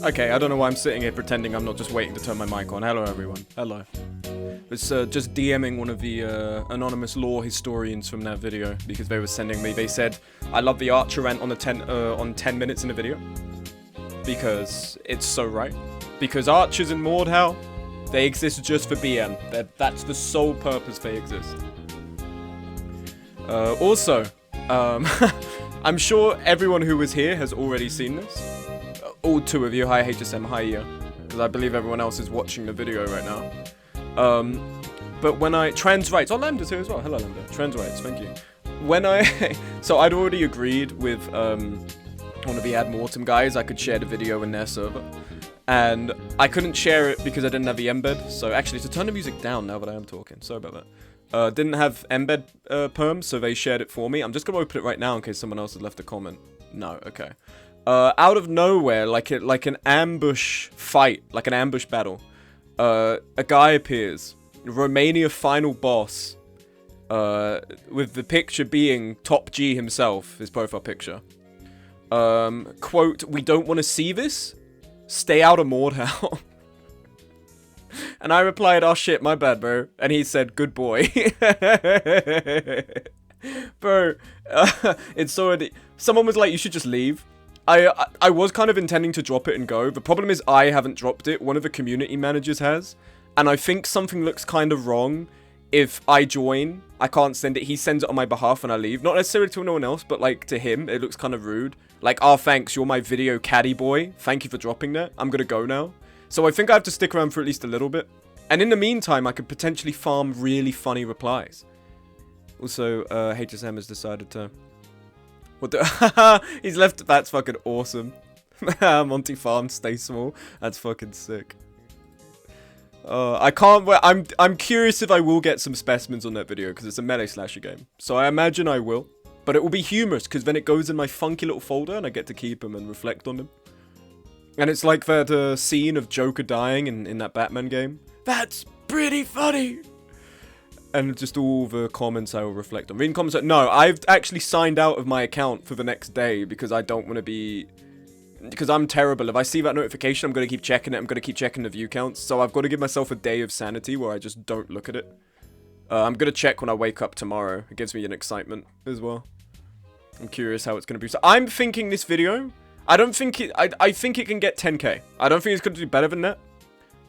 Okay, I don't know why I'm sitting here pretending I'm not just waiting to turn my mic on. Hello, everyone. Hello. It's just DMing one of the anonymous lore historians from that video because they were sending me. They said, I love the Archer rant on the 10 minutes in the video because it's so right. Because Archers in Mordhau, they exist just for BM. That's the sole purpose they exist. Also, I'm sure everyone who was here has already seen this. All two of you, hi HSM, hi Ia, because I believe everyone else is watching the video right now. But when trans rights, oh Lambda's here as well, hello Lambda, trans rights, thank you. So I'd already agreed with one of the Ad Mortem guys, I could share the video in their server. And I couldn't share it because I didn't have the embed, so actually to turn the music down now that I am talking, sorry about that. Didn't have embed perm, so they shared it for me. I'm just gonna open it right now in case someone else has left a comment. No, okay. Out of nowhere, like an ambush fight, like an ambush battle, a guy appears, Romania final boss, with the picture being Top G himself, his profile picture. Quote, "We don't want to see this. Stay out of Mordhau." And I replied, "Oh shit, my bad, bro." And he said, "Good boy." Bro, it's already... Someone was like, "You should just leave." I was kind of intending to drop it and go. The problem is I haven't dropped it. One of the community managers has. And I think something looks kind of wrong if I join. I can't send it. He sends it on my behalf and I leave. Not necessarily to anyone else, but like to him, it looks kind of rude. Like, "Oh, thanks, you're my video caddy boy. Thank you for dropping that. I'm gonna go now." So I think I have to stick around for at least a little bit. And in the meantime, I could potentially farm really funny replies. Also, HSM has decided to... What the... He's left... That's fucking awesome. Monty Farm, stay small. That's fucking sick. I can't wait. I'm curious if I will get some specimens on that video, because it's a melee slasher game. So I imagine I will. But it will be humorous, because then it goes in my funky little folder, and I get to keep them and reflect on them. And it's like that scene of Joker dying in that Batman game. That's pretty funny! And just all the comments I will reflect on. Reading comments. No, I've actually signed out of my account for the next day because I don't want to be... Because I'm terrible. If I see that notification, I'm going to keep checking it. I'm going to keep checking the view counts. So I've got to give myself a day of sanity where I just don't look at it. I'm going to check when I wake up tomorrow. It gives me an excitement as well. I'm curious how it's going to be. So I'm thinking this video... I don't think it... I think it can get 10k. I don't think it's going to do better than that.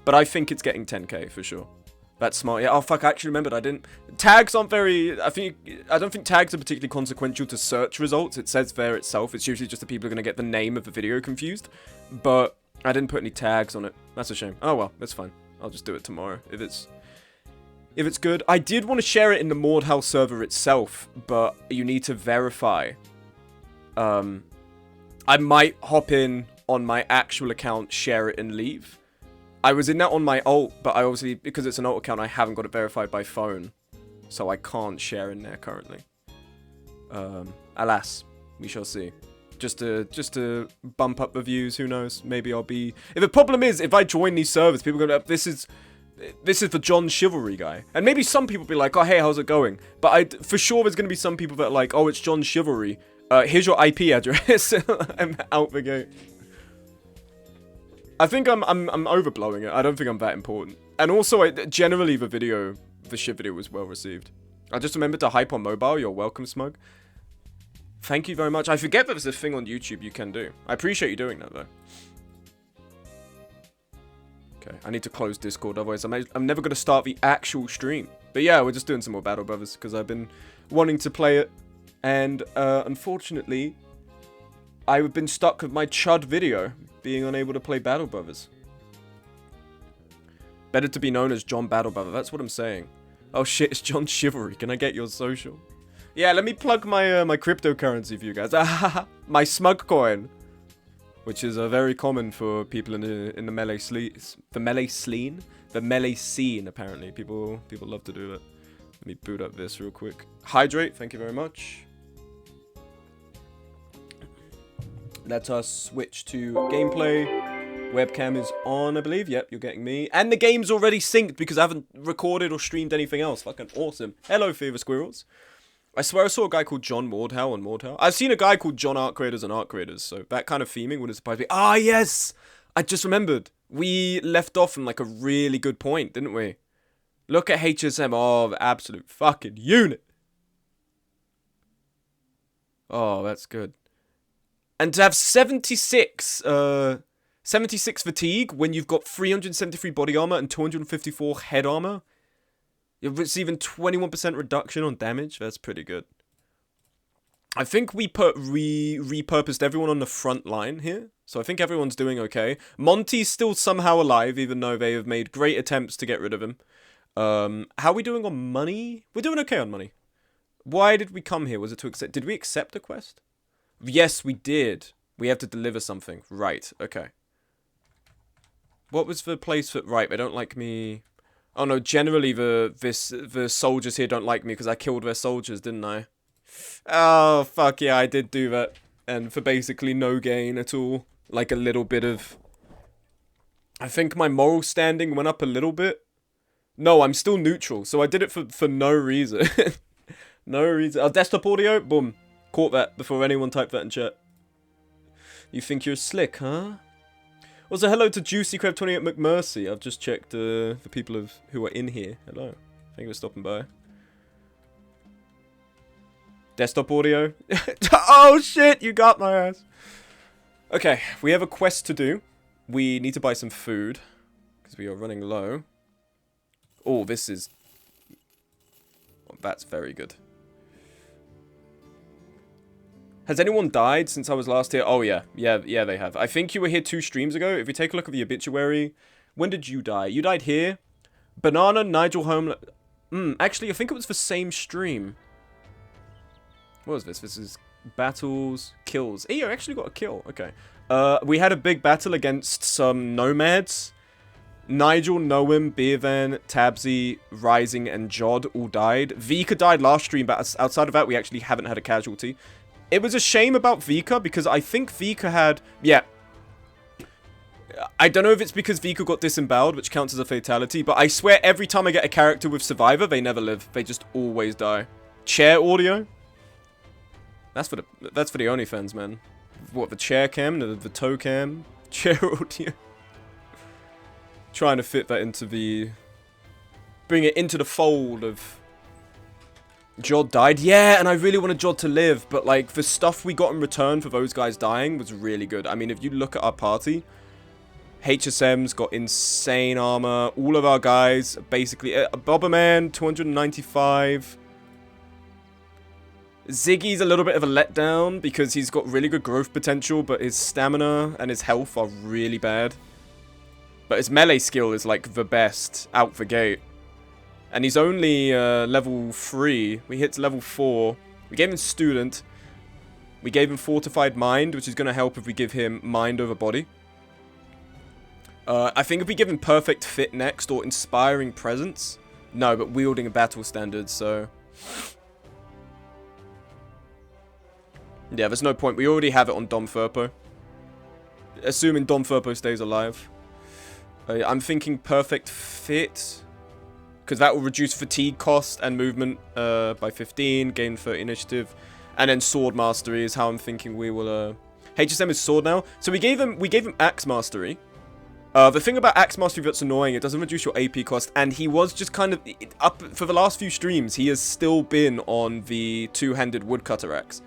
But I think it's getting 10k for sure. That's smart. Yeah, oh fuck, I actually remembered I didn't... Tags aren't very... I don't think tags are particularly consequential to search results. It says there itself. It's usually just the people who are going to get the name of the video confused. But I didn't put any tags on it. That's a shame. Oh well, that's fine. I'll just do it tomorrow if it's good. I did want to share it in the Mordhau server itself, but you need to verify. I might hop in on my actual account, share it and leave. I was in that on my alt, but I obviously, because it's an alt account, I haven't got it verified by phone. So I can't share in there currently. Alas, we shall see. Just to bump up the views, who knows? Maybe I'll be... If the problem is, if I join these servers, people are going to... This is the John Chivalry guy. And maybe some people be like, oh, hey, how's it going? But for sure there's going to be some people that are like, oh, it's John Chivalry. Here's your IP address. I'm out the gate. I think I'm overblowing it. I don't think I'm that important. And also, generally the ship video was well received. I just remembered to hype on mobile. You're welcome, Smug. Thank you very much. I forget that there's a thing on YouTube you can do. I appreciate you doing that, though. Okay, I need to close Discord, otherwise I'm never going to start the actual stream. But yeah, we're just doing some more Battle Brothers, because I've been wanting to play it. And, unfortunately, I've been stuck with my chud video, being unable to play Battle Brothers. Better to be known as John Battle Brother, that's what I'm saying. Oh shit, it's John Chivalry, can I get your social? Yeah, let me plug my my cryptocurrency for you guys. My smug coin, which is very common for people in the melee scene, apparently. People love to do that. Let me boot up this real quick. Hydrate, thank you very much. Let us switch to gameplay. Webcam is on, I believe. Yep, you're getting me. And the game's already synced because I haven't recorded or streamed anything else. Fucking awesome. Hello, Fever Squirrels. I swear I saw a guy called John Mordhau on Mordhau. I've seen a guy called John Art Creators on Art Creators, so that kind of theming wouldn't surprise me. Ah, yes! I just remembered. We left off on like a really good point, didn't we? Look at HSM. Oh, the absolute fucking unit. Oh, that's good. And to have 76 fatigue when you've got 373 body armor and 254 head armor. You're receiving 21% reduction on damage. That's pretty good. I think we repurposed everyone on the front line here. So I think everyone's doing okay. Monty's still somehow alive, even though they have made great attempts to get rid of him. How are we doing on money? We're doing okay on money. Why did we come here? Was it to accept? Did we accept a quest? Yes, we did. We have to deliver something. Right, okay. What was the place that... Right, they don't like me... Oh no, generally the soldiers here don't like me because I killed their soldiers, didn't I? Oh, fuck yeah, I did do that. And for basically no gain at all. Like a little bit of... I think my moral standing went up a little bit. No, I'm still neutral, so I did it for no reason. No reason. Oh, desktop audio? Boom. Caught that before anyone typed that in chat. You think you're slick, huh? Also, hello to Juicy Crab 28 McMurcy. I've just checked the people who are in here. Hello. Thank you for stopping by. Desktop audio. Oh shit, you got my ass. Okay, we have a quest to do. We need to buy some food because we are running low. Oh, this is... Oh, that's very good. Has anyone died since I was last here? Oh, yeah. Yeah, they have. I think you were here 2 streams ago. If you take a look at the obituary, when did you die? You died here. Banana, Nigel Home... actually, I think it was the same stream. What was this? This is battles, kills. Hey, you actually got a kill. Okay. We had a big battle against some nomads. Nigel, Noam, Beervan, Tabsy, Rising, and Jod all died. Vika died last stream, but outside of that, we actually haven't had a casualty. It was a shame about Vika, because I think Vika had... Yeah. I don't know if it's because Vika got disemboweled, which counts as a fatality, but I swear every time I get a character with Survivor, they never live. They just always die. Chair audio? That's for the OnlyFans, man. What, the chair cam? The toe cam? Chair audio? Trying to fit that into the... Bring it into the fold of... Jod died? Yeah, and I really wanted Jod to live, but like, the stuff we got in return for those guys dying was really good. I mean, if you look at our party... HSM's got insane armor. All of our guys, basically... Bobberman, 295. Ziggy's a little bit of a letdown because he's got really good growth potential, but his stamina and his health are really bad. But his melee skill is like the best out the gate. And he's only level 3. We hit to level 4. We gave him Student. We gave him Fortified Mind, which is going to help if we give him Mind over Body. I think if we give him Perfect Fit next, or Inspiring Presence. No, but Wielding a Battle Standard, so... Yeah, there's no point. We already have it on Dom Furpo. Assuming Dom Furpo stays alive. I'm thinking Perfect Fit. Because that will reduce fatigue cost and movement by 15. Gain 30 initiative. And then Sword Mastery is how I'm thinking we will... HSM is Sword now. So we gave him Axe Mastery. The thing about Axe Mastery that's annoying, it doesn't reduce your AP cost, and he was just kind of, up for the last few streams, he has still been on the two-handed woodcutter axe.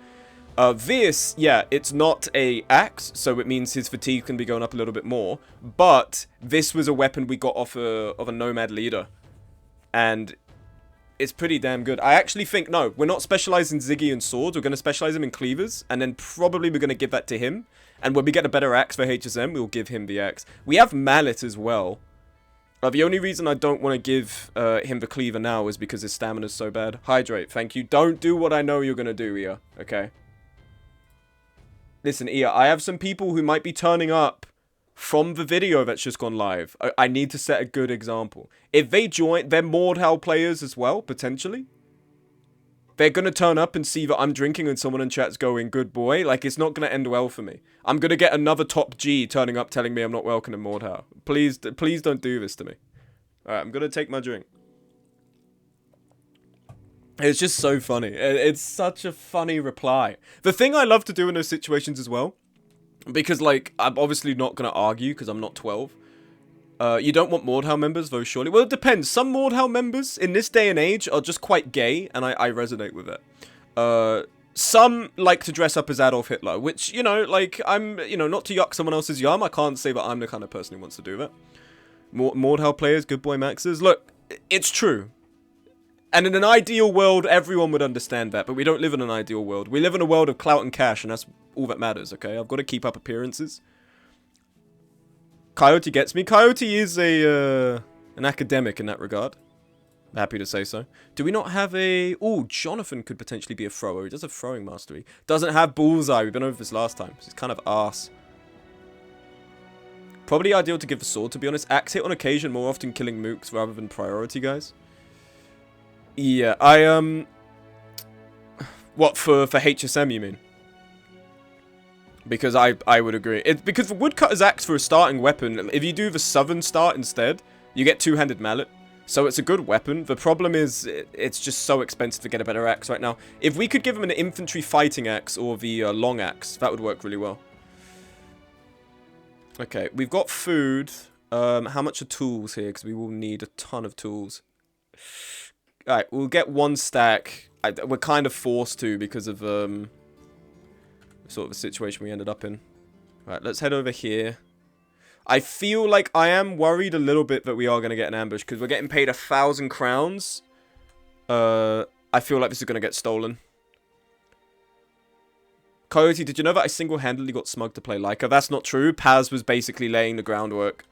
This, yeah, it's not a axe, so it means his fatigue can be going up a little bit more, but this was a weapon we got off of a Nomad leader, and it's pretty damn good. I actually think, no, we're not specializing Ziggy in swords, we're going to specialize him in cleavers, and then probably we're going to give that to him. And when we get a better axe for HSM, we'll give him the axe. We have Mallet as well. The only reason I don't want to give him the cleaver now is because his stamina is so bad. Hydrate, thank you. Don't do what I know you're going to do, Ia. Okay? Listen, Ia, I have some people who might be turning up from the video that's just gone live. I need to set a good example. If they join, they're Mordhau players as well, potentially. They're going to turn up and see that I'm drinking and someone in chat's going, good boy. Like, it's not going to end well for me. I'm going to get another top G turning up telling me I'm not welcome in Mordhau. Please don't do this to me. Alright, I'm going to take my drink. It's just so funny. It's such a funny reply. The thing I love to do in those situations as well, because, like, I'm obviously not going to argue because I'm not 12. You don't want Mordhau members, though, surely. Well, it depends. Some Mordhau members in this day and age are just quite gay, and I resonate with it. Some like to dress up as Adolf Hitler, which, you know, like, I'm, you know, not to yuck someone else's yum, I can't say that I'm the kind of person who wants to do that. Mordhau players, good boy maxes. Look, it's true. And in an ideal world, everyone would understand that, but we don't live in an ideal world. We live in a world of clout and cash, and that's all that matters, okay? I've got to keep up appearances. Coyote gets me. Coyote is an academic in that regard. Happy to say so. Do we not have a... Oh, Jonathan could potentially be a thrower. He does have throwing mastery. Doesn't have bullseye. We've been over this last time. He's kind of arse. Probably ideal to give the sword, to be honest. Axe hit on occasion, more often killing mooks rather than priority guys. Yeah, What, for HSM, you mean? Because I would agree. Because the woodcutter's axe for a starting weapon, if you do the southern start instead, you get two-handed mallet. So it's a good weapon. The problem is, it's just so expensive to get a better axe right now. If we could give him an infantry fighting axe or the long axe, that would work really well. Okay, we've got food. How much are tools here? Because we will need a ton of tools. Alright, we'll get one stack. We're kind of forced to because of sort of the situation we ended up in. Alright, let's head over here. I feel like I am worried a little bit that we are going to get an ambush because we're getting paid 1,000 crowns. I feel like this is going to get stolen. Coyote, did you know that I single-handedly got Smug to play Leica? That's not true. Paz was basically laying the groundwork.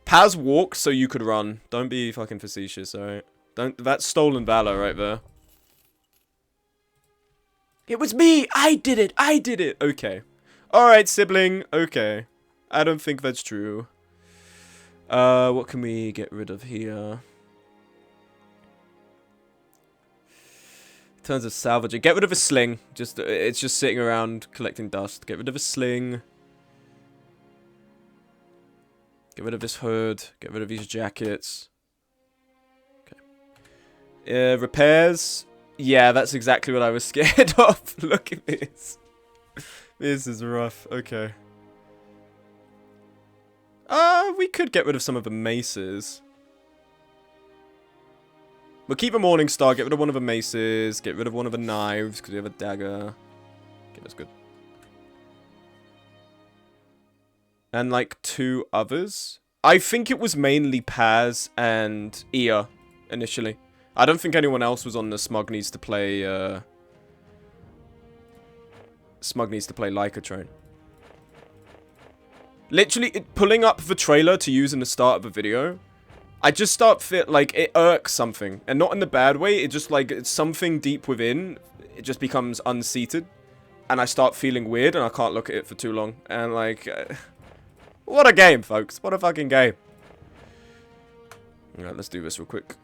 Paz walked so you could run. Don't be fucking facetious, alright? That's stolen valor right there. It was me! I did it! I did it! Okay. Alright, sibling. Okay. I don't think that's true. What can we get rid of here? In terms of salvaging. Get rid of a sling. It's just sitting around collecting dust. Get rid of a sling. Get rid of this hood. Get rid of these jackets. Okay. Repairs. Yeah, that's exactly what I was scared of. Look at this. This is rough. Okay. We could get rid of some of the maces. We'll keep a Morning Star, get rid of one of the maces, get rid of one of the knives, because we have a dagger. Okay, that's good. And, like, 2 others. I think it was mainly Paz and Ia, initially. I don't think anyone else was on the Smug Needs to Play, Smug Needs to Play Leica train. Literally, pulling up the trailer to use in the start of a video, I just start like, it irks something. And not in the bad way, it just, like, it's something deep within, it just becomes unseated. And I start feeling weird, and I can't look at it for too long. And, like, what a game, folks. What a fucking game. Alright, let's do this real quick.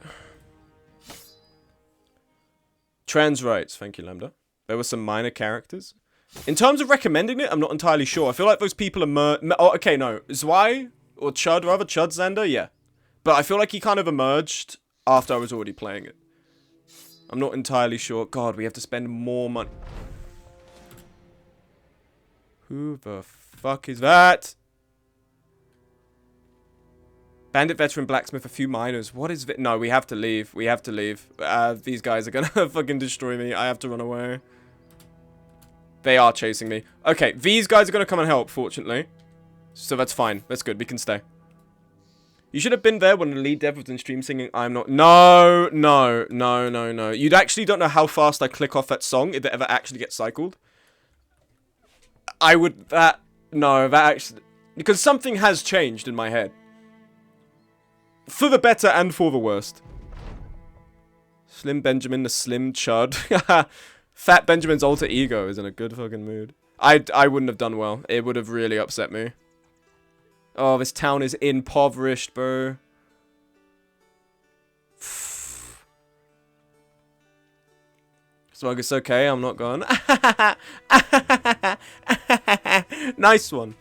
Trans rights, thank you, Lambda. There were some minor characters. In terms of recommending it, I'm not entirely sure. I feel like those people are oh, okay, no. Zwei, or Chud, rather. Chud Xander, yeah. But I feel like he kind of emerged after I was already playing it. I'm not entirely sure. God, we have to spend more money. Who the fuck is that? Bandit, veteran, blacksmith, a few miners. What is it? No, we have to leave. We have to leave. These guys are gonna fucking destroy me. I have to run away. They are chasing me. Okay, these guys are gonna come and help, fortunately. So that's fine. That's good. We can stay. You should have been there when the lead dev was in stream singing I'm Not... No, no, no, no, no. You actually don't know how fast I click off that song if it ever actually gets cycled. I would... No, that actually... Because something has changed in my head. For the better and for the worst. Slim Benjamin, the Slim Chud. Fat Benjamin's alter ego is in a good fucking mood. I wouldn't have done well. It would have really upset me. Oh, this town is impoverished, bro. Smug, it's okay. I'm not gone. Nice one.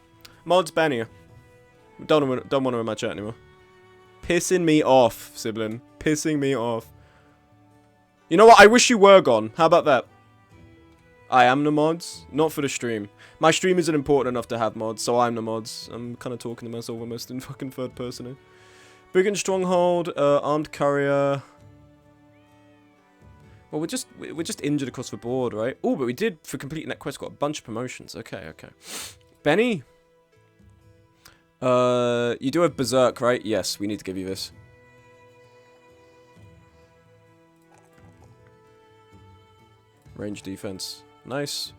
Mods Bannier. Don't want to in my chat anymore. Pissing me off, sibling. Pissing me off. You know what? I wish you were gone. How about that? I am the mods. Not for the stream. My stream isn't important enough to have mods, so I'm the mods. I'm kind of talking to myself almost in fucking third person here. Brigand Stronghold, Armed Courier. Well, we're just injured across the board, right? Oh, but we did, for completing that quest, got a bunch of promotions. Okay, okay. Benny? You do have Berserk, right? Yes, we need to give you this. Range defense. Nice.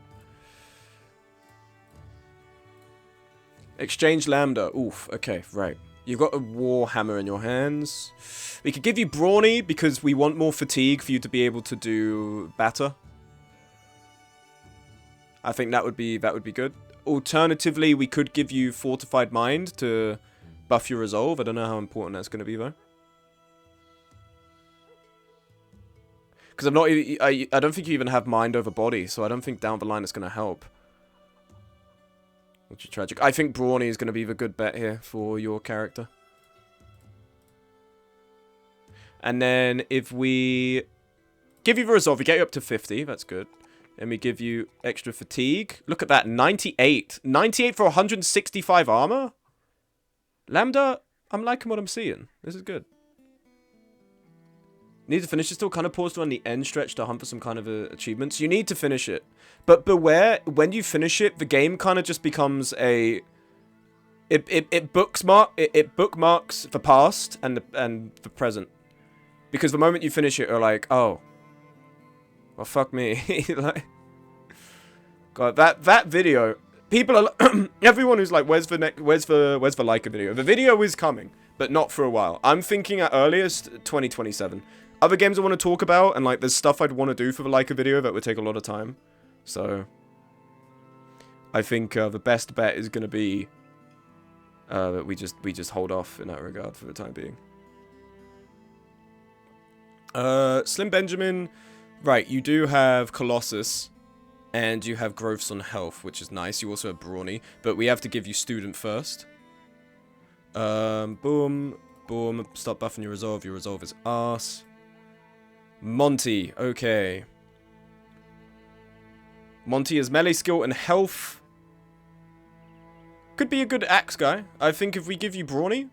Exchange Lambda. Oof, okay, right. You've got a Warhammer in your hands. We could give you Brawny because we want more fatigue for you to be able to do batter. I think that would be good. Alternatively, we could give you Fortified Mind to buff your resolve. I don't know how important that's going to be, though. Because I'm not... I don't think you even have Mind over Body, so I don't think down the line it's going to help. Which is tragic. I think Brawny is going to be the good bet here for your character. And then if we give you the resolve, we get you up to 50. That's good. And we give you extra fatigue. Look at that, 98. 98 for 165 armor? Lambda, I'm liking what I'm seeing. This is good. Need to finish it still. Kind of paused on the end stretch to hunt for some kind of achievements. You need to finish it. But beware, when you finish it, the game kind of just becomes a... It bookmarks the past and the present. Because the moment you finish it, you're like, oh... Well, fuck me. Like, God, that video, people are everyone who's like, where's the Leica video? The video is coming, but not for a while. I'm thinking at earliest 2027. Other games I want to talk about, and like there's stuff I'd want to do for the Leica video that would take a lot of time. So I think the best bet is gonna be that we just hold off in that regard for the time being. Slim Benjamin. Right, you do have Colossus, and you have growths on health, which is nice. You also have Brawny, but we have to give you Student first. Boom. Boom. Stop buffing your resolve. Your resolve is arse. Monty. Okay. Monty is melee skill and health. Could be a good axe guy. I think if we give you Brawny.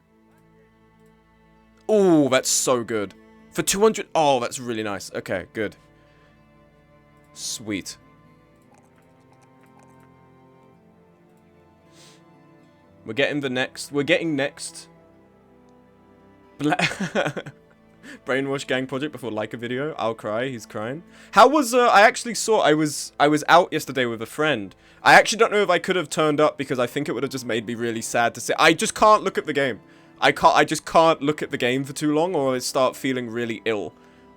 Oh, that's so good. For 200. Oh, that's really nice. Okay, good. Sweet. We're getting next. Brainwash gang project before like a video. I'll cry. He's crying. How was I actually saw I was out yesterday with a friend. I actually don't know if I could have turned up because I think it would have just made me really sad to say. I just can't look at the game. I just can't look at the game for too long or I start feeling really ill.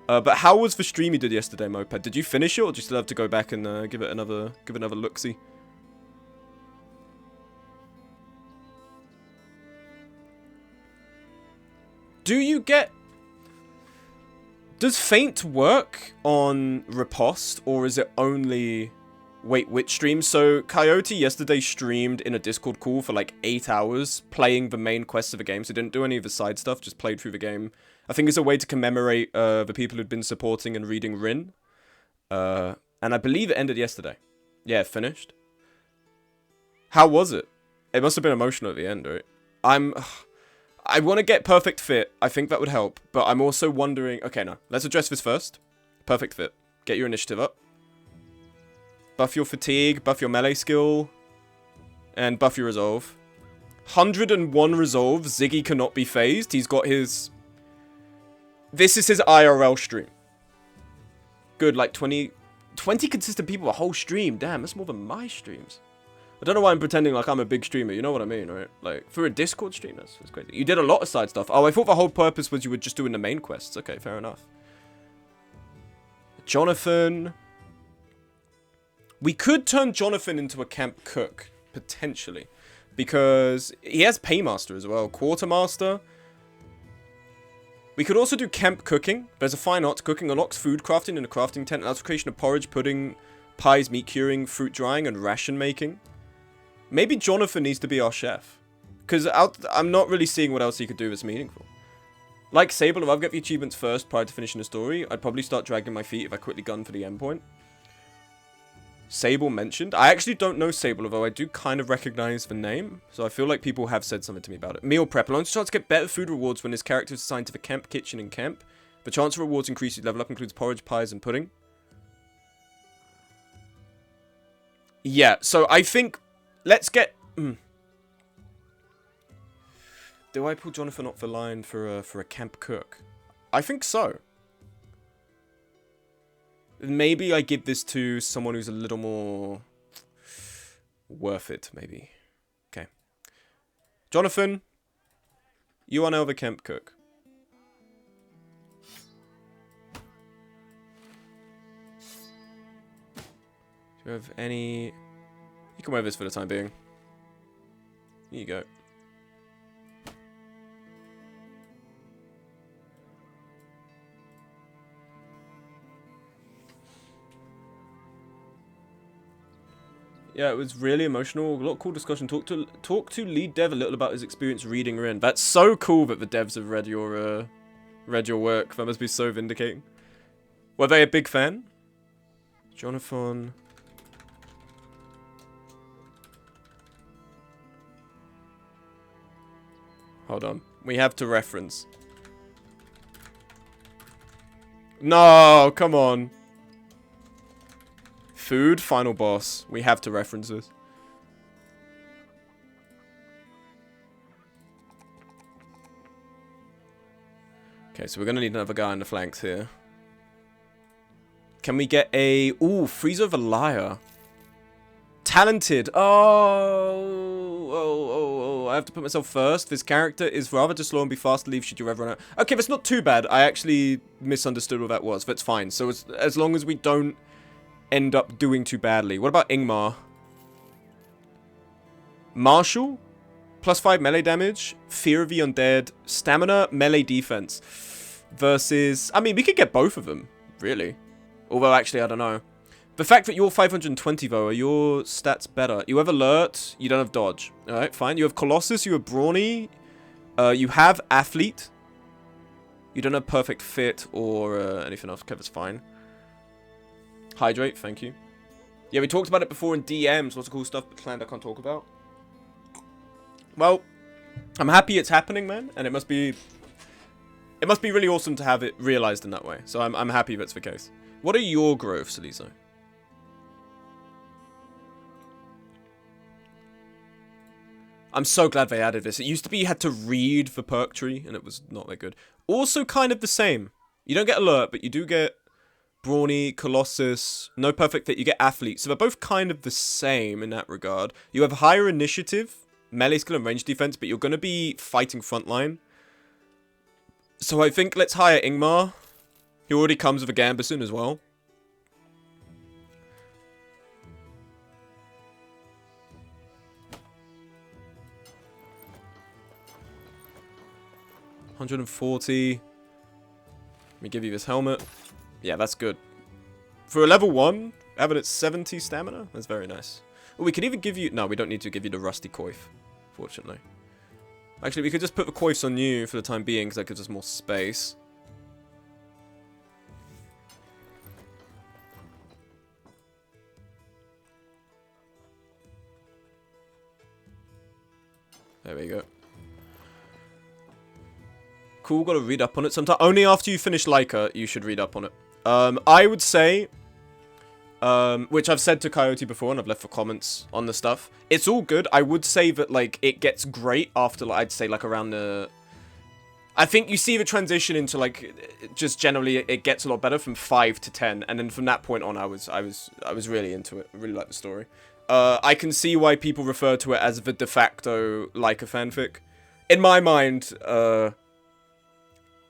But how was the stream you did yesterday, Moped? Did you finish it or do you still have to go back and give it another look-see? Does Feint work on Riposte, or is it only... Wait, which stream? So, Coyote yesterday streamed in a Discord call for like 8 hours, playing the main quests of the game, so didn't do any of the side stuff, just played through the game. I think it's a way to commemorate the people who'd been supporting and reading Rin. And I believe it ended yesterday. Yeah, finished. How was it? It must have been emotional at the end, right? I want to get perfect fit. I think that would help. But I'm also wondering... Okay, no. Let's address this first. Perfect fit. Get your initiative up. Buff your fatigue. Buff your melee skill. And buff your resolve. 101 resolve. Ziggy cannot be phased. He's got his... This is his IRL stream. Good, like 20 consistent people a whole stream. Damn, that's more than my streams. I don't know why I'm pretending like I'm a big streamer. You know what I mean, right? Like, for a Discord stream, that's crazy. You did a lot of side stuff. Oh, I thought the whole purpose was you were just doing the main quests. Okay, fair enough. Jonathan. We could turn Jonathan into a camp cook, potentially. Because he has Paymaster as well. Quartermaster. We could also do camp cooking. There's a fine art. Cooking unlocks food crafting in a crafting tent. Allows creation of porridge, pudding, pies, meat curing, fruit drying, and ration making. Maybe Jonathan needs to be our chef. Because I'm not really seeing what else he could do that's meaningful. Like Sable, if I get the achievements first prior to finishing the story, I'd probably start dragging my feet if I quickly gun for the endpoint. Sable mentioned. I actually don't know Sable, although I do kind of recognize the name. So I feel like people have said something to me about it. Meal prep. Allows chance to get better food rewards when his character is assigned to the camp kitchen in camp. The chance of rewards increases level up includes porridge, pies, and pudding. Yeah, so I think... Let's get... Do I pull Jonathan off the line for a camp cook? I think so. Maybe I give this to someone who's a little more... worth it, maybe. Okay. Jonathan, you are now the camp cook. Do you have any... You can wear this for the time being. Here you go. Yeah, it was really emotional. A lot of cool discussion. Talk to lead dev a little about his experience reading Rin. That's so cool that the devs have read your work. That must be so vindicating. Were they a big fan? Jonathan. Hold on. We have to reference. No, come on. Food, final boss. We have to reference this. Okay, so we're going to need another guy on the flanks here. Can we get a... Ooh, freeze over liar. Talented. Oh, I have to put myself first. This character is rather to slow and be fast to leave should you ever run out. Okay, that's not too bad. I actually misunderstood what that was. That's fine. So as long as we don't end up doing too badly. What about Ingmar? Marshall? +5 melee damage. Fear of the Undead. Stamina, melee defense. Versus... I mean, we could get both of them. Really. Although, actually, I don't know. The fact that you're 520, though, are your stats better? You have Alert, you don't have Dodge. Alright, fine. You have Colossus, you have Brawny, You have athlete. You don't have perfect fit or anything else. Kevin's fine. Hydrate, thank you. Yeah, we talked about it before in DMs. Lots of cool stuff, but planned I can't talk about. Well, I'm happy it's happening, man, and it must be really awesome to have it realized in that way. So I'm happy that's the case. What are your growths, Aliso? I'm so glad they added this. It used to be you had to read the perk tree, and it was not that good. Also kind of the same. You don't get alert, but you do get Brawny, Colossus, no perfect fit. You get athlete. So they're both kind of the same in that regard. You have higher initiative, melee skill and range defense, but you're going to be fighting frontline. So I think let's hire Ingmar. He already comes with a Gambison as well. $140. Let me give you this helmet. Yeah, that's good. For a level 1, having it 70 stamina, that's very nice. Well, we could even give you... No, we don't need to give you the rusty coif, fortunately. Actually, we could just put the coifs on you for the time being, because that gives us more space. There we go. Cool, gotta read up on it sometime. Only after you finish Leica, you should read up on it. I would say, which I've said to Coyote before, and I've left for comments on the stuff. It's all good. I would say that, like, it gets great after, like, I'd say, like, around the... I think you see the transition into, like, just generally it gets a lot better from 5 to 10. And then from that point on, I was really into it. I really like the story. I can see why people refer to it as the de facto Leica fanfic. In my mind,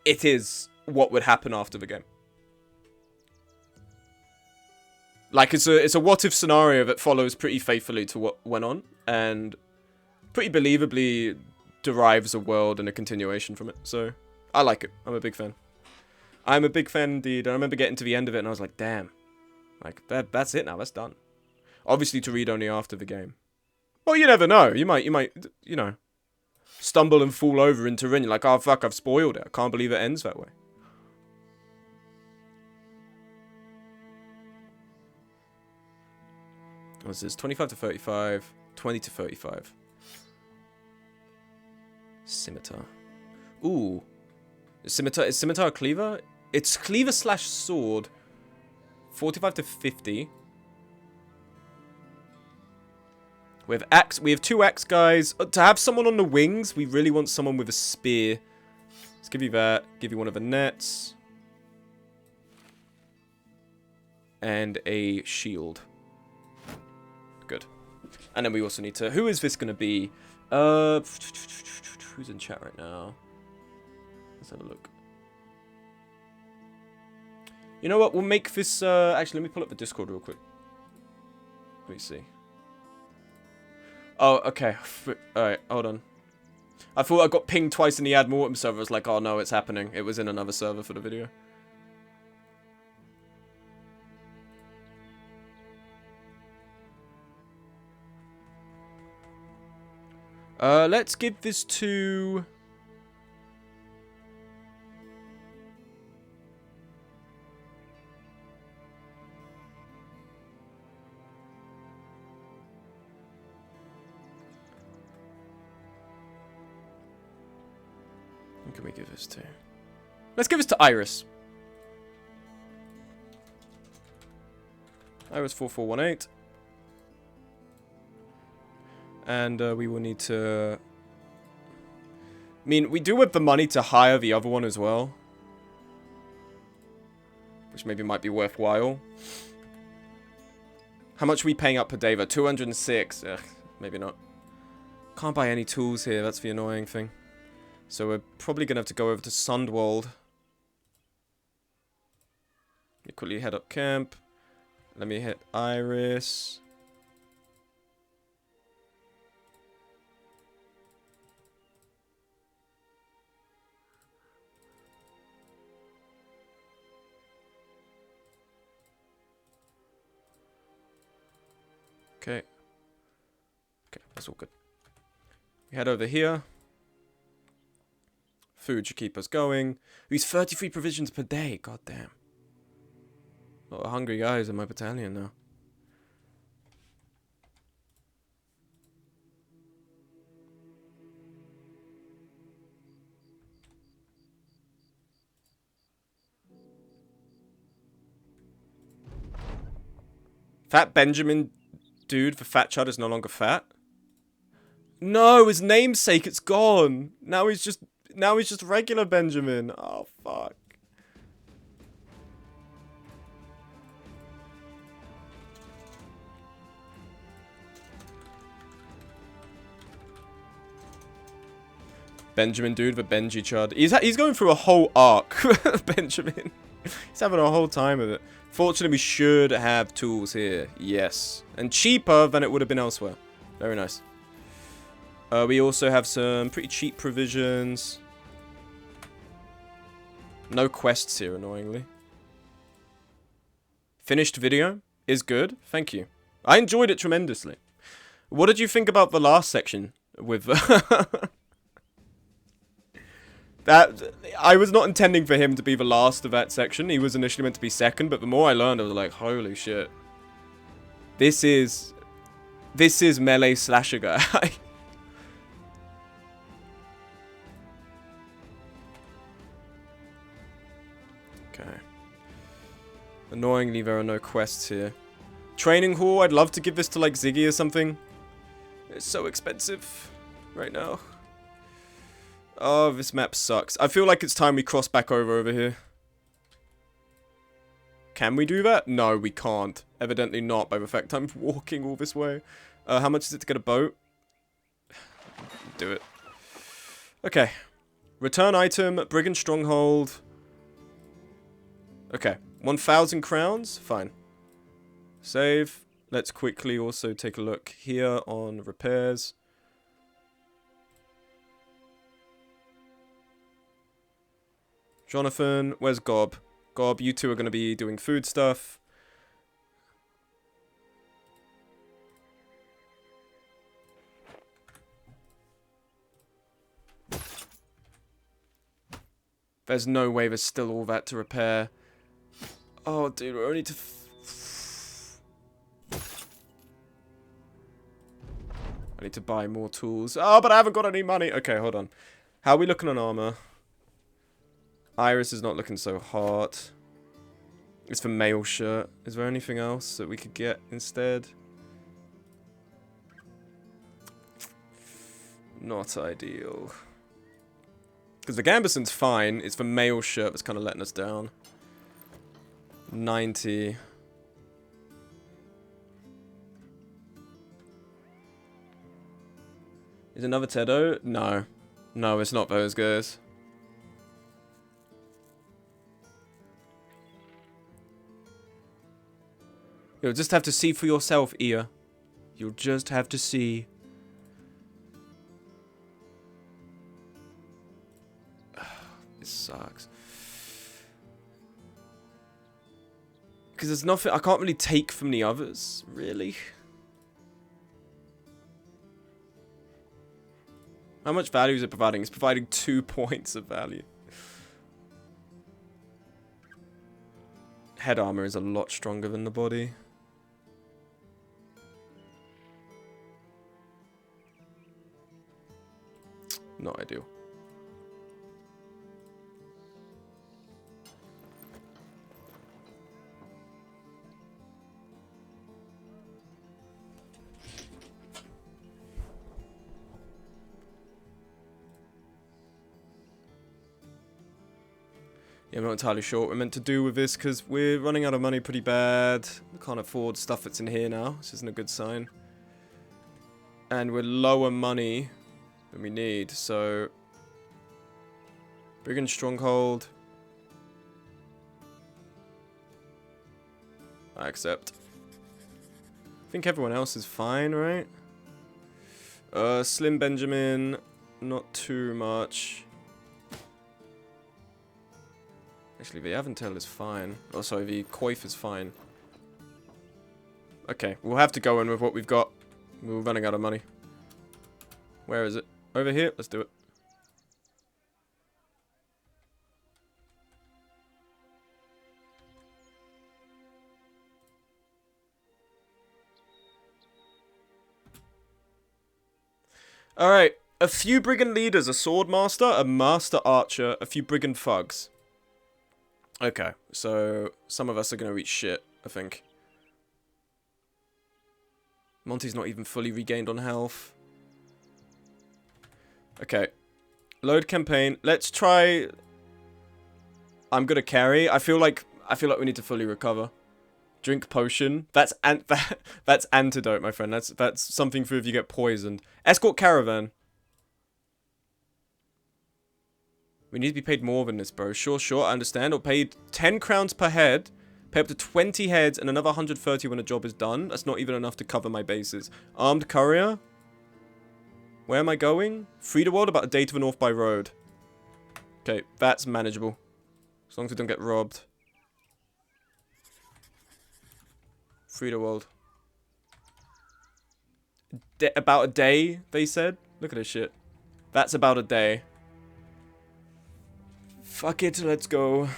it is what would happen after the game. Like, it's a what-if scenario that follows pretty faithfully to what went on, and pretty believably derives a world and a continuation from it. So, I like it. I'm a big fan. I'm a big fan indeed. I remember getting to the end of it, and I was like, damn. Like, that's it now. That's done. Obviously, to read only after the game. Well, you never know. You might, you know, stumble and fall over into Rin. You're like, oh, fuck, I've spoiled it. I can't believe it ends that way. What's this? 25 to 35. 20 to 35. Scimitar. Ooh. Is Scimitar a cleaver? It's cleaver slash sword. 45 to 50. We have axe. We have 2 axe guys. To have someone on the wings, we really want someone with a spear. Let's give you that. Give you one of the nets. And a shield. Good. And then we also need to... Who is this going to be? Who's in chat right now? Let's have a look. You know what? We'll make this... actually, let me pull up the Discord real quick. Let me see. Oh, okay. Alright, hold on. I thought I got pinged twice in the Ad Mortem server. I was like, oh no, it's happening. It was in another server for the video. Let's give this to... Who can we give this to? Let's give this to Iris. Iris 4418. And we will need to... I mean, we do have the money to hire the other one as well. Which maybe might be worthwhile. How much are we paying up per day though? 206. Ugh, maybe not. Can't buy any tools here, that's the annoying thing. So we're probably going to have to go over to Sundwald. You quickly head up camp. Let me hit Iris. Okay. Okay, that's all good. We head over here. Food should keep us going. We use 33 provisions per day. God damn. A lot of hungry guys in my battalion now. Fat Benjamin dude for Fat Chud is no longer fat. No, his namesake, it's gone. Now he's just regular Benjamin. Oh fuck. Benjamin dude for Benji Chud. He's going through a whole arc. Benjamin. He's having a whole time of it. Fortunately, we should have tools here. Yes. And cheaper than it would have been elsewhere. Very nice. We also have some pretty cheap provisions. No quests here, annoyingly. Finished video is good. Thank you. I enjoyed it tremendously. What did you think about the last section with... That I was not intending for him to be the last of that section. He was initially meant to be second, but the more I learned, I was like, holy shit. This is melee slasher guy. Okay. Annoyingly, there are no quests here. Training hall, I'd love to give this to like Ziggy or something. It's so expensive right now. Oh, this map sucks. I feel like it's time we cross back over here. Can we do that? No, we can't. Evidently not, by the fact I'm walking all this way. How much is it to get a boat? Do it. Okay. Return item, Brigand Stronghold. Okay. 1,000 crowns? Fine. Save. Let's quickly also take a look here on repairs. Jonathan, where's Gob? Gob, you two are going to be doing food stuff. There's no way there's still all that to repair. Oh, dude, we're only to... I need to buy more tools. Oh, but I haven't got any money. Okay, hold on. How are we looking on armor? Iris is not looking so hot. It's for mail shirt. Is there anything else that we could get instead? Not ideal. Because the Gambeson's fine. It's the mail shirt that's kind of letting us down. 90. Is another Tedo? No. No, it's not those guys. You'll just have to see for yourself, Ia. You'll just have to see. This sucks. Because there's nothing... I can't really take from the others, really. How much value is it providing? It's providing 2 points of value. Head armor is a lot stronger than the body. Not ideal. Yeah, I'm not entirely sure what we're meant to do with this because we're running out of money pretty bad. We can't afford stuff that's in here now. This isn't a good sign. And we're lower money than we need, so... Brigand Stronghold. I accept. I think everyone else is fine, right? Slim Benjamin, not too much. Actually, the Avantel is fine. Oh, sorry, the Coif is fine. Okay, we'll have to go in with what we've got. We're running out of money. Where is it? Over here? Let's do it. Alright, a few brigand leaders, a sword master, a master archer, a few brigand thugs. Okay, so some of us are gonna reach shit, I think. Monty's not even fully regained on health. Okay. Load campaign. Let's try... I'm gonna carry. I feel like we need to fully recover. Drink potion. That's that's antidote, my friend. That's something for if you get poisoned. Escort caravan. We need to be paid more than this, bro. Sure, I understand. Or paid 10 crowns per head. Pay up to 20 heads and another 130 when a job is done. That's not even enough to cover my bases. Armed courier. Where am I going? Free the world, about a day to the north by road. Okay, that's manageable. As long as we don't get robbed. Free the world. About a day, they said? Look at this shit. That's about a day. Fuck it, let's go.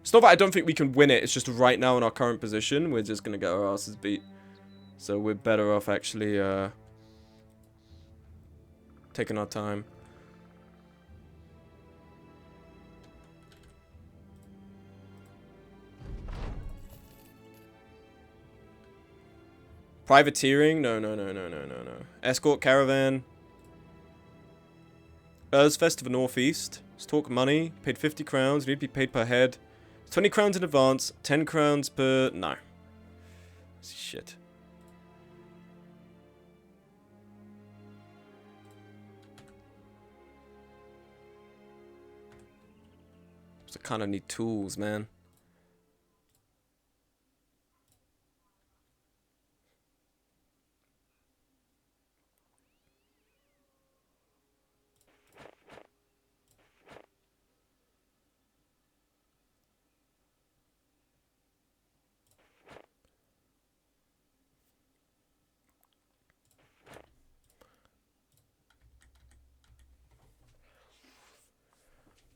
It's not that I don't think we can win it, it's just right now in our current position, we're just gonna get our asses beat. So we're better off actually, taking our time. Privateering? No. Escort caravan. Erzfest to the northeast. Let's talk money. Paid 50 crowns. Need to be paid per head. 20 crowns in advance. 10 crowns per... No. Shit. So I kind of need tools, man.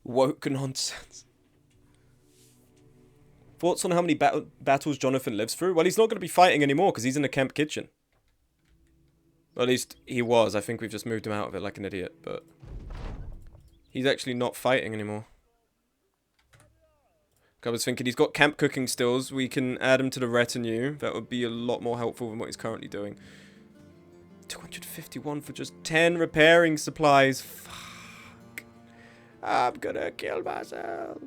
Woke nonsense. Thoughts on how many battles Jonathan lives through? Well, he's not going to be fighting anymore because he's in the camp kitchen. Well, at least he was. I think we've just moved him out of it like an idiot, but... He's actually not fighting anymore. I was thinking he's got camp cooking stills. We can add him to the retinue. That would be a lot more helpful than what he's currently doing. 251 for just 10 repairing supplies. Fuck. I'm gonna kill myself.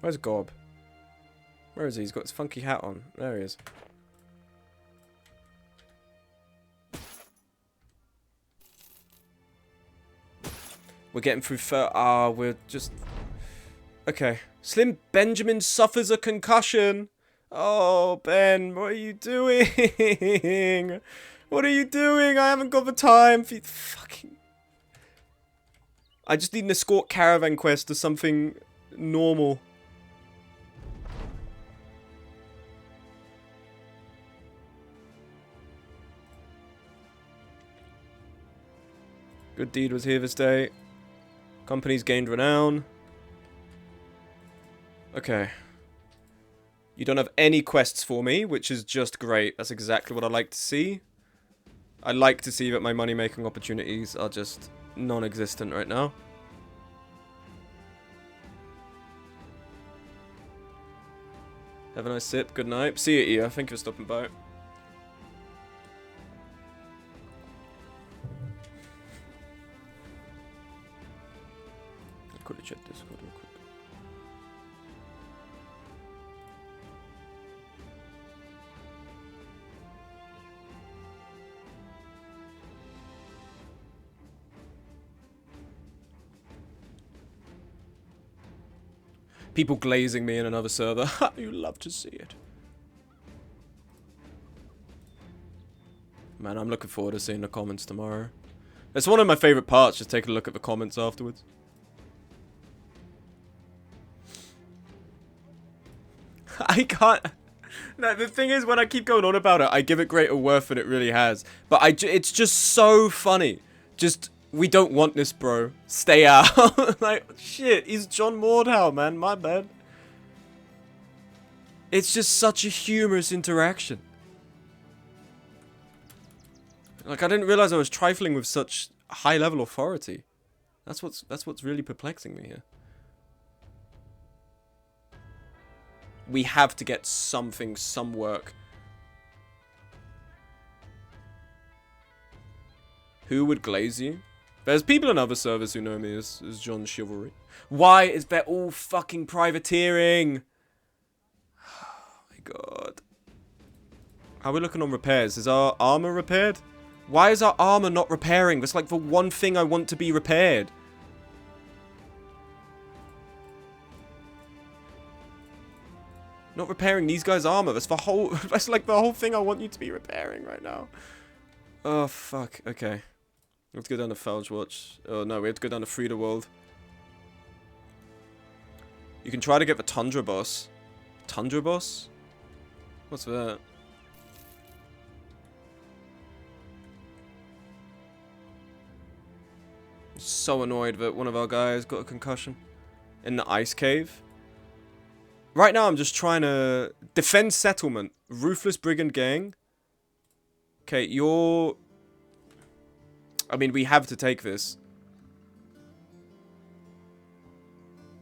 Where's Gob? Where is he? He's got his funky hat on. There he is. We're getting through we're just... Okay. Slim Benjamin suffers a concussion. Oh, Ben, what are you doing? What are you doing? I haven't got the time for you. Fucking... I just need an escort caravan quest or something normal. Good deed was here this day. Company's gained renown. Okay. You don't have any quests for me, which is just great. That's exactly what I like to see. I like to see that my money-making opportunities are just non-existent right now. Have a nice sip. Good night. See you, Ia. Thank you for stopping by. Quickly check this real quick. People glazing me in another server. You love to see it. Man, I'm looking forward to seeing the comments tomorrow. It's one of my favorite parts, just taking a look at the comments afterwards. I can't... No, the thing is, when I keep going on about it, I give it greater worth than it really has. But it's just so funny. Just, we don't want this, bro. Stay out. Like, shit, he's John Mordhau, man. My bad. It's just such a humorous interaction. Like, I didn't realize I was trifling with such high-level authority. That's what's really perplexing me here. We have to get something, some work. Who would glaze you? There's people in other servers who know me as John Chivalry. Why is there all fucking privateering? Oh my god. How are we looking on repairs? Is our armor repaired? Why is our armor not repairing? That's like the one thing I want to be repaired. Not repairing these guys' armor. That's the whole. That's like the whole thing I want you to be repairing right now. Oh fuck. Okay. Let's go down to Felge Watch. Oh no, we have to go down to Frida World. You can try to get the Tundra boss. Tundra boss? What's that? I'm so annoyed that one of our guys got a concussion in the ice cave. Right now, I'm just trying to defend settlement. Ruthless brigand gang. Okay, you're... I mean, we have to take this.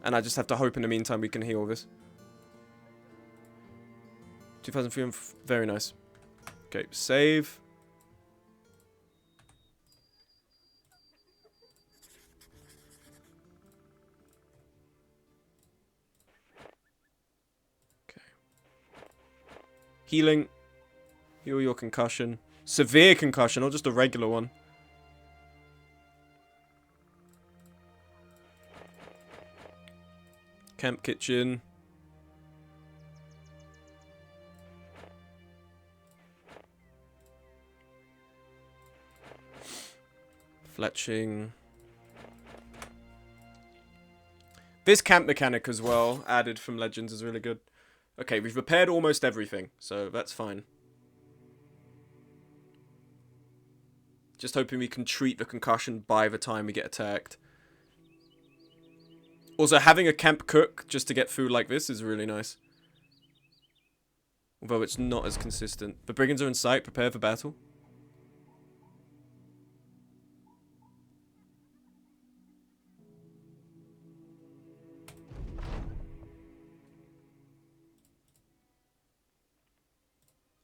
And I just have to hope in the meantime we can heal this. 2003, very nice. Okay, save. Healing. Heal your concussion. Severe concussion, not just a regular one. Camp kitchen. Fletching. This camp mechanic as well, added from Legends, is really good. Okay, we've repaired almost everything, so that's fine. Just hoping we can treat the concussion by the time we get attacked. Also, having a camp cook just to get food like this is really nice. Although it's not as consistent. The brigands are in sight, prepare for battle.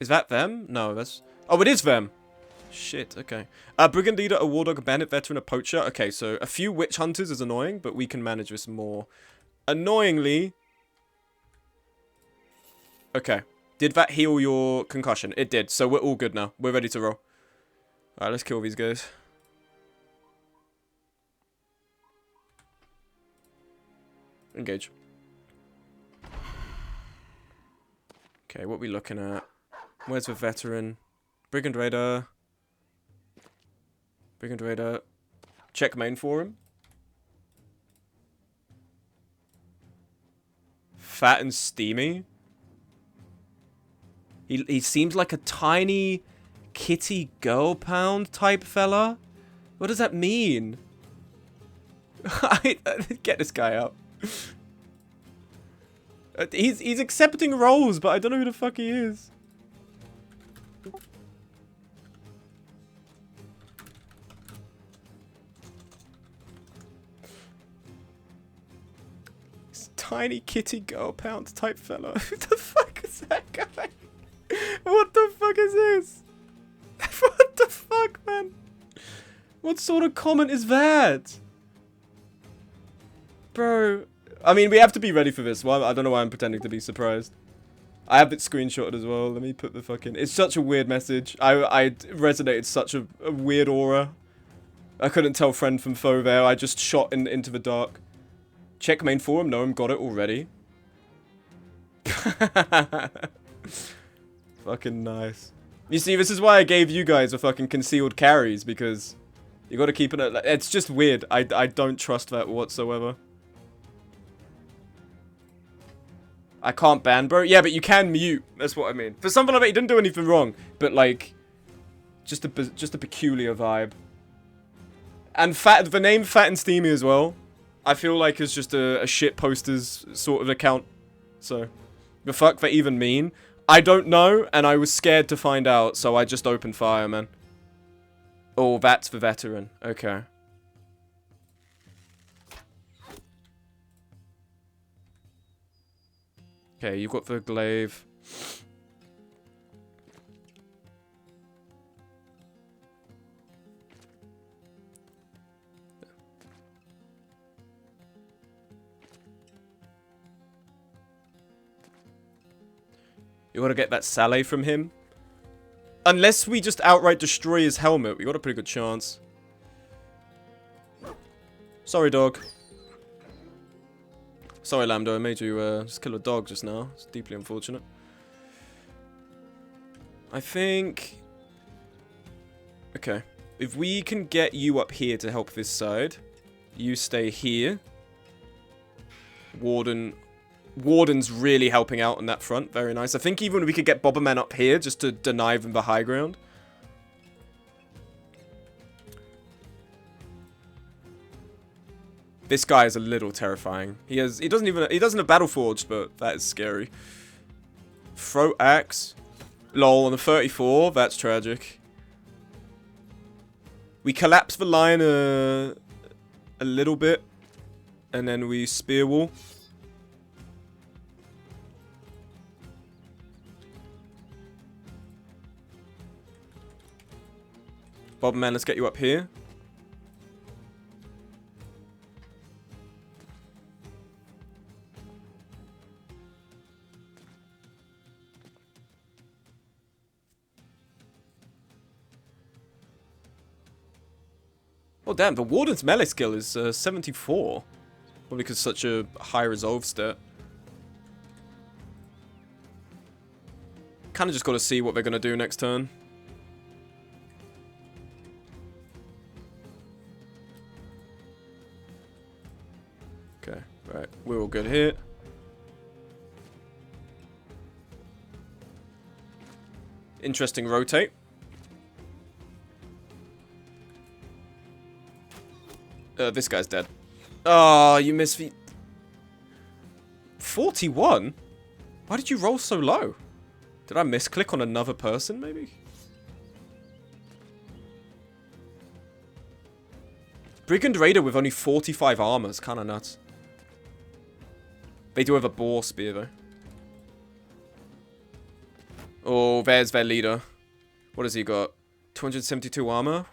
Is that them? No, that's... Oh, it is them! Shit, okay. Brigand leader, a war dog, a bandit, veteran, a poacher. Okay, so a few witch hunters is annoying, but we can manage this more annoyingly. Okay. Did that heal your concussion? It did, so we're all good now. We're ready to roll. Alright, let's kill these guys. Engage. Okay, what are we looking at? Where's the veteran? Brigand Raider. Brigand Raider. Check main for him. Fat and steamy. He seems like a tiny kitty girl pound type fella. What does that mean? Get this guy out. He's accepting roles, but I don't know who the fuck he is. Tiny kitty girl pound type fella. Who the fuck is that guy? What the fuck is this? What the fuck, man? What sort of comment is that? Bro. I mean, we have to be ready for this. Well, I don't know why I'm pretending to be surprised. I have it screenshotted as well. Let me put the fucking... It's such a weird message. I resonated such a weird aura. I couldn't tell friend from foe there. I just shot into the dark. Check main forum. No, got it already. Fucking nice. You see, this is why I gave you guys a fucking concealed carries, because you got to keep it... It's just weird. I don't trust that whatsoever. I can't ban, bro. Yeah, but you can mute. That's what I mean. For something like that, he didn't do anything wrong. But, like, just a peculiar vibe. And the name Fat and Steamy as well, I feel like is just a shit posters sort of account. So, the fuck that even mean? I don't know, and I was scared to find out, so I just opened fire, man. Oh, that's the veteran. Okay. Okay, you've got the glaive. You gotta get that Saleh from him. Unless we just outright destroy his helmet, we got a pretty good chance. Sorry, dog. Sorry, Lambda, I made you just kill a dog just now. It's deeply unfortunate. I think... Okay. If we can get you up here to help this side, you stay here. Warden's really helping out on that front. Very nice. I think even we could get Bobberman up here just to deny them the high ground. This guy is a little terrifying. He doesn't have Battle Forged, but that is scary. Throat axe. Lol, on the 34. That's tragic. We collapse the line a little bit. And then we spear wall. Bobberman, let's get you up here. Oh damn, the Warden's melee skill is 74. Probably because such a high resolve stat. Kinda just gotta see what they're gonna do next turn. Okay, right, we're all good here. Interesting rotate. This guy's dead. Oh, you missed the... 41? Why did you roll so low? Did I misclick on another person, maybe? Brigand Raider with only 45 armor is kind of nuts. They do have a boar spear, though. Oh, there's their leader. What has he got? 272 armor?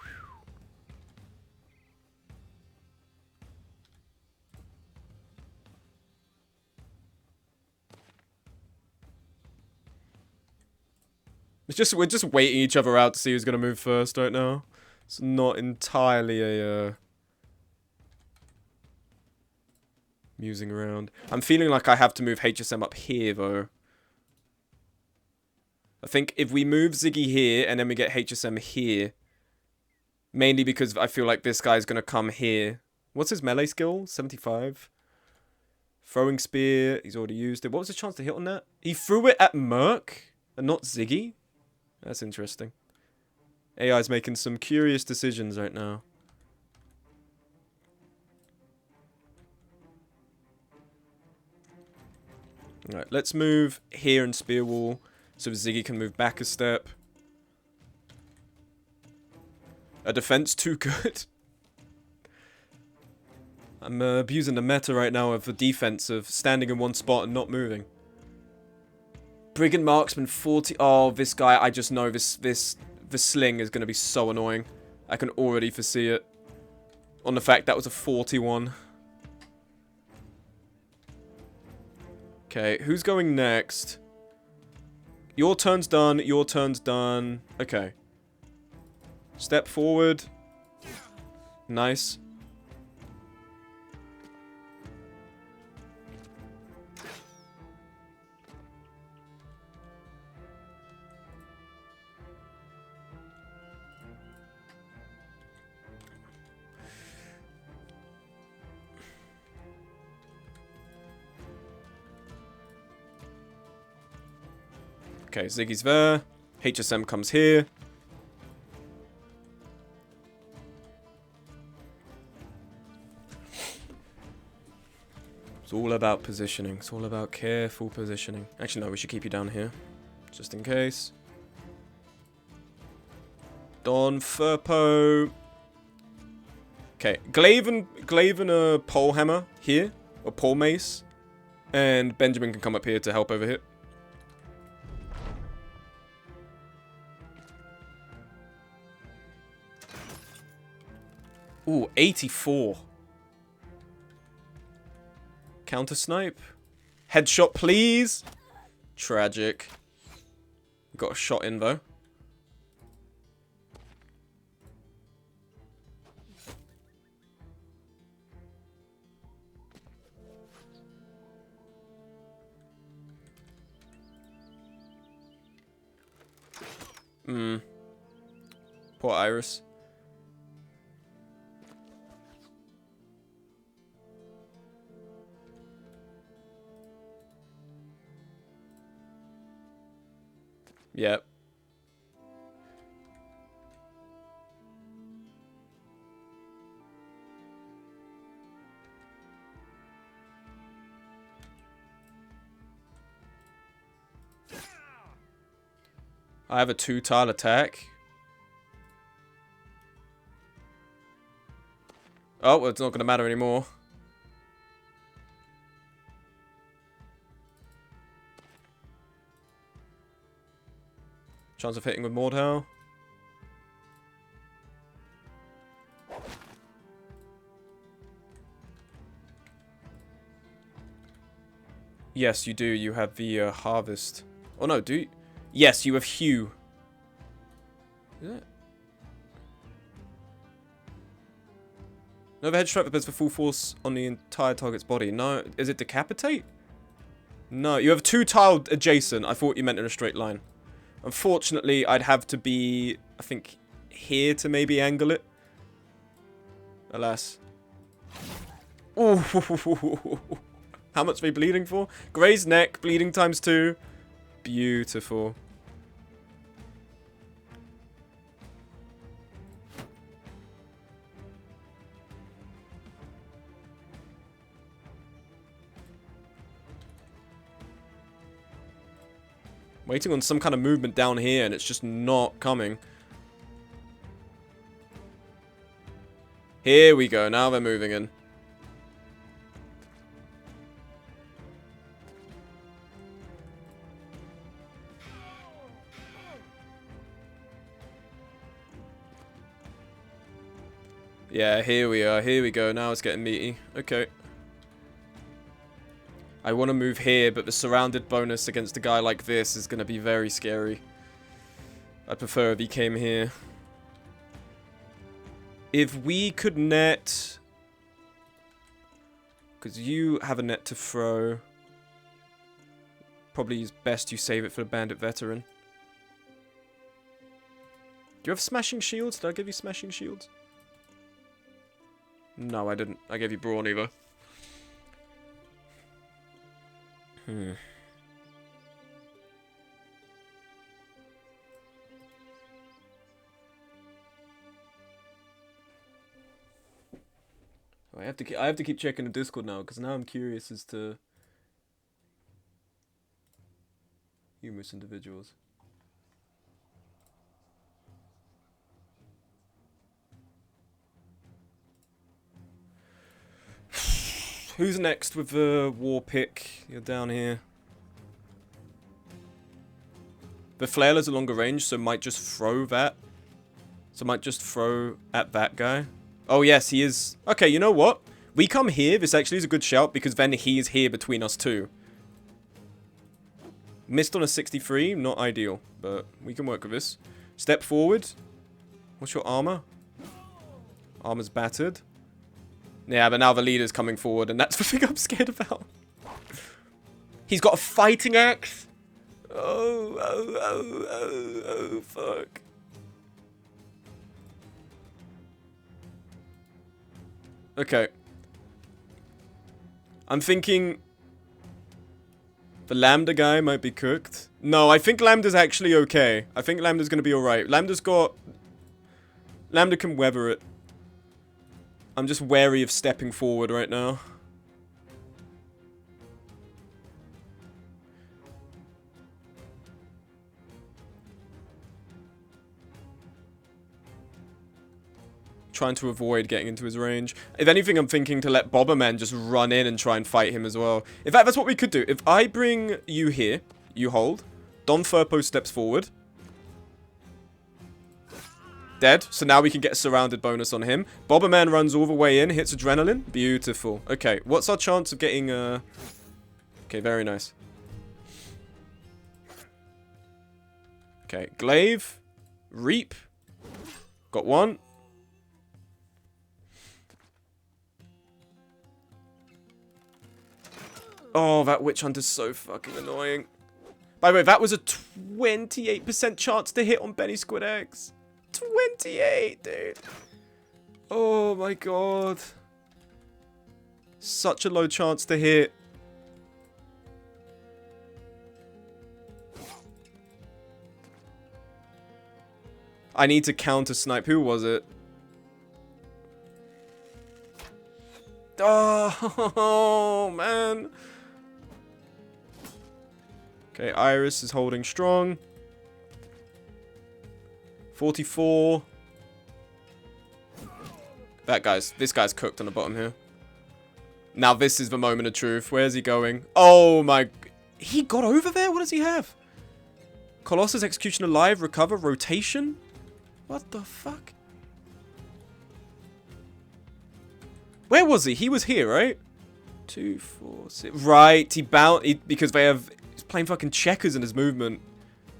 We're just waiting each other out to see who's gonna move first right now. It's not entirely a musing around. I'm feeling like I have to move HSM up here though. I think if we move Ziggy here and then we get HSM here, mainly because I feel like this guy's gonna come here. What's his melee skill? 75. Throwing spear. He's already used it. What was the chance to hit on that? He threw it at Merc and not Ziggy. That's interesting. AI's making some curious decisions right now. Alright, let's move here and spear wall so Ziggy can move back a step. A defense too good. I'm abusing the meta right now of the defense of standing in one spot and not moving. Brigand Marksman 40. Oh, this guy, I just know the sling is going to be so annoying. I can already foresee it. On the fact that was a 41. Okay, who's going next? Your turn's done, your turn's done. Okay. Step forward. Nice. Okay, Ziggy's there. HSM comes here. It's all about positioning. It's all about careful positioning. Actually, no, we should keep you down here. Just in case. Don Furpo. Okay, Glaven a pole hammer here. Or pole mace. And Benjamin can come up here to help over here. Ooh, 84. Counter snipe. Headshot, please. Tragic. Got a shot in, though. Poor Iris. Yep. I have a 2-tile attack. Oh, well, it's not going to matter anymore. Chance of hitting with Mordhau. Yes, you do. You have the harvest. Oh no, do you? Yes, you have Hue. Is it? No overhead strike that for full force on the entire target's body. No, is it decapitate? No, you have 2-tiled adjacent. I thought you meant in a straight line. Unfortunately, I'd have to be, I think, here to maybe angle it. Alas. Ooh. How much are they bleeding for? Gray's neck, bleeding ×2. Beautiful. Waiting on some kind of movement down here, and it's just not coming. Here we go. Now they're moving in. Yeah, here we are. Here we go. Now it's getting meaty. Okay. I want to move here, but the surrounded bonus against a guy like this is going to be very scary. I'd prefer if he came here. If we could net... Because you have a net to throw. Probably is best you save it for the bandit veteran. Do you have smashing shields? Did I give you smashing shields? No, I didn't. I gave you brawn either. I have to keep checking the Discord now, because now I'm curious as to humorous individuals. Who's next with the war pick? You're down here. The flailers are longer range, so might just throw that. So might just throw at that guy. Oh yes, he is. Okay, you know what? We come here. This actually is a good shout, because then he is here between us two. Missed on a 63, not ideal, but we can work with this. Step forward. What's your armor? Armor's battered. Yeah, but now the leader's coming forward, and that's the thing I'm scared about. He's got a fighting axe. Oh, fuck. Okay. I'm thinking the Lambda guy might be cooked. No, I think Lambda's actually okay. I think Lambda's going to be alright. Lambda can weather it. I'm just wary of stepping forward right now. Trying to avoid getting into his range. If anything, I'm thinking to let Bomberman just run in and try and fight him as well. In fact, that's what we could do. If I bring you here, you hold. Don Furpo steps forward. Dead. So now we can get a surrounded bonus on him. Bomberman runs all the way in, hits adrenaline. Beautiful. Okay, what's our chance of getting... Okay, very nice. Okay, Glaive. Reap. Got one. Oh, that Witch Hunter's so fucking annoying. By the way, that was a 28% chance to hit on Benny Squid X. 28, dude. Oh my god. Such a low chance to hit. I need to counter snipe. Who was it? Oh, man. Okay, Iris is holding strong. 44. This guy's cooked on the bottom here. Now this is the moment of truth. Where's he going? Oh my, he got over there? What does he have? Colossus, Execution alive, recover, rotation? What the fuck? Where was he? He was here, right? 2, 4, 6. Right, he bounced because he's playing fucking checkers in his movement.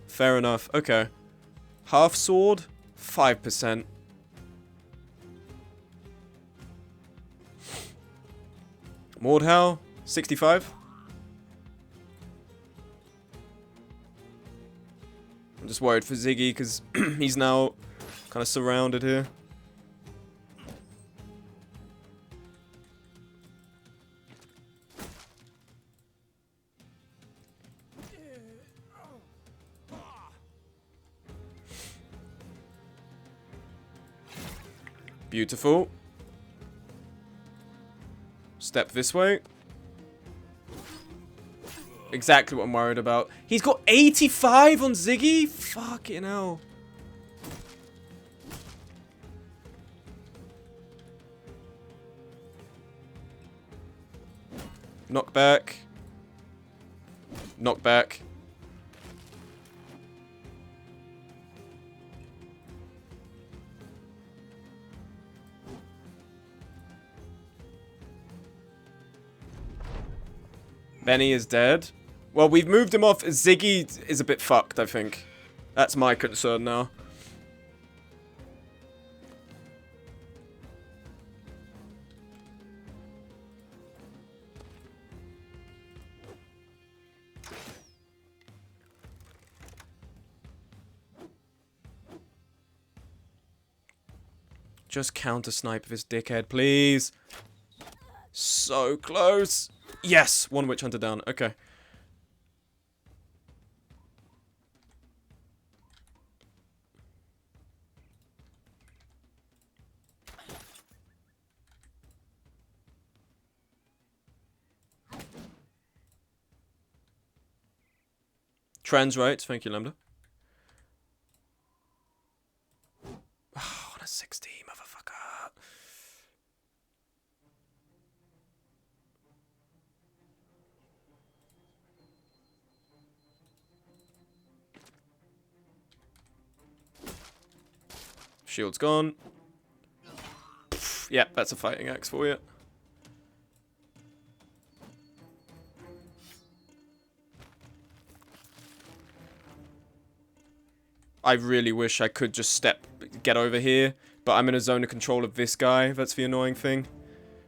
Fair enough. Okay. Half sword, 5%. Mordhau, 65. I'm just worried for Ziggy because he's now kind of surrounded here. Beautiful. Step this way. Exactly what I'm worried about. He's got 85 on Ziggy? Fucking hell. Knockback. Knockback. Benny is dead. Well, we've moved him off. Ziggy is a bit fucked, I think. That's my concern now. Just counter snipe this dickhead, please. So close. Yes, one Witch Hunter down. Okay. Trans rights, thank you, Lambda. Oh, on a 60, motherfucker. Shield's gone. Yep, that's a fighting axe for you. I really wish I could just get over here, but I'm in a zone of control of this guy. That's the annoying thing.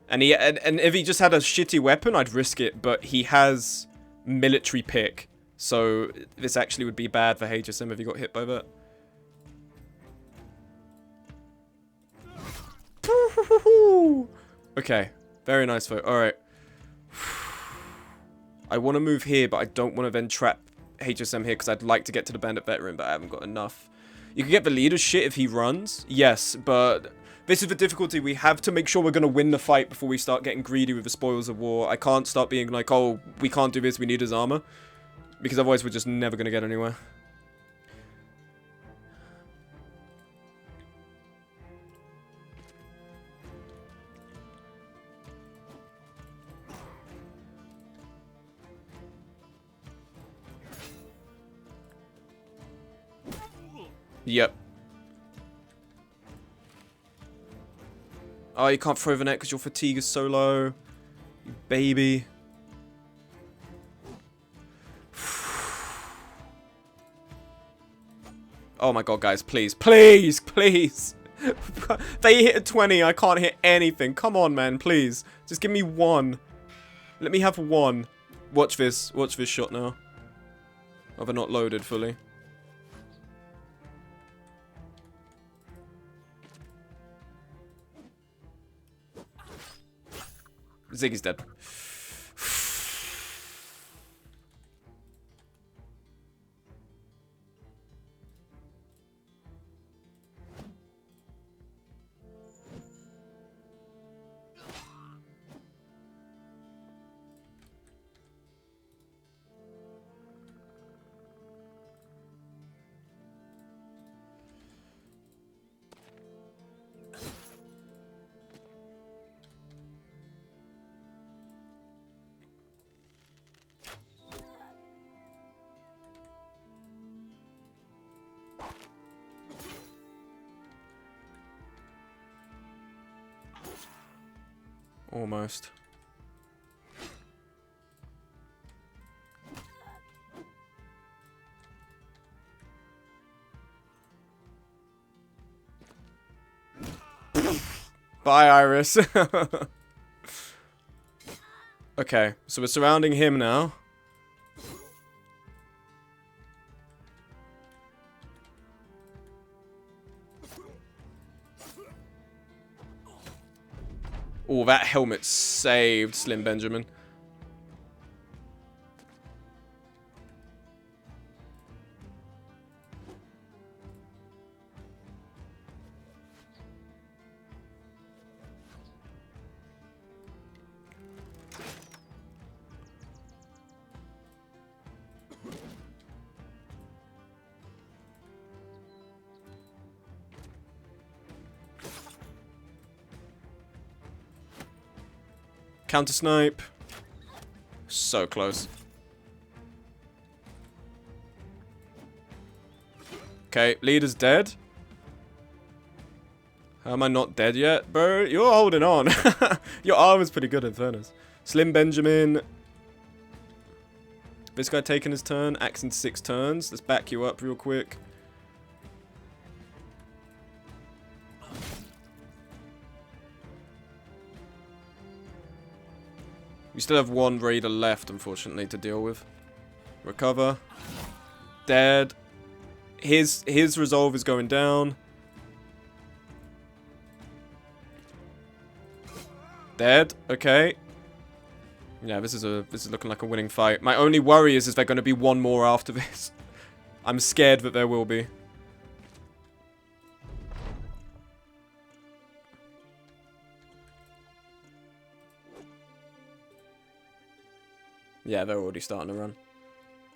And if he just had a shitty weapon, I'd risk it, but he has military pick, so this actually would be bad for HSM if he got hit by that. Okay, very nice vote. Alright. I want to move here, but I don't want to then trap HSM here because I'd like to get to the Bandit Veteran, but I haven't got enough. You can get the leader's shit if he runs. Yes, but this is the difficulty. We have to make sure we're going to win the fight before we start getting greedy with the spoils of war. I can't start being like, oh, we can't do this, we need his armor. Because otherwise we're just never going to get anywhere. Yep. Oh, you can't throw the net because your fatigue is so low. You baby. Oh my god, guys, please. Please, please. They hit a 20, I can't hit anything. Come on, man, please. Just give me one. Let me have one. Watch this shot now. Oh, they're not loaded fully. Ziggy's dead. Almost. Bye, Iris. Okay, so we're surrounding him now. Oh, that helmet saved Slim Benjamin. Counter snipe. So close. Okay, leader's dead. How am I not dead yet? Bro, you're holding on. Your arm is pretty good in fairness. Slim Benjamin. This guy taking his turn. Axing 6 turns. Let's back you up real quick. We still have one raider left, unfortunately, to deal with. Recover. Dead. His resolve is going down. Dead. Okay. Yeah, this is looking like a winning fight. My only worry is there going to be one more after this? I'm scared that there will be. Yeah, they're already starting to run.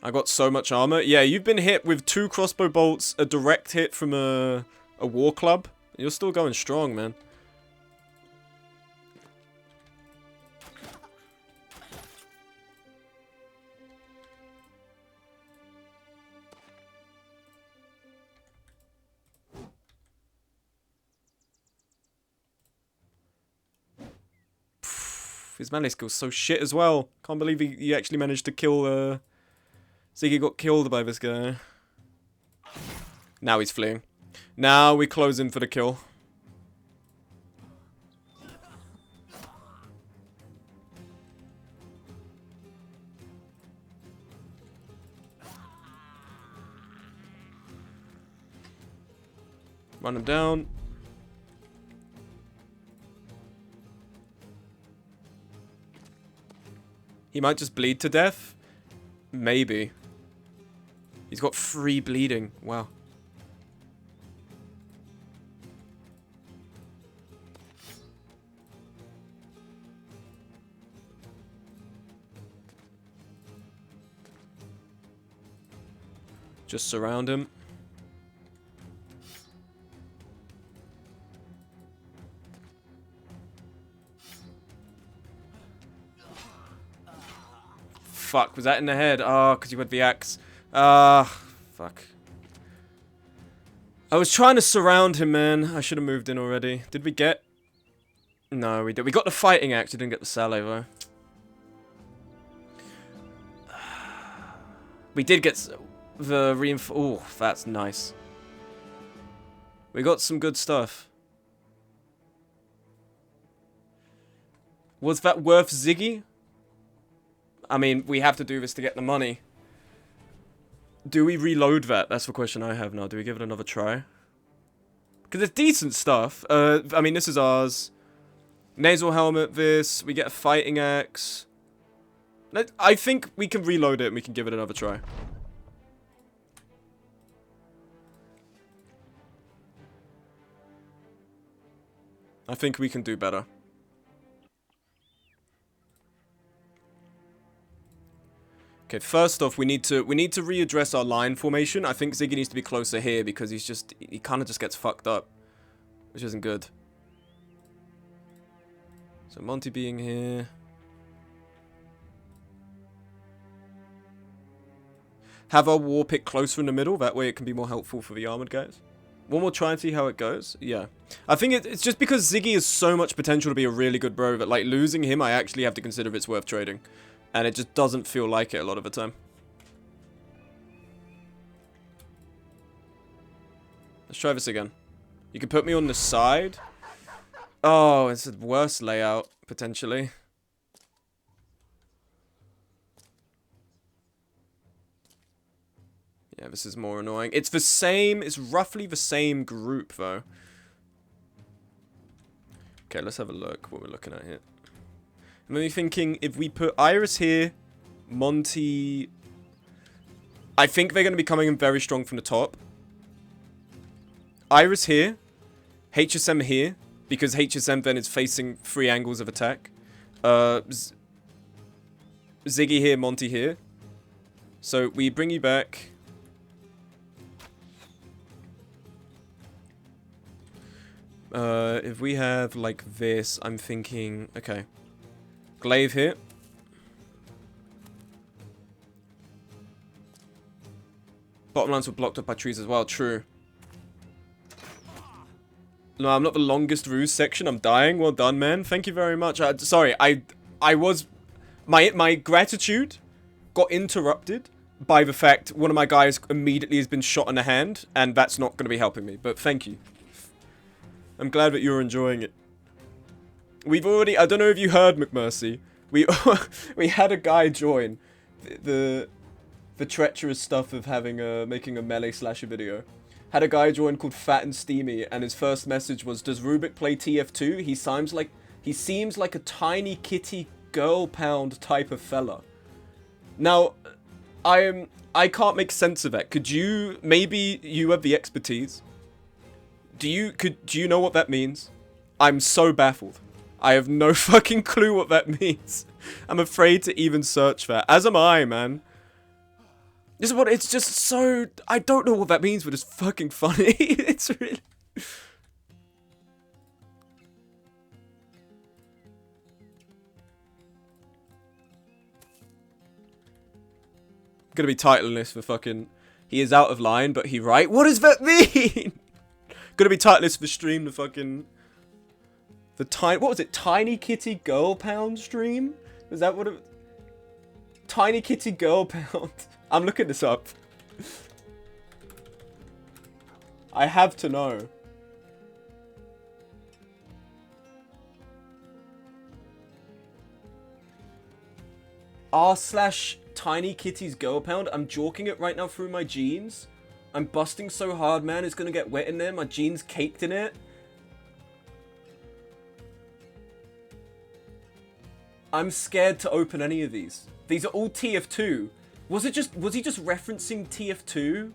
I got so much armor. Yeah, you've been hit with 2 crossbow bolts, a direct hit from a war club. You're still going strong, man. His melee skill's so shit as well. Can't believe he actually managed to kill, Ziggy got killed by this guy. Now he's fleeing. Now we close in for the kill. Run him down. He might just bleed to death. Maybe. He's got 3 bleeding. Wow. Just surround him. Fuck, was that in the head? Oh, because you had the axe. Fuck. I was trying to surround him, man. I should have moved in already. Did we get... No, we did. We got the fighting axe. We didn't get the salve, though. We did get the reinforce. Oh, that's nice. We got some good stuff. Was that worth Ziggy? I mean, we have to do this to get the money. Do we reload that? That's the question I have now. Do we give it another try? Because it's decent stuff. I mean, this is ours. Nasal helmet, this. We get a fighting axe. I think we can reload it and we can give it another try. I think we can do better. Okay, first off, we need to readdress our line formation. I think Ziggy needs to be closer here because he kind of just gets fucked up, which isn't good. So Monty being here. Have our war pick closer in the middle. That way it can be more helpful for the armored guys. One more try and see how it goes. Yeah. I think it's just because Ziggy has so much potential to be a really good bro that, like, losing him, I actually have to consider if it's worth trading. And it just doesn't feel like it a lot of the time. Let's try this again. You can put me on the side. Oh, it's a worse layout, potentially. Yeah, this is more annoying. It's the same, it's roughly the same group, though. Okay, let's have a look what we're looking at here. I'm only thinking if we put Iris here, Monty... I think they're going to be coming in very strong from the top. Iris here, HSM here, because HSM then is facing 3 angles of attack. Ziggy here, Monty here. So we bring you back... if we have like this, I'm thinking, okay. Glaive here. Bottom lines were blocked up by trees as well, true. No, I'm not the longest ruse section, I'm dying. Well done, man. Thank you very much. Sorry, I was... My gratitude got interrupted by the fact one of my guys immediately has been shot in the hand, and that's not going to be helping me, but thank you. I'm glad that you're enjoying it. We've already... I don't know if you heard, McMercy. We had a guy join the treacherous stuff of having making a melee slasher video. Had a guy join called Fat and Steamy, and his first message was, "Does Rubik play TF2? He seems like a tiny kitty girl pound type of fella." Now, I can't make sense of that. Could you... Maybe you have the expertise. Do you know what that means? I'm so baffled. I have no fucking clue what that means. I'm afraid to even search that. As am I, man. This is what, it's just so... I don't know what that means, but it's fucking funny. It's really... Gonna be titling this for fucking... He is out of line, but he right. What does that mean? Gonna be titling this for stream, the fucking... The tiny... What was it? Tiny Kitty Girl Pound stream? Was that what it... Tiny Kitty Girl Pound. I'm looking this up. I have to know. r/Tiny Kitty's Girl Pound. I'm jorking it right now through my jeans. I'm busting so hard, man. It's gonna get wet in there. My jeans caked in it. I'm scared to open any of these. These are all TF2. Was he just referencing TF2?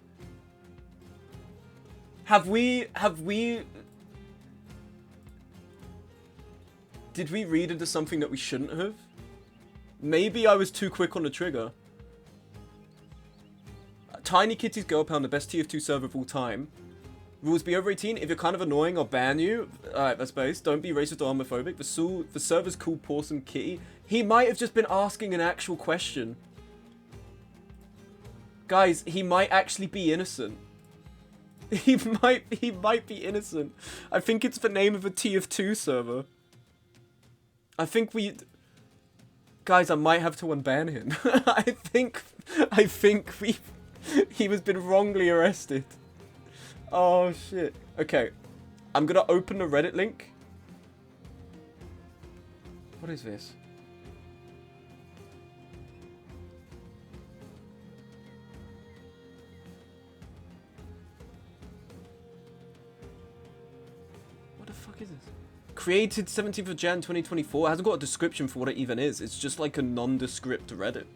Have we... Did we read into something that we shouldn't have? Maybe I was too quick on the trigger. Tiny Kitty's Girl Pound, the best TF2 server of all time. Rules: be over 18. If you're kind of annoying, I'll ban you. Alright, that's based. Don't be racist or homophobic. The server's called Pawsome Kitty. He might have just been asking an actual question. Guys, he might actually be innocent. He might be innocent. I think it's the name of a TF2 server. I think we... Guys, I might have to unban him. I think he was been wrongly arrested. Oh, shit. Okay. I'm gonna open the Reddit link. What is this? What the fuck is this? Created 17th of Jan 2024. It hasn't got a description for what it even is. It's just like a nondescript Reddit.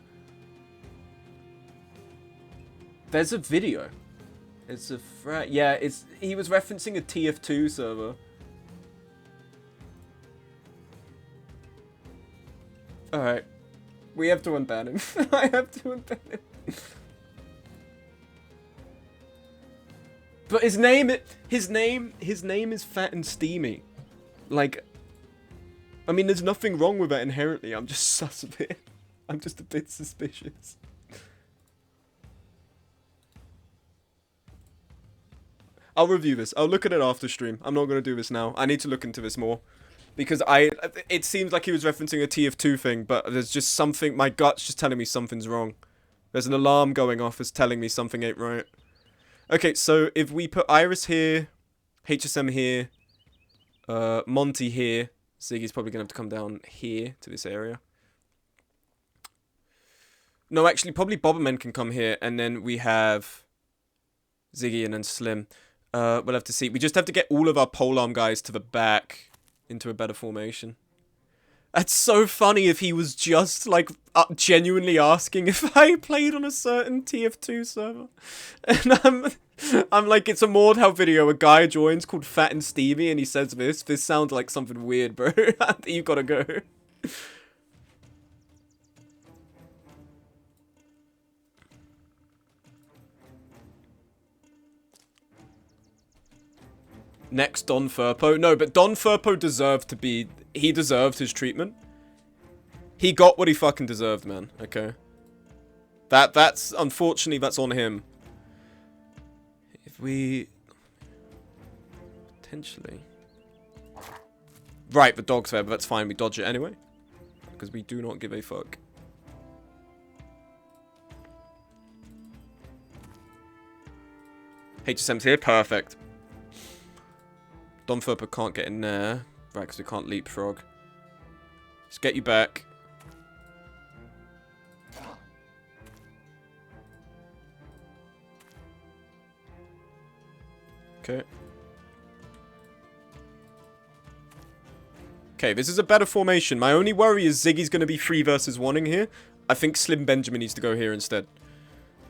There's a video. It's a yeah, he was referencing a TF2 server. Alright. We have to unban him. I have to unban him. But his name is Fat and Steamy. Like, I mean, there's nothing wrong with that inherently. I'm just sus a bit. I'm just a bit suspicious. I'll review this. I'll look at it after stream. I'm not going to do this now. I need to look into this more. Because it seems like he was referencing a TF2 thing, but there's just something, my gut's just telling me something's wrong. There's an alarm going off that's telling me something ain't right. Okay, so if we put Iris here, HSM here, Monty here, Ziggy's probably going to have to come down here to this area. No, actually, probably Bobberman can come here, and then we have Ziggy and then Slim. We'll have to see. We just have to get all of our polearm guys to the back into a better formation. That's so funny if he was just, like, genuinely asking if I played on a certain TF2 server. And I'm like, it's a Mordhau video. A guy joins called Fat and Stevie, and he says this. This sounds like something weird, bro. You gotta go. Next, Don Furpo. No, but Don Furpo deserved to be... He deserved his treatment. He got what he fucking deserved, man. Okay. That's... Unfortunately, that's on him. If we... Potentially... Right, the dog's there, but that's fine. We dodge it anyway. Because we do not give a fuck. HSM's here. Perfect. Don Furpo can't get in there. Right, because we can't leapfrog. Let's get you back. Okay. Okay, this is a better formation. My only worry is Ziggy's going to be 3 versus 1-ing here. I think Slim Benjamin needs to go here instead.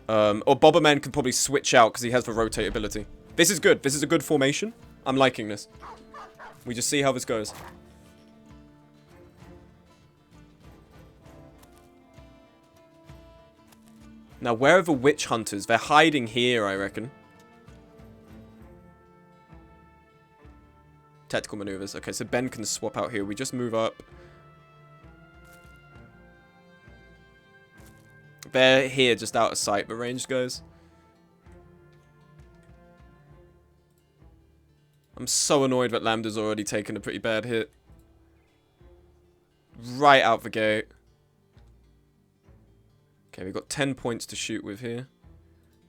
Or Bobberman can probably switch out because he has the rotate ability. This is good. This is a good formation. I'm liking this. We just see how this goes. Now, where are the witch hunters? They're hiding here, I reckon. Tactical maneuvers. Okay, so Ben can swap out here. We just move up. They're here, just out of sight, the ranged guys. I'm so annoyed that Lambda's already taken a pretty bad hit. Right out the gate. Okay, we've got 10 points to shoot with here.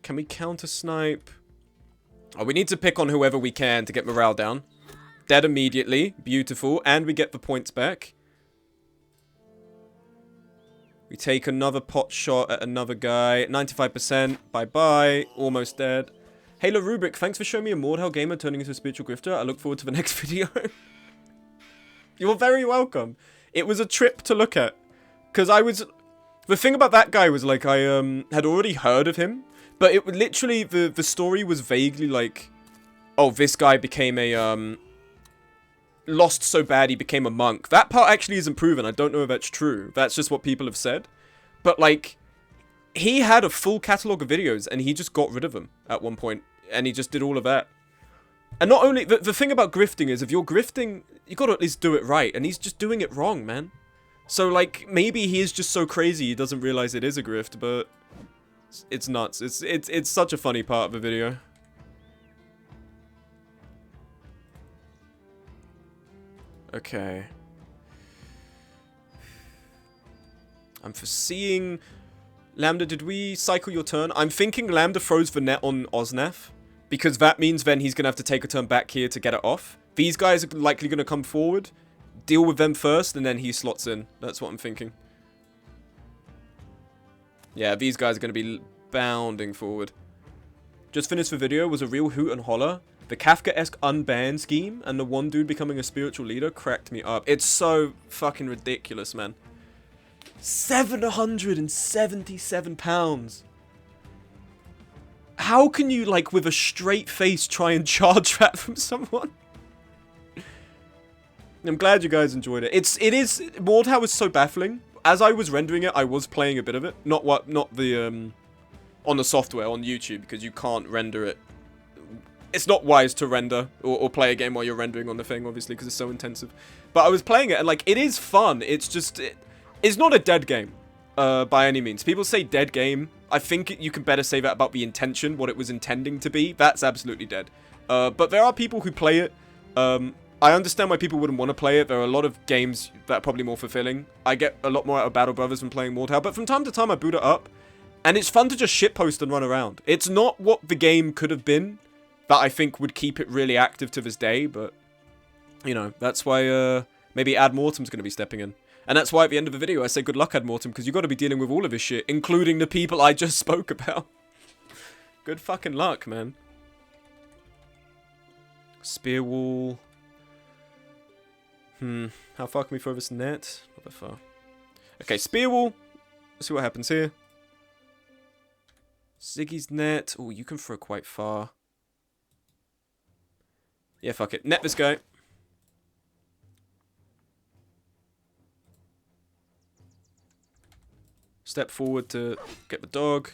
Can we counter snipe? Oh, we need to pick on whoever we can to get morale down. Dead immediately. Beautiful. And we get the points back. We take another pot shot at another guy. 95%. Bye-bye. Almost dead. Halo Rubik, thanks for showing me a Mordhau gamer turning into a spiritual grifter. I look forward to the next video. You're very welcome. It was a trip to look at. Because The thing about that guy was, like, I had already heard of him, but it literally, the story was vaguely like, oh, this guy became a, lost so bad he became a monk. That part actually isn't proven. I don't know if that's true. That's just what people have said. But, like, he had a full catalogue of videos, and he just got rid of them at one point, and he just did all of that. And not only, the thing about grifting is, if you're grifting, you gotta at least do it right, and he's just doing it wrong, man. So, like, maybe he is just so crazy he doesn't realize it is a grift, but it's nuts. It's such a funny part of the video. Okay. I'm foreseeing... Lambda, did we cycle your turn? I'm thinking Lambda throws the net on Osnath, because that means then he's going to have to take a turn back here to get it off. These guys are likely going to come forward, deal with them first, and then he slots in. That's what I'm thinking. Yeah, these guys are going to be bounding forward. Just finished the video, was a real hoot and holler. The Kafka-esque unban scheme and the one dude becoming a spiritual leader cracked me up. It's so fucking ridiculous, man. £777. How can you, like, with a straight face try and charge that from someone? I'm glad you guys enjoyed it. Mordhau is so baffling. As I was rendering it, I was playing a bit of it. Not the, on the software, on YouTube, because you can't render it. It's not wise to render or play a game while you're rendering on the thing, obviously, because it's so intensive. But I was playing it, and, like, it is fun. It's just... It's not a dead game, by any means. People say dead game. I think you can better say that about the intention, what it was intending to be. That's absolutely dead. But there are people who play it. I understand why people wouldn't want to play it. There are a lot of games that are probably more fulfilling. I get a lot more out of Battle Brothers than playing Mordhau. But from time to time, I boot it up. And it's fun to just shitpost and run around. It's not what the game could have been that I think would keep it really active to this day. But, you know, that's why maybe Ad Mortem's going to be stepping in. And that's why at the end of the video I say good luck, Ad Mortem, because you've got to be dealing with all of this shit, including the people I just spoke about. Good fucking luck, man. Spear wall. How far can we throw this net? Not that far. Okay, spear wall. Let's see what happens here. Ziggy's net. Oh, you can throw quite far. Yeah, fuck it. Net this guy. Step forward to get the dog.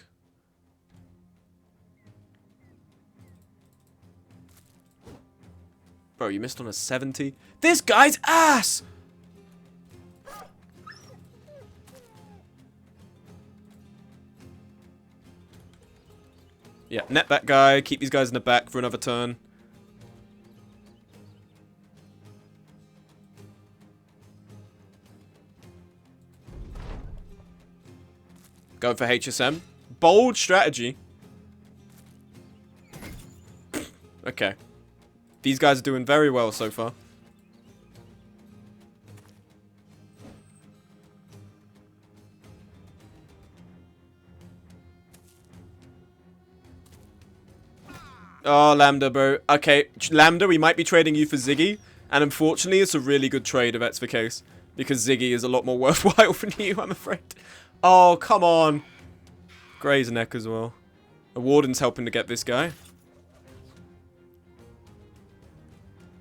Bro, you missed on a 70. This guy's ass! Yeah, net that guy. Keep these guys in the back for another turn. Going for HSM. Bold strategy. Okay. These guys are doing very well so far. Oh, Lambda, bro. Okay, Lambda, we might be trading you for Ziggy. And unfortunately, it's a really good trade if that's the case. Because Ziggy is a lot more worthwhile than you, I'm afraid. Oh, come on. Gray's neck as well. The Warden's helping to get this guy.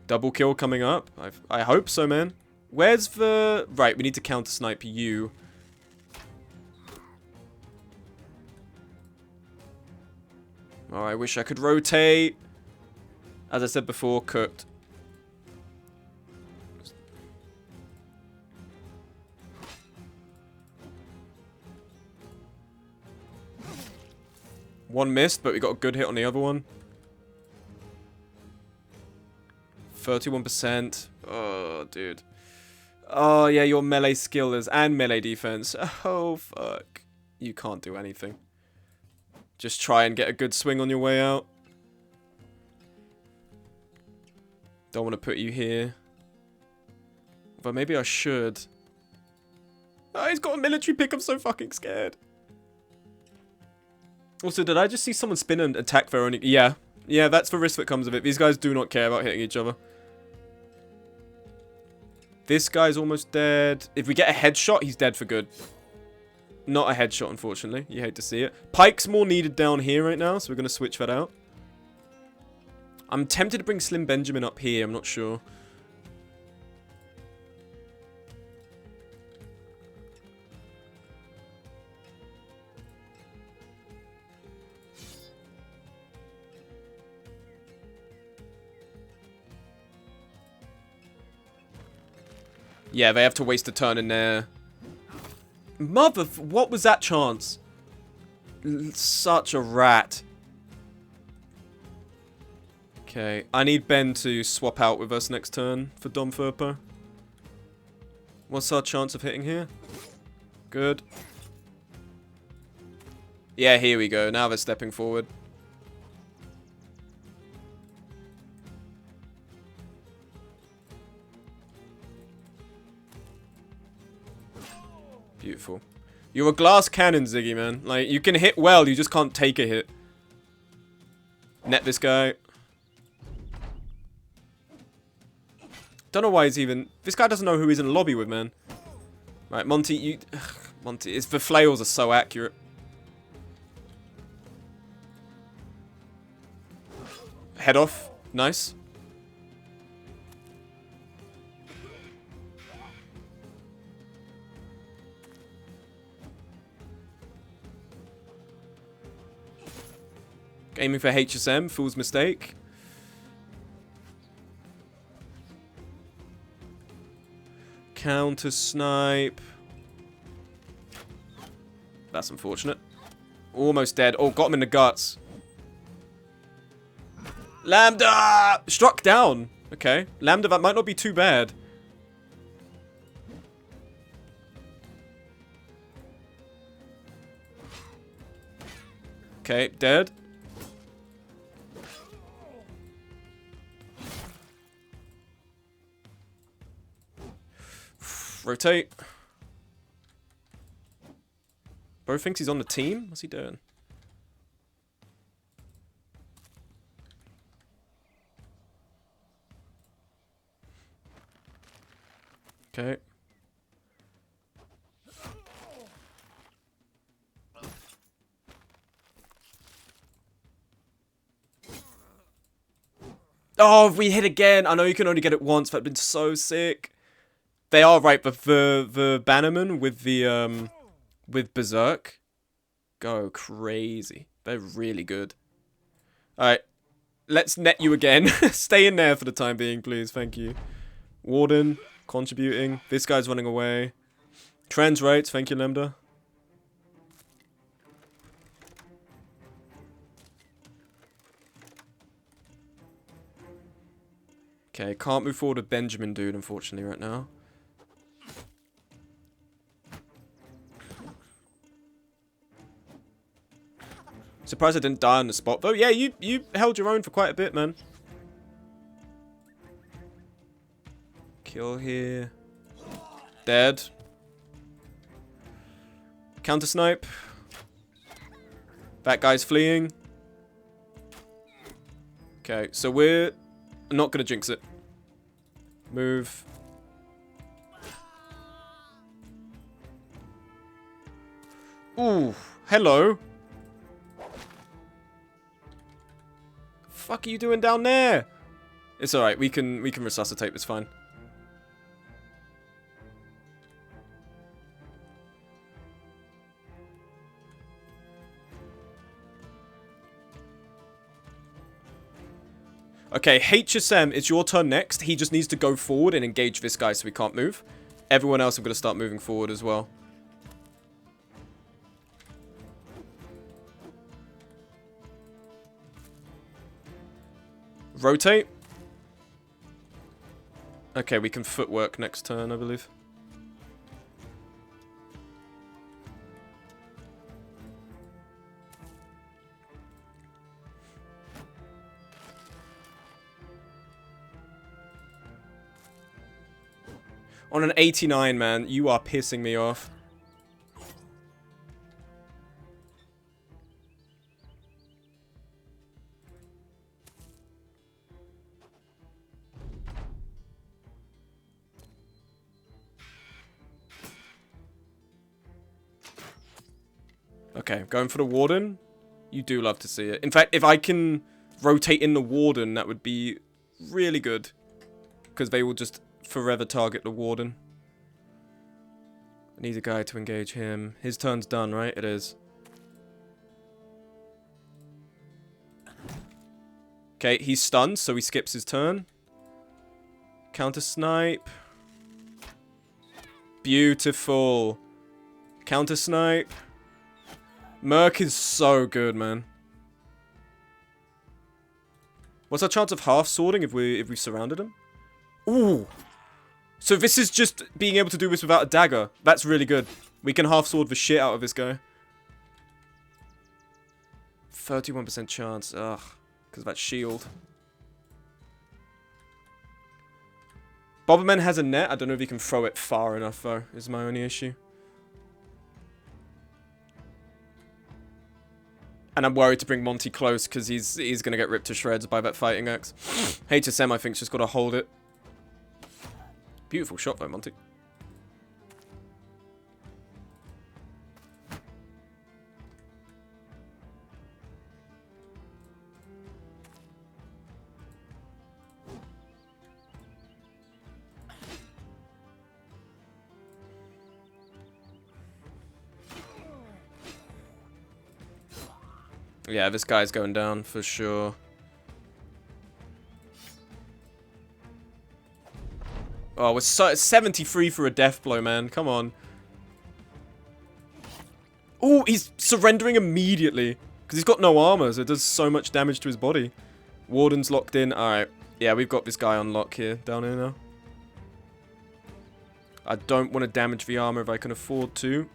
Double kill coming up. I hope so, man. Where's the... Right, we need to counter-snipe you. Oh, I wish I could rotate. As I said before, cooked. One missed, but we got a good hit on the other one. 31%. Oh, dude. Oh, yeah, your melee skill is... And melee defense. Oh, fuck. You can't do anything. Just try and get a good swing on your way out. Don't want to put you here. But maybe I should. Oh, he's got a military pick. I'm so fucking scared. Also, did I just see someone spin and attack Veronica? Yeah. Yeah, that's the risk that comes of it. These guys do not care about hitting each other. This guy's almost dead. If we get a headshot, he's dead for good. Not a headshot, unfortunately. You hate to see it. Pike's more needed down here right now, so we're going to switch that out. I'm tempted to bring Slim Benjamin up here. I'm not sure. Yeah, they have to waste a turn in there. What was that chance? Such a rat. Okay, I need Ben to swap out with us next turn for Dom Furpo. What's our chance of hitting here? Good. Yeah, here we go. Now they're stepping forward. Beautiful. You're a glass cannon, Ziggy, man. Like, you can hit well, you just can't take a hit. Net this guy. Don't know why he's even... This guy doesn't know who he's in a lobby with, man. Right, Monty, you... Ugh, Monty, the flails are so accurate. Head off. Nice. Aiming for HSM, fool's mistake. Counter snipe. That's unfortunate. Almost dead. Oh, got him in the guts. Lambda! Struck down. Okay. Lambda, that might not be too bad. Okay, dead. Rotate. Bro thinks he's on the team? What's he doing? Okay. Oh, we hit again. I know you can only get it once. That'd been so sick. They are right, but the Bannerman with the with Berserk go crazy. They're really good. Alright. Let's net you again. Stay in there for the time being, please. Thank you. Warden, contributing. This guy's running away. Trans rates, thank you, Lambda. Okay, can't move forward with Benjamin, dude, unfortunately, right now. Surprised I didn't die on the spot, though. Yeah, you held your own for quite a bit, man. Kill here. Dead. Counter snipe. That guy's fleeing. Okay, so we're not gonna jinx it. Move. Ooh, hello. Fuck are you doing down there? It's alright, we can resuscitate this fine. Okay, HSM, it's your turn next. He just needs to go forward and engage this guy so we can't move. Everyone else I'm going to start moving forward as well. Rotate. Okay, we can footwork next turn, I believe. On an 89, man, you are pissing me off. Okay, going for the Warden. You do love to see it. In fact, if I can rotate in the Warden, that would be really good. Because they will just forever target the Warden. I need a guy to engage him. His turn's done, right? It is. Okay, he's stunned, so he skips his turn. Counter snipe. Beautiful. Counter snipe. Merc is so good, man. What's our chance of half swording if we surrounded him? Ooh. So this is just being able to do this without a dagger. That's really good. We can half sword the shit out of this guy. 31% chance. Ugh. Because of that shield. Bobberman has a net. I don't know if he can throw it far enough, though, is my only issue. And I'm worried to bring Monty close, because he's going to get ripped to shreds by that fighting axe. HSM, I think, just got to hold it. Beautiful shot, though, Monty. Yeah, this guy's going down for sure. Oh, it's 73 for a death blow, man. Come on. Oh, he's surrendering immediately. Because he's got no armor, so it does so much damage to his body. Warden's locked in. Alright. Yeah, we've got this guy on lock here, down here now. I don't want to damage the armor if I can afford to.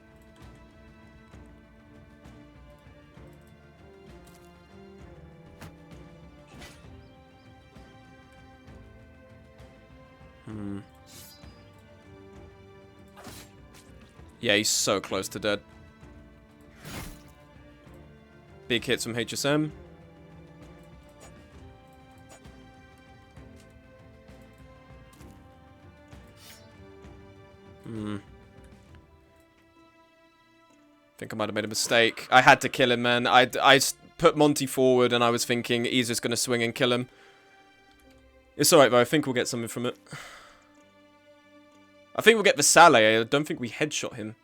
Yeah, he's so close to dead. Big hits from HSM. Think I might have made a mistake. I had to kill him, man. I put Monty forward and I was thinking he's just going to swing and kill him. It's alright though, I think we'll get something from it. I think we'll get the Saleh. I don't think we headshot him.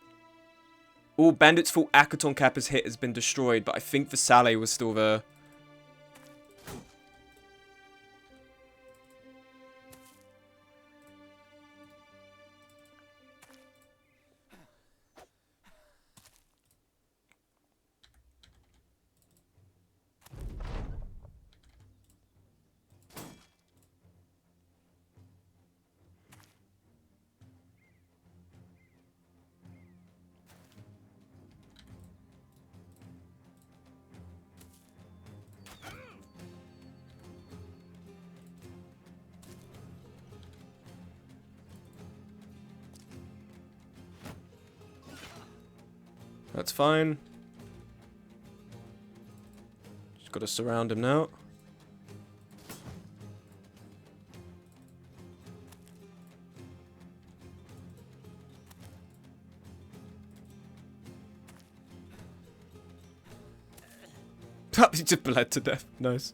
All Bandit's full Akaton Kappa's hit has been destroyed, but I think the Saleh was still there. That's fine. Just gotta surround him now. He just bled to death. Nice.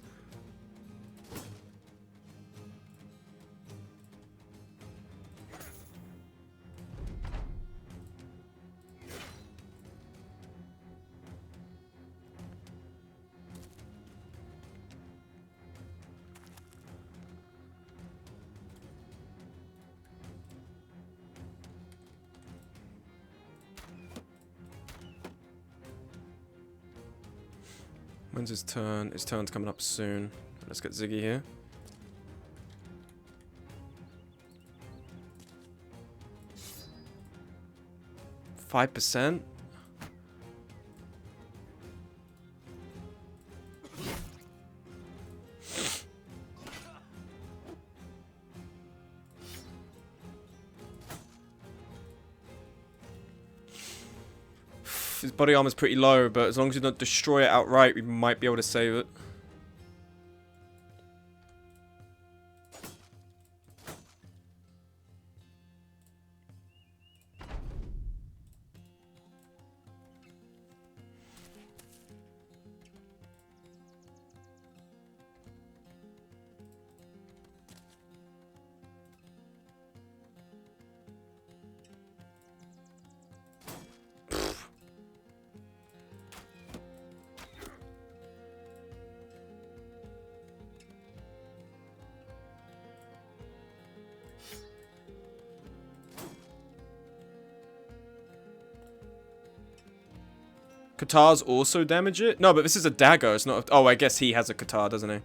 When's his turn? His turn's coming up soon. Let's get Ziggy here. %? His body armor's pretty low, but as long as you don't destroy it outright, we might be able to save it. Katars also damage it? No, but this is a dagger. It's not... Oh, I guess he has a Katar, doesn't he?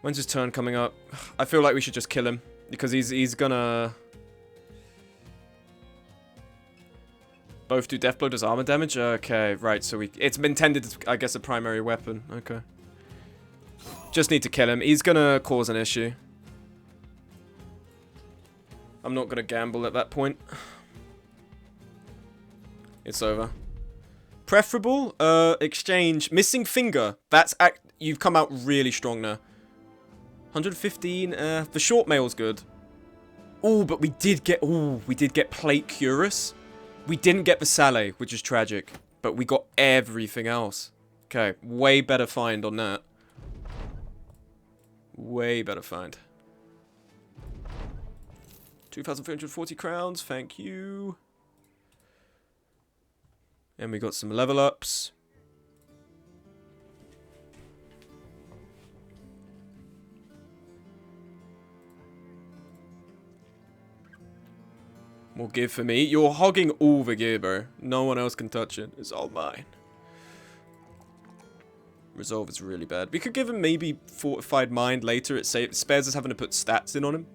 When's his turn coming up? I feel like we should just kill him. Because he's gonna... Both do death blow, does armor damage? Okay, right, so we... It's intended as, I guess, a primary weapon. Okay. Just need to kill him. He's gonna cause an issue. I'm not gonna gamble at that point. It's over. Preferable? Exchange. Missing finger. That's... You've come out really strong now. 115. The short mail's good. Oh, but we did get... Oh, we did get plate cuirass. We didn't get the Saleh, which is tragic. But we got everything else. Okay, way better find on that. Way better find. 2,340 crowns, thank you. And we got some level ups. More gear for me. You're hogging all the gear, bro. No one else can touch it. It's all mine. Resolve is really bad. We could give him maybe Fortified Mind later. It spares us having to put stats in on him.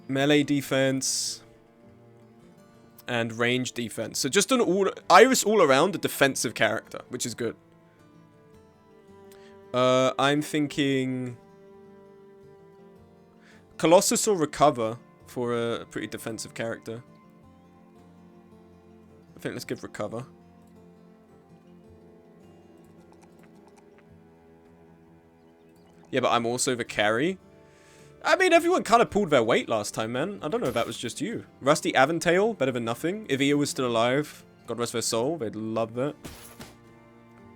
Melee defense. And range defense. So just an Iris all around a defensive character, which is good. I'm thinking... Colossus or Recover for a pretty defensive character. I think let's give Recover. Yeah, but I'm also the carry. I mean, everyone kind of pulled their weight last time, man. I don't know if that was just you. Rusty Aventail, better than nothing. If Io was still alive, God rest their soul, they'd love that.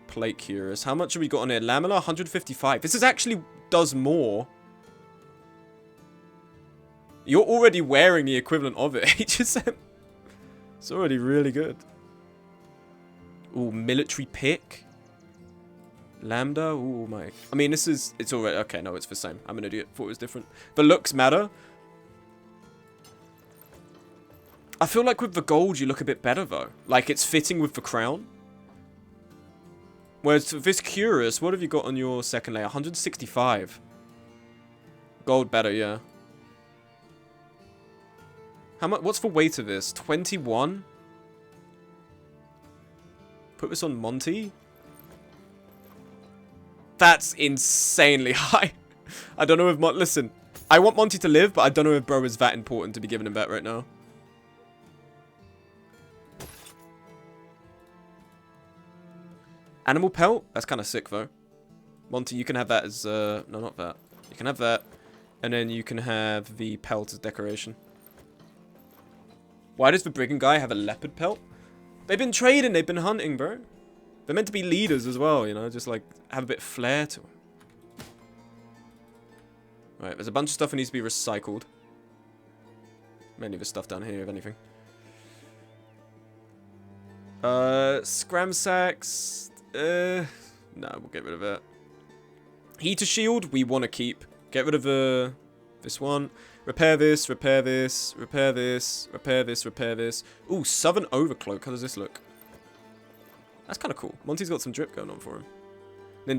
Plate Cuirass. How much have we got on here? Lamella, 155. This is actually does more. You're already wearing the equivalent of it. HSM. It's already really good. Ooh, military pick. Lambda. Ooh, my. I mean, this is... It's already... Okay, no, it's the same. I'm an idiot. Thought it was different. The looks matter. I feel like with the gold, you look a bit better, though. Like, it's fitting with the crown. Whereas this Curious, what have you got on your second layer? 165. Gold better, yeah. How much? What's the weight of this? 21? Put this on Monty? That's insanely high. I don't know if... Listen, I want Monty to live, but I don't know if bro is that important to be giving him that right now. Animal pelt? That's kind of sick, though. Monty, you can have that as... No, not that. You can have that. And then you can have the pelt as decoration. Why does the brigand guy have a leopard pelt? They've been trading, they've been hunting, bro. They're meant to be leaders as well, you know, just like have a bit of flair to them. Right, there's a bunch of stuff that needs to be recycled. Mainly the stuff down here, if anything. Scram sacks. No, we'll get rid of it. Heater shield, we want to keep. Get rid of this one. Repair this, repair this, repair this, repair this, repair this. Ooh, Southern Overcloak. How does this look? That's kind of cool. Monty's got some drip going on for him. Then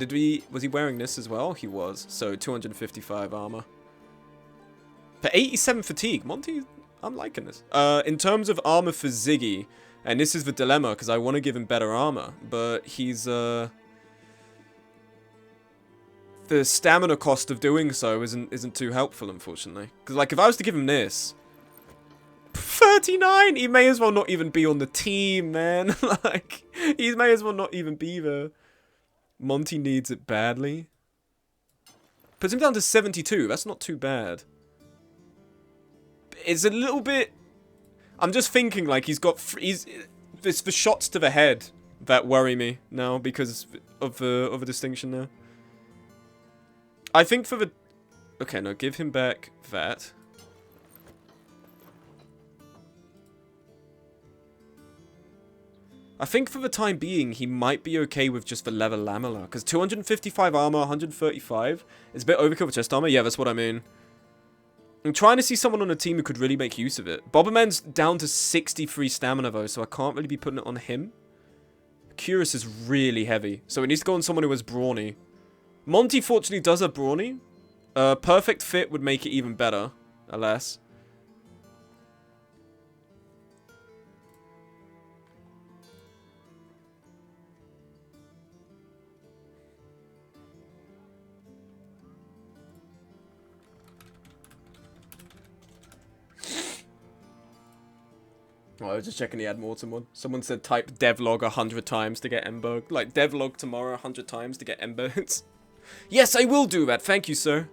was he wearing this as well? He was. So 255 armor. For 87 fatigue. Monty, I'm liking this. In terms of armor for Ziggy, and this is the dilemma because I want to give him better armor, but he's the stamina cost of doing so isn't too helpful, unfortunately. Because, like, if I was to give him this... 39! He may as well not even be on the team, man. Like, he may as well not even be there. Monty needs it badly. Puts him down to 72. That's not too bad. It's a little bit... I'm just thinking, like, he's got... It's the shots to the head that worry me now because of the distinction now. I think for the... Okay, no, give him back that. I think for the time being, he might be okay with just the leather lamella. Because 255 armor, 135 is a bit overkill for chest armor. Yeah, that's what I mean. I'm trying to see someone on a team who could really make use of it. Boberman's down to 63 stamina, though, so I can't really be putting it on him. Curious is really heavy, so it needs to go on someone who has brawny. Monty, fortunately, does have brawny. Perfect fit would make it even better, alas. Oh, I was just checking the ad mortem one. Someone said type devlog 100 times to get Ember. Like, devlog tomorrow 100 times to get Ember. Yes, I will do that. Thank you, sir.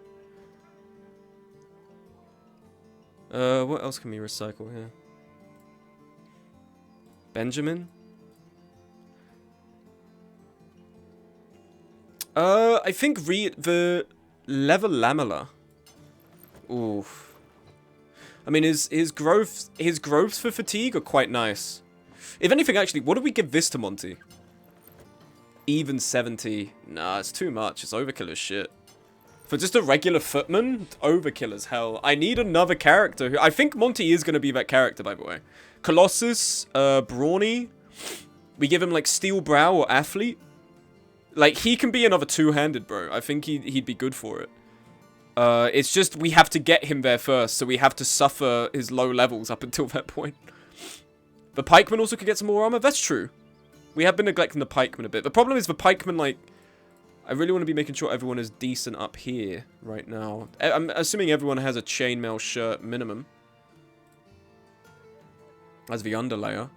What else can we recycle here? Benjamin? I think the leather lamella. Oof. I mean, his growths for fatigue are quite nice. If anything, actually, what do we give this to Monty? Even 70. Nah, it's too much. It's overkill as shit. For just a regular footman, overkill as hell. I need another character. I think Monty is going to be that character, by the way. Colossus, Brawny. We give him, like, Steel Brow or Athlete. Like, he can be another two-handed, bro. I think he'd be good for it. It's just we have to get him there first, so we have to suffer his low levels up until that point. The pikeman also could get some more armor. That's true. We have been neglecting the pikeman a bit. The problem is the pikeman, like, I really want to be making sure everyone is decent up here right now. I'm assuming everyone has a chainmail shirt minimum. As the underlayer.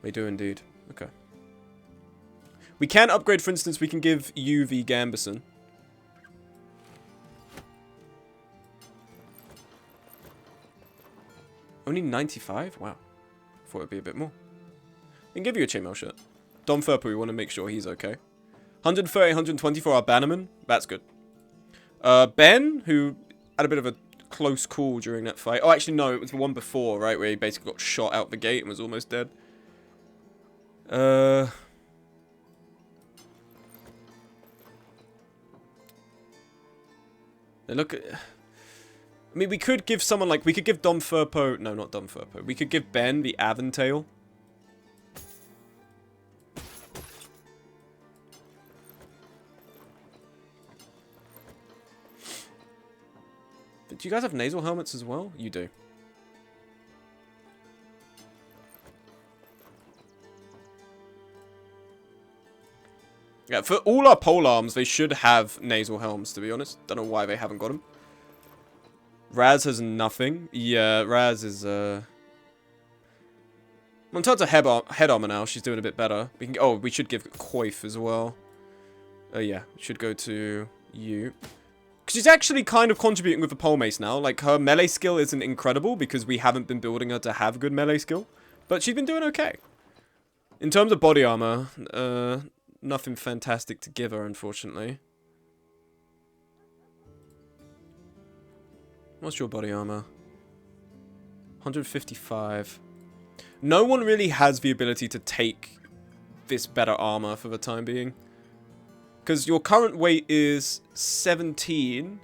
We do indeed. Okay. We can upgrade, for instance, we can give you the Gambison. Only 95? Wow. Thought it'd be a bit more. We can give you a chainmail shirt. Dom Furpo, we want to make sure he's okay. 130, 120 for our Bannerman. That's good. Ben, who had a bit of a close call during that fight. Oh, actually, no, it was the one before, right? Where he basically got shot out the gate and was almost dead. Look at... I mean, we could give someone like... We could give Dom Furpo... No, not Dom Furpo. We could give Ben the Aventail. Do you guys have nasal helmets as well? You do. Yeah, for all our pole arms, they should have nasal helms, to be honest. Don't know why they haven't got them. Raz has nothing. Yeah, Raz is, On terms of head armor now, she's doing a bit better. We can... Oh, we should give Coif as well. Yeah, should go to you. Because she's actually kind of contributing with the pole mace now. Like, her melee skill isn't incredible because we haven't been building her to have good melee skill. But she's been doing okay. In terms of body armor, nothing fantastic to give her, unfortunately. What's your body armor? 155. No one really has the ability to take this better armor for the time being. Because your current weight is 17.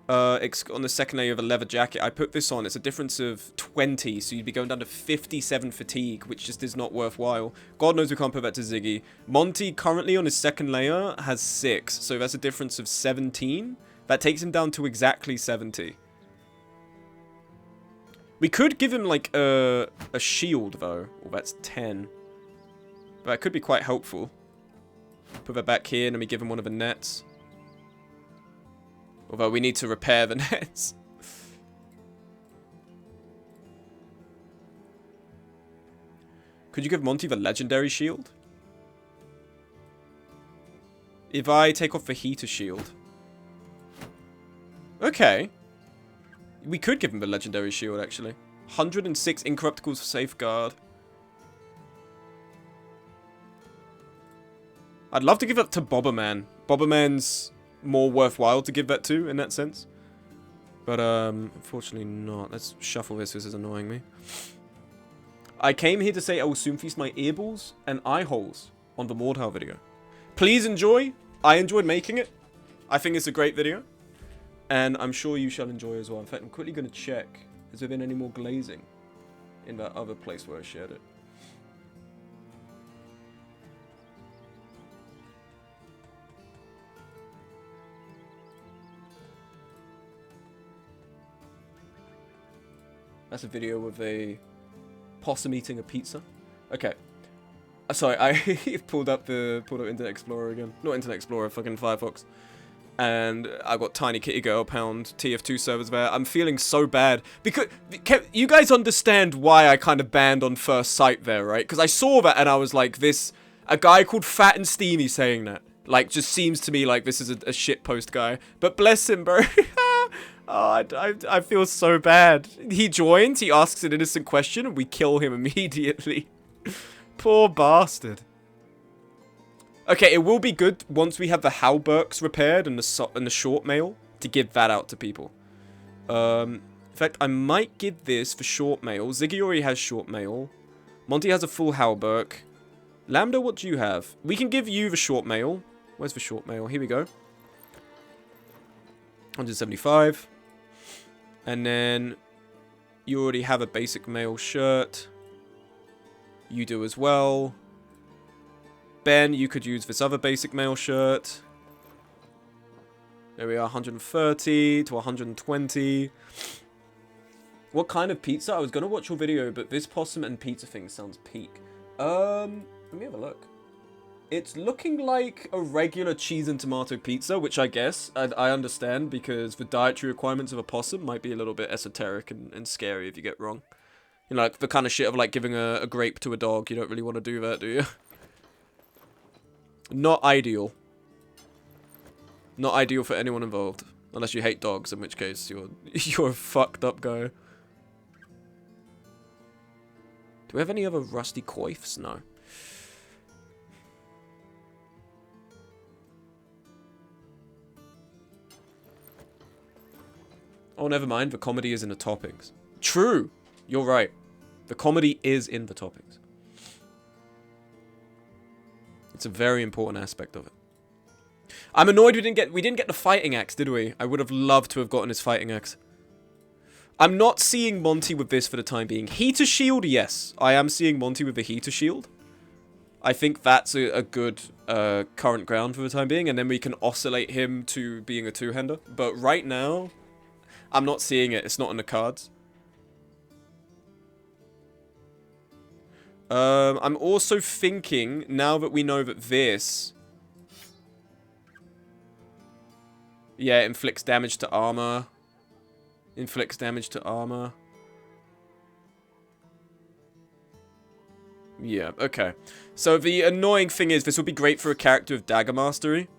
On the second layer of a leather jacket. I put this on. It's a difference of 20. So you'd be going down to 57 fatigue, which just is not worthwhile. God knows we can't put that to Ziggy. Monty, currently on his second layer, has 6. So that's a difference of 17. That takes him down to exactly 70. We could give him, like, a shield, though. Well, that's 10. But that could be quite helpful. Put that back here, and then we give him one of the nets. Although we need to repair the nets. Could you give Monty the legendary shield? If I take off the heater shield. Okay. We could give him the legendary shield, actually. 106 incorruptibles safeguard. I'd love to give it to Bobberman. Bobberman's more worthwhile to give that to, in that sense. But, unfortunately not. Let's shuffle this is annoying me. I came here to say I will soon feast my earballs and eye holes on the Mordhau video. Please enjoy. I enjoyed making it. I think it's a great video. And I'm sure you shall enjoy as well. In fact, I'm quickly going to check. Has there been any more glazing in that other place where I shared it? That's a video of a possum eating a pizza. Okay. Sorry, I pulled up Internet Explorer again. Not Internet Explorer, fucking Firefox. And I got Tiny Kitty Girl pound TF2 servers there. I'm feeling so bad. Because, you guys understand why I kind of banned on first sight there, right? Because I saw that and I was like, a guy called Fat and Steamy saying that. Like, just seems to me like this is a shitpost guy. But bless him, bro. Oh, I feel so bad. He joins, he asks an innocent question, and we kill him immediately. Poor bastard. Okay, it will be good once we have the halberks repaired and the short mail to give that out to people. In fact, I might give this for short mail. Ziggy already has short mail. Monty has a full halberk. Lambda, what do you have? We can give you the short mail. Where's the short mail? Here we go. 175. And then you already have a basic mail shirt. You do as well. Ben, you could use this other basic mail shirt. There we are, 130 to 120. What kind of pizza? I was going to watch your video, but this possum and pizza thing sounds peak. Let me have a look. It's looking like a regular cheese and tomato pizza, which I guess I understand because the dietary requirements of a possum might be a little bit esoteric and scary if you get wrong. You know, like the kind of shit of like giving a grape to a dog. You don't really want to do that, do you? Not ideal. Not ideal for anyone involved. Unless you hate dogs, in which case you're a fucked up guy. Do we have any other rusty coifs? No. Oh, never mind. The comedy is in the toppings. True. You're right. The comedy is in the toppings. It's a very important aspect of it. I'm annoyed we didn't get the fighting axe, did we? I would have loved to have gotten his fighting axe. I'm not seeing Monty with this for the time being. Heater shield, yes. I am seeing Monty with the heater shield. I think that's a good current ground for the time being, and then we can oscillate him to being a two-hander. But right now, I'm not seeing it. It's not in the cards. I'm also thinking, now that we know that this... Yeah, inflicts damage to armor. Inflicts damage to armor. Yeah, okay. So the annoying thing is, this would be great for a character with dagger mastery.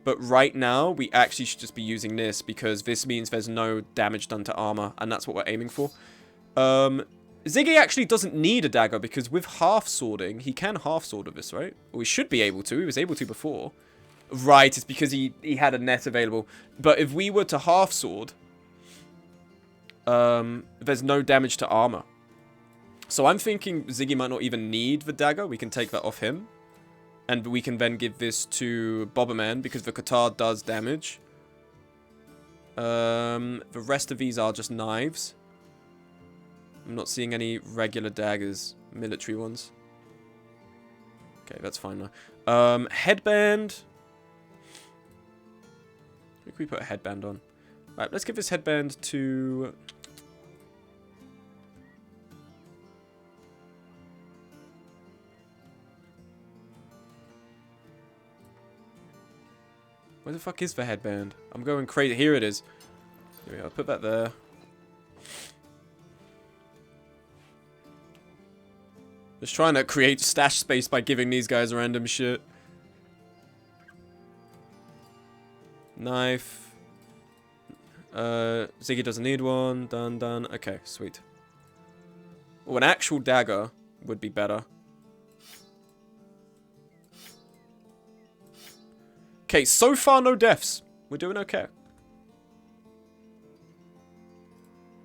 But right now, we actually should just be using this, because this means there's no damage done to armor, and that's what we're aiming for. Ziggy actually doesn't need a dagger, because with half-swording, he can half-sword with this, right? Or he should be able to. He was able to before. Right, it's because he had a net available. But if we were to half-sword, there's no damage to armor. So I'm thinking Ziggy might not even need the dagger. We can take that off him. And we can then give this to Bobberman, because the Qatar does damage. The rest of these are just knives. I'm not seeing any regular daggers, military ones. Okay, that's fine now. Headband. Who can we put a headband on? Alright, let's give this headband to... Where the fuck is the headband? I'm going crazy. Here it is. Here we go. Put that there. Just trying to create stash space by giving these guys random shit. Knife. Ziggy doesn't need one. Done, done. Okay, sweet. Oh, an actual dagger would be better. Okay, so far no deaths. We're doing okay.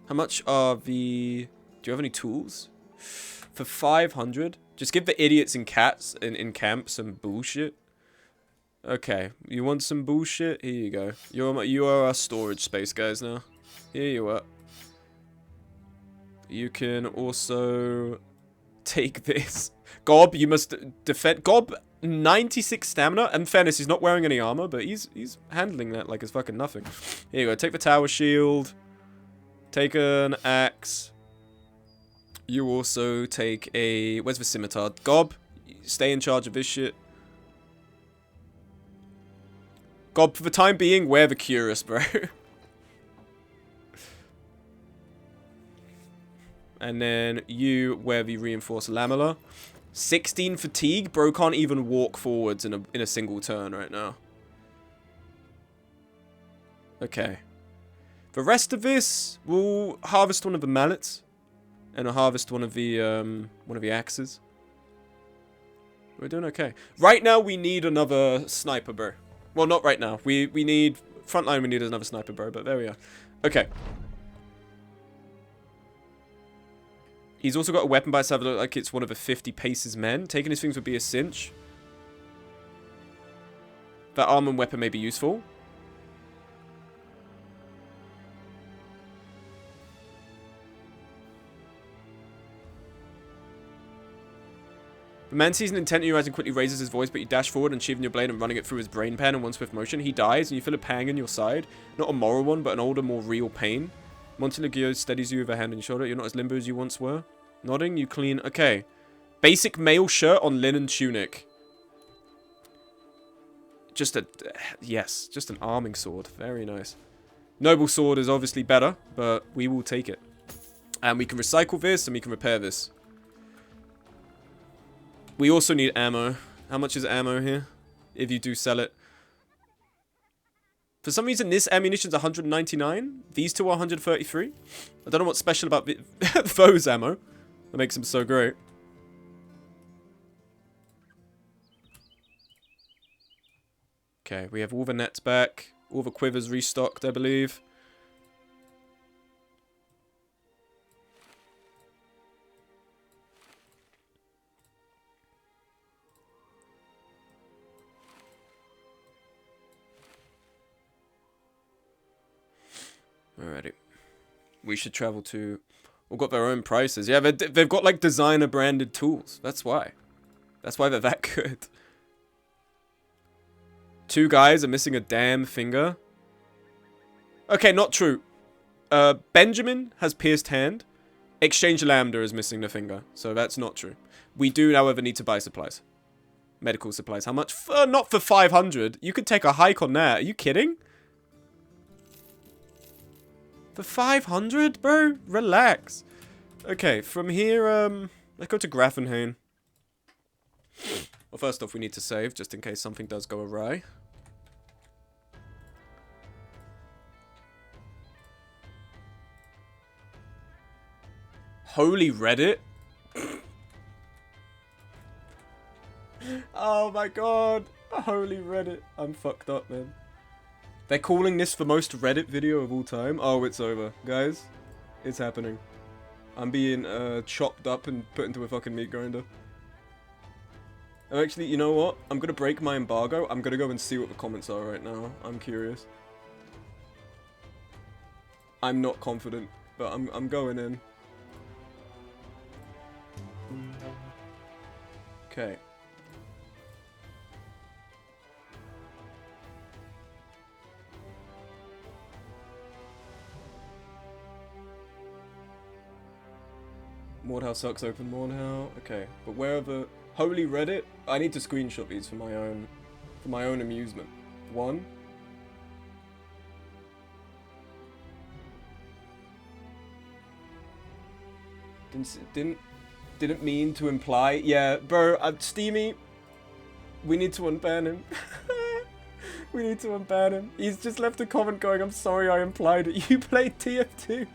How much are the... Do you have any tools? For 500? Just give the idiots and cats in camp some bullshit. Okay, you want some bullshit? Here you go. You are our storage space, guys, now. Here you are. You can also take this. Gob, you must defend. Gob, 96 stamina. In fairness, he's not wearing any armor, but he's handling that like it's fucking nothing. Here you go. Take the tower shield. Take an axe. You also take a... Where's the scimitar? Gob, stay in charge of this shit. Gob, for the time being, wear the Curious, bro. And then you wear the Reinforced Lamella. 16 fatigue. Bro can't even walk forwards in a single turn right now. Okay. The rest of this, we'll harvest one of the mallets. And I'll harvest one of the axes. We're doing okay. Right now, we need another sniper, bro. Well, not right now. We need... Frontline, we need another sniper, bro. But there we are. Okay. He's also got a weapon by itself that looks like it's one of the 50 paces men. Taking his things would be a cinch. That armor and weapon may be useful. The man sees an intent in your eyes and quickly raises his voice, but you dash forward and sheathing your blade and running it through his brain pan in one swift motion. He dies, and you feel a pang in your side. Not a moral one, but an older, more real pain. Montelegio steadies you with a hand on your shoulder. You're not as limber as you once were. Nodding, you clean. Okay. Basic male shirt on linen tunic. Just a... Yes, just an arming sword. Very nice. Noble sword is obviously better, but we will take it. And we can recycle this, and we can repair this. We also need ammo. How much is ammo here? If you do sell it. For some reason, this ammunition's 199. These two are 133. I don't know what's special about those ammo. That makes them so great. Okay, we have all the nets back. All the quivers restocked, I believe. Alrighty. We should travel to... We've got their own prices. Yeah, they've got, like, designer-branded tools. That's why. That's why they're that good. 2 guys are missing a damn finger. Okay, not true. Benjamin has pierced hand. Exchange Lambda is missing the finger. So that's not true. We do, however, need to buy supplies. Medical supplies. How much? Not for 500. You could take a hike on that. Are you kidding? For 500, bro? Relax. Okay, from here, let's go to Grafenhain. Well, first off, we need to save, just in case something does go awry. Holy Reddit? Oh my god. Holy Reddit. I'm fucked up, man. They're calling this the most Reddit video of all time. Oh, it's over. Guys, it's happening. I'm being chopped up and put into a fucking meat grinder. Oh, actually, you know what? I'm gonna break my embargo. I'm gonna go and see what the comments are right now. I'm curious. I'm not confident, but I'm going in. Okay. Mordhau sucks, open Mordhau. Okay, but where are the... Holy Reddit? I need to screenshot these for my own amusement. 1. Didn't mean to imply. Yeah, bro, Steamy, we need to unban him. We need to unban him. He's just left a comment going, I'm sorry I implied it. You played TF2.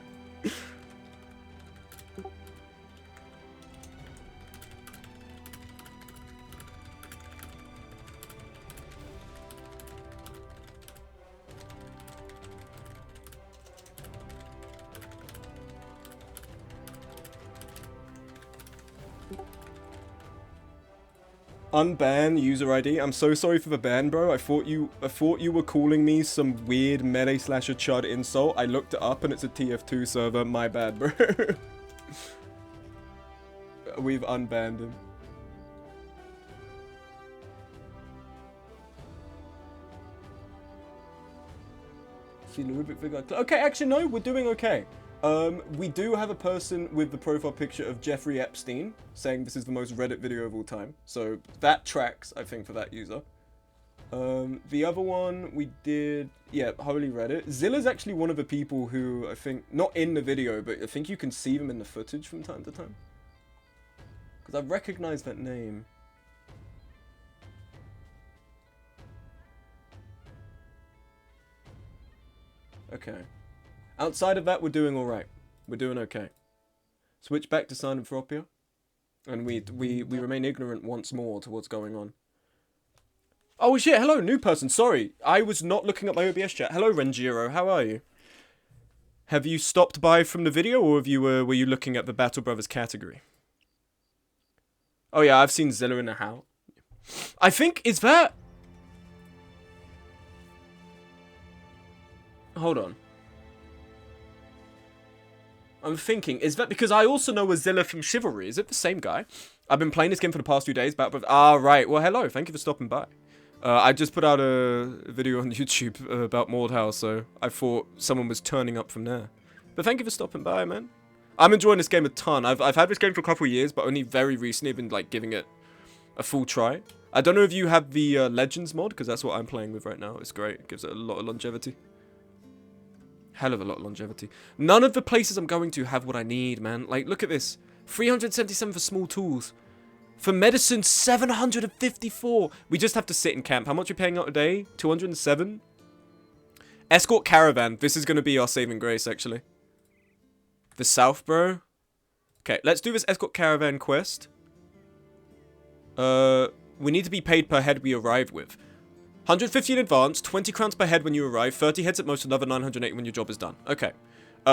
Unban user ID. I'm so sorry for the ban, bro. I thought you were calling me some weird melee slasher chud insult. I looked it up and it's a TF2 server. My bad, bro. We've unbanned him. See the rubric figure. Okay, actually no, we're doing okay. We do have a person with the profile picture of Jeffrey Epstein saying this is the most Reddit video of all time. So that tracks, I think, for that user. The other one we did, yeah, Holy Reddit. Zilla's actually one of the people who I think, not in the video, but I think you can see them in the footage from time to time. Because I recognize that name. Okay. Outside of that, we're doing alright. We're doing okay. Switch back to Sinanthropia. And we remain ignorant once more to what's going on. Oh shit, hello, new person. Sorry, I was not looking at my OBS chat. Hello, Renjiro, how are you? Have you stopped by from the video, or have you were you looking at the Battle Brothers category? Oh yeah, I've seen Zilla in a house. I think, is that... Hold on. I'm thinking, is that because I also know a Zilla from Chivalry? Is it the same guy? I've been playing this game for the past few days. Ah, right. Well, hello. Thank you for stopping by. I just put out a video on YouTube about Mordhau, so I thought someone was turning up from there. But thank you for stopping by, man. I'm enjoying this game a ton. I've had this game for a couple of years, but only very recently I've been like giving it a full try. I don't know if you have the Legends mod, because that's what I'm playing with right now. It's great. It gives it a lot of longevity. Hell of a lot of longevity. None of the places I'm going to have what I need, man. Like, look at this. 377 for small tools. For medicine, 754. We just have to sit in camp. How much are you paying out a day? 207? Escort caravan. This is going to be our saving grace, actually. The south, bro. Okay, let's do this escort caravan quest. We need to be paid per head we arrive with. 150 in advance, 20 crowns per head when you arrive, 30 heads at most, another 980 when your job is done. Okay.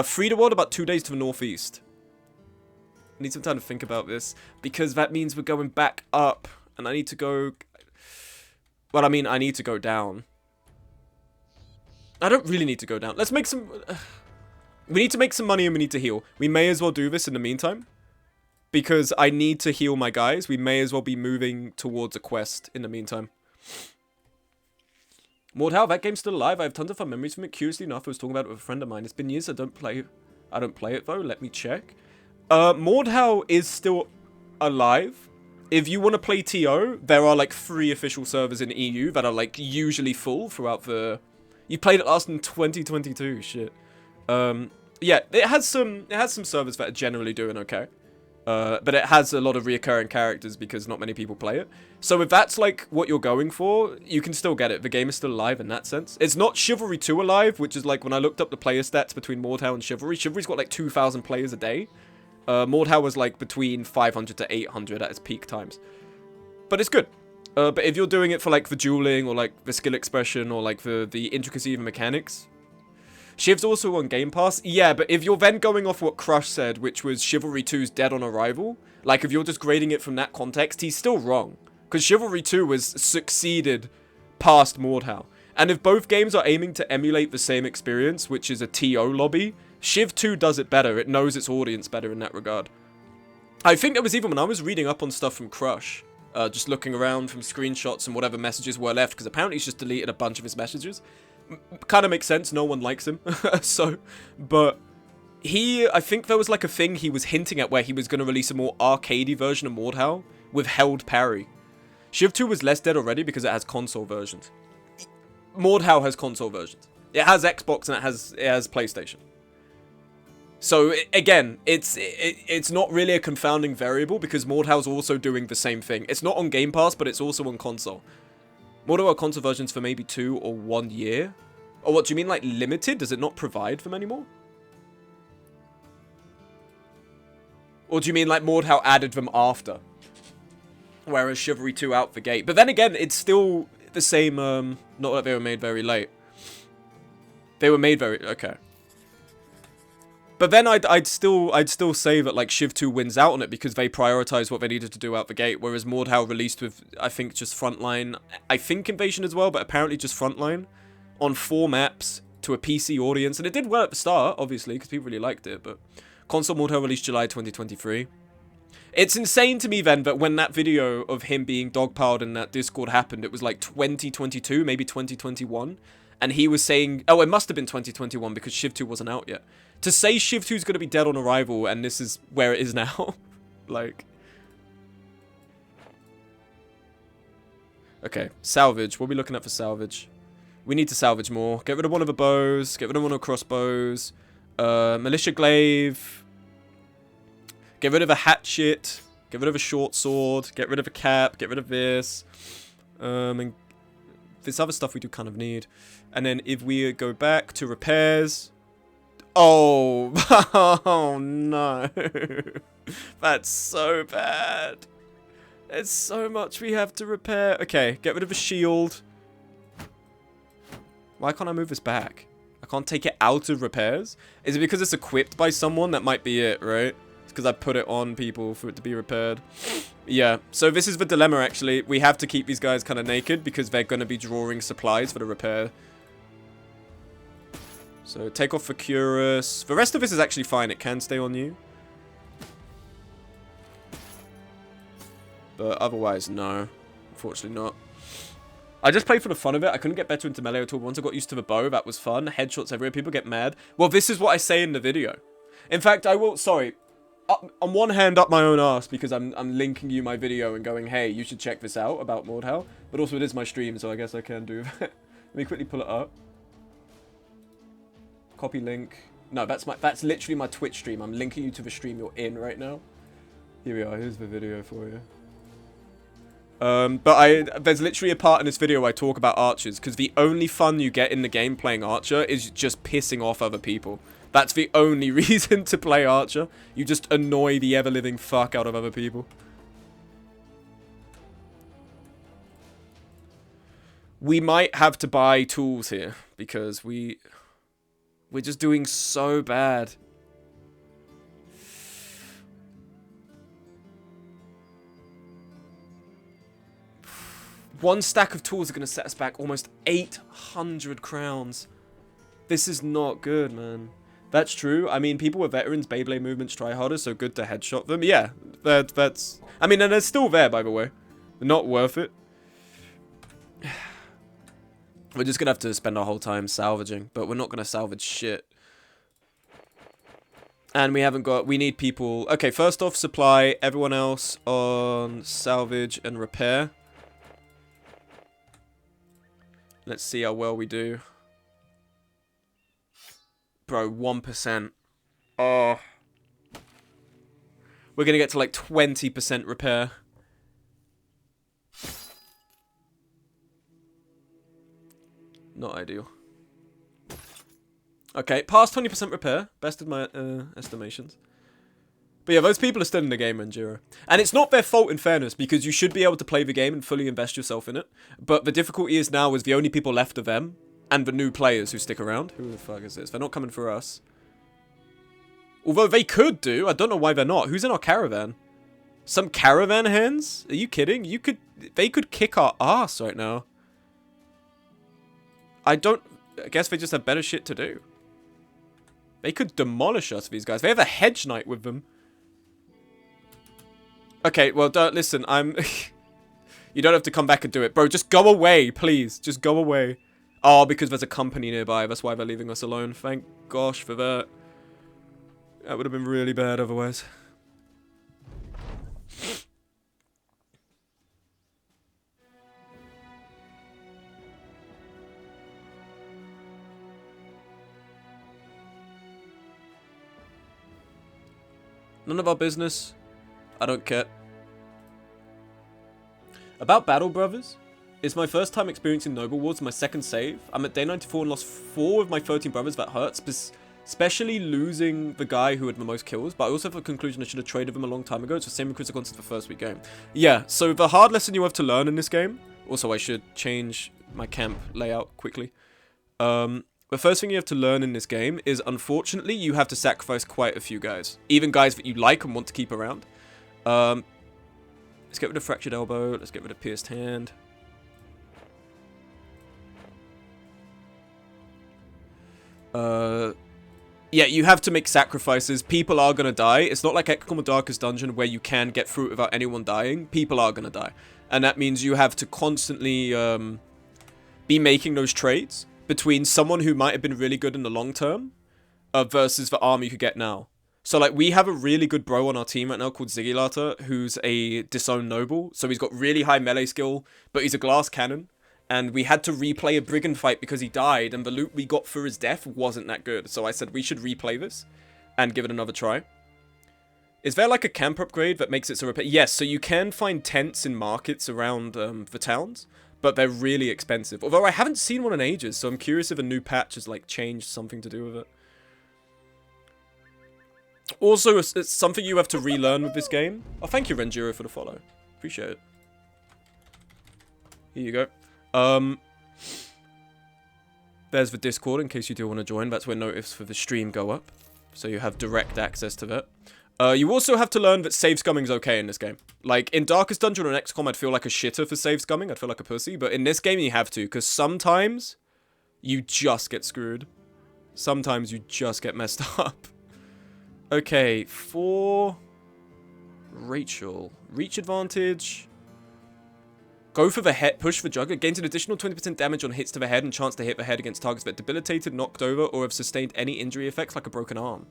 Free the world about 2 days to the northeast. I need some time to think about this, because that means we're going back up, and I need to go... Well, I mean, I need to go down. I don't really need to go down. Let's make some... We need to make some money and we need to heal. We may as well do this in the meantime, because I need to heal my guys. We may as well be moving towards a quest in the meantime. Mordhau, that game's still alive. I have tons of fun memories from it. Curiously enough, I was talking about it with a friend of mine. It's been years I don't play it though. Let me check. Mordhau is still alive. If you want to play TO, there are like 3 official servers in EU that are like usually full throughout the... You played it last in 2022, shit. Yeah, it has some servers that are generally doing okay. But it has a lot of reoccurring characters because not many people play it. So if that's like what you're going for, you can still get it. The game is still alive in that sense. It's not Chivalry 2 alive, which is like when I looked up the player stats between Mordhau and Chivalry. Chivalry's got like 2,000 players a day. Mordhau was like between 500 to 800 at its peak times. But it's good. But if you're doing it for like the dueling or like the skill expression or like the intricacy of the mechanics... Shiv's also on Game Pass. Yeah, but if you're then going off what Crush said, which was Chivalry 2's dead on arrival, like if you're just grading it from that context, he's still wrong. Because Chivalry 2 has succeeded past Mordhau. And if both games are aiming to emulate the same experience, which is a TO lobby, Shiv 2 does it better. It knows its audience better in that regard. I think that was even when I was reading up on stuff from Crush, just looking around from screenshots and whatever messages were left, because apparently he's just deleted a bunch of his messages. Kind of makes sense, no one likes him. But I think there was like a thing he was hinting at where he was going to release a more arcadey version of Mordhau with held parry. Shiv 2 was less dead already because it has console versions. Mordhau has console versions. It has Xbox and it has PlayStation. So again, it's not really a confounding variable because Mordhau's also doing the same thing. It's not on Game Pass, but it's also on console. Mordhau are console versions for maybe 2 or 1 year. Or what, do you mean like limited? Does it not provide them anymore? Or do you mean like Mordhau added them after? Whereas Chivalry 2 out the gate. But then again, it's still the same, not that they were made very late. They were made very, okay. But then I'd still say that like Shiv 2 wins out on it because they prioritized what they needed to do out the gate, whereas Mordhau released with I think just Frontline, I think Invasion as well, but apparently just Frontline on 4 maps to a PC audience, and it did well at the start, obviously, because people really liked it. But console Mordhau released July 2023. It's insane to me then that when that video of him being dogpiled in that Discord happened, it was like 2022, maybe 2021. And he was saying, oh, it must have been 2021 because Shiv 2 wasn't out yet. To say Shiv 2 is going to be dead on arrival and this is where it is now. Like. Okay, salvage. What are we looking at for salvage? We need to salvage more. Get rid of one of the bows. Get rid of one of the crossbows. Militia glaive. Get rid of a hatchet. Get rid of a short sword. Get rid of a cap. Get rid of this. And this other stuff we do kind of need. And then if we go back to repairs. Oh. Oh no. That's so bad. It's so much we have to repair. Okay, get rid of a shield. Why can't I move this back? I can't take it out of repairs? Is it because it's equipped by someone? That might be it, right? It's because I put it on people for it to be repaired. Yeah, so this is the dilemma, actually. We have to keep these guys kind of naked because they're going to be drawing supplies for the repair. So take off Facurus. The rest of this is actually fine. It can stay on you. But otherwise, no. Unfortunately not. I just played for the fun of it. I couldn't get better into melee at all. Once I got used to the bow, that was fun. Headshots everywhere. People get mad. Well, this is what I say in the video. In fact, I will... Sorry. On one hand, up my own ass because I'm linking you my video and going, hey, you should check this out about Mordhau. But also, it is my stream, so I guess I can do that. Let me quickly pull it up. Copy link. No, that's literally my Twitch stream. I'm linking you to the stream you're in right now. Here we are. Here's the video for you. There's literally a part in this video where I talk about archers, because the only fun you get in the game playing archer is just pissing off other people. That's the only reason to play archer. You just annoy the ever-living fuck out of other people. We might have to buy tools here, because we're just doing so bad. One stack of tools are going to set us back almost 800 crowns. This is not good, man. That's true. I mean, people with veterans, Beyblade movements try harder, so good to headshot them. Yeah, that's... I mean, and they're still there, by the way. They're not worth it. We're just going to have to spend our whole time salvaging, but we're not going to salvage shit. And we haven't got... We need people... Okay, first off, supply everyone else on salvage and repair. Let's see how well we do. Bro, 1%. Oh. We're going to get to like 20% repair. Not ideal. Okay, past 20% repair. Best of my estimations. But yeah, those people are still in the game, Ranjiro. And it's not their fault, in fairness, because you should be able to play the game and fully invest yourself in it. But the difficulty is now is the only people left of them and the new players who stick around. Who the fuck is this? They're not coming for us. Although they could do. I don't know why they're not. Who's in our caravan? Some caravan hands? Are you kidding? They could kick our ass right now. I guess they just have better shit to do. They could demolish us, these guys. They have a hedge knight with them. Okay, well, listen, you don't have to come back and do it. Bro, just go away, please. Just go away. Oh, because there's a company nearby. That's why they're leaving us alone. Thank gosh for that. That would have been really bad otherwise. None of our business. I don't care. About Battle Brothers, it's my first time experiencing Noble Wars, my second save. I'm at day 94 and lost 4 of my 13 brothers. That hurts, especially losing the guy who had the most kills. But I also have a conclusion I should have traded him a long time ago. It's the same consequences for the first week game. Yeah, so the hard lesson you have to learn in this game. Also, I should change my camp layout quickly. The first thing you have to learn in this game is, unfortunately, you have to sacrifice quite a few guys. Even guys that you like and want to keep around. Let's get rid of Fractured Elbow. Let's get rid of Pierced Hand. Yeah, you have to make sacrifices. People are gonna die. It's not like XCOM Darkest Dungeon where you can get through it without anyone dying. People are gonna die. And that means you have to constantly be making those trades between someone who might have been really good in the long term versus the army you could get now. So, like, we have a really good bro on our team right now called Zigilata, who's a Disowned Noble. So he's got really high melee skill, but he's a glass cannon. And we had to replay a brigand fight because he died, and the loot we got for his death wasn't that good. So I said we should replay this and give it another try. Is there like a camp upgrade that makes it so repair? Yes, so you can find tents in markets around the towns, but they're really expensive. Although I haven't seen one in ages, so I'm curious if a new patch has like changed something to do with it. Also, it's something you have to relearn with this game. Oh, thank you, Renjiro, for the follow. Appreciate it. Here you go. There's the Discord in case you do want to join. That's where notices for the stream go up. So you have direct access to that. You also have to learn that save scumming's okay in this game. Like, in Darkest Dungeon or XCOM, I'd feel like a shitter for save scumming. I'd feel like a pussy. But in this game, you have to. Because sometimes, you just get screwed. Sometimes you just get messed up. Okay, for Rachel. Reach advantage. Go for the head. Push for Juggler. Gains an additional 20% damage on hits to the head and chance to hit the head against targets that are debilitated, knocked over, or have sustained any injury effects like a broken arm.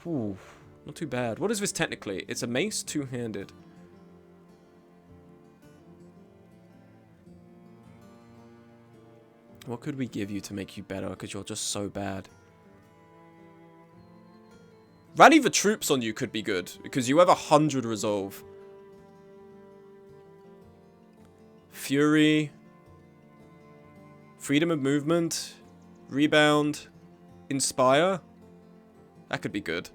Ooh, not too bad. What is this technically? It's a mace, two-handed. What could we give you to make you better? Because you're just so bad. Rally the troops on you could be good. Because you have 100 resolve. Fury. Freedom of movement. Rebound. Inspire. That could be good.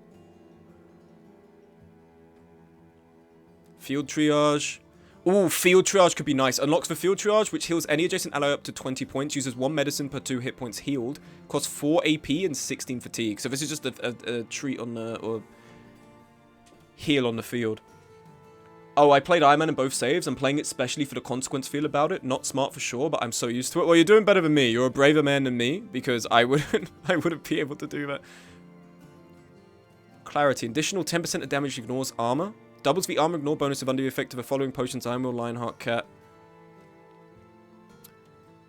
Field triage. Ooh, field triage could be nice. Unlocks the field triage, which heals any adjacent ally up to 20 points. Uses 1 medicine per 2 hit points healed. Costs 4 AP and 16 fatigue. So this is just a treat on the... or heal on the field. Oh, I played Iron Man in both saves. I'm playing it specially for the consequence feel about it. Not smart for sure, but I'm so used to it. Well, you're doing better than me. You're a braver man than me, because I wouldn't be able to do that. Clarity. Additional 10% of damage ignores armor. Doubles the armor ignore bonus if under the effect of the following potions: Iron Will, Lionheart, Cat.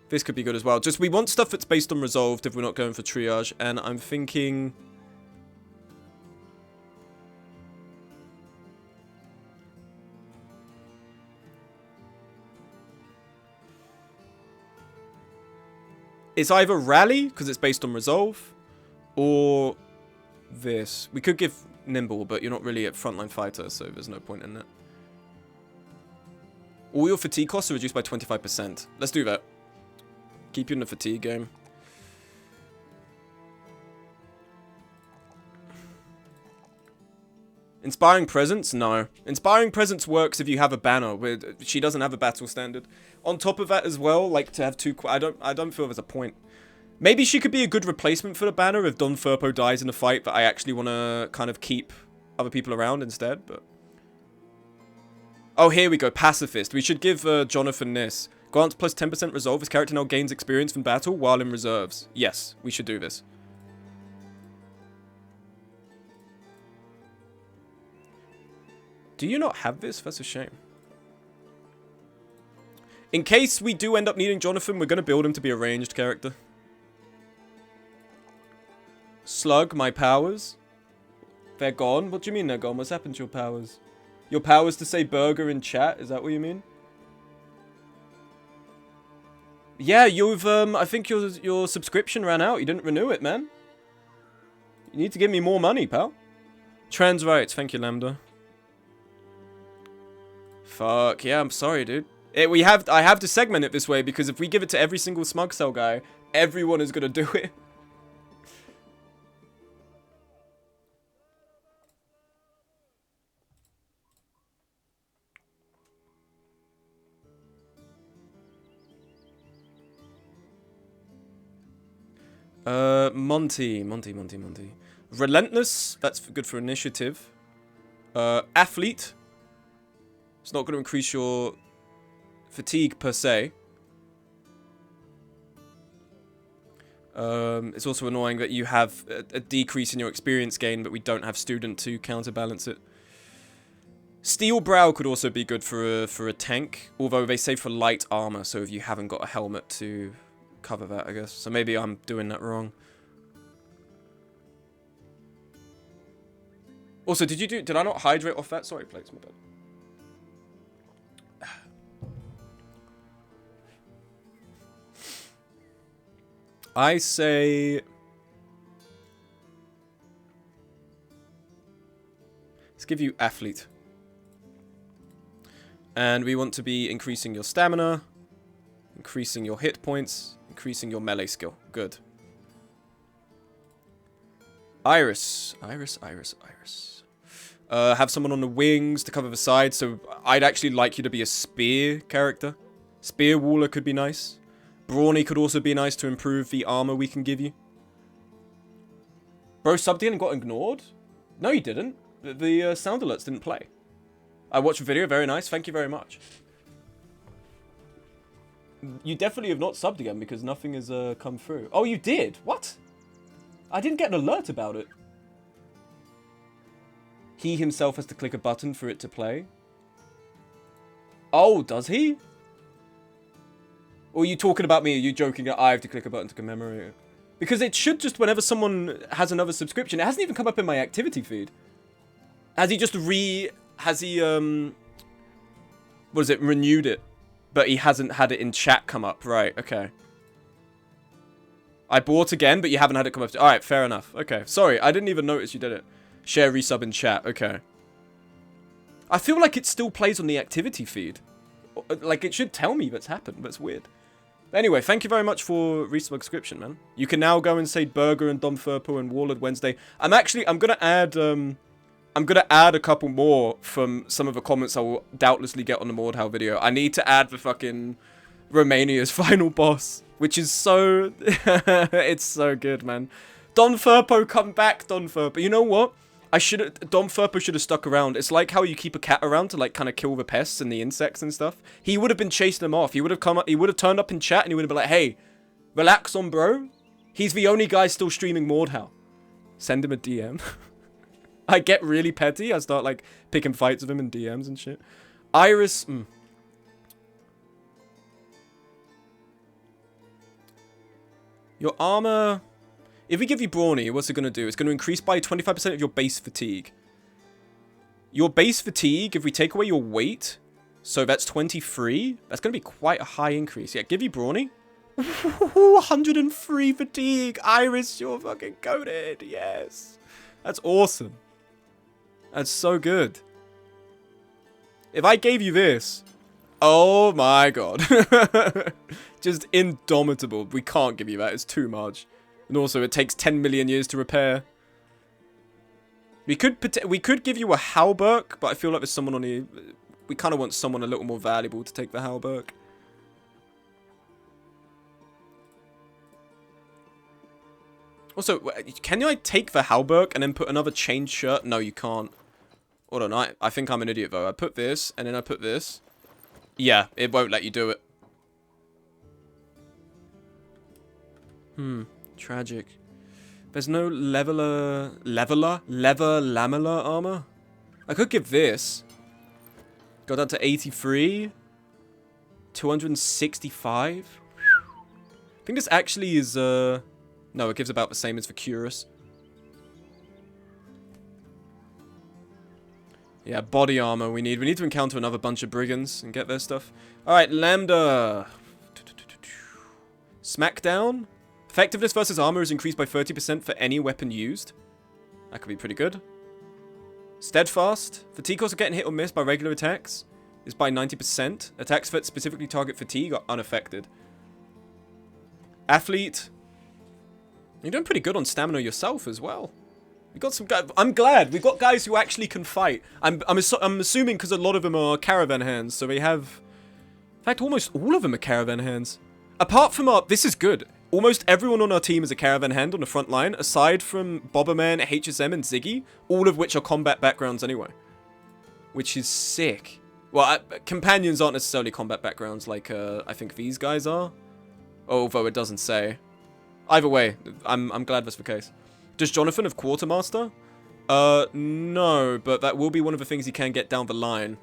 This could be good as well. Just, we want stuff that's based on resolved if we're not going for triage. And I'm thinking... it's either Rally, because it's based on resolve, or this. We could give Nimble, but you're not really a frontline fighter, so there's no point in that. All your fatigue costs are reduced by 25%. Let's do that. Keep you in the fatigue game. Inspiring Presence? No. Inspiring Presence works if you have a banner. She doesn't have a battle standard. On top of that as well, like, to have two... I don't feel there's a point. Maybe she could be a good replacement for the banner if Don Furpo dies in a fight, but I actually want to kind of keep other people around instead, but... oh, here we go. Pacifist. We should give Jonathan this. Grants plus 10% resolve. His character now gains experience from battle while in reserves. Yes, we should do this. Do you not have this? That's a shame. In case we do end up needing Jonathan, we're going to build him to be a ranged character. Slug, my powers. They're gone? What do you mean they're gone? What's happened to your powers? Your powers to say burger in chat? Is that what you mean? Yeah, you've, I think your subscription ran out. You didn't renew it, man. You need to give me more money, pal. Trans rights. Thank you, Lambda. Fuck, yeah, I'm sorry, dude. I have to segment it this way, because if we give it to every single Smug Cell guy, everyone is gonna do it. Monty. Relentless, that's good for initiative. Athlete. It's not going to increase your fatigue per se. It's also annoying that you have a decrease in your experience gain, but we don't have student to counterbalance it. Steel Brow could also be good for a tank, although they say for light armor, so if you haven't got a helmet to cover that, I guess. So maybe I'm doing that wrong. Also, did I not hydrate off that? Sorry, plates, my bad. I say... let's give you athlete. And we want to be increasing your stamina, increasing your hit points, increasing your melee skill. Good. Iris. Have someone on the wings to cover the side, so I'd actually like you to be a spear character. Spear Waller could be nice. Brawny could also be nice to improve the armor we can give you. Bro subbed in and got ignored? No, you didn't. The sound alerts didn't play. I watched a video, very nice, thank you very much. You definitely have not subbed again because nothing has come through. Oh, you did? What? I didn't get an alert about it. He himself has to click a button for it to play. Oh, does he? Or are you talking about me? Are you joking that I have to click a button to commemorate it? Because it should just, whenever someone has another subscription, it hasn't even come up in my activity feed. Has he just renewed it? But he hasn't had it in chat come up. Right, okay. I bought again, but you haven't had it come up. Alright, fair enough. Okay, sorry, I didn't even notice you did it. Share resub in chat, okay. I feel like it still plays on the activity feed. Like, it should tell me that's happened, but it's weird. Anyway, thank you very much for resubscription, man. You can now go and say Burger and Dom Furpo and Warlord Wednesday. I'm gonna add a couple more from some of the comments I will doubtlessly get on the Mordhau video. I need to add the fucking Romania's final boss, which is so... it's so good, man. Don Furpo, come back, Don Furpo. You know what? Don Furpo should have stuck around. It's like how you keep a cat around to, like, kind of kill the pests and the insects and stuff. He would have been chasing them off. He would have come up, he would have turned up in chat and he would have been like, hey, relax on, bro. He's the only guy still streaming Mordhau. Send him a DM. I get really petty. I start, like, picking fights with him in DMs and shit. Iris. Your armor... if we give you Brawny, what's it going to do? It's going to increase by 25% of your base fatigue. Your base fatigue, if we take away your weight, so that's 23, that's going to be quite a high increase. Yeah, give you Brawny. 103 fatigue. Iris, you're fucking goated. Yes. That's awesome. That's so good. If I gave you this... oh my god. Just indomitable. We can't give you that. It's too much. And also, it takes 10 million years to repair. We could give you a Halberg, but I feel like there's someone on the... we kind of want someone a little more valuable to take the Halberg. Also, can I take the Halberg and then put another chain shirt? No, you can't. Hold on, I think I'm an idiot, though. I put this, and then I put this. Yeah, it won't let you do it. Tragic. There's no lamellar armor? I could give this. Got down to 83. 265. I think this actually is, no, it gives about the same as the Curus. Yeah, body armor we need. We need to encounter another bunch of brigands and get their stuff. Alright, Lambda. Smackdown. Effectiveness versus armor is increased by 30% for any weapon used. That could be pretty good. Steadfast. Fatigue also getting hit or miss by regular attacks is by 90%. Attacks that specifically target fatigue are unaffected. Athlete. You're doing pretty good on stamina yourself as well. We got some guys. I'm glad we got guys who actually can fight. I'm assuming because a lot of them are caravan hands, so they have. In fact, almost all of them are caravan hands. Apart from our, this is good. Almost everyone on our team is a caravan hand on the front line, aside from Bobberman, HSM, and Ziggy, all of which are combat backgrounds anyway. Which is sick. Well, companions aren't necessarily combat backgrounds like I think these guys are. Although it doesn't say. Either way, I'm glad that's the case. Does Jonathan have Quartermaster? No, but that will be one of the things he can get down the line.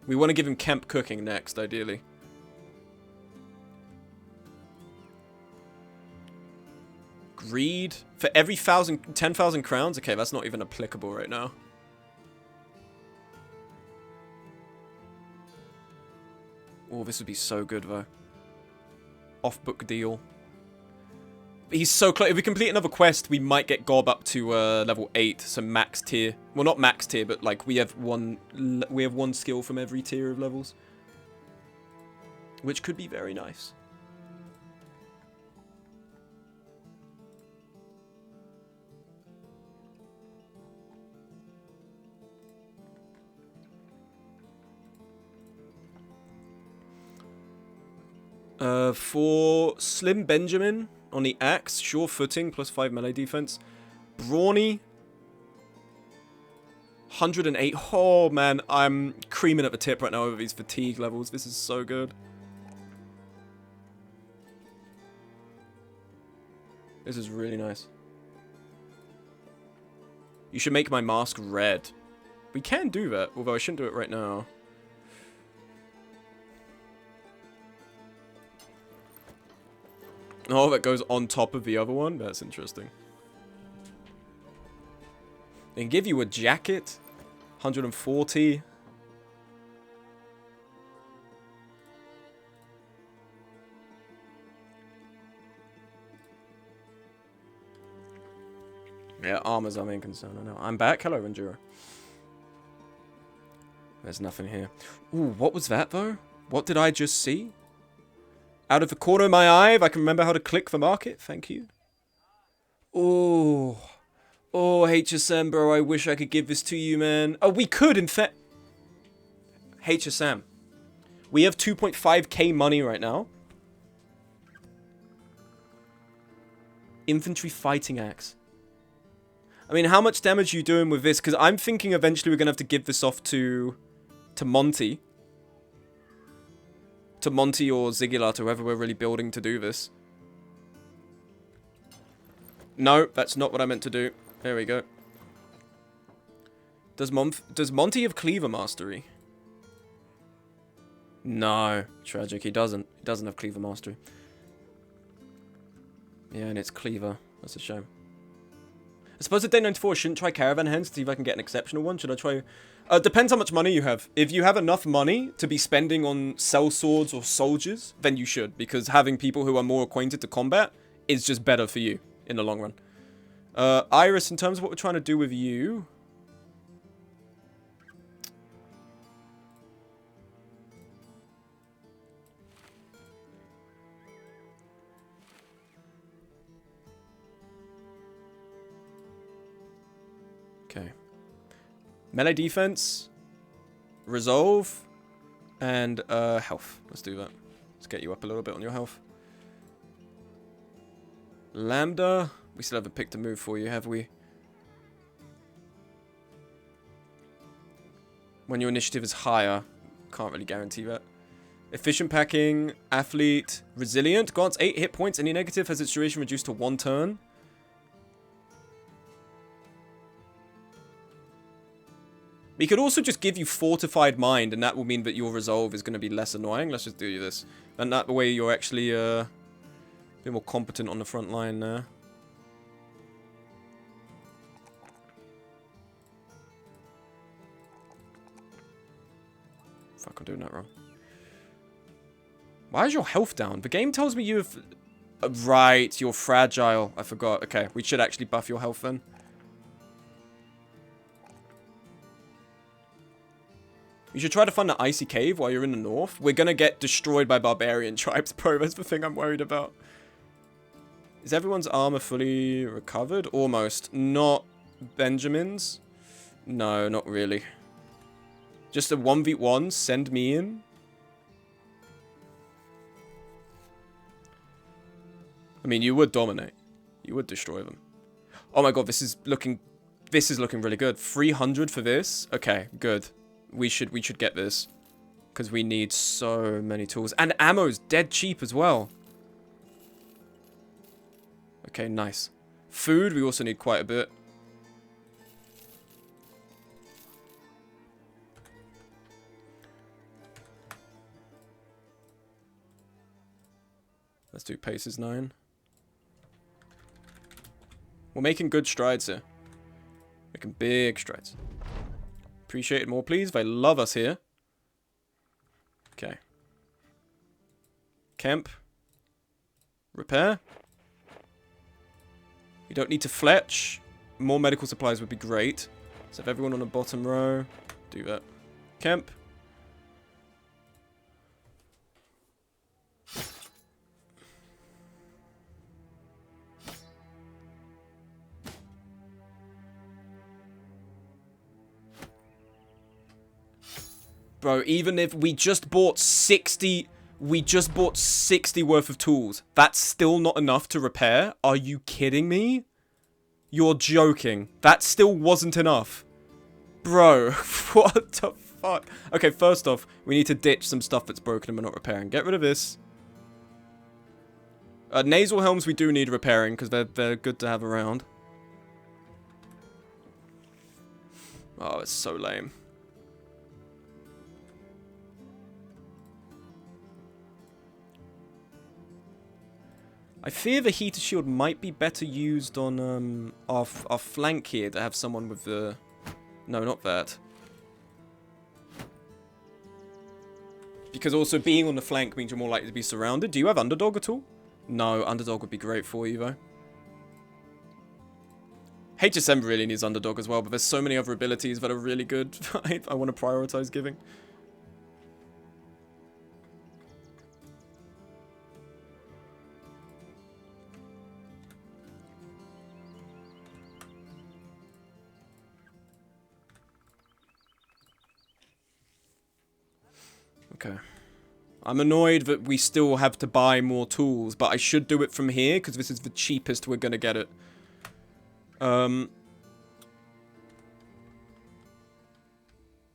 We want to give him camp cooking next, ideally. Greed for every 10,000 crowns? Okay, that's not even applicable right now. Oh, this would be so good, though. Off-book deal. He's so close. If we complete another quest, we might get Gob up to level 8, so max tier. Well, not max tier, but like we have one skill from every tier of levels, which could be very nice. For Slim Benjamin on the axe, sure footing, plus 5 melee defense. Brawny, 108. Oh man, I'm creaming at the tip right now over these fatigue levels. This is so good. This is really nice. You should make my mask red. We can do that, although I shouldn't do it right now. Oh, that goes on top of the other one? That's interesting. They can give you a jacket. 140. Yeah, armor's our main concern. I know. I'm back. Hello, Enduro. There's nothing here. Ooh, what was that, though? What did I just see? Out of the corner of my eye, if I can remember how to click the market. Thank you. Oh. Oh, HSM, bro. I wish I could give this to you, man. Oh, we could, in fact. HSM. We have 2.5k money right now. Infantry fighting axe. I mean, how much damage are you doing with this? Because I'm thinking eventually we're going to have to give this off to Monty. To Monty or Ziggular, to whoever we're really building to do this. No, that's not what I meant to do. There we go. Does Monty have Cleaver Mastery? No. Tragic, he doesn't. He doesn't have Cleaver Mastery. Yeah, and it's Cleaver. That's a shame. I suppose at day 94 I shouldn't try Caravan Hands to see if I can get an exceptional one. Should I try... depends how much money you have. If you have enough money to be spending on sellswords or soldiers, then you should. Because having people who are more acquainted to combat is just better for you in the long run. Iris, in terms of what we're trying to do with you... Okay. Melee defense, resolve, and health. Let's do that. Let's get you up a little bit on your health. Lambda. We still haven't picked a move for you, have we? When your initiative is higher. Can't really guarantee that. Efficient packing, athlete, resilient. Grants 8 hit points. Any negative has its duration reduced to 1 turn. We could also just give you Fortified Mind, and that will mean that your resolve is going to be less annoying. Let's just do this. And that way you're actually a bit more competent on the front line there. Fuck, I'm doing that wrong. Why is your health down? The game tells me you have... right, you're fragile. I forgot. Okay, we should actually buff your health then. You should try to find the icy cave while you're in the north. We're gonna get destroyed by barbarian tribes, bro. That's the thing I'm worried about. Is everyone's armor fully recovered? Almost. Not Benjamin's. No, not really. Just a 1v1. Send me in. I mean, you would dominate. You would destroy them. Oh my god, this is looking really good. 300 for this? Okay, good. We should get this. Because we need so many tools. And ammo's dead cheap as well. Okay, nice. Food, we also need quite a bit. Let's do paces 9. We're making good strides here. Making big strides. Appreciate it more, please. They love us here. Okay. Camp. Repair. You don't need to fletch. More medical supplies would be great. So if everyone on the bottom row, do that. Camp. Bro, even if we just bought 60... We just bought 60 worth of tools. That's still not enough to repair? Are you kidding me? You're joking. That still wasn't enough. Bro, what the fuck? Okay, first off, we need to ditch some stuff that's broken and we're not repairing. Get rid of this. Nasal helms we do need repairing because they're good to have around. Oh, it's so lame. I fear the heater shield might be better used on our flank here to have someone with the... No, not that. Because also being on the flank means you're more likely to be surrounded. Do you have underdog at all? No, underdog would be great for you though. HSM really needs underdog as well, but there's so many other abilities that are really good. I want to prioritize giving. Okay. I'm annoyed that we still have to buy more tools, but I should do it from here, because this is the cheapest we're going to get it. And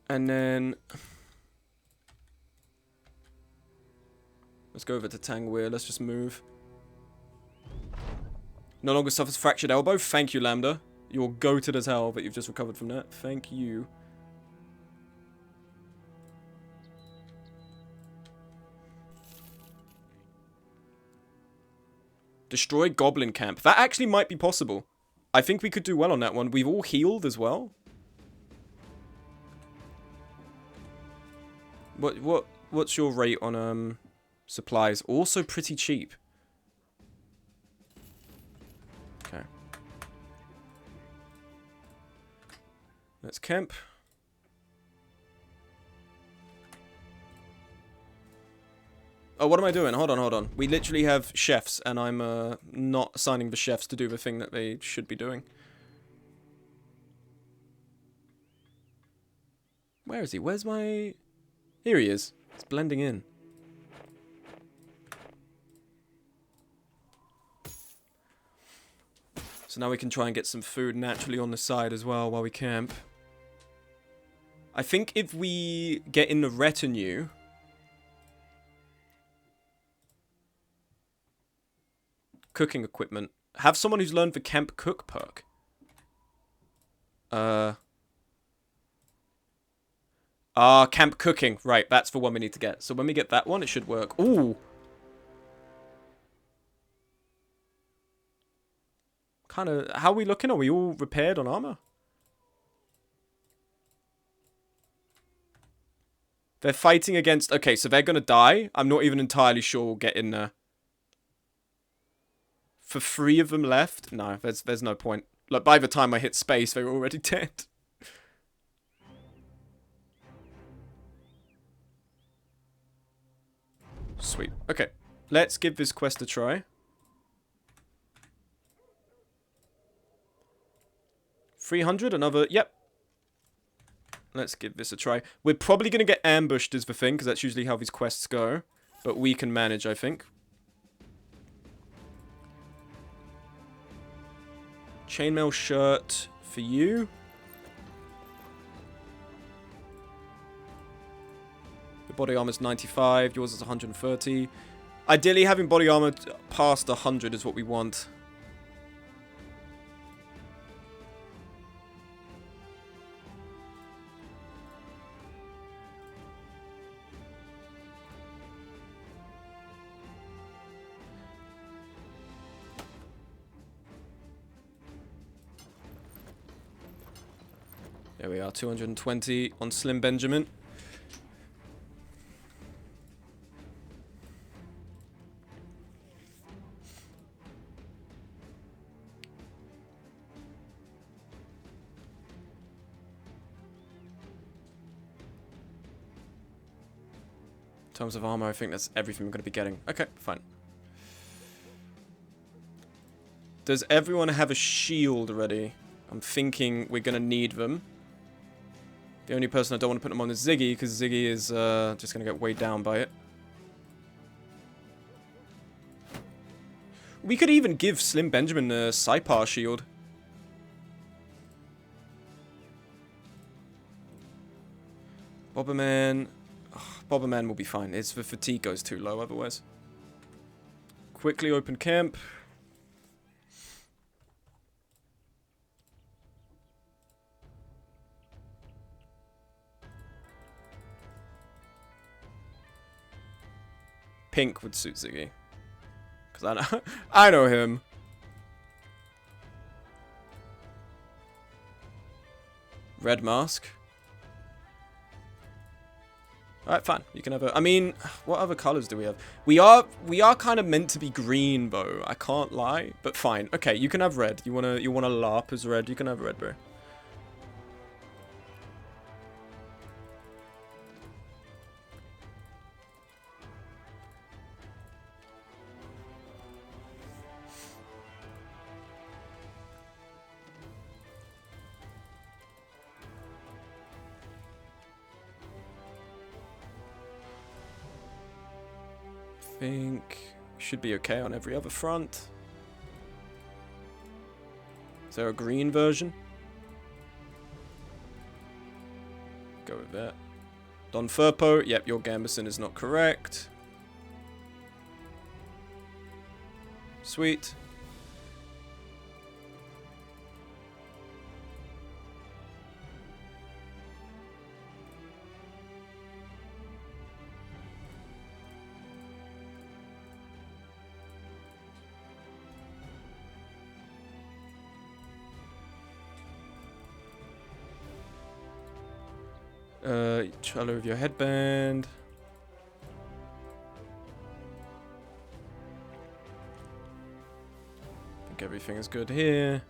then... Let's go over to Tangweer, let's just move. No longer suffers fractured elbow. Thank you, Lambda. You're goated as hell, but you've just recovered from that. Thank you. Destroy Goblin Camp. That actually might be possible. I think we could do well on that one. We've all healed as well. What's your rate on supplies? Also pretty cheap. Okay. Let's camp. Oh, what am I doing? Hold on, hold on. We literally have chefs, and I'm not assigning the chefs to do the thing that they should be doing. Where is he? Where's my... Here he is. It's blending in. So now we can try and get some food naturally on the side as well while we camp. I think if we get in the retinue... Cooking equipment. Have someone who's learned the camp cook perk. Camp cooking. Right, that's the one we need to get. So when we get that one, it should work. Ooh. Kind of, how are we looking? Are we all repaired on armor? They're fighting against... Okay, so they're going to die. I'm not even entirely sure we'll get in there. For 3 of them left? No, there's no point. Like, by the time I hit space, they were already dead. Sweet. Okay. Let's give this quest a try. 300, another... Yep. Let's give this a try. We're probably going to get ambushed is the thing, because that's usually how these quests go. But we can manage, I think. Chainmail shirt for you. Your body armor's 95. Yours is 130. Ideally, having body armor past 100 is what we want. There we are, 220 on Slim Benjamin. In terms of armor, I think that's everything we're going to be getting. Okay, fine. Does everyone have a shield ready? I'm thinking we're going to need them. The only person I don't want to put them on is Ziggy, because Ziggy is just going to get weighed down by it. We could even give Slim Benjamin a Saipar shield. Bobberman. Oh, Bobberman will be fine. The fatigue goes too low otherwise. Quickly open camp. Pink would suit Ziggy. Because I know him. Red mask. Alright, fine. You can have a... I mean, what other colors do we have? We are kind of meant to be green, Bo. I can't lie. But fine. Okay, you can have red. You wanna LARP as red? You can have red, bro. Think should be okay on every other front. Is there a green version? Go with that. Don Furpo, yep, your Gambison is not correct. Sweet. Color of your headband. I think everything is good here.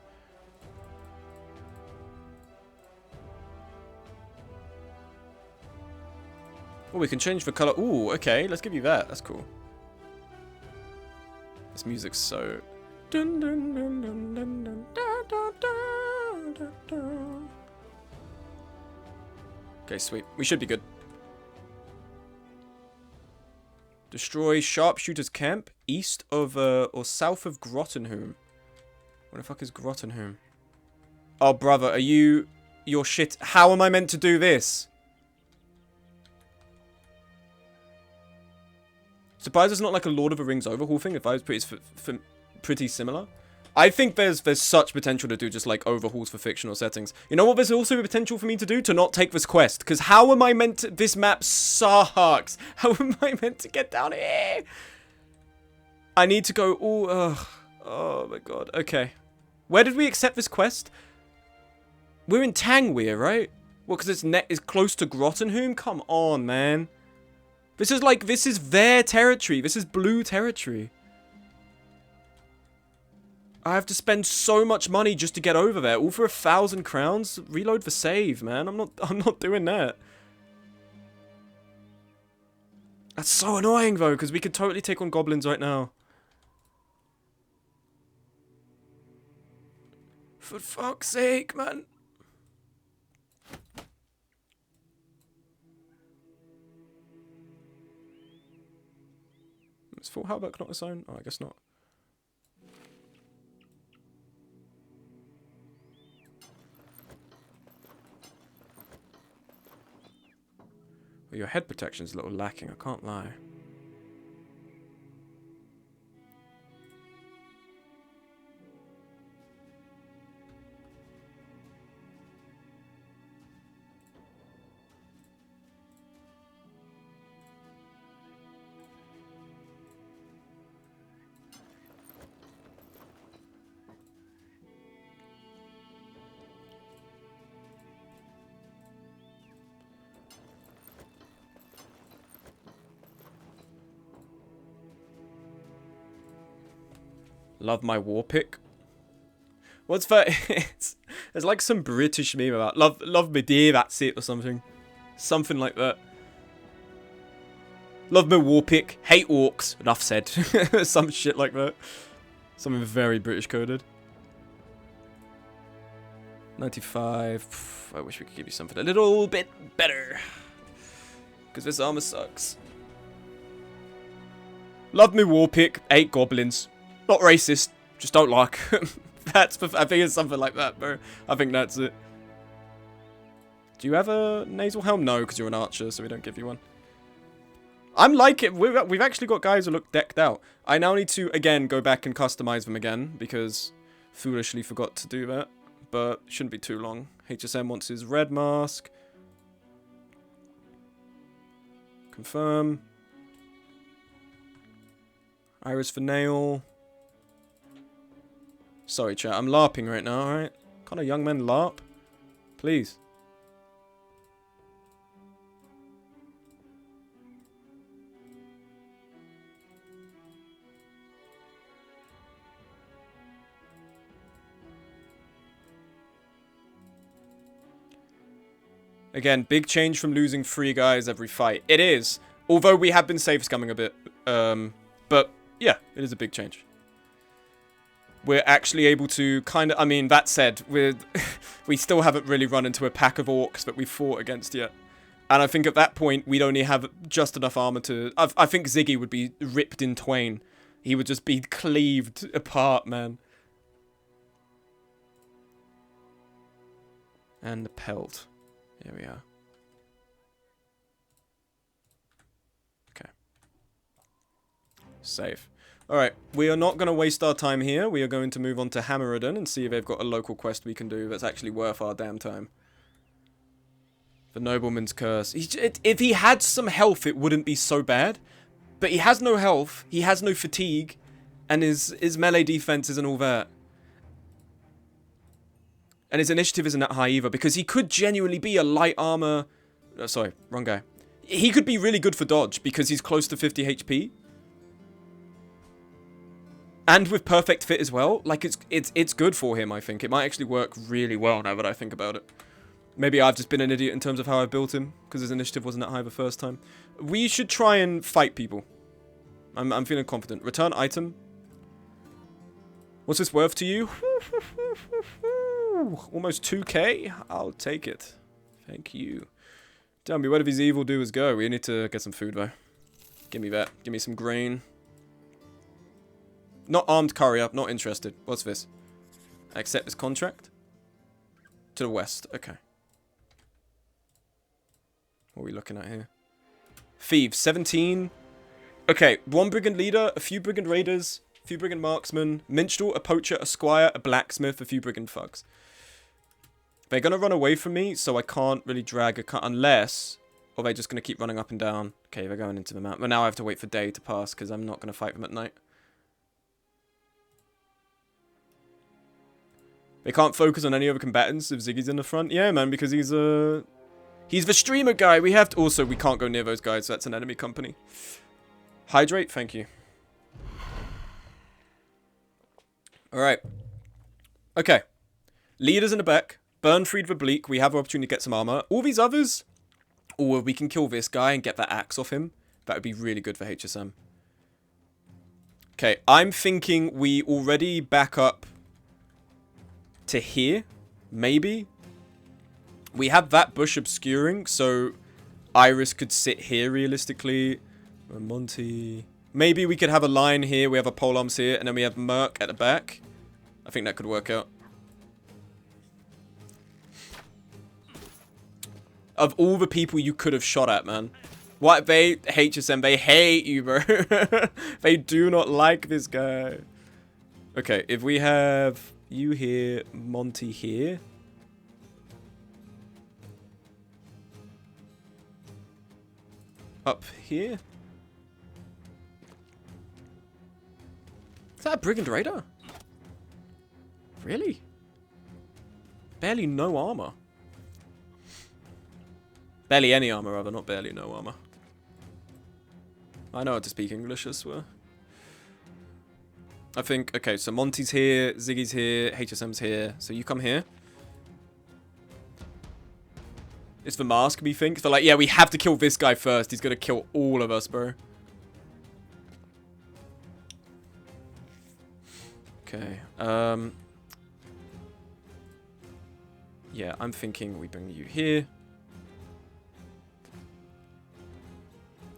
Oh, we can change the color. Ooh, okay, let's give you that. That's cool. This music's so... Dun, dun, dun, dun, dun, dun, dun, dun, dun, dun. Okay, sweet. We should be good. Destroy sharpshooters camp east of or south of Grottenholm. Where the fuck is Grottenholm? Oh, brother, are you... Your shit... How am I meant to do this? Surprised it's not like a Lord of the Rings overhaul thing. If I was pretty similar. I think there's such potential to do just like overhauls for fictional settings. You know what there's also a potential for me to do? To not take this quest. Because how am I meant to... This map sucks. How am I meant to get down here? I need to go... Oh my god. Okay. Where did we accept this quest? We're in Tangweir, right? Well, because it's close to Grottenholm? Come on, man. This is like... This is their territory. This is blue territory. I have to spend so much money just to get over there, all for 1,000 crowns. Reload for save, man. I'm not doing that. That's so annoying though, because we could totally take on goblins right now. For fuck's sake, man. Is full Halberd not its own? Oh, I guess not. Your head protection's a little lacking, I can't lie. Love my war pick. What's that? There's like some British meme about love me dear, that's it, or something. Something like that. Love my war pick, hate orcs, enough said. Some shit like that. Something very British coded. 95. I wish we could give you something a little bit better. Because this armor sucks. Love me war pick, 8 goblins. Not racist, just don't like. I think it's something like that, bro. I think that's it. Do you have a nasal helm? No, because you're an archer, so we don't give you one. I'm like it. We've actually got guys who look decked out. I now need to, again, go back and customize them again, because foolishly forgot to do that. But shouldn't be too long. HSM wants his red mask. Confirm. Iris for nail. Sorry, chat. I'm LARPing right now, alright? Can't a young man LARP? Please. Again, big change from losing 3 guys every fight. It is. Although we have been safe scumming a bit. But, yeah, it is a big change. We're actually able to kind of... I mean, that said, we still haven't really run into a pack of orcs that we fought against yet. And I think at that point, we'd only have just enough armor to... I think Ziggy would be ripped in twain. He would just be cleaved apart, man. And the pelt. Here we are. Okay. Save. Alright, we are not going to waste our time here. We are going to move on to Hammeridon and see if they've got a local quest we can do that's actually worth our damn time. The Nobleman's Curse. If he had some health, it wouldn't be so bad. But he has no health, he has no fatigue, and his melee defense isn't all that. And his initiative isn't that high either, because he could genuinely be a light armor... sorry, wrong guy. He could be really good for dodge, because he's close to 50 HP. And with perfect fit as well, like it's good for him, I think. It might actually work really well now that I think about it. Maybe I've just been an idiot in terms of how I built him, because his initiative wasn't that high the first time. We should try and fight people. I'm feeling confident. Return item. What's this worth to you? Almost 2k? I'll take it. Thank you. Tell me, where do these evildoers go? We need to get some food, though. Give me that. Give me some grain. Not armed courier, not interested. What's this? I accept this contract. To the west, okay. What are we looking at here? Thieves, 17. Okay, 1 brigand leader, a few brigand raiders, a few brigand marksmen, minstrel, a poacher, a squire, a blacksmith, a few brigand thugs. They're gonna run away from me, so I can't really drag a cut unless... Or they're just gonna keep running up and down. Okay, they're going into the map. But now I have to wait for day to pass, because I'm not gonna fight them at night. They can't focus on any other combatants if Ziggy's in the front. Yeah, man, because he's the streamer guy. We have to... Also, we can't go near those guys, so that's an enemy company. Hydrate, thank you. Alright. Okay. Leaders in the back. Burnfried the Bleak. We have an opportunity to get some armor. All these others... Or we can kill this guy and get that axe off him. That would be really good for HSM. Okay, I'm thinking we already back up... to here, maybe. We have that bush obscuring, so Iris could sit here realistically. Monty. Maybe we could have a line here, we have a polearms here, and then we have Merc at the back. I think that could work out. Of all the people you could have shot at, man. What, they, HSM, they hate you, bro. They do not like this guy. Okay, if we have you here, Monty here. Up here. Is that a Brigand Raider? Really? Barely no armor. Barely any armor, rather, not barely no armor. I know how to speak English, I swear. I think, okay, so Monty's here, Ziggy's here, HSM's here, so you come here. It's the mask, we think. They're like, yeah, we have to kill this guy first. He's gonna kill all of us, bro. Okay, yeah, I'm thinking we bring you here.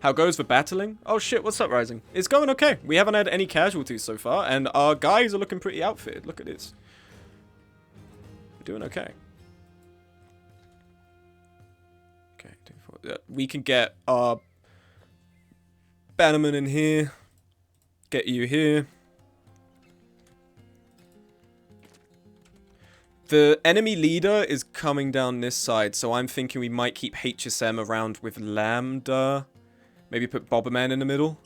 How goes the battling? Oh shit, what's up, Rising? It's going okay. We haven't had any casualties so far, and our guys are looking pretty outfitted. Look at this. We're doing okay. Okay, we can get our Bannerman in here. Get you here. The enemy leader is coming down this side, so I'm thinking we might keep HSM around with Lambda. Maybe put Bobberman in the middle.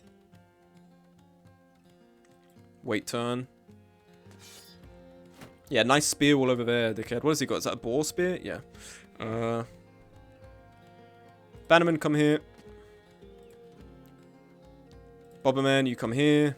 Wait turn. Yeah, nice spear all over there, dickhead. What has he got? Is that a boar spear? Yeah. Bannerman, come here. Bobberman, you come here.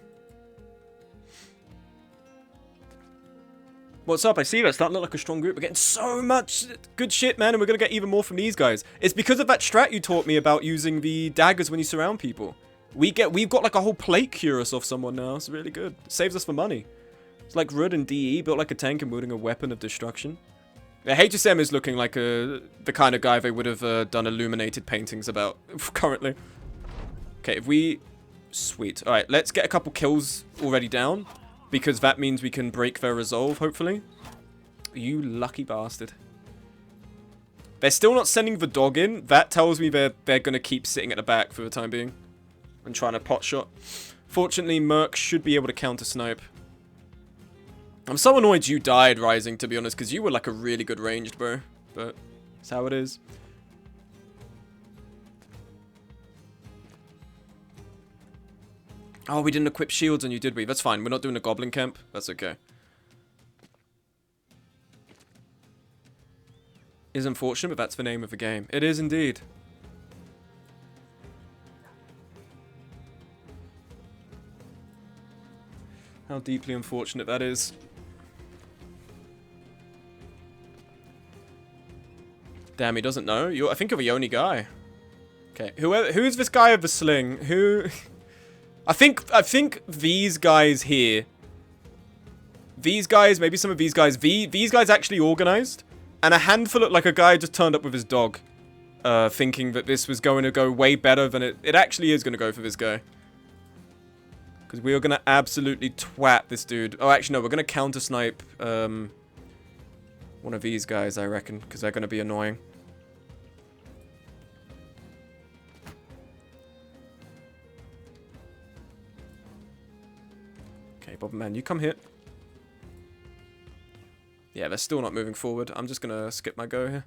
What's up? I see that. Starting to look like a strong group. We're getting so much good shit, man, and we're going to get even more from these guys. It's because of that strat you taught me about using the daggers when you surround people. We've got like a whole plate curious off someone now. It's really good. It saves us for money. It's like Rud and DE built like a tank and wielding a weapon of destruction. Yeah, HSM is looking like the kind of guy they would have done illuminated paintings about currently. Okay, if we... Sweet. Alright, let's get a couple kills already down. Because that means we can break their resolve, hopefully. You lucky bastard. They're still not sending the dog in. That tells me they're going to keep sitting at the back for the time being. And trying to pot shot. Fortunately, Merc should be able to counter snipe. I'm so annoyed you died, Rising, to be honest. Because you were like a really good ranged, bro. But that's how it is. Oh, we didn't equip shields on you, did we? That's fine. We're not doing a goblin camp. That's okay. Is unfortunate, but that's the name of the game. It is indeed. How deeply unfortunate that is. Damn, he doesn't know. I think you're the only guy. Okay, who's this guy of the sling? Who... I think these guys here, these guys, maybe some of these guys, these guys actually organized, and a handful of, like a guy just turned up with his dog, thinking that this was going to go way better than it actually is going to go for this guy. Because we are going to absolutely twat this dude. Oh, actually, no, we're going to counter snipe, one of these guys, I reckon, because they're going to be annoying. Man, you come here. Yeah, they're still not moving forward. I'm just gonna skip my go here.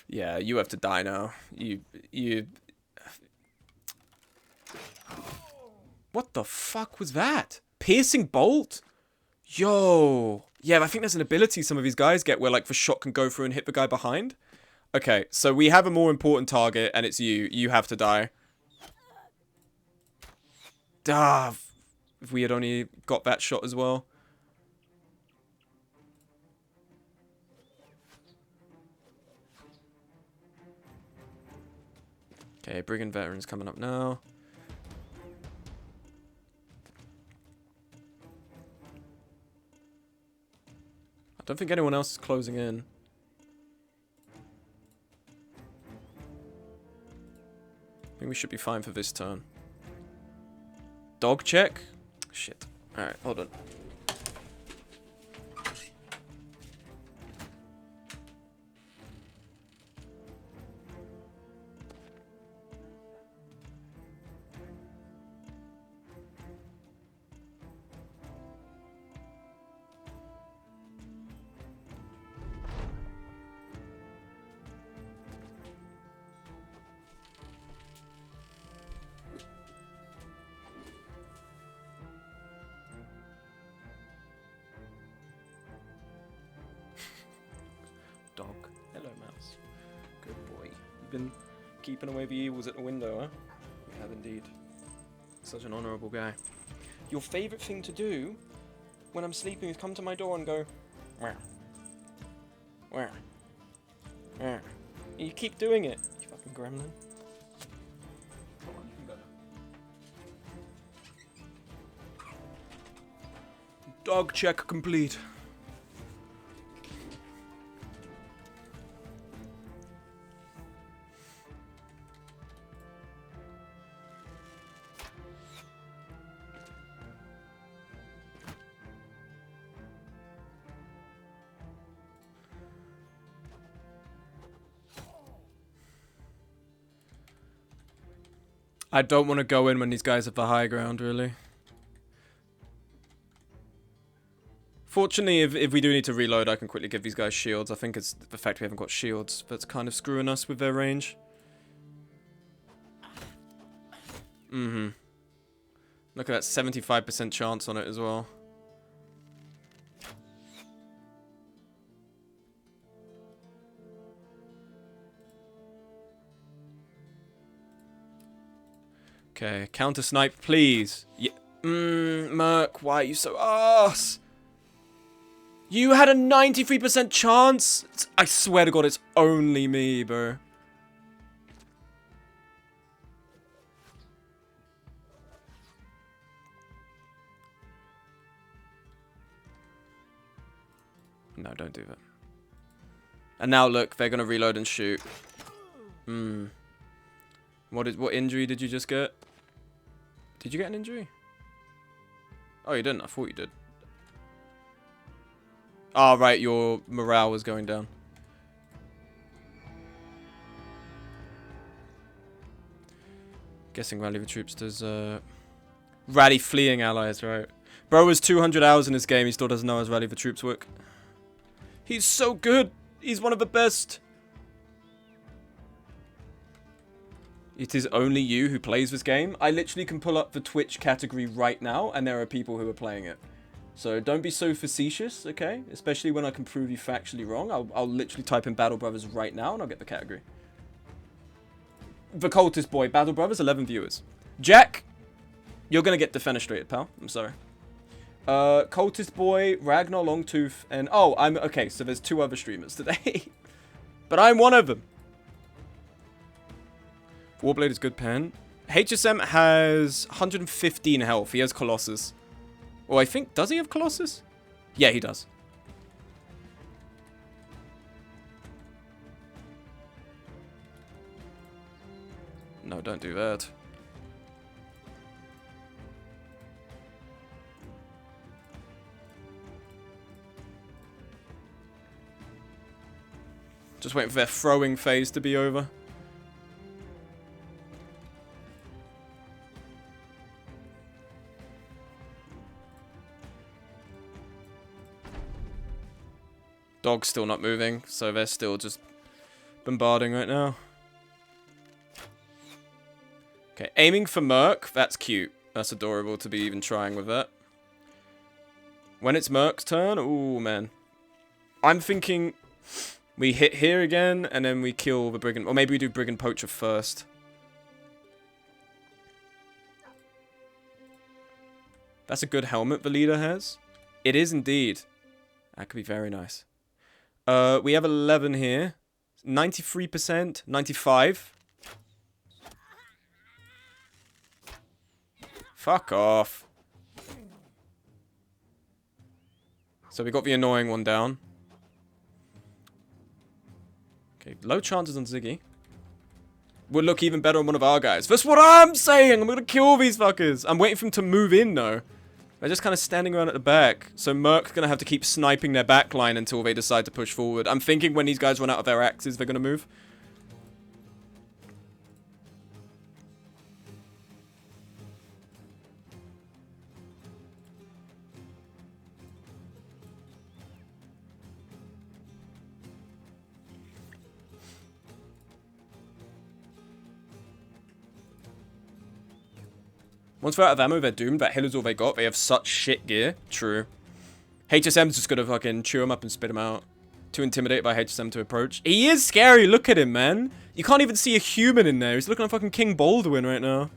Yeah, you have to die now. You... What the fuck was that? Piercing bolt? Yo. Yeah, I think there's an ability some of these guys get where like the shot can go through and hit the guy behind. Okay, so we have a more important target and it's you. You have to die. Ah, if we had only got that shot as well. Okay, Brigand Veteran's coming up now. I don't think anyone else is closing in. I think we should be fine for this turn. Dog check? Shit. Alright, hold on. Dog. Hello, mouse. Good boy. You've been keeping away the evils at the window, huh? You have indeed. Such an honourable guy. Your favourite thing to do when I'm sleeping is come to my door and go, where? Where? Where? You keep doing it, you fucking gremlin. Come on, you can go now. Dog check complete. I don't want to go in when these guys have the high ground, really. Fortunately, if we do need to reload, I can quickly give these guys shields. I think it's the fact we haven't got shields that's kind of screwing us with their range. Mm-hmm. Look at that 75% chance on it as well. Okay, counter snipe, please. Yeah. Merc, why are you so ass? You had a 93% chance? I swear to God, it's only me, bro. No, don't do that. And now look, they're gonna reload and shoot. What injury did you just get? Did you get an injury? Oh, you didn't. I thought you did. Oh, right. Your morale was going down. Guessing rally the troops does, rally fleeing allies, right? Bro was 200 hours in this game. He still doesn't know how rally the troops work. He's so good. He's one of the best. It is only you who plays this game. I literally can pull up the Twitch category right now, and there are people who are playing it. So don't be so facetious, okay? Especially when I can prove you factually wrong. I'll literally type in Battle Brothers right now, and I'll get the category. The Cultist Boy, Battle Brothers, 11 viewers. Jack, you're gonna get defenestrated, pal. I'm sorry. Cultist Boy, Ragnar Longtooth, and... Oh, okay, so there's 2 other streamers today. But I'm one of them. Warblade is good pen. HSM has 115 health. He has Colossus. Well, I think... Does he have Colossus? Yeah, he does. No, don't do that. Just waiting for their throwing phase to be over. Dog's still not moving, so they're still just bombarding right now. Okay, aiming for Merc. That's cute. That's adorable to be even trying with that. When it's Merc's turn, ooh, man. I'm thinking we hit here again, and then we kill the Brigand. Or maybe we do Brigand Poacher first. That's a good helmet the leader has. It is indeed. That could be very nice. We have 11 here. 93%. 95. Fuck off. So we got the annoying one down. Low chances on Ziggy. Would look even better on one of our guys. That's what I'm saying! I'm gonna kill these fuckers! I'm waiting for them to move in, though. They're just kind of standing around at the back. So Merc's gonna have to keep sniping their backline until they decide to push forward. I'm thinking when these guys run out of their axes, they're gonna move. Once they're out of ammo, they're doomed. That hill is all they got. They have such shit gear. True. HSM's just gonna fucking chew him up and spit him out. Too intimidated by HSM to approach. He is scary. Look at him, man. You can't even see a human in there. He's looking like fucking King Baldwin right now.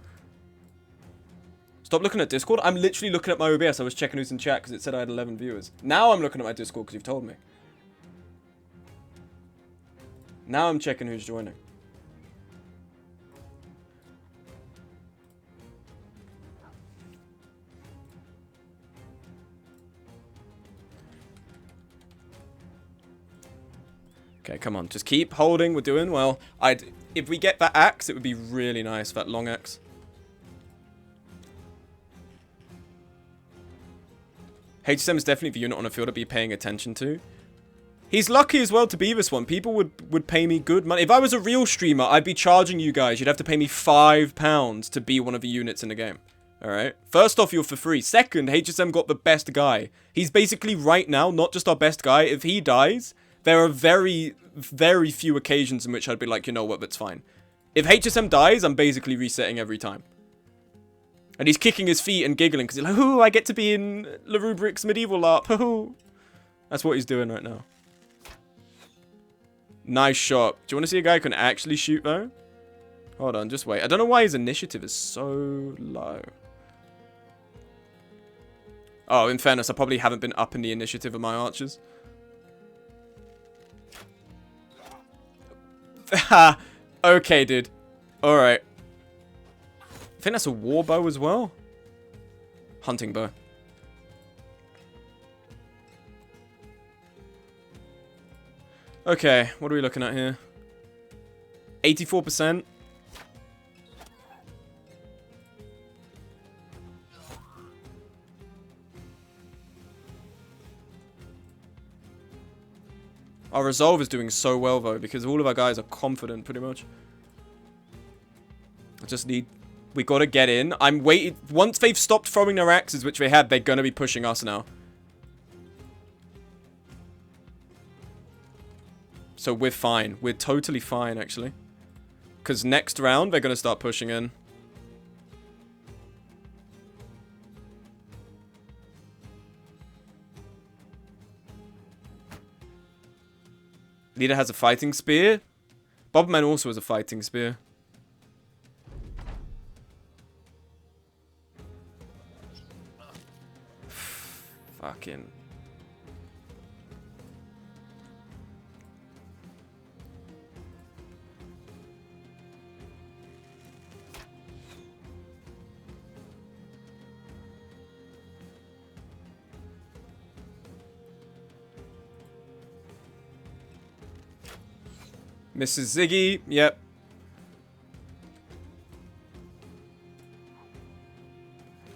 Stop looking at Discord. I'm literally looking at my OBS. I was checking who's in chat because it said I had 11 viewers. Now I'm looking at my Discord because you've told me. Now I'm checking who's joining. Okay, come on. Just keep holding. We're doing well. If we get that axe, it would be really nice, that long axe. HSM is definitely the unit on the field I'd be paying attention to. He's lucky as well to be this one. People would pay me good money. If I was a real streamer, I'd be charging you guys. You'd have to pay me £5 to be one of the units in the game. Alright? First off, you're for free. Second, HSM got the best guy. He's basically right now not just our best guy. If he dies, there are very, very few occasions in which I'd be like, you know what, that's fine. If HSM dies, I'm basically resetting every time. And he's kicking his feet and giggling because he's like, ooh, I get to be in Le Rubric's medieval LARP. Ooh. That's what he's doing right now. Nice shot. Do you want to see a guy who can actually shoot, though? Hold on, just wait. I don't know why his initiative is so low. Oh, in fairness, I probably haven't been up in the initiative of my archers. Ha! Okay, dude. Alright. I think that's a war bow as well. Hunting bow. Okay, what are we looking at here? 84%. Our resolve is doing so well, though, because all of our guys are confident, pretty much. I just need... We gotta get in. I'm waiting... Once they've stopped throwing their axes, which they had, they're gonna be pushing us now. So we're fine. We're totally fine, actually. Because next round, they're gonna start pushing in. Leader has a fighting spear. Bobman also has a fighting spear. Fucking. Mrs. Ziggy, yep.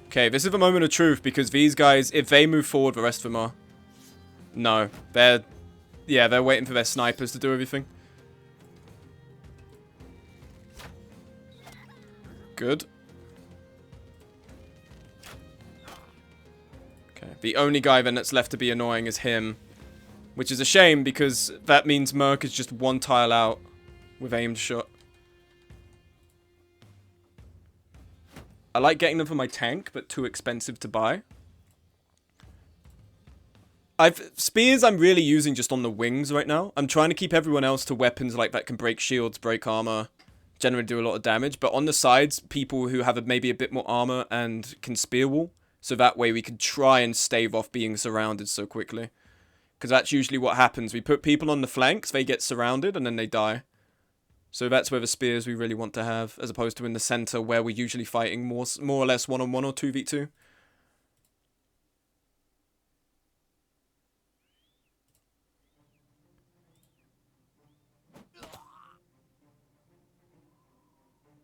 Okay, this is the moment of truth because these guys, if they move forward, the rest of them are. No, they're waiting for their snipers to do everything. Good. Okay, the only guy then that's left to be annoying is him. Which is a shame, because that means Merc is just one tile out with aimed shot. I like getting them for my tank, but too expensive to buy. Spears I'm really using just on the wings right now. I'm trying to keep everyone else to weapons like that can break shields, break armor, generally do a lot of damage. But on the sides, people who have maybe a bit more armor and can spear wall. So that way we can try and stave off being surrounded so quickly. Because that's usually what happens. We put people on the flanks, they get surrounded, and then they die. So that's where the spears we really want to have, as opposed to in the center, where we're usually fighting more or less one-on-one or 2v2.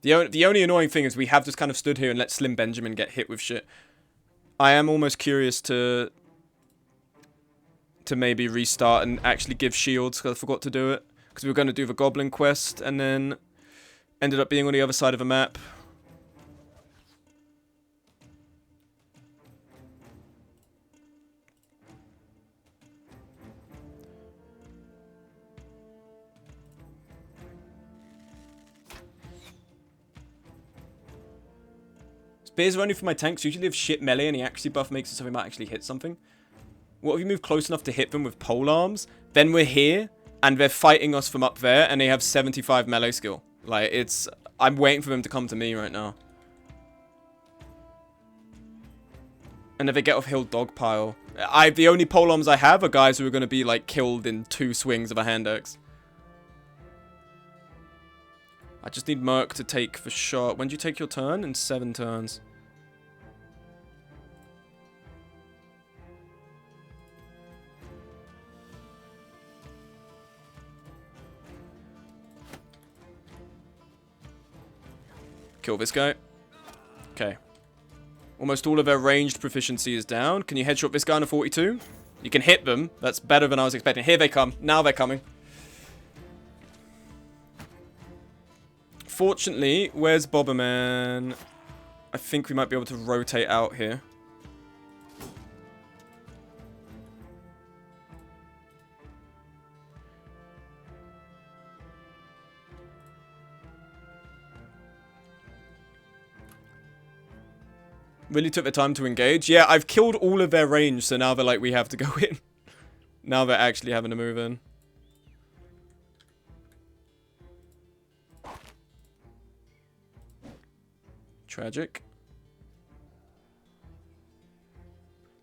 The only annoying thing is we have just kind of stood here and let Slim Benjamin get hit with shit. I am almost curious to maybe restart and actually give shields, because I forgot to do it. Because we were going to do the Goblin quest, and then ended up being on the other side of the map. Spears are only for my tanks. Usually have shit melee, and the accuracy buff makes it so we might actually hit something. What if you move close enough to hit them with pole arms? Then we're here, and they're fighting us from up there, and they have 75 melee skill. Like, it's... I'm waiting for them to come to me right now. And if they get off hill dogpile... The only pole arms I have are guys who are going to be, like, killed in 2 swings of a hand axe. I just need Merc to take the shot. When do you take your turn? In 7 turns. Kill this guy. Okay. Almost all of their ranged proficiency is down. Can you headshot this guy on a 42? You can hit them. That's better than I was expecting. Here they come. Now they're coming. Fortunately, where's Bobberman? I think we might be able to rotate out here. Really took the time to engage. Yeah, I've killed all of their range, so now they're like, we have to go in. Now they're actually having to move in. Tragic.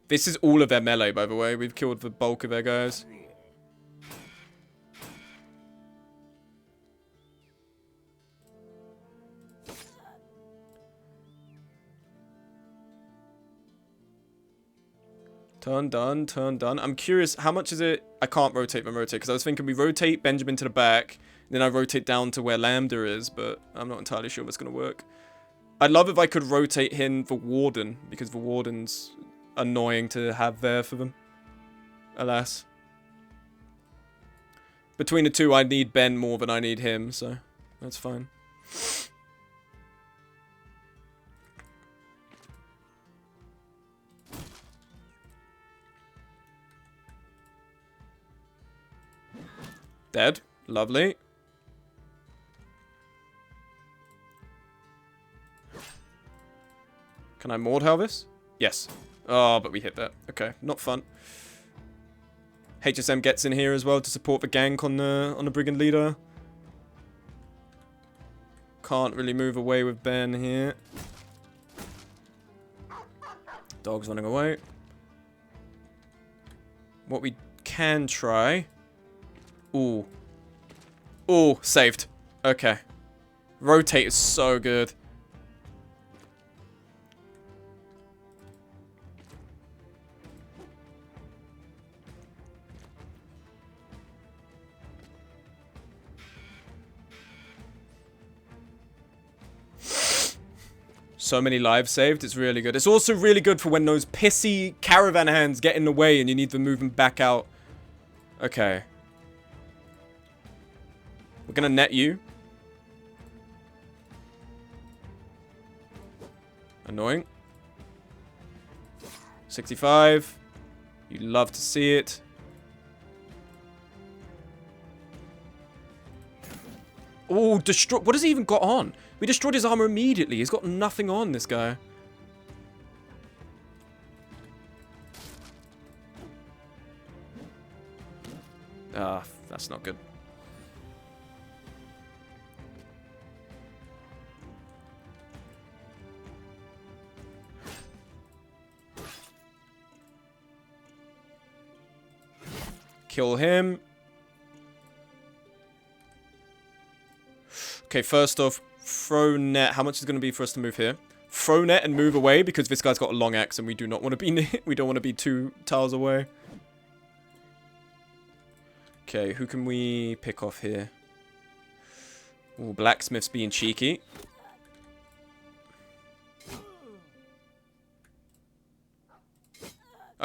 This is all of their melee, by the way. We've killed the bulk of their guys. Turn done, turn done. I'm curious, how much is it? I can't rotate because I was thinking we rotate Benjamin to the back, then I rotate down to where Lambda is, but I'm not entirely sure what's going to work. I'd love if I could rotate him for Warden, because the Warden's annoying to have there for them. Alas. Between the two, I need Ben more than I need him, so that's fine. Dead. Lovely. Can I Mordhau this? Yes. Oh, but we hit that. Okay, not fun. HSM gets in here as well to support the gank on the Brigand leader. Can't really move away with Ben here. Dog's running away. What we can try... Ooh. Ooh, saved. Okay. Rotate is so good. So many lives saved. It's really good. It's also really good for when those pissy caravan hands get in the way and you need to move them back out. Okay. We're gonna net you. Annoying. 65. You love to see it. Oh, destroy. What has he even got on? We destroyed his armor immediately. He's got nothing on, this guy. Ah, that's not good. Kill him. Okay, first off, throw net. How much is it going to be for us to move here? Throw net and move away because this guy's got a long axe and we do not want to be near. We don't want to be 2 tiles away. Okay, who can we pick off here? Ooh, blacksmith's being cheeky.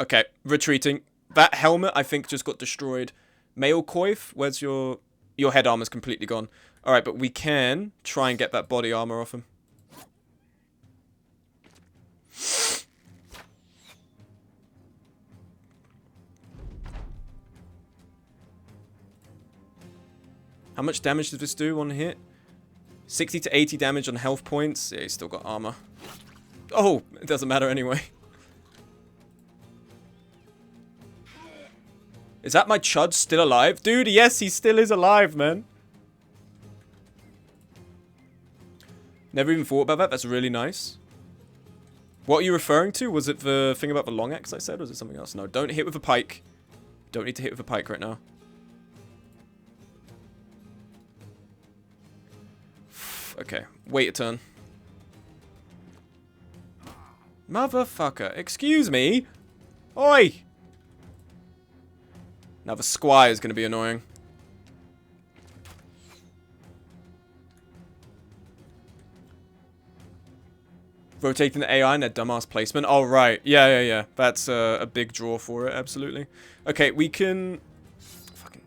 Okay, retreating. That helmet, I think, just got destroyed. Male coif, where's your head armor's completely gone. Alright, but we can try and get that body armor off him. How much damage does this do on hit? 60 to 80 damage on health points. Yeah, he's still got armor. Oh, it doesn't matter anyway. Is that my chud still alive? Dude, yes, he still is alive, man. Never even thought about that. That's really nice. What are you referring to? Was it the thing about the long axe I said? Or was it something else? No, don't hit with a pike. Don't need to hit with a pike right now. Okay, wait a turn. Motherfucker, excuse me? Oi! Now the squire is going to be annoying. Rotating the AI and their dumbass placement. Oh, right. Yeah. That's a big draw for it, absolutely. Okay, we can... Fucking...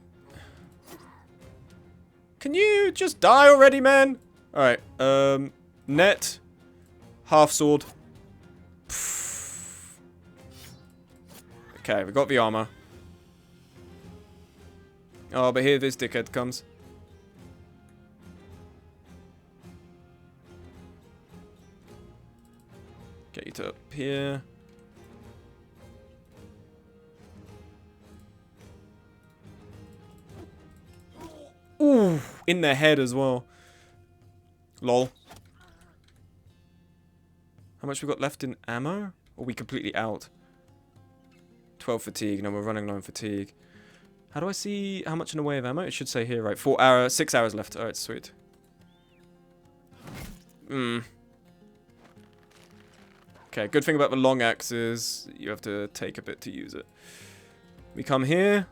Can you just die already, man? Alright, net. Half sword. Okay, we got the armor. Oh, but here this dickhead comes. Get you to up here. Ooh, in their head as well. Lol. How much we got left in ammo? Or are we completely out? 12 fatigue. No, we're running low on fatigue. How do I see how much in the way of ammo? It should say here, right? 6 hours left. Alright, sweet. Okay, good thing about the long axe is you have to take a bit to use it. We come here.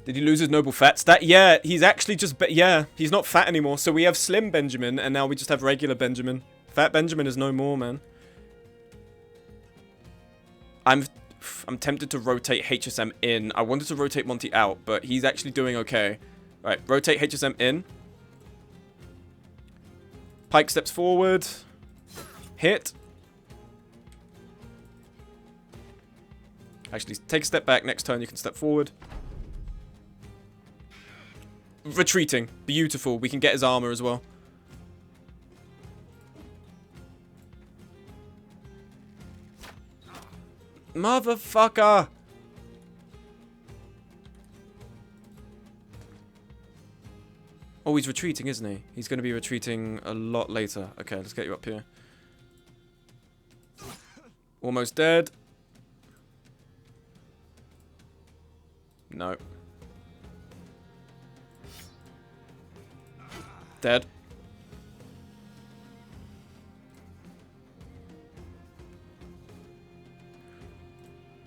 Did he lose his noble fat stat? Yeah, he's actually just... yeah, he's not fat anymore. So we have Slim Benjamin, and now we just have regular Benjamin. Fat Benjamin is no more, man. I'm tempted to rotate HSM in. I wanted to rotate Monty out, but he's actually doing okay. Right, rotate HSM in. Pike steps forward. Hit. Actually, take a step back. Next turn, you can step forward. Retreating. Beautiful. We can get his armor as well. Motherfucker! Oh, he's retreating, isn't he? He's going to be retreating a lot later. Okay, let's get you up here. Almost dead. No. Dead.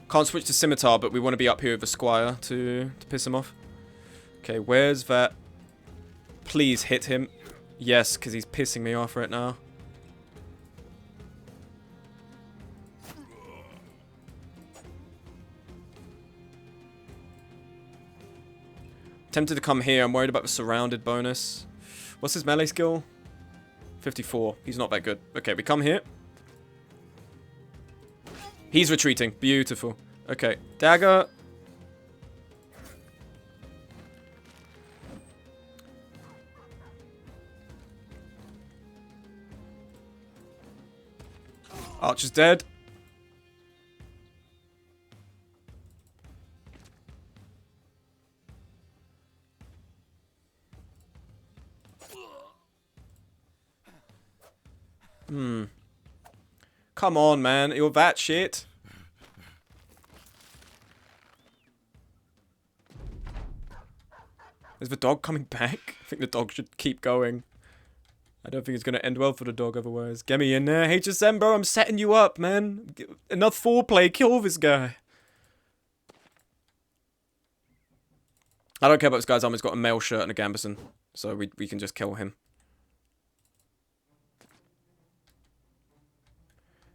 Can't switch to scimitar, but we want to be up here with the squire to piss him off. Okay, where's that? Please hit him. Yes, because he's pissing me off right now. Tempted to come here. I'm worried about the surrounded bonus. What's his melee skill? 54. He's not that good. Okay, we come here. He's retreating. Beautiful. Okay, dagger. Archer's dead. Come on, man. You're that shit. Is the dog coming back? I think the dog should keep going. I don't think it's going to end well for the dog otherwise. Get me in there. HSM, bro, I'm setting you up, man. Enough foreplay. Kill this guy. I don't care about this guy's armor. He's got a mail shirt and a gambeson. So we can just kill him.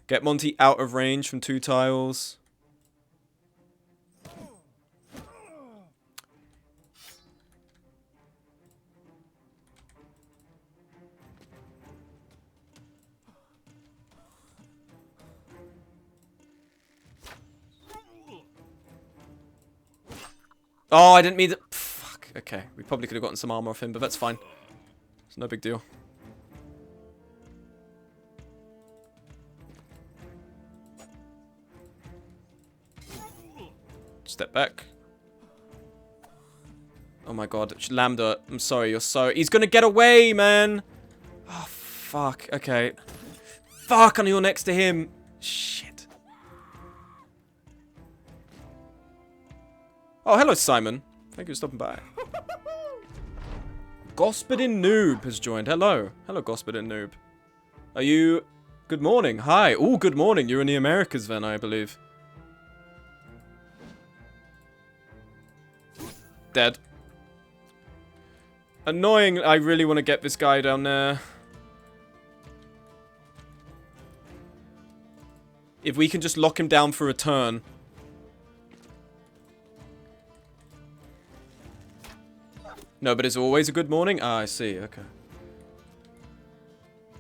Get Monty out of range from 2 tiles. Oh, I didn't mean that. Fuck. Okay, we probably could have gotten some armor off him, but that's fine. It's no big deal. Step back. Oh my god, Lambda, I'm sorry, you're so... He's gonna get away, man! Oh, fuck, okay. Fuck, and you're next to him. Shit. Oh, hello, Simon. Thank you for stopping by. Gospodin Noob has joined. Hello. Hello, Gospodin Noob. Are you... Good morning. Hi. Oh, good morning. You're in the Americas then, I believe. Dead. Annoying. I really want to get this guy down there. If we can just lock him down for a turn. No, but it's always a good morning? Ah, I see. Okay.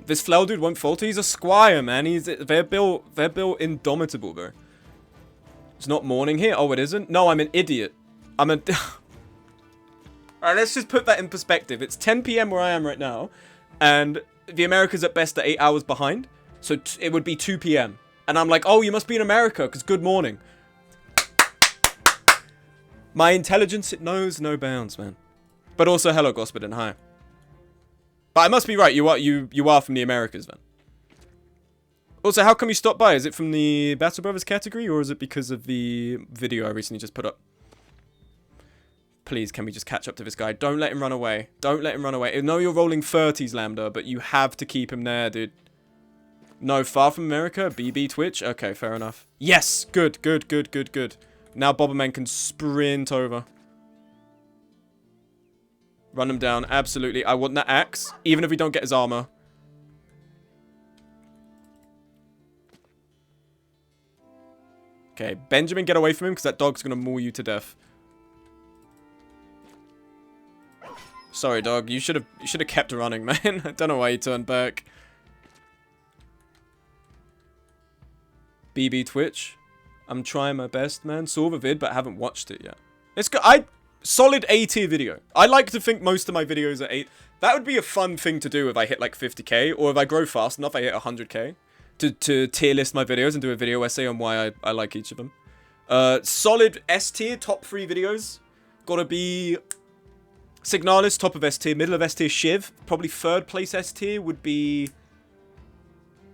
This Flail dude won't falter. He's a squire, man. They're built indomitable, bro. It's not morning here. Oh, it isn't? No, I'm an idiot. I'm a... Alright, let's just put that in perspective. It's 10 PM where I am right now, and the Americas at best are 8 hours behind, so it would be 2 PM. And I'm like, oh, you must be in America, because good morning. My intelligence, it knows no bounds, man. But also, hello, Gospodin, hi. But I must be right, you are from the Americas, then. Also, how come you stopped by? Is it from the Battle Brothers category, or is it because of the video I recently just put up? Please, can we just catch up to this guy? Don't let him run away. Don't let him run away. I know you're rolling 30s, Lambda, but you have to keep him there, dude. No, far from America? BB Twitch? Okay, fair enough. Yes! Good, good, good, good, good. Now Bobberman can sprint over. Run him down, absolutely. I want that axe, even if we don't get his armor. Okay, Benjamin, get away from him, because that dog's going to maul you to death. Sorry, dog. You should have kept running, man. I don't know why you turned back. BB Twitch. I'm trying my best, man. Saw the vid, but haven't watched it yet. It's good. Solid A tier video. I like to think most of my videos are 8. That would be a fun thing to do if I hit like 50k, or if I grow fast enough, I hit 100k. To tier list my videos and do a video essay on why I like each of them. Solid S tier, top 3 videos. Gotta be... Signalis, top of S tier. Middle of S tier, Shiv. Probably 3rd place S tier would be...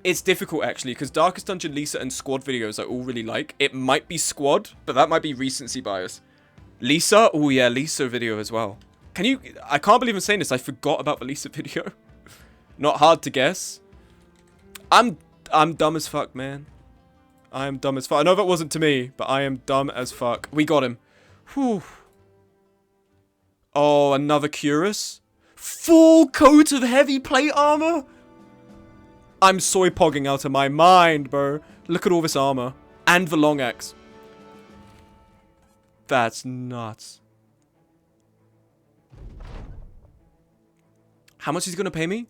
It's difficult, actually, because Darkest Dungeon, Lisa, and Squad videos I all really like. It might be Squad, but that might be recency bias. Lisa? Oh, yeah, Lisa video as well. Can you... I can't believe I'm saying this. I forgot about the Lisa video. Not hard to guess. I'm dumb as fuck, man. I am dumb as fuck. I know that wasn't to me, but I am dumb as fuck. We got him. Whew. Oh, another Curus? Full coat of heavy plate armor? I'm soy pogging out of my mind, bro. Look at all this armor. And the long axe. That's nuts. How much is he gonna pay me?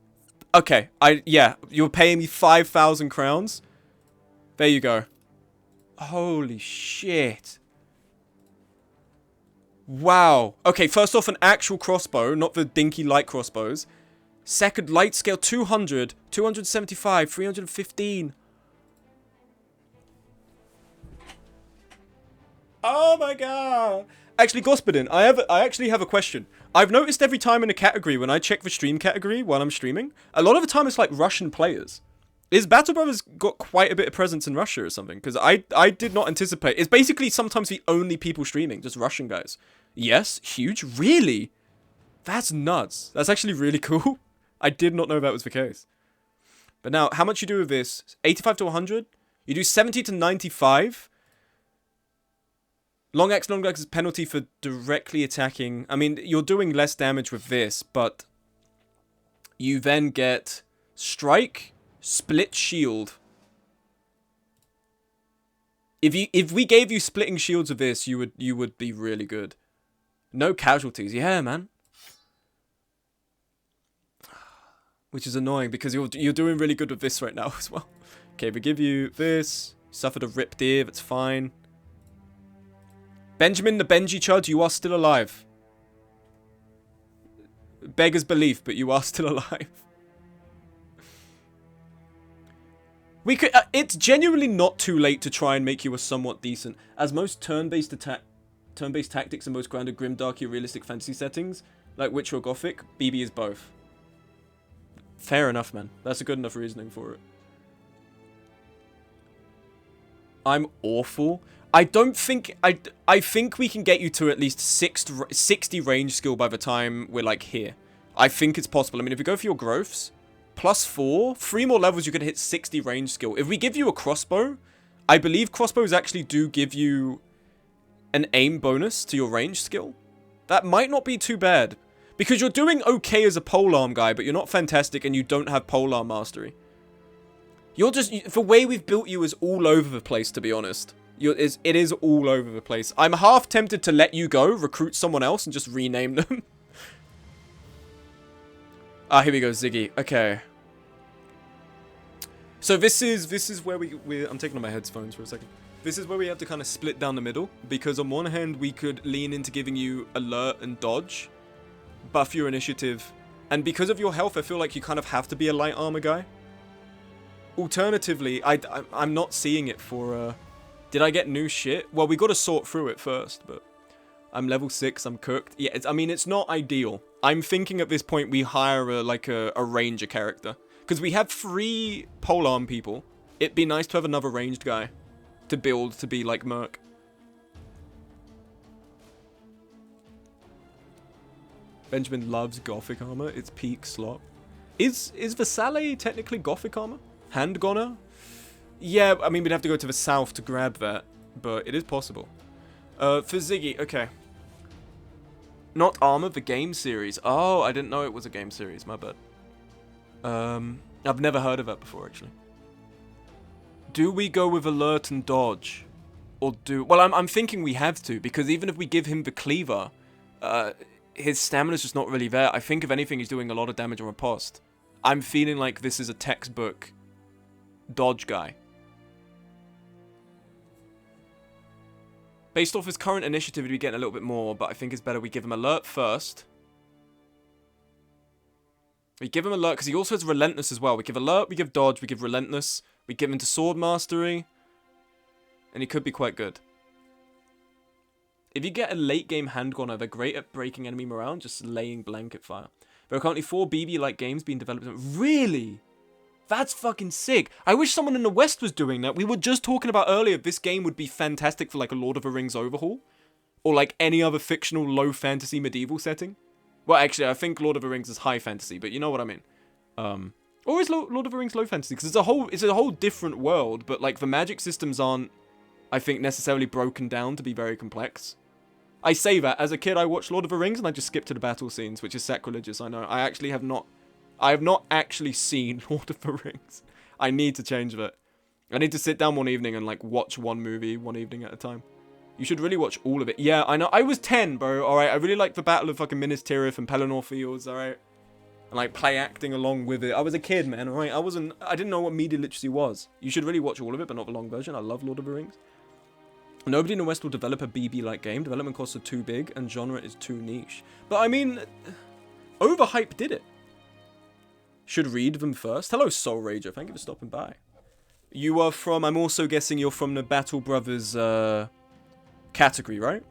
Okay, yeah, you're paying me 5,000 crowns. There you go. Holy shit. Wow. Okay, first off, an actual crossbow, not the dinky light crossbows. Second, light scale 200, 275, 315. Oh my god. Actually, Gospodin, I actually have a question. I've noticed every time in a category, when I check the stream category while I'm streaming, a lot of the time it's like Russian players. Is Battle Brothers got quite a bit of presence in Russia or something? Because I did not anticipate. It's basically sometimes the only people streaming, just Russian guys. Yes, huge? Really? That's nuts. That's actually really cool. I did not know that was the case. But now, how much you do with this? 85 to 100? You do 70 to 95. Long axe is penalty for directly attacking. I mean, you're doing less damage with this, but you then get strike, split shield. If we gave you splitting shields of this, you would be really good. No casualties. Yeah, man. Which is annoying because you're doing really good with this right now as well. Okay, we give you this. Suffered a ripped ear, that's fine. Benjamin the Benji Chud, you are still alive. Beggar's belief, but you are still alive. We could. It's genuinely not too late to try and make you a somewhat decent. As most turn-based tactics and most grounded grimdarky realistic fantasy settings, like Witcher or Gothic, BB is both. Fair enough, man. That's a good enough reasoning for it. I'm awful. I don't think... I think we can get you to at least 60 range skill by the time we're, like, here. I think it's possible. I mean, if you go for your growths, +4, 3 more levels, you could hit 60 range skill. If we give you a crossbow, I believe crossbows actually do give you an aim bonus to your range skill. That might not be too bad. Because you're doing okay as a polearm guy, but you're not fantastic and you don't have polearm mastery. You're just... The way we've built you is all over the place, to be honest. It is all over the place. I'm half tempted to let you go, recruit someone else, and just rename them. Ah, here we go, Ziggy. Okay. So this is where I'm taking off my headphones for a second. This is where we have to kind of split down the middle. Because on one hand, we could lean into giving you alert and dodge. Buff your initiative. And because of your health, I feel like you kind of have to be a light armor guy. Alternatively, I'm not seeing it for... Did I get new shit? Well, we got to sort through it first, but... I'm level 6, I'm cooked. Yeah, I mean, it's not ideal. I'm thinking at this point we hire a ranger character. Because we have 3 polearm people. It'd be nice to have another ranged guy. To build to be like Merc. Benjamin loves Gothic armor. It's peak slot. Is Vasale technically Gothic armor? Hand Gonner? Yeah, I mean, we'd have to go to the south to grab that. But it is possible. For Ziggy, okay. Not armor, the game series. Oh, I didn't know it was a game series. My bad. I've never heard of that before, actually. Do we go with alert and dodge? Or do... Well, I'm thinking we have to. Because even if we give him the cleaver... his stamina's just not really there. I think, if anything, he's doing a lot of damage on riposte. I'm feeling like this is a textbook dodge guy. Based off his current initiative, he'd be getting a little bit more, but I think it's better we give him alert first. We give him alert, because he also has relentless as well. We give alert, we give dodge, we give relentless, we give him to sword mastery, and he could be quite good. If you get a late game hand gunner, they're great at breaking enemy morale and just laying blanket fire. There are currently 4 BB-like games being developed. Really? That's fucking sick. I wish someone in the West was doing that. We were just talking about earlier, this game would be fantastic for like a Lord of the Rings overhaul. Or like any other fictional low fantasy medieval setting. Well, actually, I think Lord of the Rings is high fantasy, but you know what I mean. Or is Lord of the Rings low fantasy? Because it's a whole different world, but like the magic systems aren't, I think, necessarily broken down to be very complex. I say that. As a kid, I watched Lord of the Rings and I just skipped to the battle scenes, which is sacrilegious, I know. I have not actually seen Lord of the Rings. I need to change that. I need to sit down one evening and, like, watch one movie one evening at a time. You should really watch all of it. Yeah, I know. I was 10, bro, alright? I really liked the Battle of fucking Minas Tirith and Pelennor Fields, alright? And, like, play acting along with it. I was a kid, man, alright? I didn't know what media literacy was. You should really watch all of it, but not the long version. I love Lord of the Rings. Nobody in the West will develop a BB-like game. Development costs are too big, and genre is too niche. But, I mean, Overhype did it. Should read them first. Hello, Soul Rager. Thank you for stopping by. You are from... I'm also guessing you're from the Battle Brothers category, right?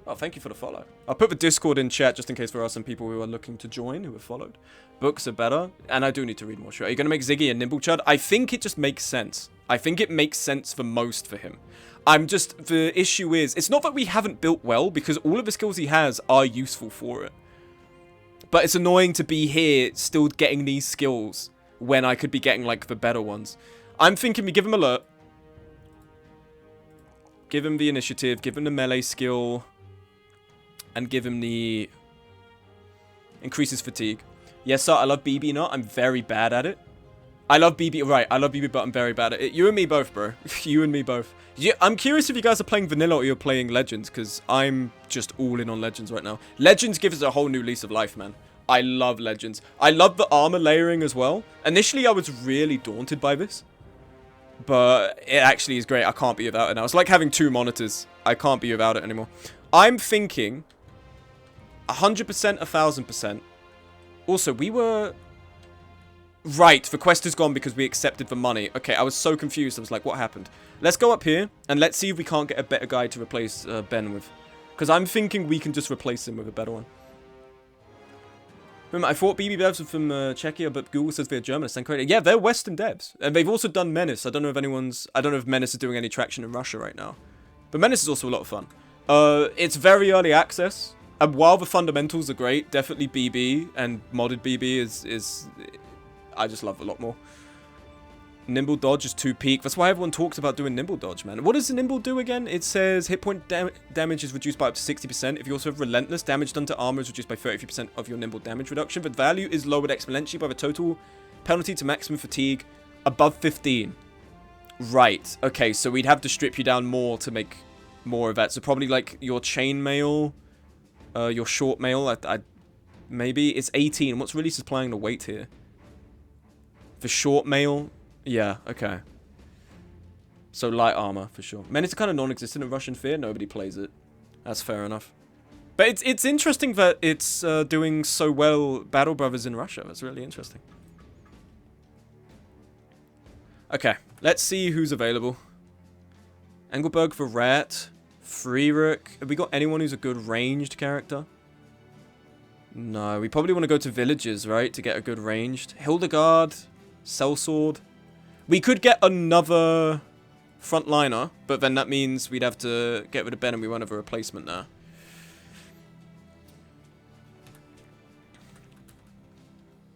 Oh, thank you for the follow. I'll put the Discord in chat just in case there are some people who are looking to join who have followed. Books are better, and I do need to read more. Sure. Are you going to make Ziggy a Nimble Chud? I think it just makes sense. I think it makes sense for most for him. The issue is, it's not that we haven't built well, because all of the skills he has are useful for it. But it's annoying to be here still getting these skills when I could be getting, like, the better ones. I'm thinking we give him alert. Give him the initiative. Give him the melee skill. And give him the... increases fatigue. Yes, sir, I love BB Nut. I'm very bad at it. I love BB... Right, I love BB, but I'm very bad at it. You and me both, bro. You and me both. Yeah, I'm curious if you guys are playing Vanilla or you're playing Legends, because I'm just all in on Legends right now. Legends gives us a whole new lease of life, man. I love Legends. I love the armor layering as well. Initially, I was really daunted by this. But it actually is great. I can't be without it now. It's like having 2 monitors. I can't be without it anymore. I'm thinking 100%, 1000%. Also, we were... Right, the quest is gone because we accepted the money. Okay, I was so confused. I was like, what happened? Let's go up here, and let's see if we can't get a better guy to replace Ben with. Because I'm thinking we can just replace him with a better one. Remember, I thought BB devs were from Czechia, but Google says they're German. Yeah, they're Western devs. And they've also done Menace. I don't know if Menace is doing any traction in Russia right now. But Menace is also a lot of fun. It's very early access. And while the fundamentals are great, definitely BB and modded BB is I just love a lot more. Nimble dodge is 2 peak. That's why everyone talks about doing nimble dodge, man. What does the nimble do again? It says hit point damage is reduced by up to 60%. If you also have relentless, damage done to armor is reduced by 33% of your nimble damage reduction. The value is lowered exponentially by the total penalty to maximum fatigue above 15. Right. Okay, so we'd have to strip you down more to make more of that. So probably like your chainmail, your short mail. Maybe it's 18. What's really supplying the weight here? The short mail. Yeah, okay. So light armor, for sure. Man, it's kind of non-existent in Russian Fear. Nobody plays it. That's fair enough. But it's interesting that it's doing so well, Battle Brothers in Russia. That's really interesting. Okay, let's see who's available. Engelberg for Rat. Freerook. Have we got anyone who's a good ranged character? No, we probably want to go to villages, right? To get a good ranged. Hildegard. Sellsword. We could get another frontliner, but then that means we'd have to get rid of Ben and we won't have a replacement now.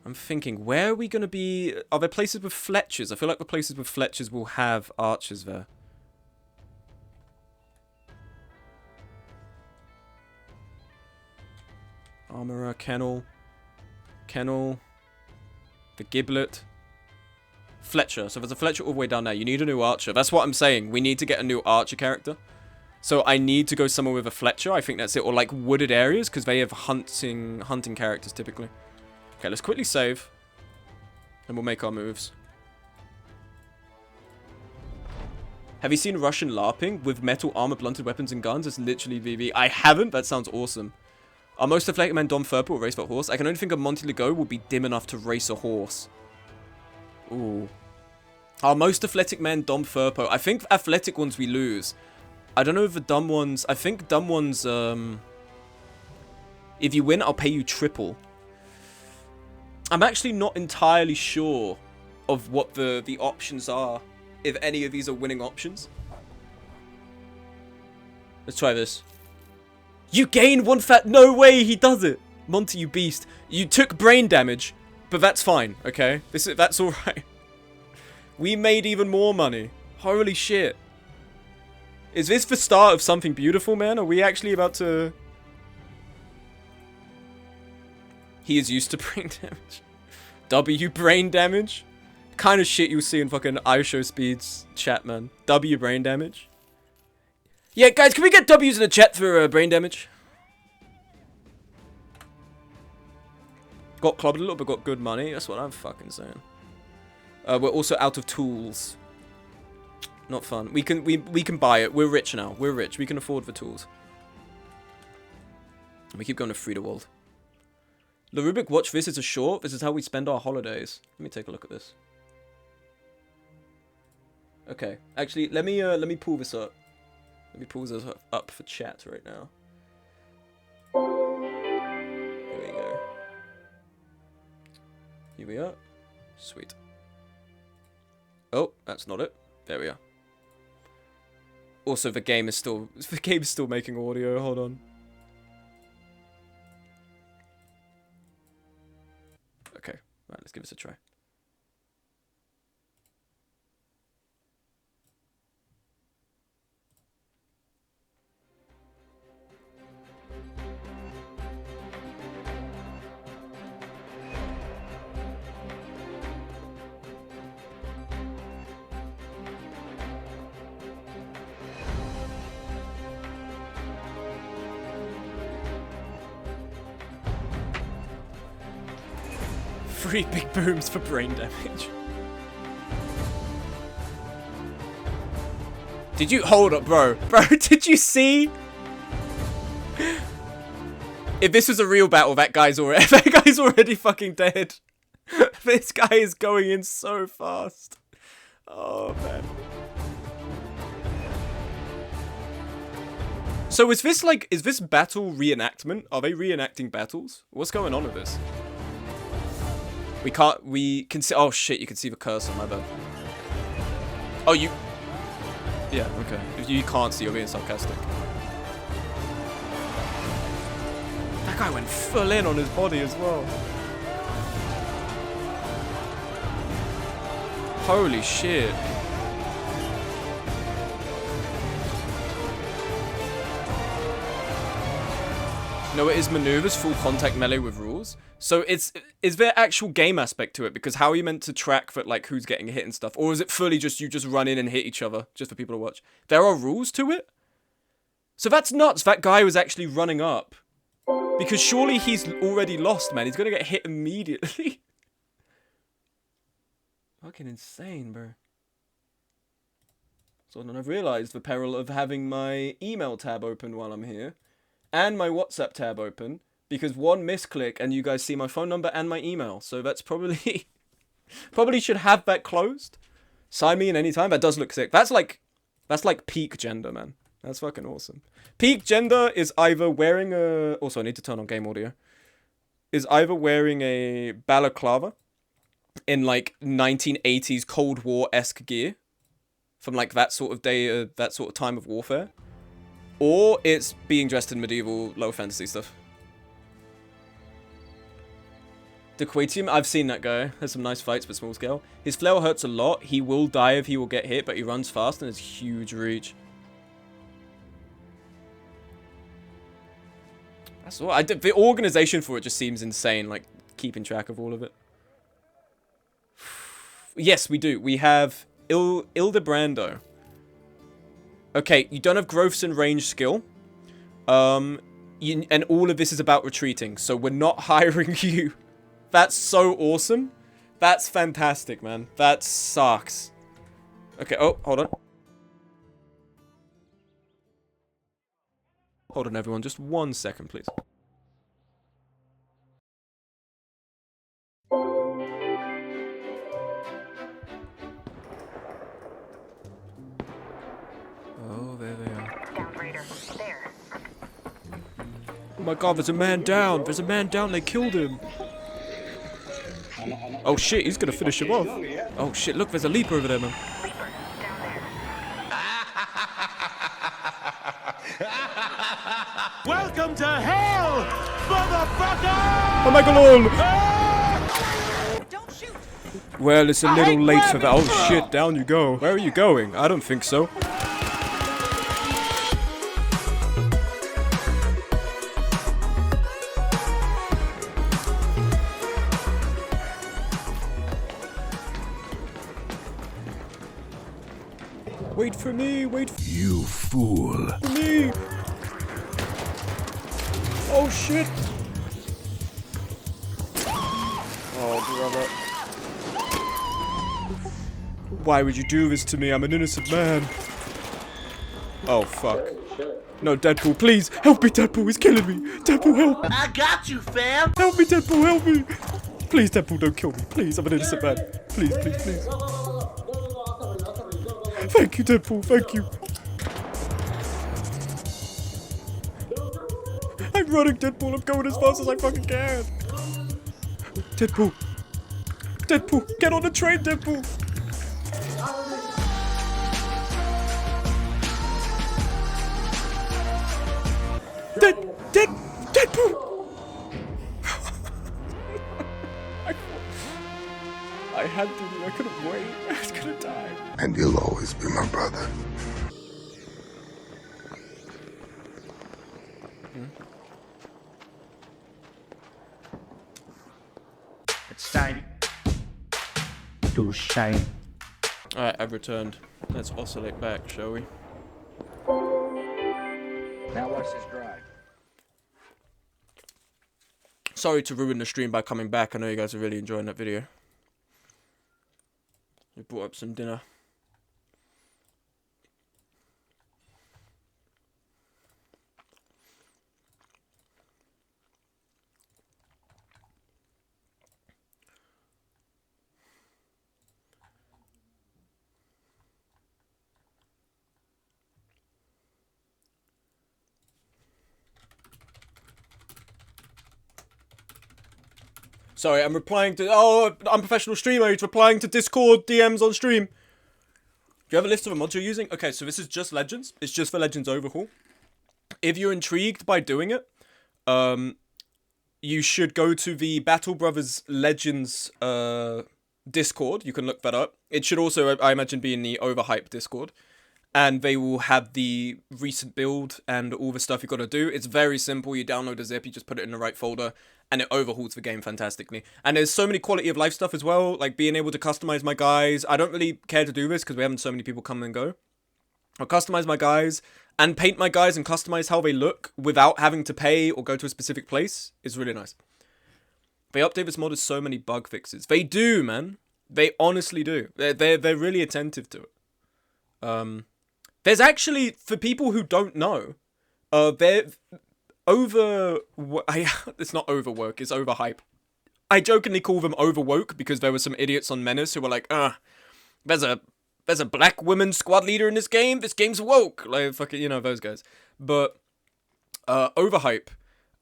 I'm thinking, where are we going to be? Are there places with Fletchers? I feel like the places with Fletchers will have archers there. Armorer, Kennel. Kennel. The Giblet. Fletcher. So there's a Fletcher all the way down there. You need a new archer. That's what I'm saying. We need to get a new archer character. So I need to go somewhere with a Fletcher. I think that's it. Or like wooded areas, because they have hunting characters typically. Okay, let's quickly save. And we'll make our moves. Have you seen Russian LARPing with metal armor, blunted weapons, and guns? It's literally VV. I haven't. That sounds awesome. Are most athletic men Dom Furpo or race that horse? I can only think of Monty Legault will be dim enough to race a horse. Ooh. Are most athletic men Dom Furpo? I think athletic ones we lose. I don't know if the dumb ones... I think dumb ones... if you win, I'll pay you triple. I'm actually not entirely sure of what the options are. If any of these are winning options. Let's try this. You gain 1 fat... No way he does it! Monty, you beast. You took brain damage. But that's fine, okay? That's alright. We made even more money. Holy shit. Is this the start of something beautiful, man? Are we actually about to... He is used to brain damage. W brain damage? Kind of shit you'll see in fucking iShow Speed's chat, man. W brain damage? Yeah, guys, can we get W's in the chat for brain damage? Got clobbered a little, but got good money. That's what I'm fucking saying. We're also out of tools. Not fun. We can buy it. We're rich now. We're rich. We can afford the tools. We keep going to Friedewald. The Rubik, watch this. It's a short. This is how we spend our holidays. Let me take a look at this. Okay. Actually, let me pull this up. Let me pull this up for chat right now. Here we go. Here we are. Sweet. Oh, that's not it. There we are. Also, the game is still making audio. Hold on. Right, let's give this a try. Three big booms for brain damage. Did you hold up, bro? Bro, did you see? If this was a real battle, that guy's already fucking dead. This guy is going in so fast. Oh man. So is this battle reenactment? Are they reenacting battles? What's going on with this? We can see, oh shit, you can see the cursor, my bad. Oh, yeah, okay. If you can't see, you're being sarcastic. That guy went full in on his body as well. Holy shit. No, it is maneuvers, full contact melee with rules. So is there actual game aspect to it? Because how are you meant to track for like who's getting hit and stuff? Or is it fully just you just run in and hit each other just for people to watch? There are rules to it? So that's nuts. That guy was actually running up. Because surely he's already lost, man. He's gonna get hit immediately. Fucking insane, bro. So then I've realized the peril of having my email tab open while I'm here. And my WhatsApp tab open. Because one misclick and you guys see my phone number and my email. So that's probably... probably should have that closed. Sign me in anytime. That does look sick. That's like peak gender, man. That's fucking awesome. Peak gender is either wearing a... Also, I need to turn on game audio. Is either wearing a balaclava in like 1980s Cold War-esque gear. From like that sort of day, that sort of time of warfare. Or it's being dressed in medieval low fantasy stuff. Dequatium, I've seen that guy. Has some nice fights, but small scale. His flail hurts a lot. He will die if he will get hit, but he runs fast and has huge reach. That's all. The organization for it just seems insane, like keeping track of all of it. Yes, we do. We have Ildebrando. Okay, you don't have growths and range skill. And all of this is about retreating, so we're not hiring you. That's so awesome. That's fantastic, man. That sucks. Okay, oh, hold on. Hold on, everyone. Just 1 second, please. Oh, there they are. Down Raider. There. Oh my god, there's a man down. There's a man down. They killed him. Oh shit, he's gonna finish him off. Oh shit, look, there's a leaper over there, man. Leaper. Down there. Welcome to hell, motherfucker! Oh my god! Don't shoot. Well, it's a little late for that. Oh shit, down you go. Where are you going? I don't think so. Wait for me, wait for You fool. me. Oh shit. Oh brother. Why would you do this to me? I'm an innocent man. Oh fuck. No, Deadpool, please. Help me, Deadpool, he's killing me. Deadpool, help. I got you, fam. Help me, Deadpool, help me. Please, Deadpool, don't kill me. Please, I'm an innocent man. Please, please, please. Thank you, Deadpool, thank you. I'm running, Deadpool, I'm going as fast as I fucking can. Deadpool. Deadpool, get on the train, Deadpool. Deadpool. I had to. I couldn't wait. I was gonna die. And you'll always be my brother. It's time to shine. Alright, I've returned. Let's oscillate back, shall we? Now watch this drive. Sorry to ruin the stream by coming back. I know you guys are really enjoying that video. We brought up some dinner. Sorry, I'm replying to... Oh, unprofessional streamer. He's replying to Discord DMs on stream. Do you have a list of the mods you're using? Okay, so this is just Legends. It's just for Legends Overhaul. If you're intrigued by doing it, you should go to the Battle Brothers Legends Discord. You can look that up. It should also, I imagine, be in the Overhype Discord. And they will have the recent build and all the stuff you got to do. It's very simple. You download a zip, you just put it in the right folder, and it overhauls the game fantastically. And there's so many quality of life stuff as well, like being able to customize my guys. I don't really care to do this because we haven't so many people come and go. I'll customize my guys and paint my guys and customize how they look without having to pay or go to a specific place. It's really nice. They update this mod with so many bug fixes. They do, man. They honestly do. They're really attentive to it. There's actually, for people who don't know, it's not overwork, it's overhype. I jokingly call them overwoke because there were some idiots on Menace who were like, there's a black woman squad leader in this game's woke. Like, fucking, you know, those guys. But, Overhype,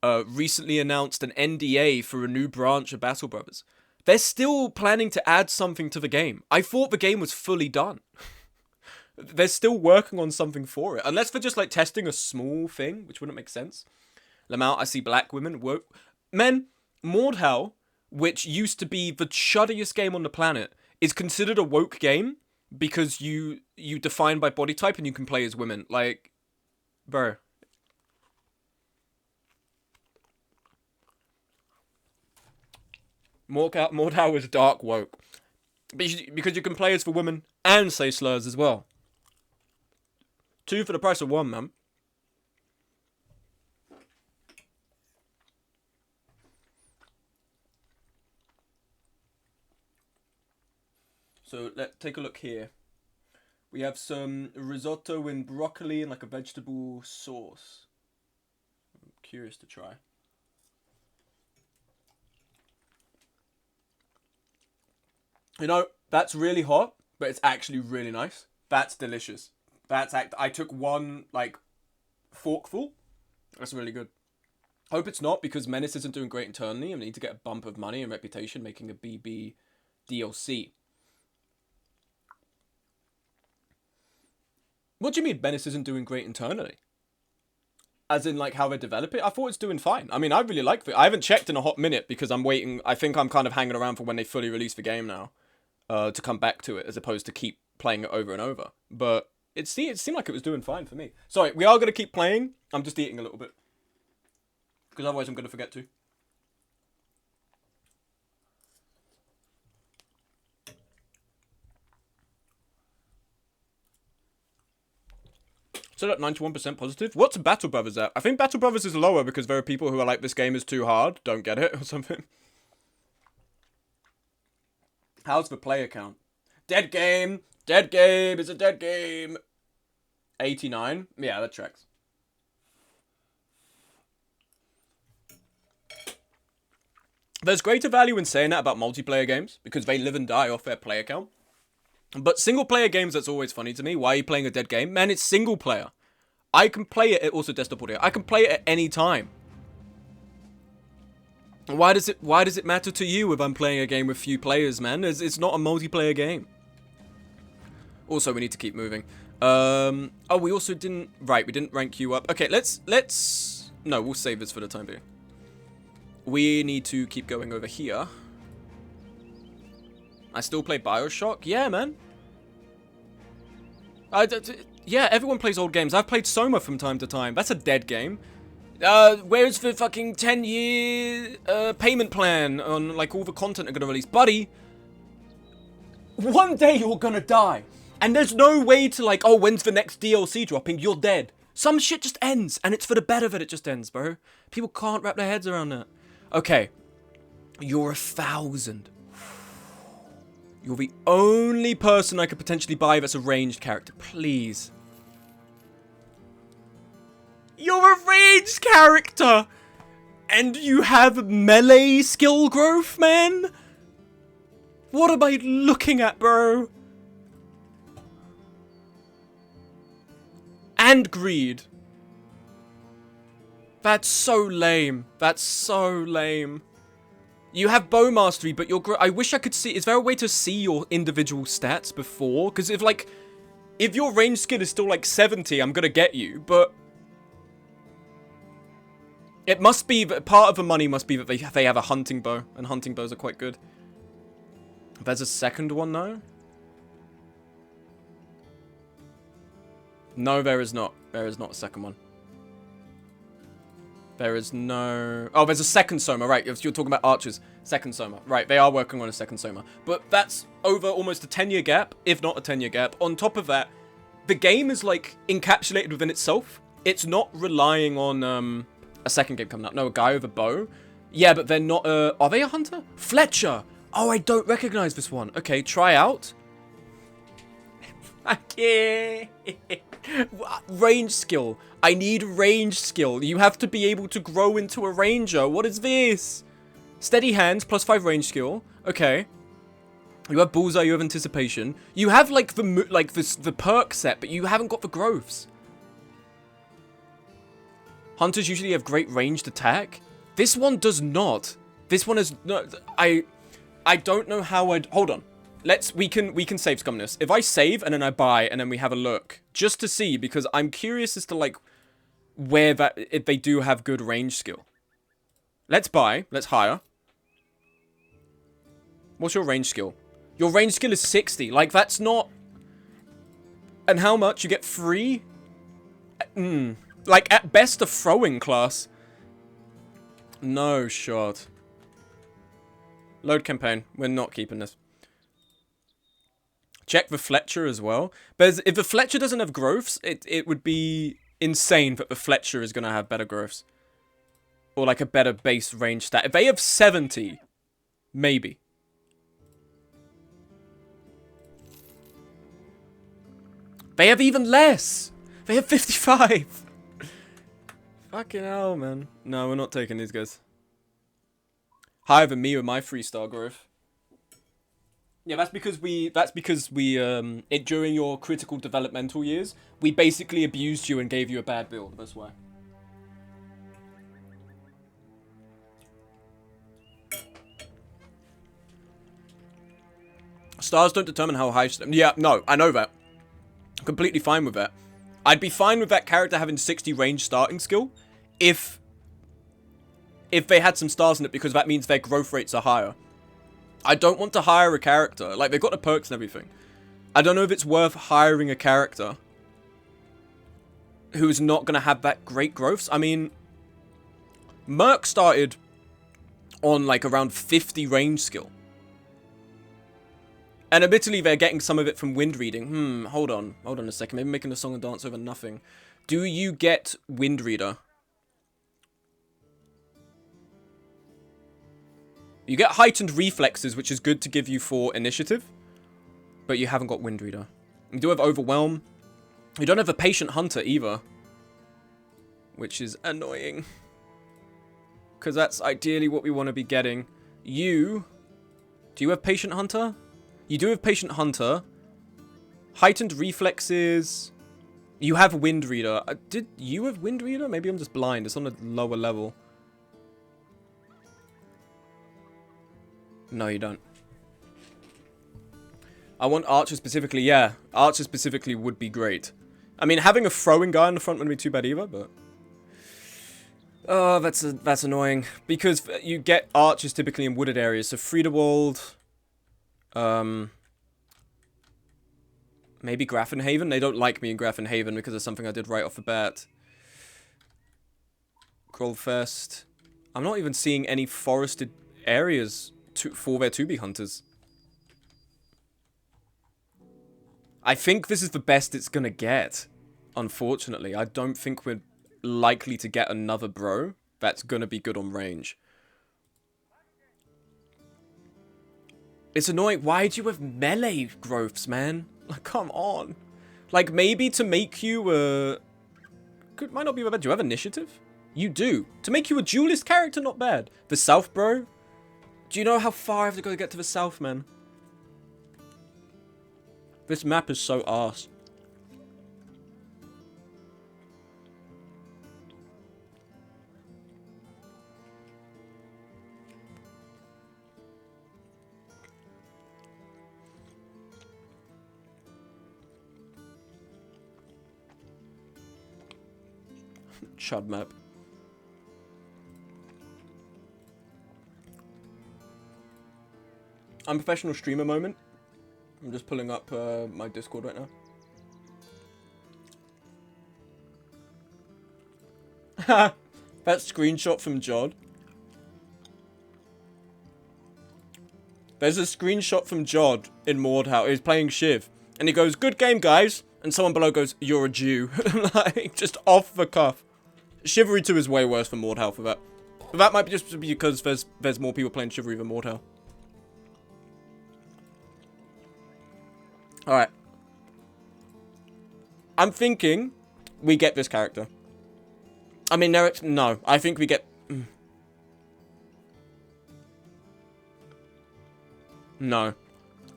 recently announced an NDA for a new branch of Battle Brothers. They're still planning to add something to the game. I thought the game was fully done. They're still working on something for it. Unless they're just, like, testing a small thing, which wouldn't make sense. Lamau, I see black women. Woke. Men, Mordhau, which used to be the shuddiest game on the planet, is considered a woke game because you define by body type and you can play as women. Like, bro. Mordhau is dark woke. Because you can play as for women and say slurs as well. 2 for the price of 1, man. So let's take a look here. We have some risotto and broccoli and like a vegetable sauce. I'm curious to try. You know, that's really hot, but it's actually really nice. That's delicious. I took one, like, forkful. That's really good. Hope it's not, because Menace isn't doing great internally, and we need to get a bump of money and reputation making a BB DLC. What do you mean Menace isn't doing great internally? As in, like, how they develop it? I thought it's doing fine. I mean, I really like it. I haven't checked in a hot minute, because I'm waiting. I think I'm kind of hanging around for when they fully release the game now. To come back to it, as opposed to keep playing it over and over. But it seemed like it was doing fine for me. Sorry, we are going to keep playing. I'm just eating a little bit. Because otherwise I'm going to forget to. So at 91% positive. What's Battle Brothers at? I think Battle Brothers is lower because there are people who are like, this game is too hard, don't get it, or something. How's the player count? Dead game! Dead game! It's a dead game! 89? Yeah, that tracks. There's greater value in saying that about multiplayer games, because they live and die off their player count. But single player games, that's always funny to me. Why are you playing a dead game? Man, it's single player. I can play it, also desktop audio. I can play it at any time. Why does it matter to you if I'm playing a game with few players, man? It's not a multiplayer game. Also, we need to keep moving. Oh, we also didn't... Right, we didn't rank you up. Okay, let's... No, we'll save this for the time being. We need to keep going over here. I still play Bioshock. Yeah, man. Yeah, everyone plays old games. I've played Soma from time to time. That's a dead game. Where's the fucking 10-year payment plan on like all the content are gonna release? Buddy, one day you're gonna die. And there's no way to like, oh, when's the next DLC dropping? You're dead. Some shit just ends, and it's for the better that it just ends, bro. People can't wrap their heads around that. Okay. You're 1,000. You're the only person I could potentially buy that's a ranged character. Please. You're a ranged character! And you have melee skill growth, man? What am I looking at, bro? And greed. That's so lame. That's so lame. You have bow mastery, but I wish I could see. Is there a way to see your individual stats before? Because if your range skill is still like 70, I'm gonna get you. But it must be that part of the money must be that they have a hunting bow, and hunting bows are quite good. There's a second one though. No, there is not. There is not a second one. There is no... Oh, there's a second Soma, right. You're talking about archers. Second Soma. Right, they are working on a second Soma. But that's over almost a 10-year gap, if not a 10-year gap. On top of that, the game is, like, encapsulated within itself. It's not relying on a second game coming up. No, a guy with a bow. Yeah, but they're not... Are they a hunter? Fletcher! Oh, I don't recognize this one. Okay, try out. Okay. Range skill. I need range skill. You have to be able to grow into a ranger. What is this? Steady hands, +5 range skill. Okay. You have bullseye, you have anticipation. You have like the perk set, but you haven't got the growths. Hunters usually have great ranged attack. This one does not. This one is no. I don't know how I'd hold on. We can save scumness. If I save and then I buy and then we have a look just to see, because I'm curious as to like where if they do have good range skill. Let's buy. Let's hire. What's your range skill? Your range skill is 60. Like that's not. And how much you get free? Like at best a throwing class. No shot. Load campaign. We're not keeping this. Check the Fletcher as well. But if the Fletcher doesn't have growths, it would be insane that the Fletcher is going to have better growths. Or like a better base range stat. If they have 70, maybe. They have even less. They have 55. Fucking hell, man. No, we're not taking these guys. Higher than me with my 3-star growth. Yeah, that's because we during your critical developmental years, we basically abused you and gave you a bad build. That's why. Stars don't determine how high... Yeah, no, I know that. Completely fine with that. I'd be fine with that character having 60 range starting skill if they had some stars in it, because that means their growth rates are higher. I don't want to hire a character. Like, they've got the perks and everything. I don't know if it's worth hiring a character who's not going to have that great growths. I mean, Merc started on, like, around 50 range skill. And admittedly, they're getting some of it from wind reading. Hold on. Hold on a second. Maybe making a song and dance over nothing. Do you get wind reader? You get heightened reflexes, which is good to give you for initiative. But you haven't got wind reader. You do have overwhelm. You don't have a patient hunter either. Which is annoying. Because that's ideally what we want to be getting. Do you have patient hunter? You do have patient hunter. Heightened reflexes. You have wind reader. Did you have wind reader? Maybe I'm just blind. It's on a lower level. No, you don't. I want Archer specifically. Yeah, Archer specifically would be great. I mean, having a throwing guy in the front wouldn't be too bad either, but... Oh, that's annoying. Because you get archers typically in wooded areas. So Friedewald... Maybe Grafenhaven? They don't like me in Grafenhaven because of something I did right off the bat. Grolfest. I'm not even seeing any forested areas for their 2B hunters. I think this is the best it's gonna get. Unfortunately, I don't think we're likely to get another bro that's gonna be good on range. It's annoying. Why do you have melee growths, man? Like, come on. Like, maybe to make you a... Might not be bad. Do you have initiative? You do. To make you a duelist character, not bad. The south, bro? Do you know how far I have to go to get to the south, man? This map is so arse. Chud map. Unprofessional streamer moment. I'm just pulling up my Discord right now. That screenshot from Jod. There's a screenshot from Jod in Mordhau. He's playing Shiv. And he goes, "Good game, guys." And someone below goes, "You're a Jew." Like, just off the cuff. Chivalry 2 is way worse for Mordhau for that. But that might be just because there's more people playing Chivalry than Mordhau. Alright. I'm thinking we get this character. I mean, no. I think we get... No.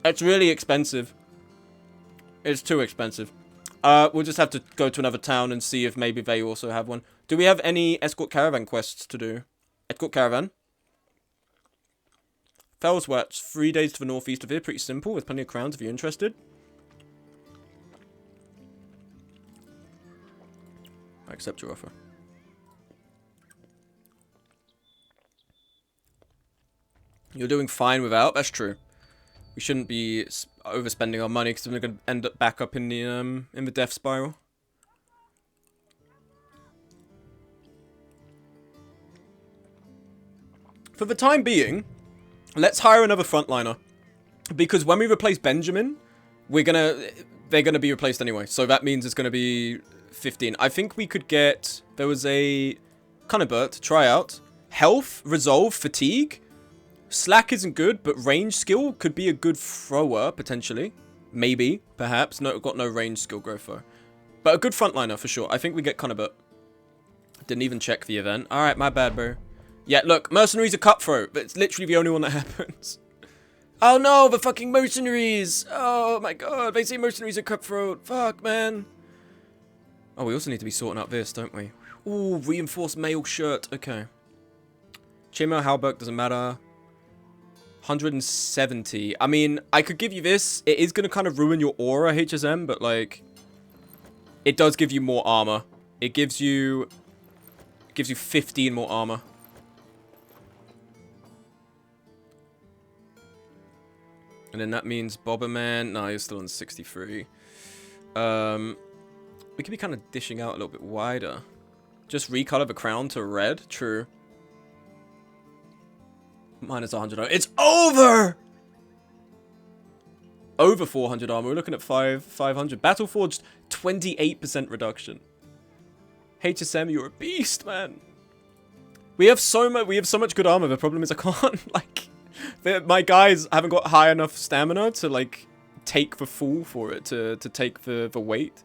It's really expensive. It's too expensive. We'll just have to go to another town and see if maybe they also have one. Do we have any escort caravan quests to do? Escort caravan? Fellswatch, 3 days to the northeast of here. Pretty simple, with plenty of crowns if you're interested. I accept your offer. You're doing fine without. That's true. We shouldn't be overspending our money because we're going to end up back up in the death spiral. For the time being, let's hire another frontliner, because when we replace Benjamin, they're gonna be replaced anyway. So that means it's gonna be 15. I think we could get... There was a Cunibert to try out. Health, Resolve, Fatigue. Slack isn't good, but range skill could be a good thrower, potentially. Maybe, perhaps. No, got no range skill growth, though. But a good frontliner, for sure. I think we get Cunibert. Didn't even check the event. Alright, my bad, bro. Yeah, look, mercenaries are cutthroat, but it's literally the only one that happens. Oh no, the fucking mercenaries! Oh my god, they say mercenaries are cutthroat. Fuck, man. Oh, we also need to be sorting out this, don't we? Ooh, reinforced mail shirt. Okay. Chainmail Halberg doesn't matter. 170. I mean, I could give you this. It is going to kind of ruin your aura, HSM, but like... It does give you more armor. It gives you 15 more armor. And then that means Bobberman. No, he's still on 63. We could be kind of dishing out a little bit wider. Just recolor the crown to red. True. Minus 100 armor. It's over! Over 400 armor. We're looking at 500. Battleforged, 28% reduction. HSM, you're a beast, man. We have so much good armor. The problem is I can't, like... My guys haven't got high enough stamina to, like, take the fall for it, to take the weight.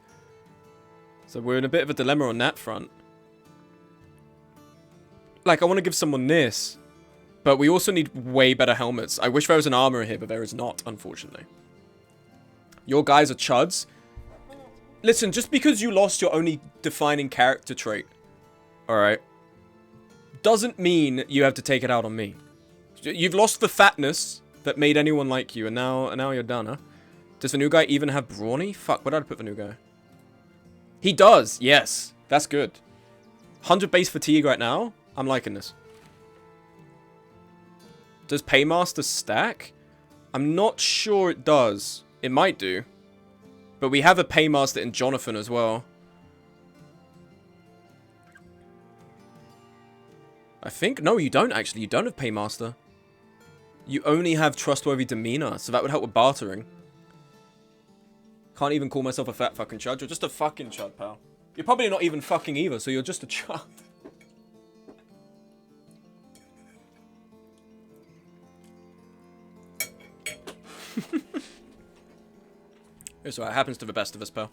So we're in a bit of a dilemma on that front. Like, I want to give someone this, but we also need way better helmets. I wish there was an armor here, but there is not, unfortunately. Your guys are chuds. Listen, just because you lost your only defining character trait, alright, doesn't mean you have to take it out on me. You've lost the fatness that made anyone like you, and now you're done, huh? Does the new guy even have brawny? Fuck, where did I put the new guy? He does, yes. That's good. 100 base fatigue right now. I'm liking this. Does Paymaster stack? I'm not sure it does. It might do. But we have a paymaster in Jonathan as well. I think... No, you don't actually. You don't have paymaster. You only have trustworthy demeanor. So that would help with bartering. Can't even call myself a fat fucking chud. You're just a fucking chud, pal. You're probably not even fucking either, so you're just a chud. It's alright, it happens to the best of us, pal.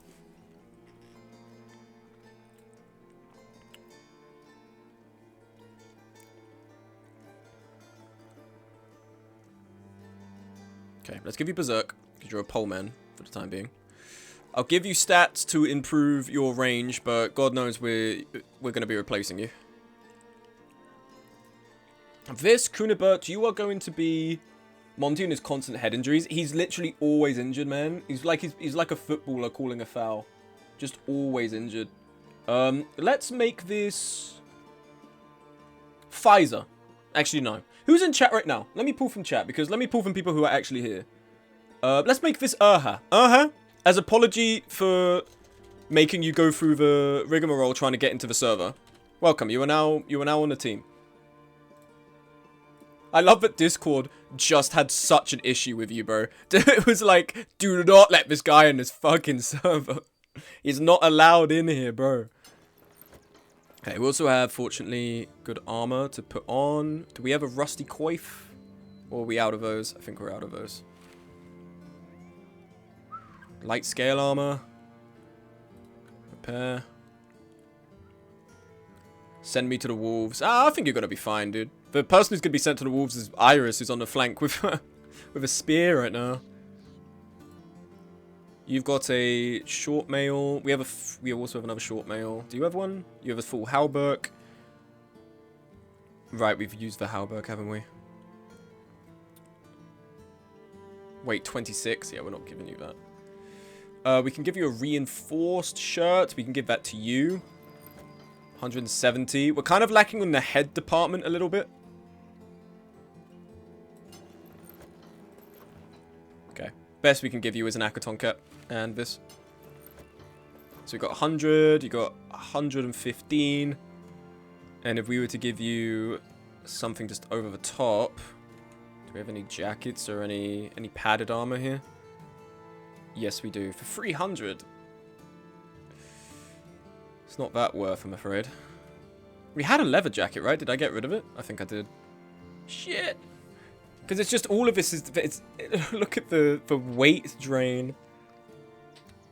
Okay, let's give you Berserk, because you're a pole man for the time being. I'll give you stats to improve your range, but God knows we're going to be replacing you. This, Kunibert, you are going to be... Monty and his constant head injuries. He's literally always injured, man. He's like a footballer calling a foul. Just always injured. Let's make this... Pfizer. Actually, no. Who's in chat right now? Let me pull from chat, because let me pull from people who are actually here. Let's make this Urha. Urha, as apology for making you go through the rigmarole trying to get into the server. Welcome. You are now on the team. I love that Discord just had such an issue with you, bro. It was like, do not let this guy in this fucking server. He's not allowed in here, bro. Okay, we also have, fortunately, good armor to put on. Do we have a rusty coif? Or are we out of those? I think we're out of those. Light scale armor. Repair. Send me to the wolves. Ah, I think you're going to be fine, dude. The person who's going to be sent to the wolves is Iris, who's on the flank with with a spear right now. You've got a short mail. We also have another short mail. Do you have one? You have a full halberg. Right, we've used the halberg, haven't we? Wait, 26? Yeah, we're not giving you that. We can give you a reinforced shirt. We can give that to you. 170. We're kind of lacking on the head department a little bit. Okay. Best we can give you is an Akaton cap and this. So we got 100. You got 115. And if we were to give you something just over the top, do we have any jackets or any padded armor here? Yes, we do. For 300. It's not that worth, I'm afraid. We had a leather jacket, right? Did I get rid of it? I think I did. Shit. Because it's just all of this is... look at the weight drain.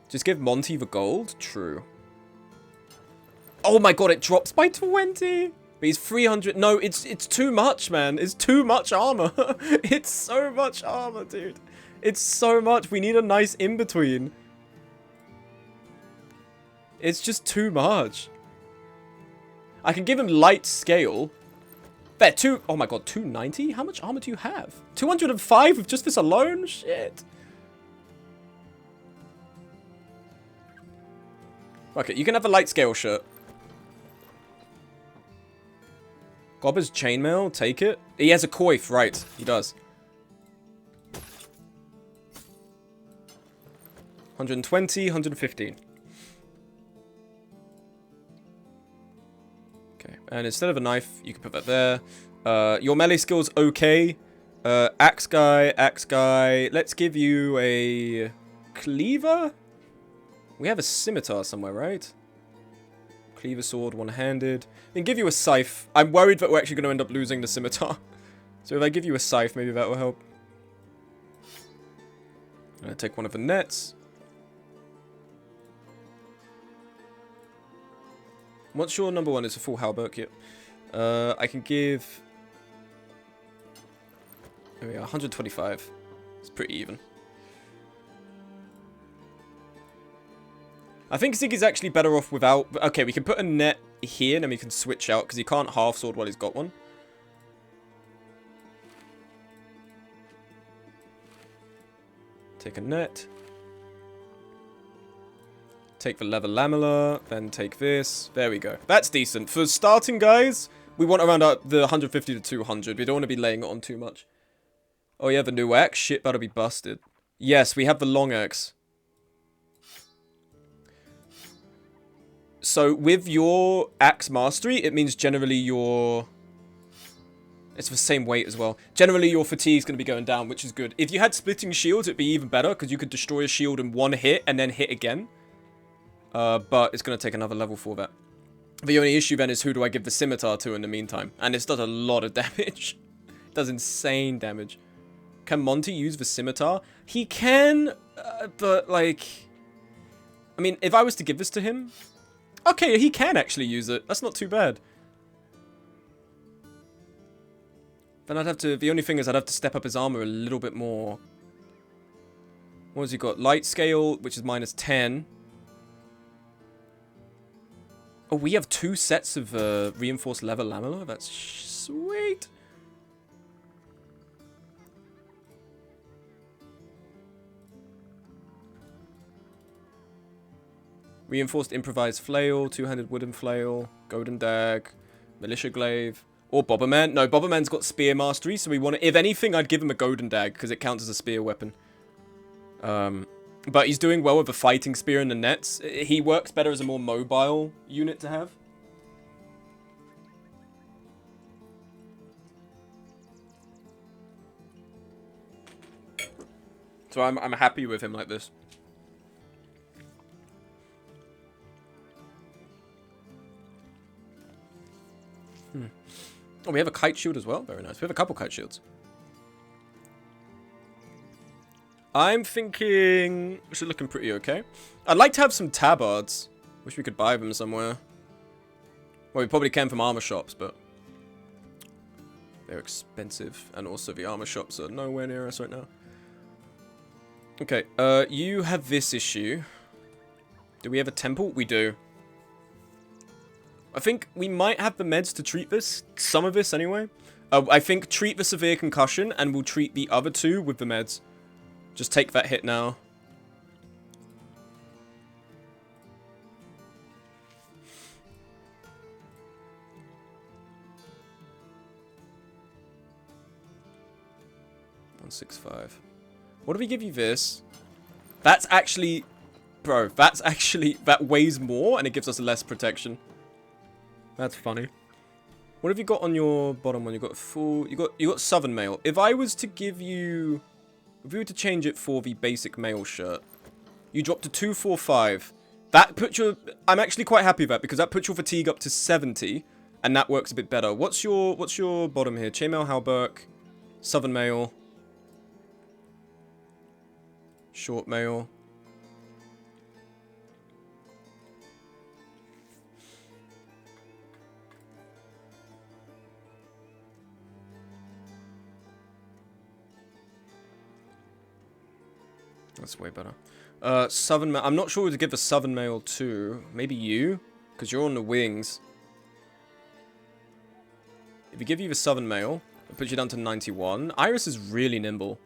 Just give Monty the gold? True. Oh my god, it drops by 20. But he's 300. No, it's too much, man. It's too much armor. It's so much armor, dude. It's so much. We need a nice in-between. It's just too much. I can give him light scale. There, oh my god, 290? How much armor do you have? 205 with just this alone? Shit. Okay, you can have a light scale shirt. Gobber's chainmail, take it. He has a coif, right. He does. 120, 115. Okay, and instead of a knife, you can put that there. Your melee skill's okay. Axe guy. Let's give you a cleaver. We have a scimitar somewhere, right? Cleaver sword, one-handed. I can give you a scythe. I'm worried that we're actually going to end up losing the scimitar. So if I give you a scythe, maybe that will help. I'm going to take one of the nets. What's your number one? It's a full halberg, yep. I can give... There we are, 125. It's pretty even. I think Ziggy's actually better off without... Okay, we can put a net here, and then we can switch out, because he can't half sword while he's got one. Take a net. Take the leather lamella, then take this. There we go. That's decent. For starting, guys, we want around the 150 to 200. We don't want to be laying it on too much. Oh yeah, the new axe? Shit better be busted. Yes, we have the long axe. So with your axe mastery, it means generally your... It's the same weight as well. Generally, your fatigue's going to be going down, which is good. If you had splitting shields, it'd be even better, because you could destroy a shield in one hit and then hit again. But it's going to take another level for that. The only issue then is who do I give the scimitar to in the meantime? And this does a lot of damage. It does insane damage. Can Monty use the scimitar? He can, but like... I mean, if I was to give this to him... Okay, he can actually use it. That's not too bad. Then I'd have to... The only thing is I'd have to step up his armor a little bit more. What has he got? Light scale, which is -10. Oh, we have 2 sets of reinforced leather lamella? That's sweet. Reinforced improvised flail, 2-handed wooden flail, golden dag, militia glaive, or Bobberman. No, Bobberman's got spear mastery, so we want to... If anything, I'd give him a golden dag, because it counts as a spear weapon. But he's doing well with the fighting spear and the nets. He works better as a more mobile unit to have. So I'm happy with him like this. Oh, we have a kite shield as well. Very nice. We have a couple kite shields. I'm thinking... This is looking pretty okay. I'd like to have some tabards. Wish we could buy them somewhere. Well, we probably can from armor shops, but... They're expensive. And also the armor shops are nowhere near us right now. Okay, you have this issue. Do we have a temple? We do. I think we might have the meds to treat this. Some of this, anyway. I think treat the severe concussion, and we'll treat the other 2 with the meds. Just take that hit now. $165. What do we give you this? That's actually... Bro, that's actually... That weighs more, and it gives us less protection. That's funny. What have you got on your bottom one? You got full... You got Southern Mail. If I was to give you... If we were to change it for the basic mail shirt, you drop to 245. That puts your... I'm actually quite happy with that, because that puts your fatigue up to 70, and that works a bit better. What's your bottom here? Chainmail, Halberg, Southern Mail, Short Mail. That's way better. Southern Mail. I'm not sure who to give the Southern Mail to. Maybe you? Because you're on the wings. If we give you the Southern Mail, it puts you down to 91. Iris is really nimble.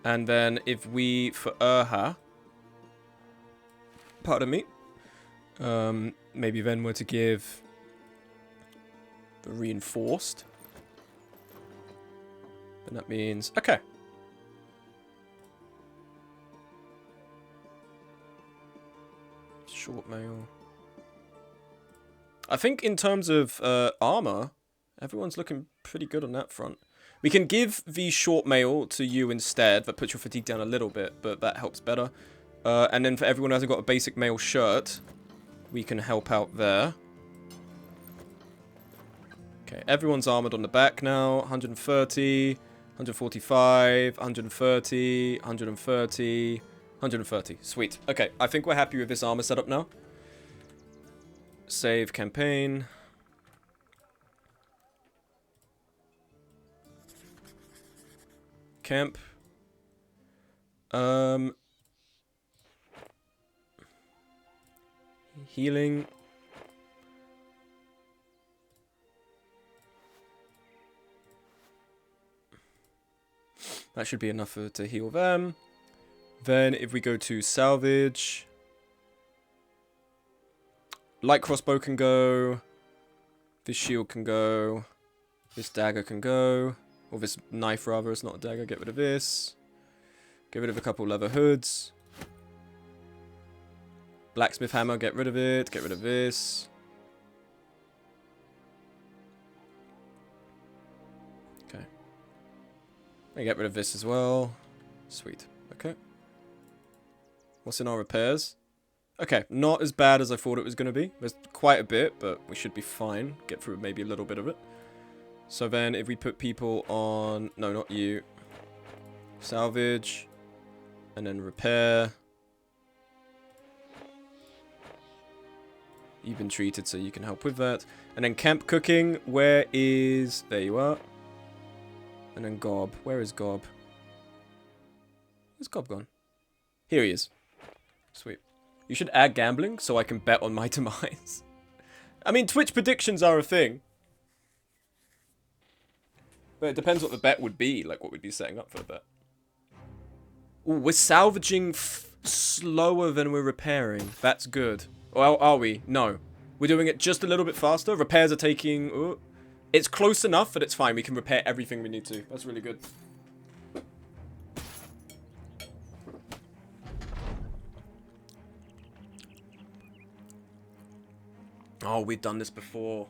And then if we, for Urha, pardon me, maybe then we're to give the Reinforced. And that means... Okay. Short mail. I think in terms of armor, everyone's looking pretty good on that front. We can give the short mail to you instead. That puts your fatigue down a little bit, but that helps better. And then for everyone who hasn't got a basic mail shirt, we can help out there. Okay, everyone's armored on the back now. 130... 145, 130, 130, 130. Sweet. Okay, I think we're happy with this armor setup now. Save campaign. Camp. Healing. That should be enough to heal them. Then if we go to salvage, light crossbow can go. This shield can go. This dagger can go. Or this knife, rather. It's not a dagger. Get rid of this. Get rid of a couple leather hoods. Blacksmith hammer. Get rid of it. Get rid of this. Okay. And get rid of this as well. Sweet. Okay. What's in our repairs? Okay, not as bad as I thought it was going to be. There's quite a bit, but we should be fine. Get through maybe a little bit of it. So then if we put people on... No, not you. Salvage. And then repair. You've been treated, so you can help with that. And then camp cooking. Where is... There you are. And then Gob. Where is Gob? Where's Gob gone? Here he is. Sweet. You should add gambling so I can bet on my demise. I mean, Twitch predictions are a thing. But it depends what the bet would be, like what we'd be setting up for the bet. Ooh, we're salvaging slower than we're repairing. That's good. Or are we? No. We're doing it just a little bit faster. Repairs are taking... Ooh. It's close enough that it's fine. We can repair everything we need to. That's really good. Oh, we've done this before.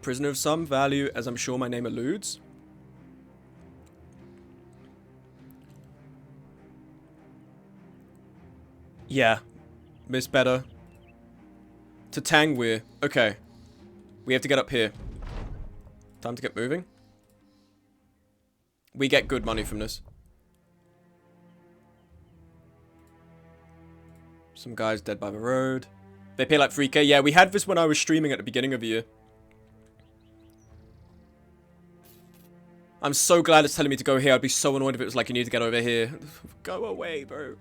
Prisoner of some value, as I'm sure my name alludes. Yeah. Miss better. To Tangweir. Okay. We have to get up here. Time to get moving. We get good money from this. Some guys dead by the road. They pay like 3k. Yeah, we had this when I was streaming at the beginning of the year. I'm so glad it's telling me to go here. I'd be so annoyed if it was like, you need to get over here. Go away, bro.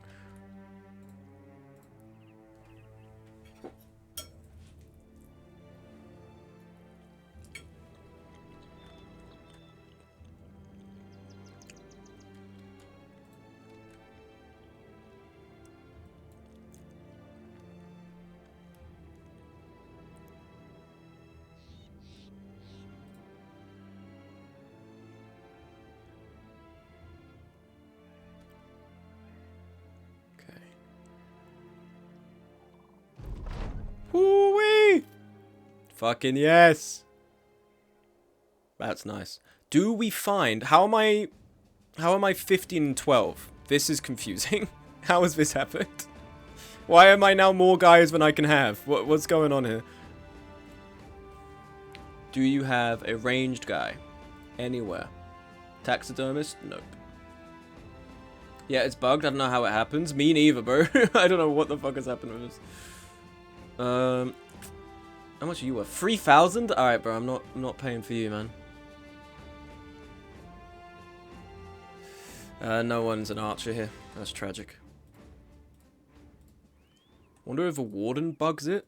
Woo-wee! Fucking yes. That's nice. Do we find... How am I 15 and 12? This is confusing. How has this happened? Why am I now more guys than I can have? What's going on here? Do you have a ranged guy? Anywhere? Taxidermist? Nope. Yeah, it's bugged. I don't know how it happens. Me neither, bro. I don't know what the fuck has happened with this. How much are you worth? 3,000? Alright, bro, I'm not paying for you, man. No one's an archer here. That's tragic. Wonder if a warden bugs it?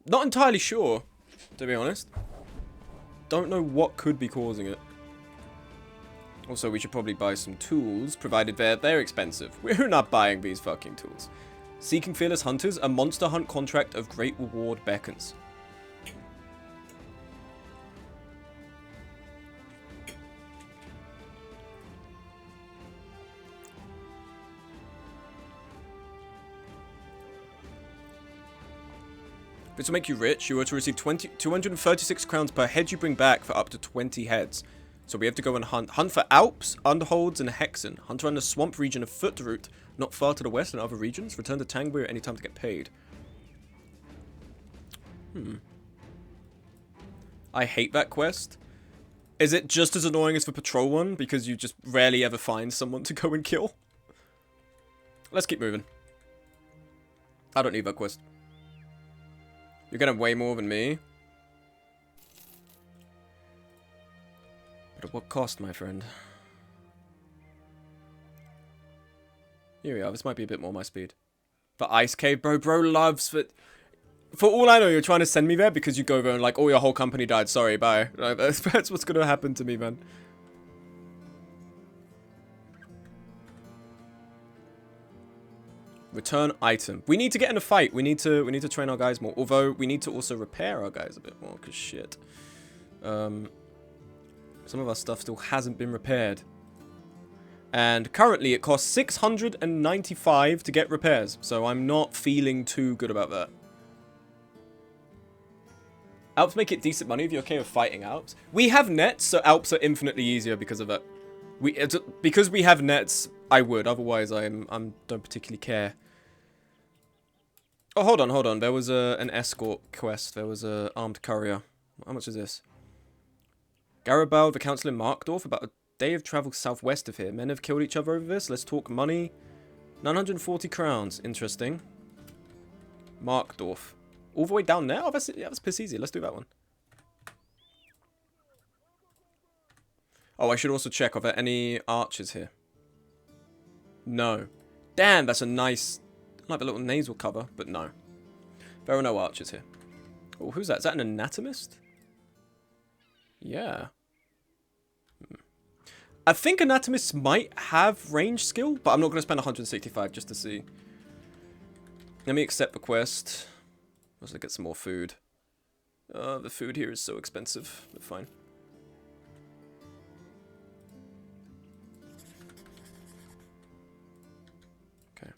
Not entirely sure, to be honest. Don't know what could be causing it. Also, we should probably buy some tools, provided they're expensive. We're not buying these fucking tools. Seeking Fearless Hunters, a monster hunt contract of great reward beckons. This will make you rich. You are to receive 236 crowns per head you bring back for up to 20 heads. So we have to go and hunt. Hunt for Alps, Underholds, and Hexen. Hunt around the swamp region of Footroot, not far to the west and other regions. Return to Tangweir at any time to get paid. I hate that quest. Is it just as annoying as the patrol one? Because you just rarely ever find someone to go and kill? Let's keep moving. I don't need that quest. You're gonna way more than me. But at what cost, my friend? Here we are. This might be a bit more my speed. The ice cave, bro. Bro loves it. For all I know, you're trying to send me there because you go there and like, oh, your whole company died. Sorry, bye. Like, that's what's gonna happen to me, man. Return item. We need to get in a fight. We need to train our guys more. Although we need to also repair our guys a bit more, cause shit. Some of our stuff still hasn't been repaired. And currently it costs 695 to get repairs. So I'm not feeling too good about that. Alps make it decent money if you're okay with fighting Alps. We have nets, so Alps are infinitely easier because of that. Because we have nets, I would. Otherwise, I don't particularly care. Oh, hold on. There was an escort quest. There was a armed courier. How much is this? Garibald, the council in Markdorf, about a day of travel southwest of here. Men have killed each other over this. Let's talk money. 940 crowns. Interesting. Markdorf. All the way down there? Oh, that's piss easy. Let's do that one. Oh, I should also check. Are there any archers here? No. Damn, that's a nice... like the little nasal cover, but no. There are no archers here. Oh, who's that? Is that an anatomist? Yeah. I think anatomists might have range skill, but I'm not going to spend 165 just to see. Let me accept the quest. Let's get some more food. The food here is so expensive, but fine. Okay.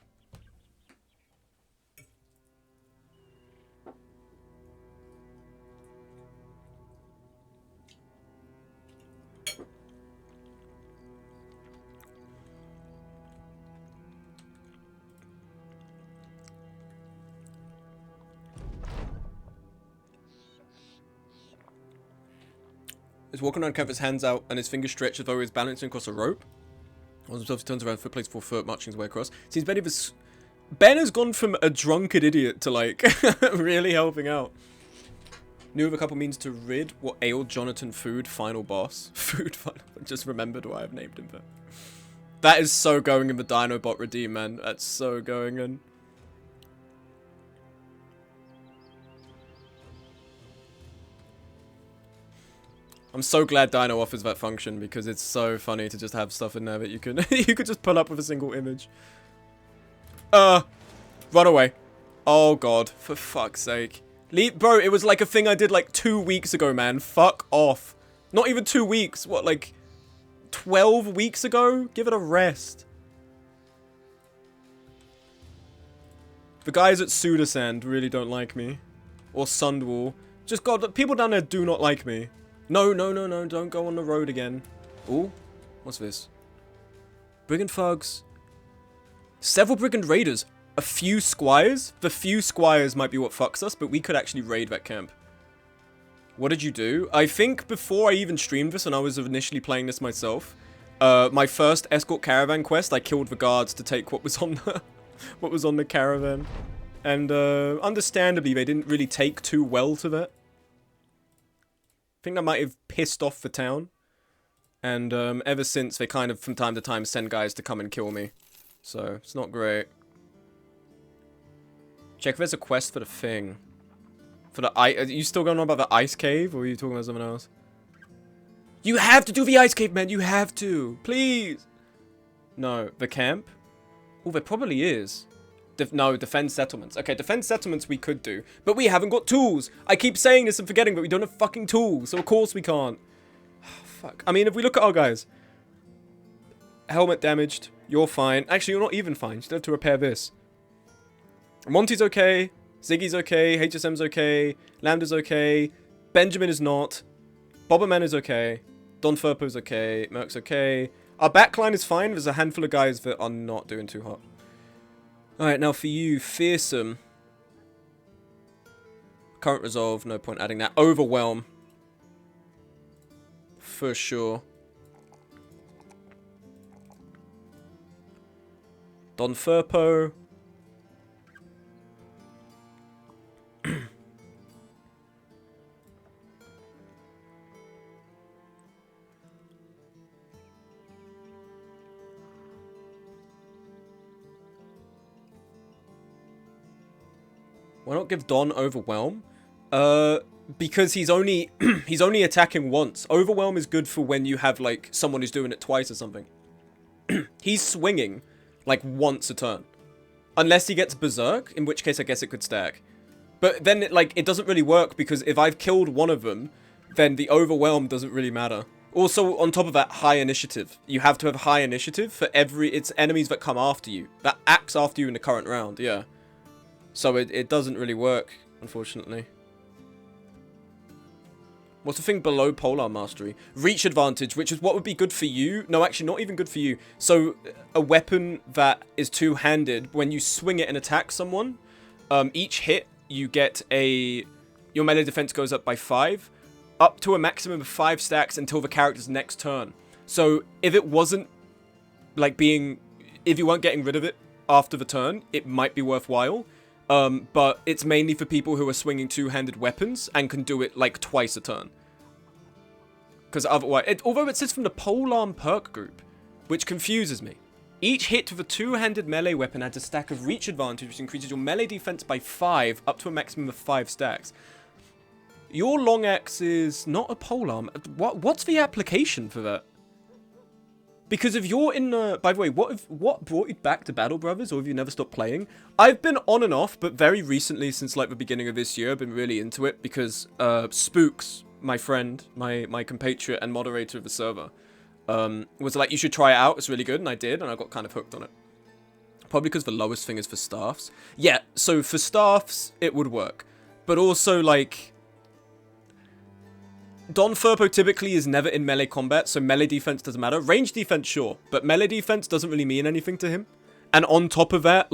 He's walking around camp with his hands out and his fingers stretched as though he was balancing across a rope. Once himself, he turns around, foot plays 4 foot, marching his way across. Seems Ben has gone from a drunkard idiot to, like, really helping out. Knew of a couple means to rid what ailed Jonathan Food, final boss. Food, final. I just remembered why I've named him that. That is so going in the Dinobot Redeem, man. That's so going in. I'm so glad Dino offers that function because it's so funny to just have stuff in there that you can you could just pull up with a single image. Run away. Oh god, for fuck's sake. Bro, it was like a thing I did like 2 weeks ago, man. Fuck off. Not even 2 weeks. What, like 12 weeks ago? Give it a rest. The guys at Sudasand really don't like me. Or Sundwall. Just god, people down there do not like me. No, don't go on the road again. Ooh, what's this? Brigand thugs. Several brigand raiders. A few squires? The few squires might be what fucks us, but we could actually raid that camp. What did you do? I think before I even streamed this, and I was initially playing this myself, my first escort caravan quest, I killed the guards to take what was on the, what was on the caravan. And understandably, they didn't really take too well to that. I think that might have pissed off the town. And ever since, they kind of, from time to time, send guys to come and kill me. So, it's not great. Check if there's a quest for the thing. For the ice... Are you still going on about the ice cave? Or are you talking about something else? You have to do the ice cave, man! You have to! Please! No. The camp? Oh, there probably is. No, defend settlements. Okay, defend settlements we could do. But we haven't got tools! I keep saying this and forgetting, but we don't have fucking tools. So of course we can't. Fuck. I mean, if we look at our guys. Helmet damaged. You're fine. Actually, you're not even fine. You still have to repair this. Monty's okay. Ziggy's okay. HSM's okay. Lambda's okay. Benjamin is not. Bobberman is okay. Don Furpo's okay. Merc's okay. Our backline is fine. There's a handful of guys that are not doing too hot. Alright, now for you, Fearsome. Current resolve, no point adding that. Overwhelm. For sure. Don Furpo. Why not give Don Overwhelm? Because he's only he's only attacking once. Overwhelm is good for when you have like someone who's doing it twice or something. He's swinging like once a turn. Unless he gets Berserk, in which case I guess it could stack. But then, it doesn't really work, because if I've killed one of them, then the Overwhelm doesn't really matter. Also, on top of that, high initiative. You have to have high initiative for it's enemies that come after you. That acts after you in the current round, yeah. So it doesn't really work, unfortunately. What's the thing below Polar Mastery? Reach advantage, which is what would be good for you. No, actually, not even good for you. So, a weapon that is two-handed, when you swing it and attack someone, each hit, you get your melee defense goes up by 5, up to a maximum of 5 stacks until the character's next turn. So, if it wasn't, if you weren't getting rid of it after the turn, it might be worthwhile. But it's mainly for people who are swinging two-handed weapons and can do it, twice a turn. Because otherwise, although it says from the Polearm perk group, which confuses me. Each hit with a two-handed melee weapon adds a stack of reach advantage, which increases your melee defense by 5, up to a maximum of 5 stacks. Your long axe is not a polearm. What's the application for that? Because if you're in the... By the way, what brought you back to Battle Brothers, or have you never stopped playing? I've been on and off, but very recently, since the beginning of this year, I've been really into it, because Spooks, my friend, my compatriot and moderator of the server, was like, you should try it out, it's really good, and I did, and I got kind of hooked on it. Probably because the lowest thing is for staffs. Yeah, so for staffs, it would work. But also, Don Furpo typically is never in melee combat, so melee defense doesn't matter. Range defense, sure, but melee defense doesn't really mean anything to him. And on top of that,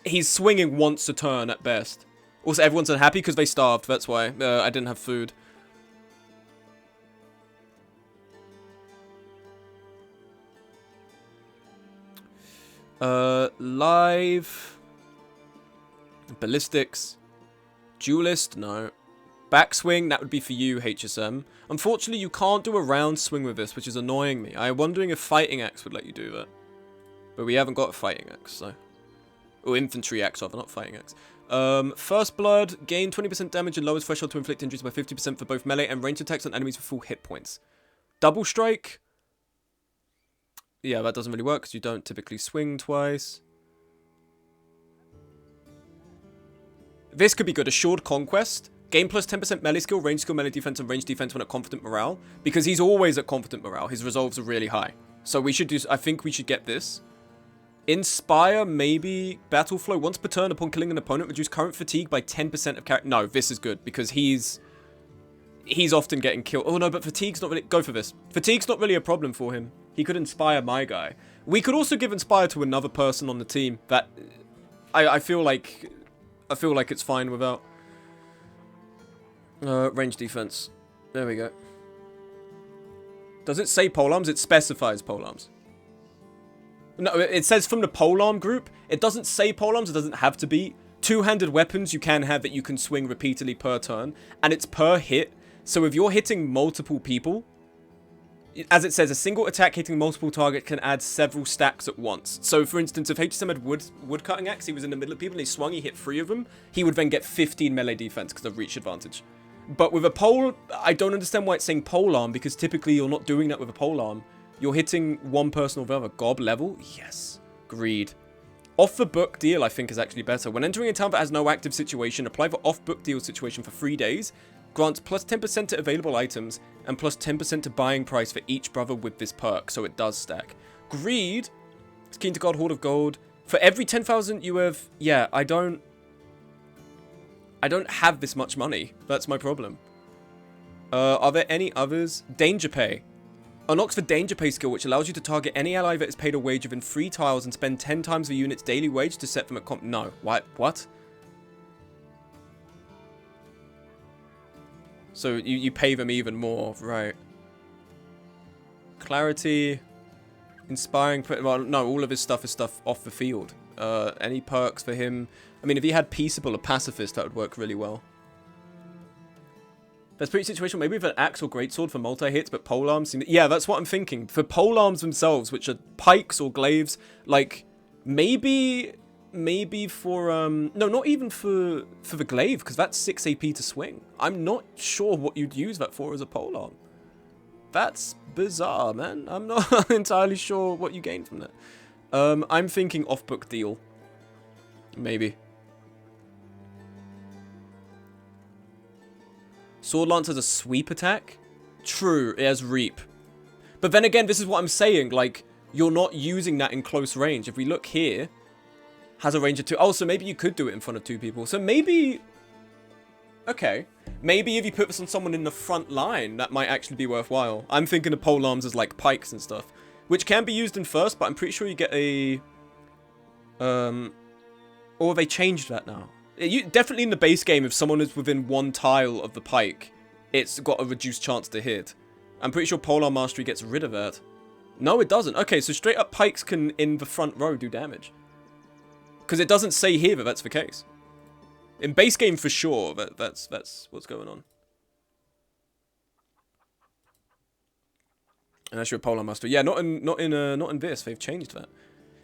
he's swinging once a turn at best. Also, everyone's unhappy because they starved, that's why. I didn't have food. Live. Ballistics. Duelist, no. Backswing, that would be for you, HSM. Unfortunately, you can't do a round swing with this, which is annoying me. I'm wondering if Fighting Axe would let you do that. But we haven't got a Fighting Axe, so... Oh, Infantry Axe, rather, not Fighting Axe. First Blood, gain 20% damage and lowers threshold to inflict injuries by 50% for both melee and ranged attacks on enemies with full hit points. Double Strike... Yeah, that doesn't really work, because you don't typically swing twice. This could be good. Assured Conquest. Gain plus 10% melee skill, range skill, melee defense, and range defense when at confident morale. Because he's always at confident morale. His resolves are really high. So we should do... I think we should get this. Inspire, maybe. Battle Flow. Once per turn, upon killing an opponent, reduce current fatigue by 10% of character... No, this is good. Because he's often getting killed. Oh, no, but fatigue's not really... Go for this. Fatigue's not really a problem for him. He could inspire my guy. We could also give inspire to another person on the team. That... I feel like it's fine without... range defense. There we go. Does it say polearms? It specifies polearms. No, it says from the polearm group. It doesn't say polearms. It doesn't have to be. Two-handed weapons you can have that you can swing repeatedly per turn. And it's per hit. So if you're hitting multiple people, as it says, a single attack hitting multiple targets can add several stacks at once. So, for instance, if HSM had woodcutting axe, he was in the middle of people and he swung, he hit 3 of them, he would then get 15 melee defense because of reach advantage. But with a pole, I don't understand why it's saying polearm, because typically you're not doing that with a polearm. You're hitting one person or the other. Gob level? Yes. Greed. Off-the-book deal, I think, is actually better. When entering a town that has no active situation, apply the off-book deal situation for 3 days. Grants plus 10% to available items and plus 10% to buying price for each brother with this perk, so it does stack. Greed is keen to guard Hoard of Gold. For every 10,000 you have... Yeah, I don't have this much money. That's my problem. Are there any others? Danger Pay. Unlocks the Danger Pay skill, which allows you to target any ally that is paid a wage within 3 tiles and spend 10 times the unit's daily wage to set them at comp... No. What? So you pay them even more, right? Clarity, inspiring. Well, no, all of his stuff is stuff off the field. Any perks for him? I mean, if he had Peaceable or Pacifist, that would work really well. That's pretty situation. Maybe with an axe or greatsword for multi-hits, but polearms seem... Yeah, that's what I'm thinking. For polearms themselves, which are pikes or glaives, maybe for no, not even for the glaive, because that's 6 AP to swing. I'm not sure what you'd use that for as a polearm. That's bizarre, man. I'm not entirely sure what you gain from that. I'm thinking off-book deal. Maybe. Sword Lance has a sweep attack? True, it has Reap. But then again, this is what I'm saying, like, you're not using that in close range. If we look here, has a range of 2. Oh, so maybe you could do it in front of 2 people. So maybe... Okay. Maybe if you put this on someone in the front line, that might actually be worthwhile. I'm thinking of pole arms as, like, pikes and stuff. Which can be used in first, but I'm pretty sure you get a... Or they changed that now. Definitely in the base game, if someone is within 1 tile of the pike, it's got a reduced chance to hit. I'm pretty sure Polearm Mastery gets rid of that. No, it doesn't. Okay, so straight up pikes can, in the front row, do damage. Because it doesn't say here that that's the case. In base game, for sure, that's what's going on. Unless you're a Polearm Master. Yeah, not in this. They've changed that.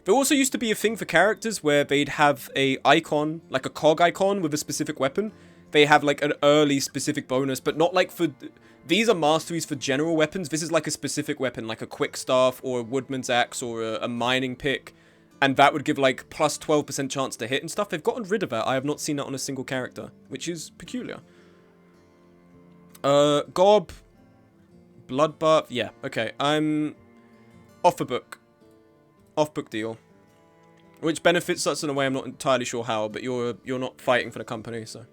There also used to be a thing for characters where they'd have a icon, like a cog icon with a specific weapon. They have like an early specific bonus, but not like for... These are masteries for general weapons. This is like a specific weapon, like a quick staff or a woodman's axe or a mining pick. And that would give like plus 12% chance to hit and stuff. They've gotten rid of that. I have not seen that on a single character, which is peculiar. Gob. Bloodbath. Yeah, okay. I'm off the book. Off-book deal, which benefits us in a way I'm not entirely sure how, but you're not fighting for the company, so.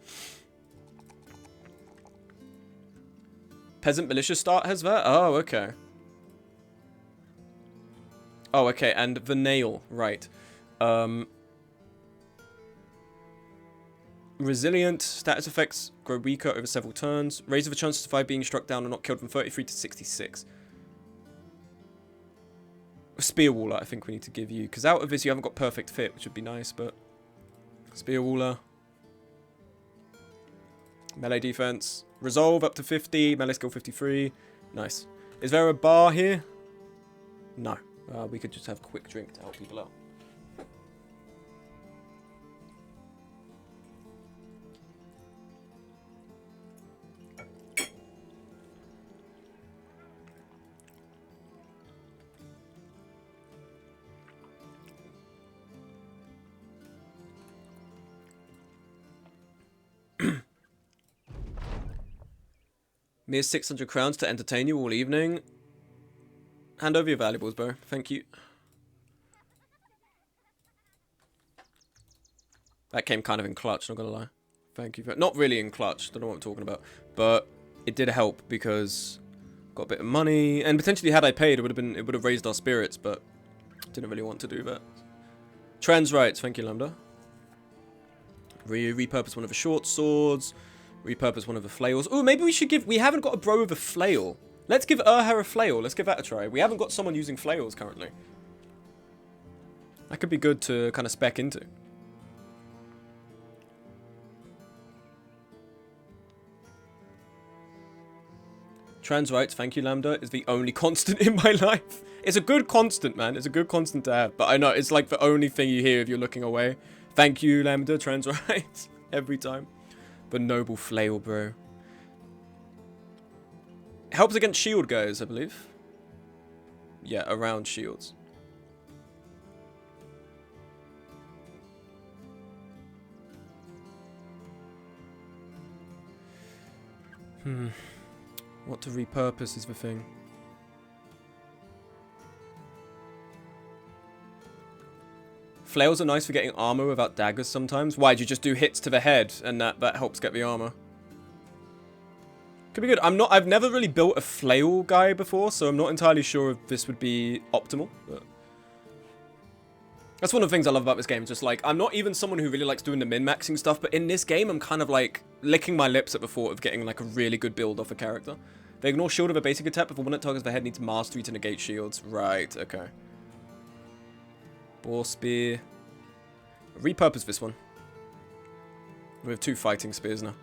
Peasant Militia start has that? Oh, okay. Oh, okay, and the nail, right. Resilient, status effects grow weaker over several turns. Raise the chance to survive being struck down or not killed from 33 to 66. Spearwaller, I think we need to give you. Because out of this, you haven't got perfect fit, which would be nice, but... Spearwaller. Melee defense. Resolve up to 50. Melee skill 53. Nice. Is there a bar here? No. We could just have quick drink to help people out. Mere 600 crowns to entertain you all evening. Hand over your valuables, bro. Thank you. That came kind of in clutch, not gonna lie. Thank you for... Not really in clutch, don't know what I'm talking about. But it did help because... Got a bit of money. And potentially had I paid, it would have raised our spirits, but... Didn't really want to do that. Trans rights, thank you, Lambda. Repurpose one of the short swords. Repurpose one of the flails. Oh, maybe we should give... We haven't got a bro with a flail. Let's give Urha a flail. Let's give that a try. We haven't got someone using flails currently. That could be good to kind of spec into. Trans rights, thank you, Lambda, is the only constant in my life. It's a good constant, man. It's a good constant to have. But I know, it's like the only thing you hear if you're looking away. Thank you, Lambda, trans rights. Every time. But noble flail, bro. Helps against shield guys, I believe. Yeah, around shields. What to repurpose is the thing. Flails are nice for getting armor without daggers sometimes. Why, do you just do hits to the head and that helps get the armor? Could be good. I've never really built a flail guy before, so I'm not entirely sure if this would be optimal. But that's one of the things I love about this game. Just like, I'm not even someone who really likes doing the min-maxing stuff, but in this game, I'm kind of like licking my lips at the thought of getting like a really good build off a character. They ignore shield of a basic attack, but the one that targets the head needs mastery to negate shields. Right, okay. Boar spear. Repurpose this one. We have 2 fighting spears now.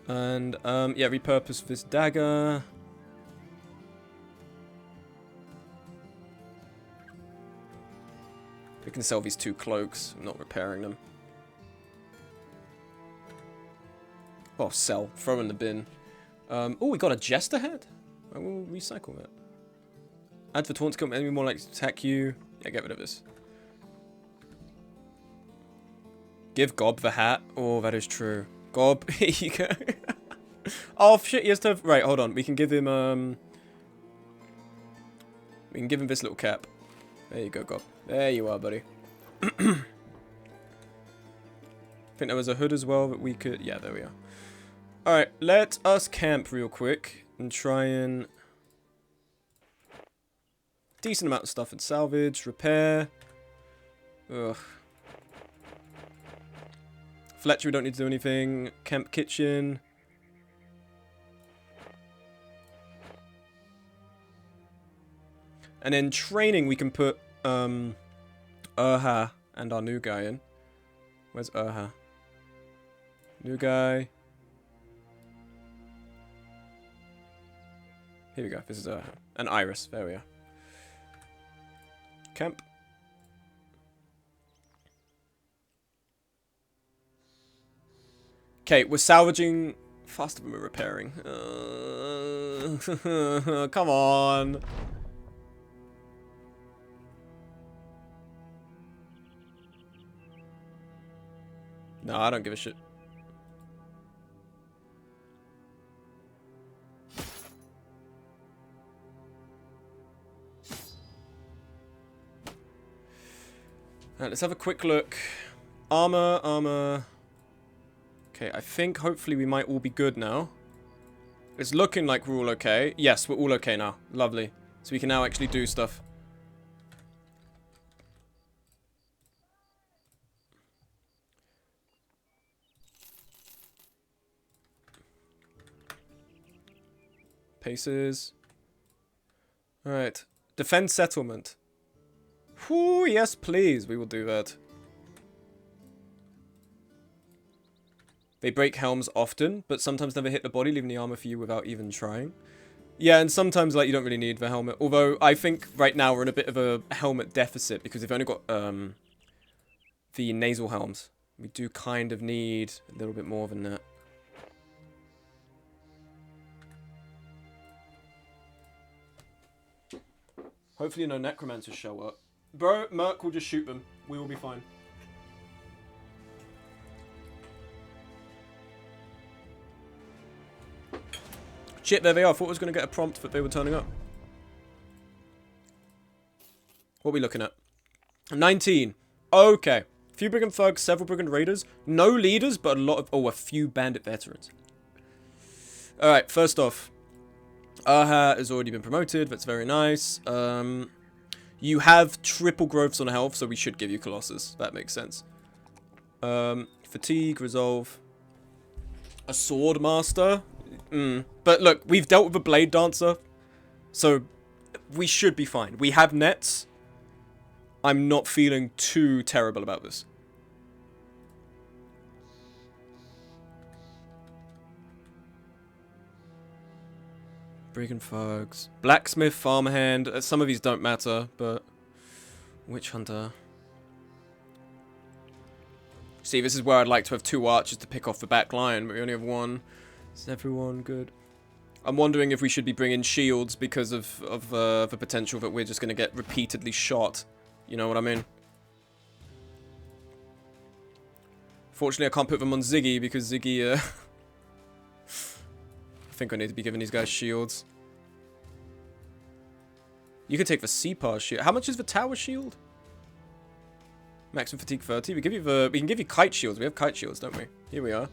And, yeah, repurpose this dagger. We can sell these 2 cloaks. I'm not repairing them. Oh, sell. Throw in the bin. Oh, we got a jester head? I will recycle that. Add for taunts, come enemy more likely to attack you. Yeah, get rid of this. Give Gob the hat. Oh, that is true. Gob, here you go. Oh, shit, he has to have... Right, hold on. We can give him, We can give him this little cap. There you go, Gob. There you are, buddy. I think there was a hood as well that we could... Yeah, there we are. Alright, let us camp real quick and try and... Decent amount of stuff in salvage, repair. Ugh. Fletcher, we don't need to do anything. Camp kitchen. And then training, we can put Urha and our new guy in. Where's Urha? New guy. Here we go. This is Urha. And Iris. There we are. Camp. Okay, we're salvaging faster than we're repairing. Come on. No, I don't give a shit. Alright, let's have a quick look. Armor, armor. Okay, I think hopefully we might all be good now. It's looking like we're all okay. Yes, we're all okay now. Lovely. So we can now actually do stuff. Paces. Alright. Defend settlement. Whoo, yes please, we will do that. They break helms often, but sometimes never hit the body, leaving the armor for you without even trying. Yeah, and sometimes like you don't really need the helmet. Although I think right now we're in a bit of a helmet deficit because we've only got the nasal helms. We do kind of need a little bit more than that. Hopefully no necromancers show up. Bro, Merc will just shoot them. We will be fine. Shit, there they are. I thought I was going to get a prompt that they were turning up. What are we looking at? 19. Okay. Few brigand thugs, several brigand raiders. No leaders, but a lot of... Oh, a few bandit veterans. Alright, first off. Urha has already been promoted. That's very nice. You have triple growths on health, so we should give you Colossus. That makes sense. Fatigue, resolve. A sword master. But look, we've dealt with a blade dancer, so we should be fine. We have nets. I'm not feeling too terrible about this. Brigand thugs. Blacksmith, farmhand. Some of these don't matter, but... Witch hunter. See, this is where I'd like to have 2 archers to pick off the back line, but we only have 1. Is everyone good? I'm wondering if we should be bringing shields because of the potential that we're just going to get repeatedly shot. You know what I mean? Fortunately, I can't put them on Ziggy because Ziggy... I think I need to be giving these guys shields. You can take the C-Pass shield. How much is the tower shield? Maximum fatigue 30. We can give you kite shields. We have kite shields, don't we? Here we are.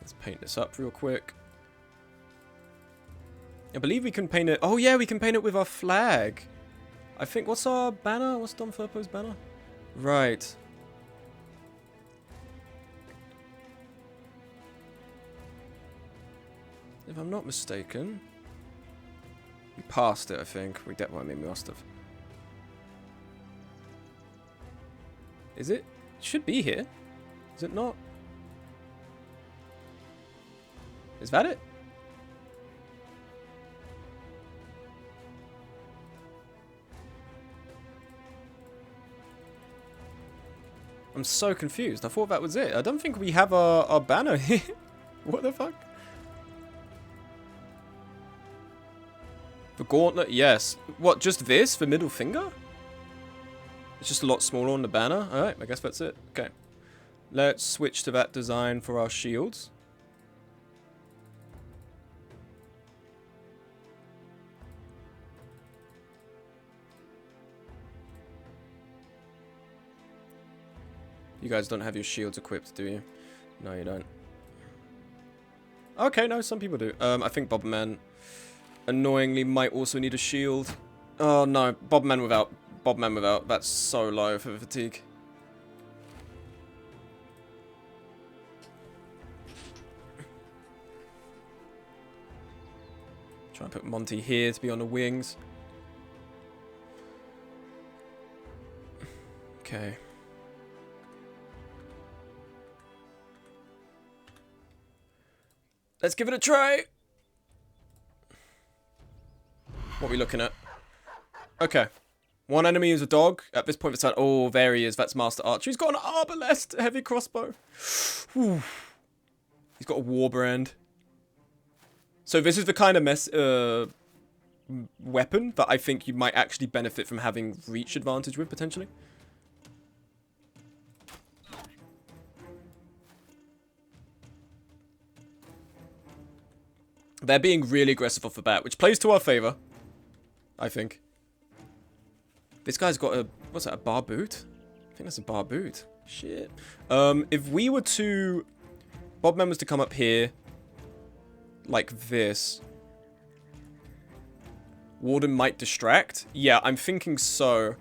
Let's paint this up real quick. I believe we can paint it... Oh, yeah, we can paint it with our flag. I think... What's our banner? What's Don Furpo's banner? Right. If I'm not mistaken... We passed it, I think. We definitely must have. Is it? It should be here. Is it not? Is that it? I'm so confused. I thought that was it. I don't think we have our banner here. What the fuck? The gauntlet, yes. What, just this for middle finger? It's just a lot smaller on the banner. Alright, I guess that's it. Okay. Let's switch to that design for our shields. You guys don't have your shields equipped, do you? No, you don't. Okay, no, some people do. I think Bobman annoyingly might also need a shield. Oh no, Bobman without. Bobman without. That's so low for fatigue. Try and put Monty here to be on the wings. Okay. Let's give it a try. What are we looking at? Okay. One enemy is a dog. At this point, it's like, oh, there he is. That's Master Archer. He's got an arbalest, heavy crossbow. Whew. He's got a war brand. So this is the kind of weapon that I think you might actually benefit from having reach advantage with, potentially. They're being really aggressive off the bat, which plays to our favor, I think. This guy's got a, what's that, a bar boot? I think that's a bar boot. Shit. If we were to, Bobman was to come up here, like this, Warden might distract. Yeah, I'm thinking so.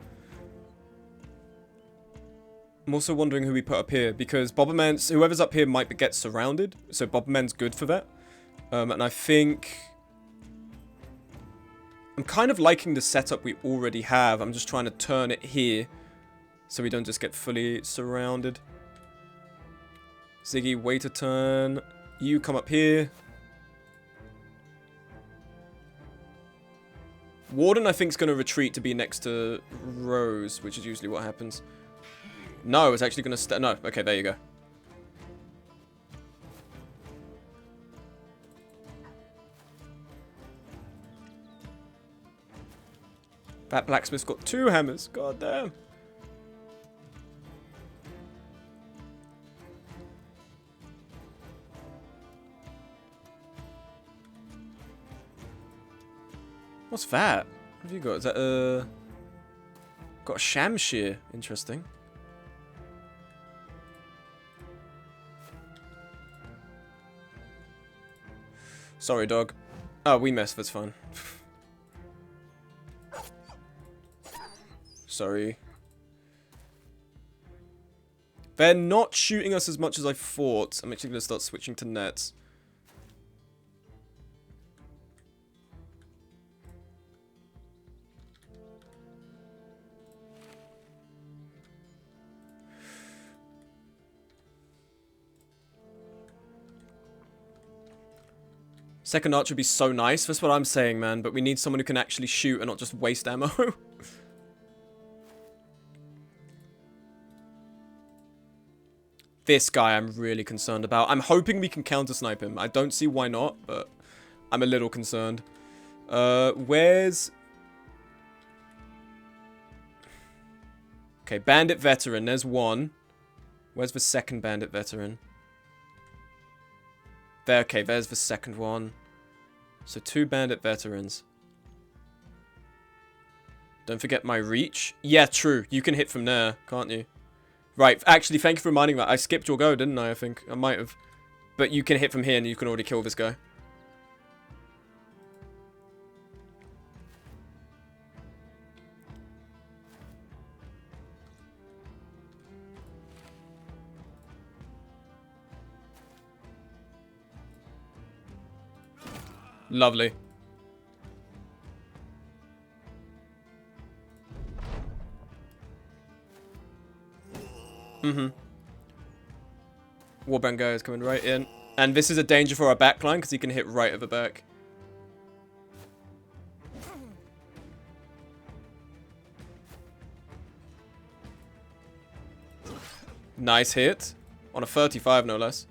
I'm also wondering who we put up here, because Bobman's, whoever's up here might get surrounded, so Bobman's good for that. And I think I'm kind of liking the setup we already have. I'm just trying to turn it here so we don't just get fully surrounded. Ziggy, wait a turn. You come up here. Warden, I think, is going to retreat to be next to Rose, which is usually what happens. No, it's actually going to no, okay, there you go. That blacksmith's got 2 hammers. God damn. What's that? What have you got? Is that got a shamshir. Interesting. Sorry, dog. Oh, we messed. That's fine. Sorry. They're not shooting us as much as I thought. I'm actually going to start switching to nets. Second archer would be so nice. That's what I'm saying, man. But we need someone who can actually shoot and not just waste ammo. This guy I'm really concerned about. I'm hoping we can counter-snipe him. I don't see why not, but I'm a little concerned. Where's... Okay, bandit veteran. There's one. Where's the second bandit veteran? There, okay, there's the second one. So 2 bandit veterans. Don't forget my reach. Yeah, true. You can hit from there, can't you? Right, actually, thank you for reminding me. I skipped your go, didn't I think? I might have. But you can hit from here and you can already kill this guy. Lovely. Warband guy is coming right in. And this is a danger for our backline because he can hit right at the back. Nice hit. On a 35, no less.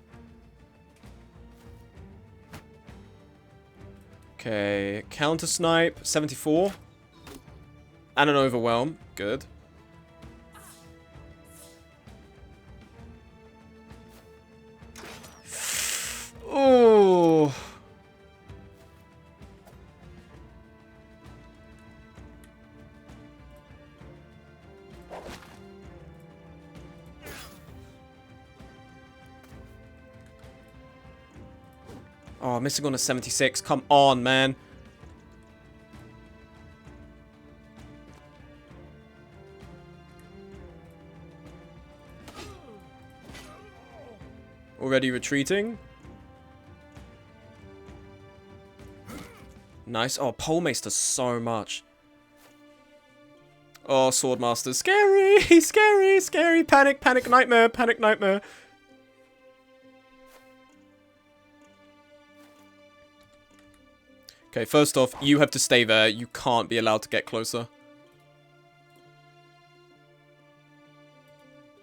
Okay, Okay, counter snipe, 74. And an overwhelm. Good. Oh. Oh, missing on a 76. Come on, man. Already retreating. Nice. Oh, Polemace does so much. Oh, Swordmaster. Scary! Scary! Scary! Panic! Panic! Nightmare! Panic! Nightmare! Okay, first off, you have to stay there. You can't be allowed to get closer.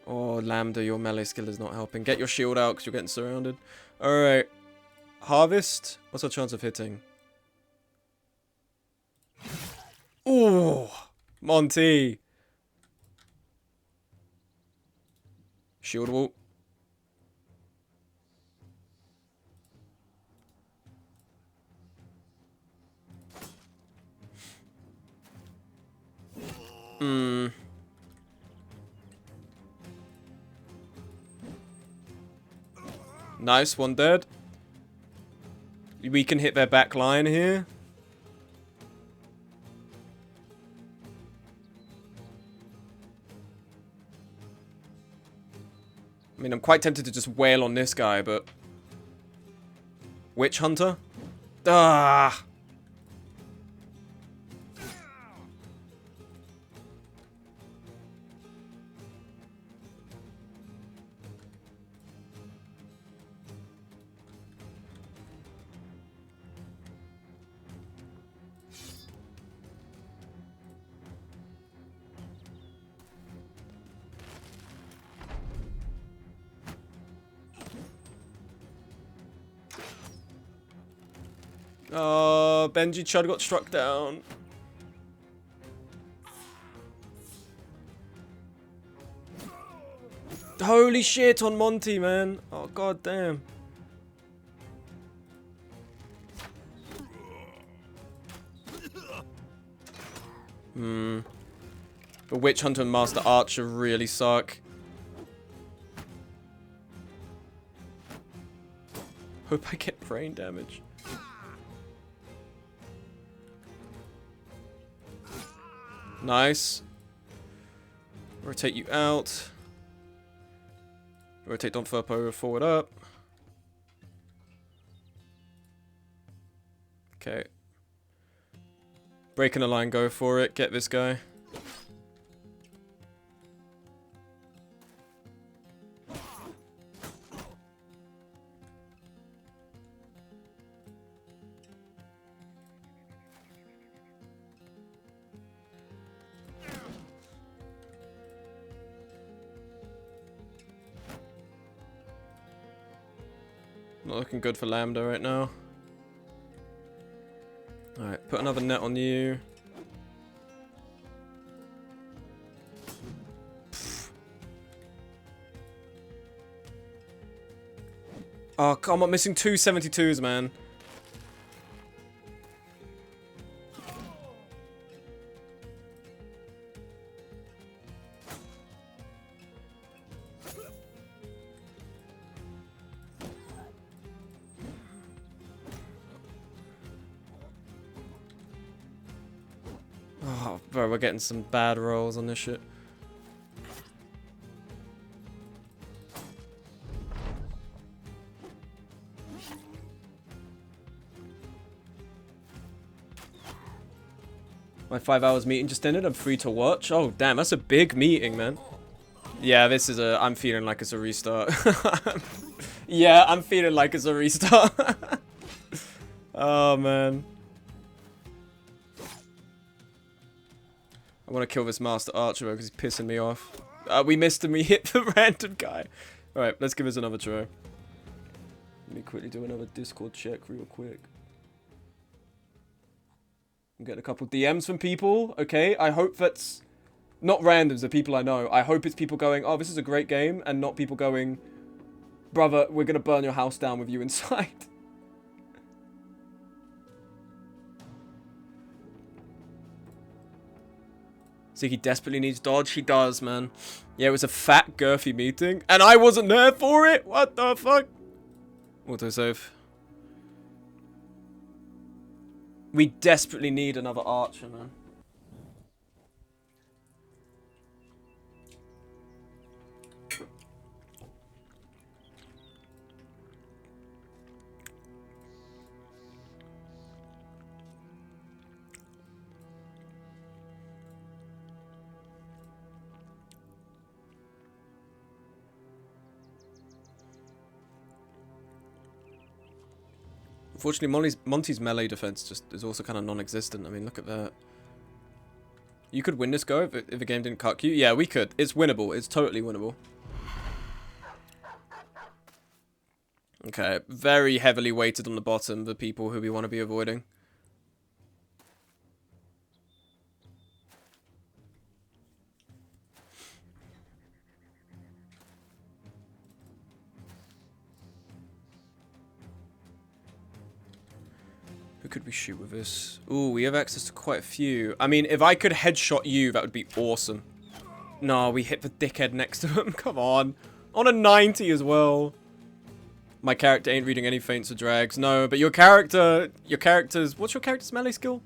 Oh, Lambda, your melee skill is not helping. Get your shield out because you're getting surrounded. Alright. Harvest. What's our chance of hitting? Ooh. Monty. Shield wall. Nice, one dead. We can hit their back line here. I mean, I'm quite tempted to just wail on this guy, but... Witch Hunter? Ah! Oh, Benji Chud got struck down. Holy shit on Monty, man. Oh, god damn. The Witch Hunter and Master Archer really suck. Hope I get brain damage. Nice. Rotate you out. Rotate Don Furpo forward up. Okay. Breaking a line, go for it. Get this guy. Not looking good for Lambda right now. Alright, put another net on you. Oh, come on, missing two 72s, man. Oh, bro, we're getting some bad rolls on this shit. My 5 hours meeting just ended. I'm free to watch. Oh, damn, that's a big meeting, man. Yeah, this is a... I'm feeling like it's a restart. Yeah, I'm feeling like it's a restart. Oh, man. I want to kill this Master Archer because he's pissing me off. We missed him. We hit the random guy. Alright, let's give this another try. Let me quickly do another Discord check real quick. I'm getting a couple DMs from people. Okay, I hope that's not randoms, the people I know. I hope it's people going, oh, this is a great game, and not people going, brother, we're gonna burn your house down with you inside. Ziggy desperately needs dodge. He does, man. Yeah, it was a fat, girthy meeting, and I wasn't there for it. What the fuck? Autosave. We desperately need another archer, man. Unfortunately, Monty's melee defense just is also kind of non-existent. I mean, look at that. You could win this go if the game didn't cuck you. Yeah, we could. It's winnable. It's totally winnable. Okay, very heavily weighted on the bottom, the people who we want to be avoiding. Who could we shoot with this? Ooh, we have access to quite a few. I mean, if I could headshot you, that would be awesome. No, we hit the dickhead next to him. Come on. On a 90 as well. My character ain't reading any feints or drags. No, but your character's... What's your character's melee skill?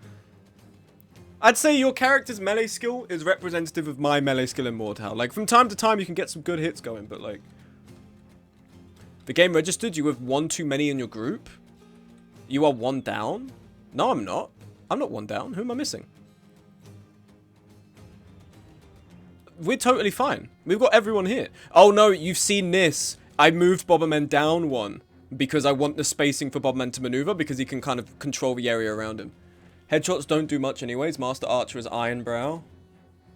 I'd say your character's melee skill is representative of my melee skill in Mortal. Like, from time to time, you can get some good hits going, but, like... The game registered you with one too many in your group? You are one down? No, I'm not. I'm not one down. Who am I missing? We're totally fine. We've got everyone here. Oh, no, you've seen this. I moved Bomberman down one because I want the spacing for Bomberman to maneuver because he can kind of control the area around him. Headshots don't do much anyways. Master Archer is Ironbrow.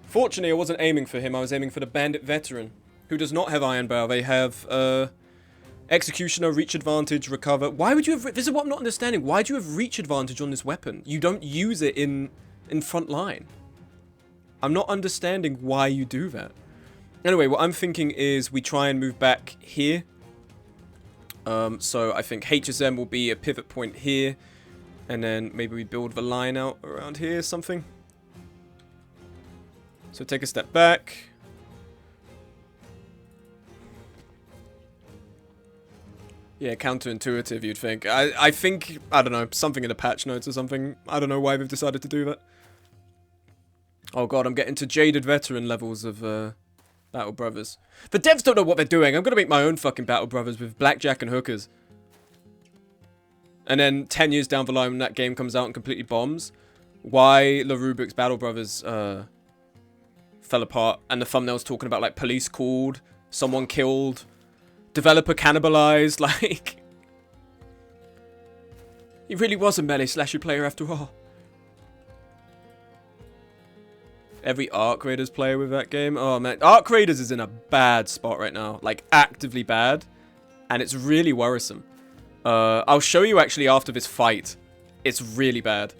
Fortunately, I wasn't aiming for him. I was aiming for the Bandit Veteran, who does not have Ironbrow. They have, Executioner, reach advantage, recover. Why would you have... This is what I'm not understanding. Why do you have reach advantage on this weapon? You don't use it in front line. I'm not understanding why you do that. Anyway, what I'm thinking is we try and move back here. So I think HSM will be a pivot point here. And then maybe we build the line out around here, something. So take a step back. Yeah, counterintuitive, you'd think. I think, I don't know, something in the patch notes or something. I don't know why they've decided to do that. Oh god, I'm getting to jaded veteran levels of Battle Brothers. The devs don't know what they're doing. I'm gonna make my own fucking Battle Brothers with blackjack and hookers. And then 10 years down the line when that game comes out and completely bombs, why LaRubik's Battle Brothers fell apart and the thumbnail's talking about like police called, someone killed, developer cannibalized, like... He really was a melee slasher player after all. Every Arc Raiders player with that game. Oh man, Arc Raiders is in a bad spot right now. Like, actively bad. And it's really worrisome. I'll show you actually after this fight. It's really bad.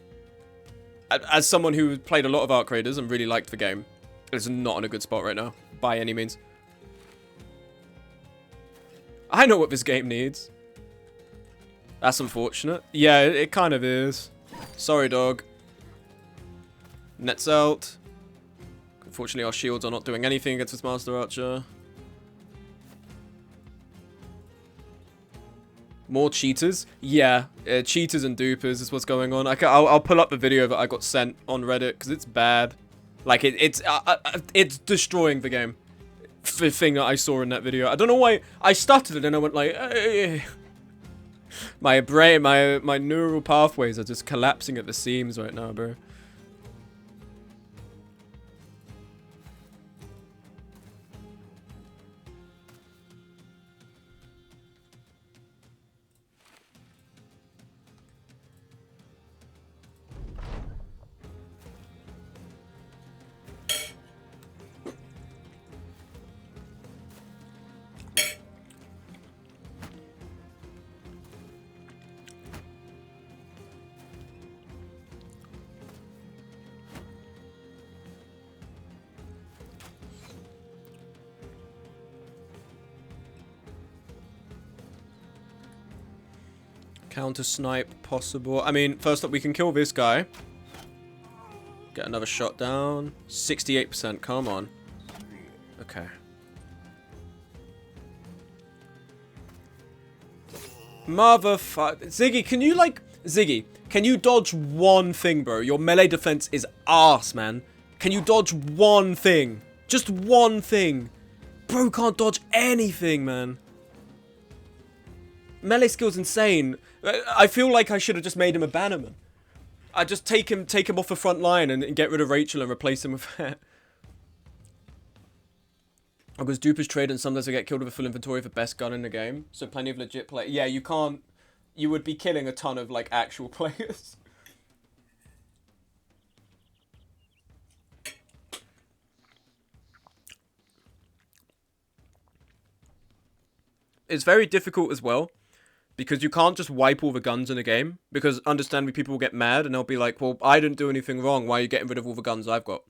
As someone who played a lot of Arc Raiders and really liked the game, it's not in a good spot right now. By any means. I know what this game needs. That's unfortunate. Yeah, it kind of is. Sorry, dog. Nets out. Unfortunately, our shields are not doing anything against this Master Archer. More cheaters? Yeah, cheaters and dupers is what's going on. I'll pull up the video that I got sent on Reddit because it's bad. Like, it's destroying the game. The thing that I saw in that video. I don't know why I stuttered and I went like, hey. My brain, my neural pathways are just collapsing at the seams right now, bro. Counter snipe possible. I mean, first up, we can kill this guy. Get another shot down. 68%. Come on. Okay. Motherfucker. Ziggy, can you, like... Ziggy, can you dodge one thing, bro? Your melee defense is ass, man. Can you dodge one thing? Just one thing. Bro can't dodge anything, man. Melee skill's insane. I feel like I should have just made him a bannerman. I just take him off the front line and get rid of Rachel and replace him with her. I was duper's trade and sometimes I get killed with a full inventory for best gun in the game. So plenty of legit play. Yeah, you can't... You would be killing a ton of, like, actual players. It's very difficult as well. Because you can't just wipe all the guns in a game. Because, understandably, people will get mad and they'll be like, well, I didn't do anything wrong. Why are you getting rid of all the guns I've got?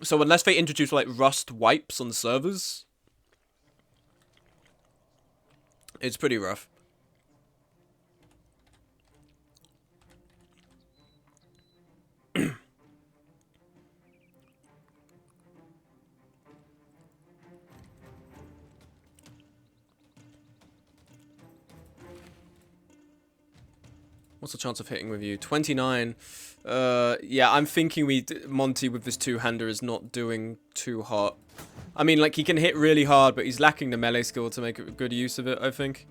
So unless they introduce, like, rust wipes on servers, it's pretty rough. What's the chance of hitting with you? 29. Yeah, I'm thinking Monty with this two-hander is not doing too hot. I mean, like, he can hit really hard, but he's lacking the melee skill to make good use of it, I think.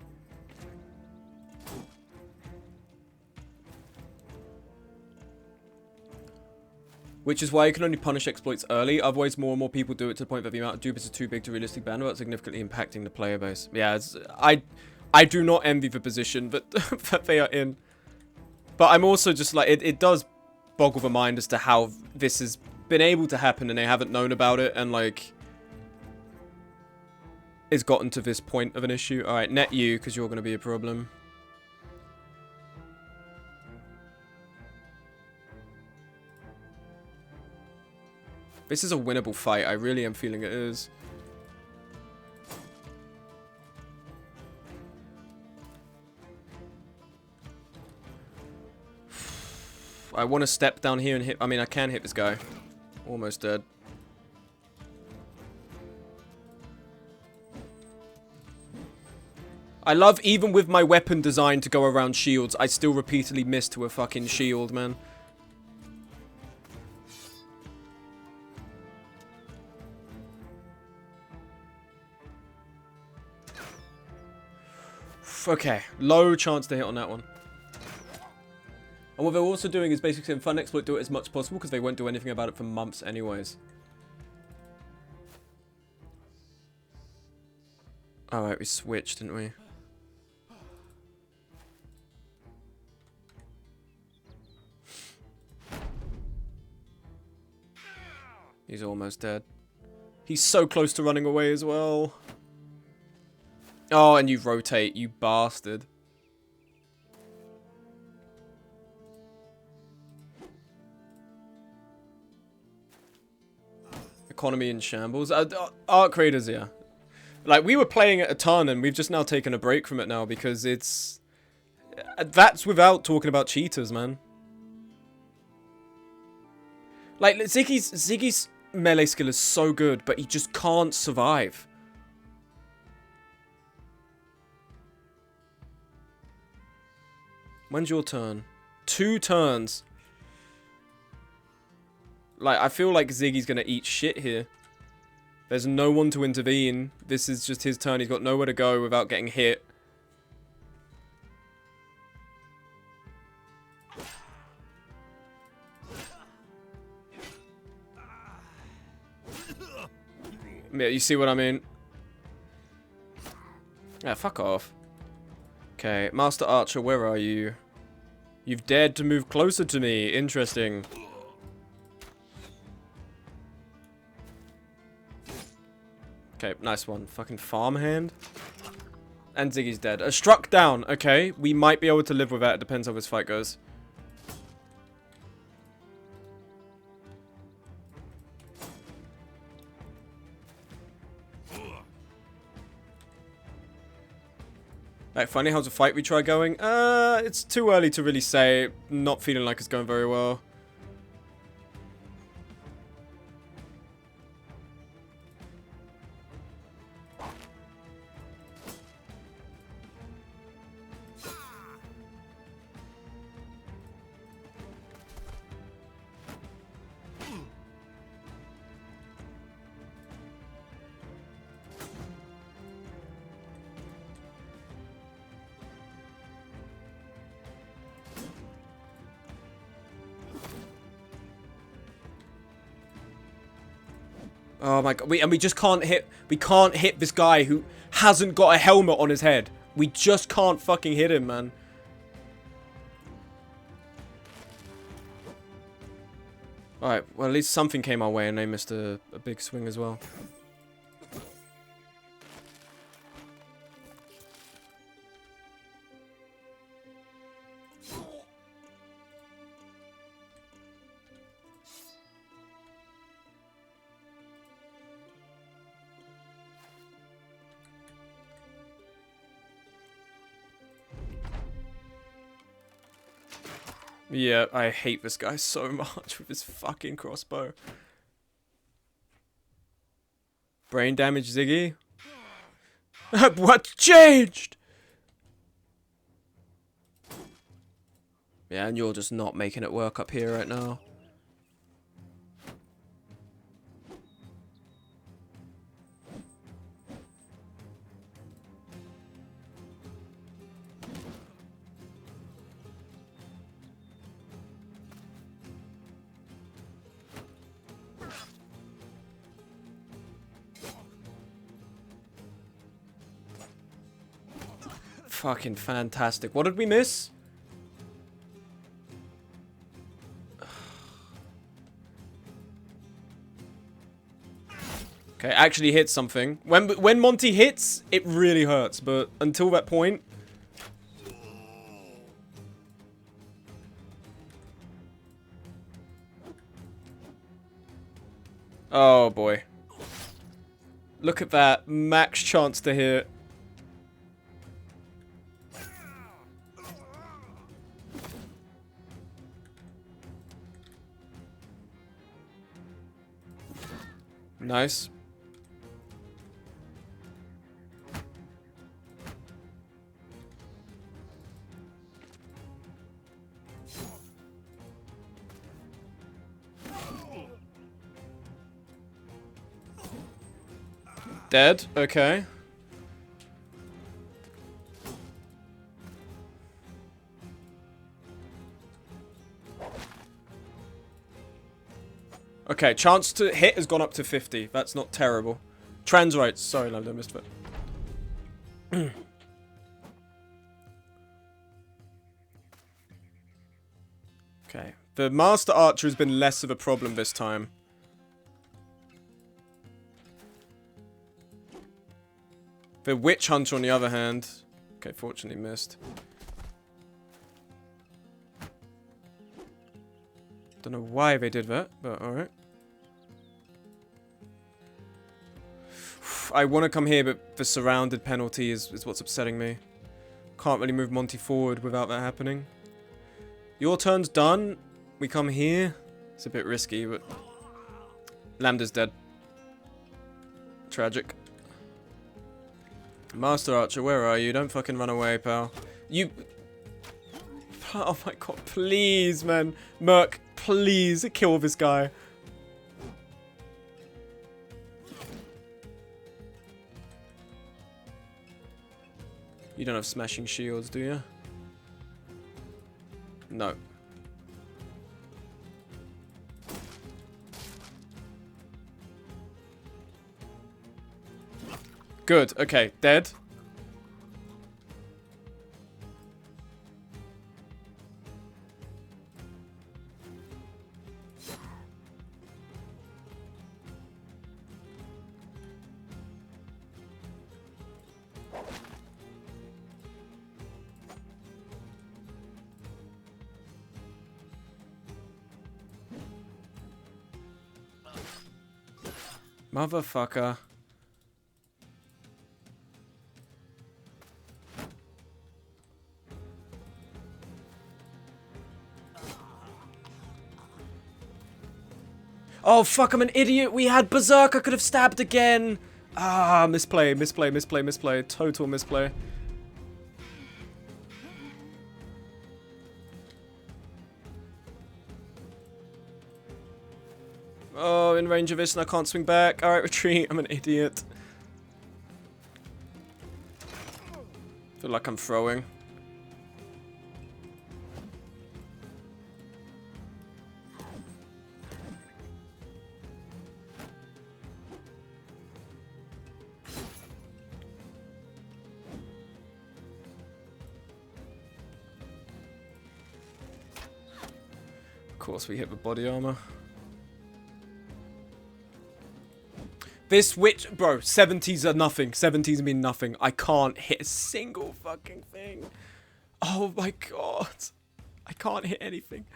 Which is why you can only punish exploits early, otherwise more and more people do it to the point that the amount of dupes are too big to realistic ban without significantly impacting the player base. Yeah, I do not envy the position that they are in. But I'm also just like, it does boggle the mind as to how this has been able to happen and they haven't known about it and, like, it's gotten to this point of an issue. Alright, net you, because you're going to be a problem. This is a winnable fight. I really am feeling it is. I want to step down here and hit... I mean, I can hit this guy. Almost dead. I love, even with my weapon designed to go around shields, I still repeatedly miss to a fucking shield, man. Okay, low chance to hit on that one. And what they're also doing is basically saying fun exploit, do it as much as possible because they won't do anything about it for months anyways. Alright, we switched, didn't we? He's almost dead. He's so close to running away as well. Oh, and you rotate, you bastard. Economy in shambles. Art creators, yeah. Like, we were playing it a ton, and we've just now taken a break from it now, because it's... That's without talking about cheaters, man. Like, Ziggy's melee skill is so good, but he just can't survive. When's your turn? 2 turns. Like, I feel like Ziggy's gonna eat shit here. There's no one to intervene. This is just his turn. He's got nowhere to go without getting hit. Yeah, you see what I mean? Yeah, fuck off. Okay, Master Archer, where are you? You've dared to move closer to me. Interesting. Okay, nice one. Fucking farmhand. And Ziggy's dead. Struck down. Okay, we might be able to live with that. It depends how this fight goes. Like, funny, how's the fight we try going? It's too early to really say. Not feeling like it's going very well. Oh my god, we just can't hit, we can't hit this guy who hasn't got a helmet on his head. We just can't fucking hit him, man. Alright, well at least something came our way and they missed a big swing as well. Yeah, I hate this guy so much with his fucking crossbow. Brain damage, Ziggy? What changed? Yeah, and you're just not making it work up here right now. Fucking fantastic. What did we miss? Okay, actually hit something. When Monty hits, it really hurts, but until that point... Oh boy. Look at that. Max chance to hit. Nice. Dead? Okay. Okay, chance to hit has gone up to 50. That's not terrible. Trans rights. Sorry, Lando, I missed it. Okay. The Master Archer has been less of a problem this time. The Witch Hunter, on the other hand... Okay, fortunately missed. Don't know why they did that, but alright. I want to come here, but the surrounded penalty is what's upsetting me. Can't really move Monty forward without that happening. Your turn's done. We come here. It's a bit risky, but... Lambda's dead. Tragic. Master Archer, where are you? Don't fucking run away, pal. You... Oh my god, please, man. Merc, please, kill this guy. You don't have smashing shields, do you? No. Good, okay, dead. Motherfucker. Oh, fuck, I'm an idiot. We had Berserk. I could have stabbed again. Ah, misplay, misplay, misplay, misplay. Total misplay. Oh, in range of this and I can't swing back. Alright, retreat. I'm an idiot. Feel like I'm throwing. Of course we hit with body armor. This witch, bro, 70s are nothing. 70s mean nothing. I can't hit a single fucking thing. Oh my god. I can't hit anything.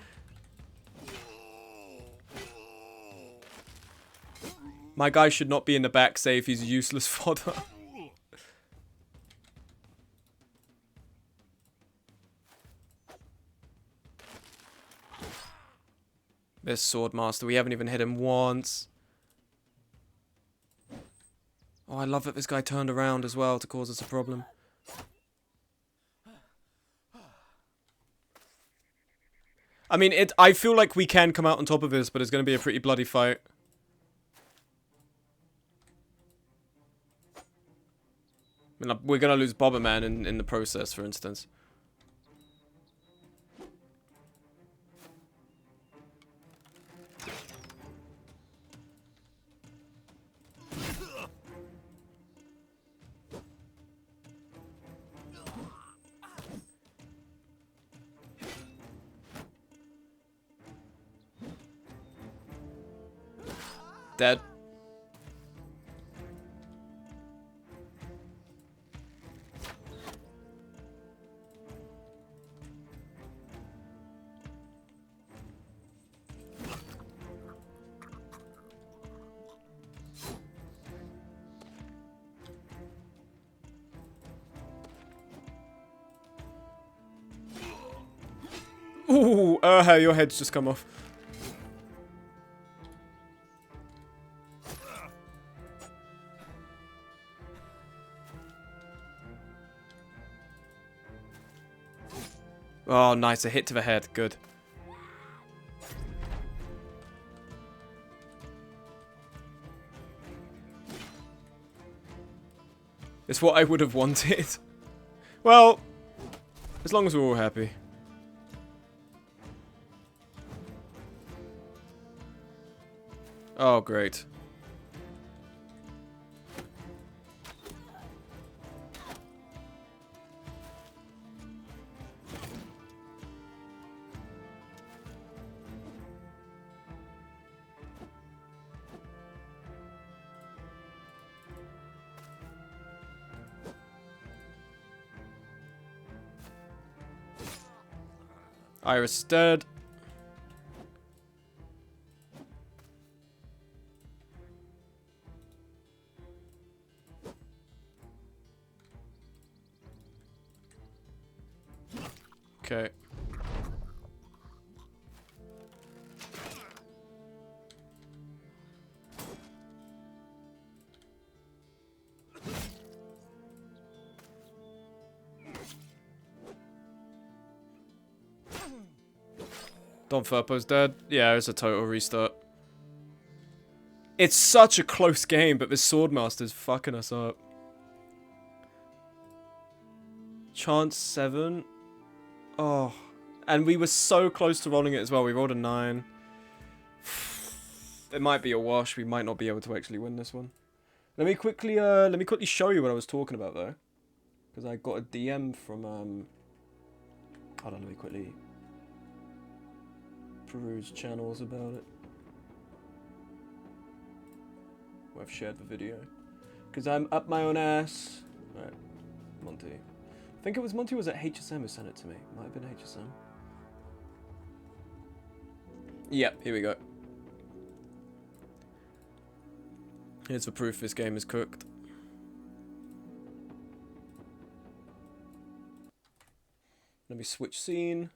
My guy should not be in the back safe. He's useless fodder. This Swordmaster, we haven't even hit him once. Oh, I love that this guy turned around as well to cause us a problem. I mean, I feel like we can come out on top of this, but it's going to be a pretty bloody fight. I mean, we're going to lose Bomberman in the process, for instance. Dead. Ooh, your head's just come off. Oh, nice. A hit to the head. Good. It's what I would have wanted. Well, as long as we're all happy. Oh, great. Iris is dead. Okay. Don Furpo's dead. Yeah, it's a total restart. It's such a close game, but this Swordmaster's fucking us up. Chance 7. Oh. And we were so close to rolling it as well. We rolled a 9. It might be a wash. We might not be able to actually win this one. Let me quickly show you what I was talking about though. Because I got a DM from hold on, let me quickly peruse channels about it. I've shared the video. Because I'm up my own ass. Alright, Monty. I think it was Monty was at HSM who sent it to me. Might have been HSM. Yep, here we go. Here's the proof this game is cooked. Let me switch scene.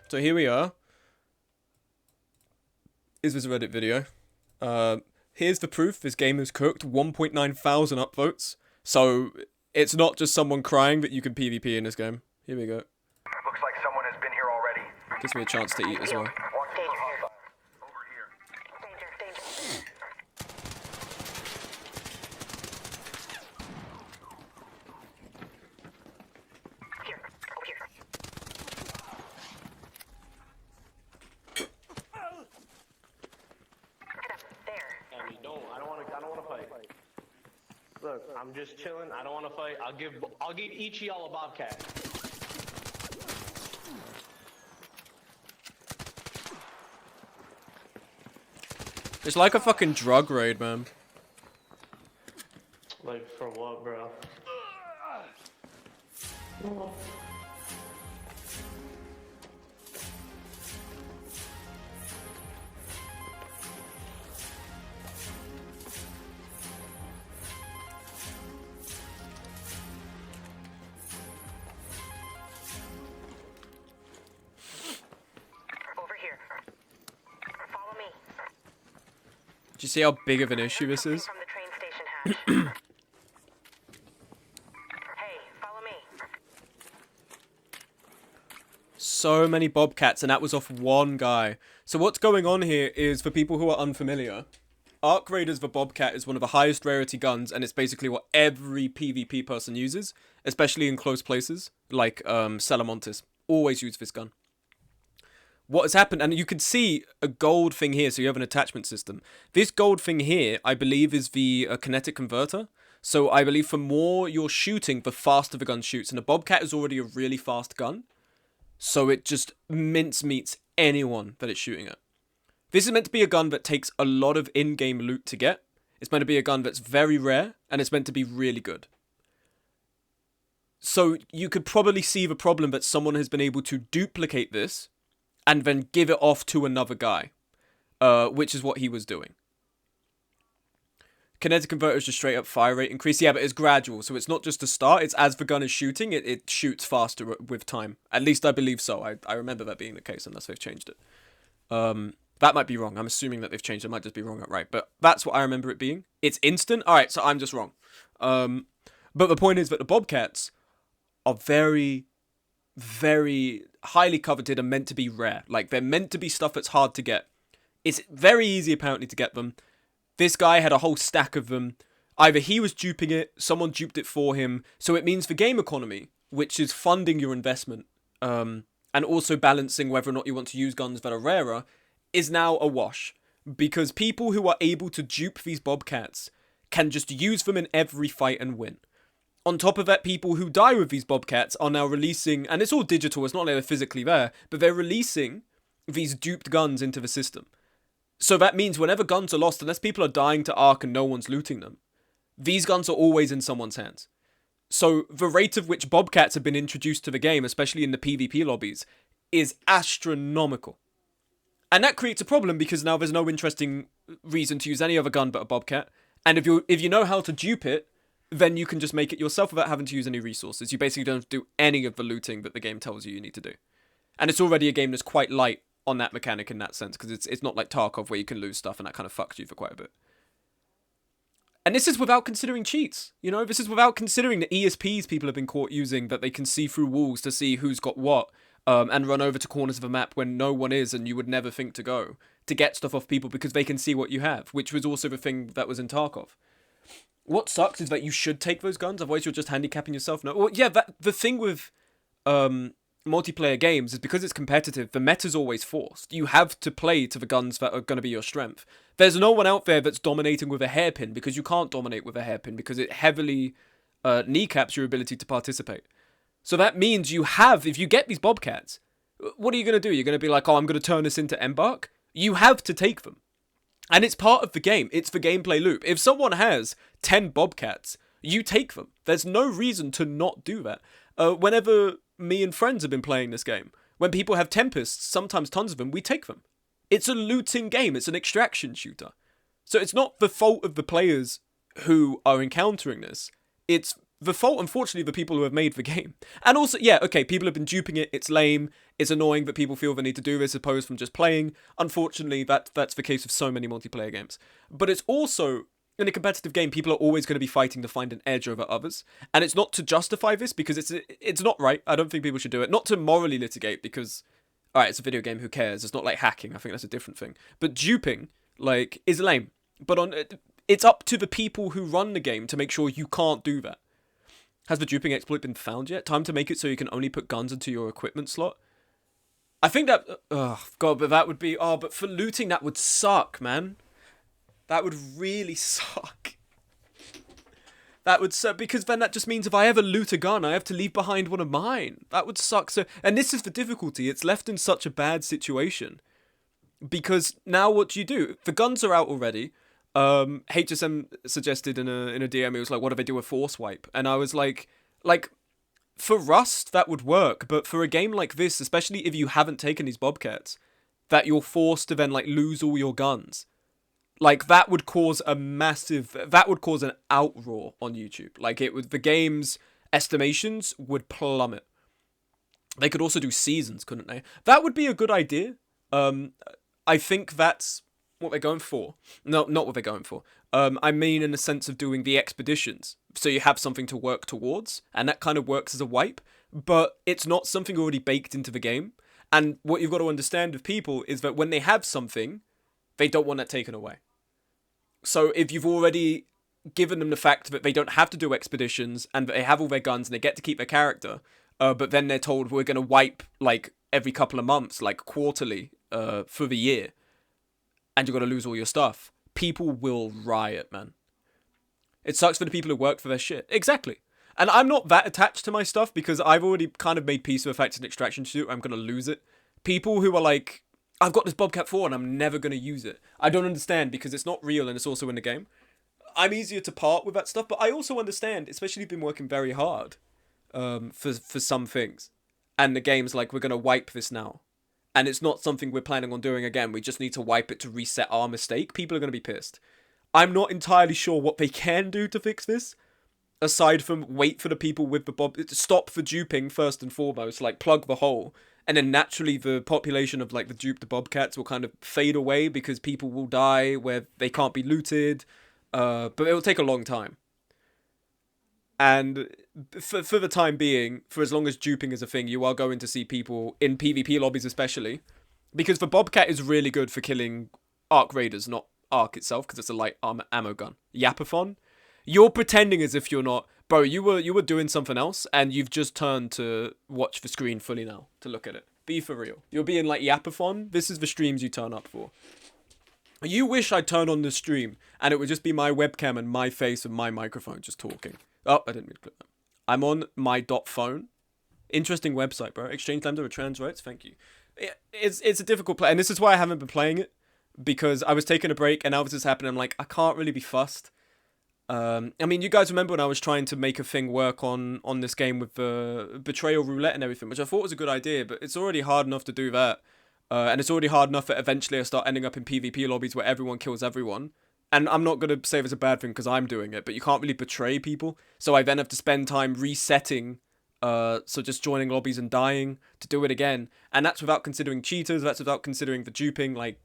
So here we are. Is this a Reddit video? Here's the proof this game is cooked. 1.9 thousand upvotes. So it's not just someone crying that you can PvP in this game. Here we go. Looks like someone has been here already. Gives me a chance to eat as well. Over here. Danger. Here. Over here. Get up. There. I don't want to fight. Look, I'm just chilling. I don't want to fight. I'll give each of y'all a bobcat. It's like a fucking drug raid, man. Like for what, bro? Over here. Follow me. Do you see how big of an issue this is? From the train station hatch. Hey, follow me. So many bobcats, and that was off one guy. So what's going on here is, for people who are unfamiliar, Arc Raiders the Bobcat is one of the highest rarity guns, and it's basically what every PvP person uses, especially in close places, like Salamontis. Always use this gun. What has happened, and you can see a gold thing here, so you have an attachment system. This gold thing here, I believe, is the kinetic converter. So I believe the more you're shooting, the faster the gun shoots. And the Bobcat is already a really fast gun, so it just mincemeats anyone that it's shooting at. This is meant to be a gun that takes a lot of in-game loot to get. It's meant to be a gun that's very rare, and it's meant to be really good. So you could probably see the problem that someone has been able to duplicate this and then give it off to another guy, which is what he was doing. Kinetic converter is just straight up fire rate increase. Yeah, but it's gradual, so it's not just a start. It's as the gun is shooting, it shoots faster with time. At least I believe so. I remember that being the case, unless they've changed it. That might be wrong. I'm assuming that they've changed it. I might just be wrong outright. But that's what I remember it being. It's instant. Alright, so I'm just wrong. But the point is that the Bobcats are very, very highly coveted and meant to be rare. Like, they're meant to be stuff that's hard to get. It's very easy, apparently, to get them. This guy had a whole stack of them. Either he was duping it, someone duped it for him. So it means the game economy, which is funding your investment, and also balancing whether or not you want to use guns that are rarer, is now a wash. Because people who are able to dupe these Bobcats can just use them in every fight and win. On top of that, people who die with these Bobcats are now releasing, and it's all digital, it's not like they're physically there, but they're releasing these duped guns into the system. So that means whenever guns are lost, unless people are dying to Arc and no one's looting them, these guns are always in someone's hands. So the rate of which Bobcats have been introduced to the game, especially in the PvP lobbies, is astronomical. And that creates a problem because now there's no interesting reason to use any other gun but a Bobcat. And if you know how to dupe it, then you can just make it yourself without having to use any resources. You basically don't have to do any of the looting that the game tells you need to do. And it's already a game that's quite light on that mechanic in that sense, because it's not like Tarkov where you can lose stuff and that kind of fucks you for quite a bit. And this is without considering cheats, you know? This is without considering the ESPs people have been caught using, that they can see through walls to see who's got what, and run over to corners of a map when no one is and you would never think to go, to get stuff off people because they can see what you have, which was also the thing that was in Tarkov. What sucks is that you should take those guns, otherwise you're just handicapping yourself. No, well, yeah, the thing with multiplayer games is because it's competitive, the meta's always forced. You have to play to the guns that are going to be your strength. There's no one out there that's dominating with a hairpin, because you can't dominate with a hairpin, because it heavily kneecaps your ability to participate. So that means you have, if you get these Bobcats, what are you going to do? You're going to be like, oh, I'm going to turn this into Embark? You have to take them. And it's part of the game. It's the gameplay loop. If someone has 10 Bobcats, you take them. There's no reason to not do that. Whenever me and friends have been playing this game, when people have Tempests, sometimes tons of them, we take them. It's a looting game. It's an extraction shooter. So it's not the fault of the players who are encountering this. It's the fault, unfortunately, of the people who have made the game. And also, yeah, okay, people have been duping it. It's lame. It's annoying that people feel the need to do this opposed from just playing. Unfortunately, that's the case with so many multiplayer games. But it's also, in a competitive game, people are always going to be fighting to find an edge over others. And it's not to justify this, because it's not right. I don't think people should do it. Not to morally litigate, because, alright, it's a video game, who cares? It's not like hacking. I think that's a different thing. But duping, like, is lame. But it's up to the people who run the game to make sure you can't do that. Has the duping exploit been found yet? Time to make it so you can only put guns into your equipment slot? I think that... Oh, God, but that would be... Oh, but for looting, that would suck, man. That would really suck. That would suck, because then that just means if I ever loot a gun, I have to leave behind one of mine. That would suck. So, and this is the difficulty. It's left in such a bad situation. Because now what do? The guns are out already. HSM suggested in a DM, it was like, what if I do a force wipe? And I was like, for Rust, that would work, but for a game like this, especially if you haven't taken these Bobcats, that you're forced to then, like, lose all your guns, like, that would cause an outroar on YouTube. Like, the game's estimations would plummet. They could also do seasons, couldn't they? That would be a good idea. I think that's what they're going for. No, not what they're going for. I mean in the sense of doing the expeditions. So you have something to work towards, and that kind of works as a wipe, but it's not something already baked into the game. And what you've got to understand of people is that when they have something, they don't want that taken away. So if you've already given them the fact that they don't have to do expeditions, and that they have all their guns, and they get to keep their character, but then they're told we're going to wipe, like, every couple of months, like, quarterly, for the year, and you're going to lose all your stuff, people will riot, man. It sucks for the people who work for their shit. Exactly. And I'm not that attached to my stuff, because I've already kind of made peace with the fact it's an extraction suit. I'm going to lose it. People who are like, I've got this Bobcat 4 and I'm never going to use it. I don't understand, because it's not real and it's also in the game. I'm easier to part with that stuff, but I also understand, especially if you've been working very hard for some things. And the game's like, we're going to wipe this now. And it's not something we're planning on doing again. We just need to wipe it to reset our mistake. People are going to be pissed. I'm not entirely sure what they can do to fix this, aside from wait for the people with the stop the duping first and foremost, like plug the hole, and then naturally the population of like the duped Bobcats will kind of fade away because people will die where they can't be looted, but it will take a long time. And for the time being, for as long as duping is a thing, you are going to see people in PvP lobbies especially, because the Bobcat is really good for killing Arc Raiders, not Arc itself, because it's a light ammo gun. Yapathon? You're pretending as if you're not. Bro, you were doing something else, and you've just turned to watch the screen fully now, to look at it. Be for real. You're being like Yapathon. This is the streams you turn up for. You wish I'd turn on the stream, and it would just be my webcam and my face and my microphone just talking. Oh, I didn't mean to click that. I'm on my .phone. Interesting website, bro. Exchange Lambda with trans rights. Thank you. It's a difficult play, and this is why I haven't been playing it, because I was taking a break, and now this is happening. I'm like, I can't really be fussed. I mean, you guys remember when I was trying to make a thing work on this game with the betrayal roulette and everything, which I thought was a good idea, but it's already hard enough to do that. And it's already hard enough that eventually I start ending up in PvP lobbies where everyone kills everyone. And I'm not going to say it's a bad thing because I'm doing it, but you can't really betray people. So I then have to spend time resetting, so just joining lobbies and dying to do it again. And that's without considering cheaters, that's without considering the duping, like...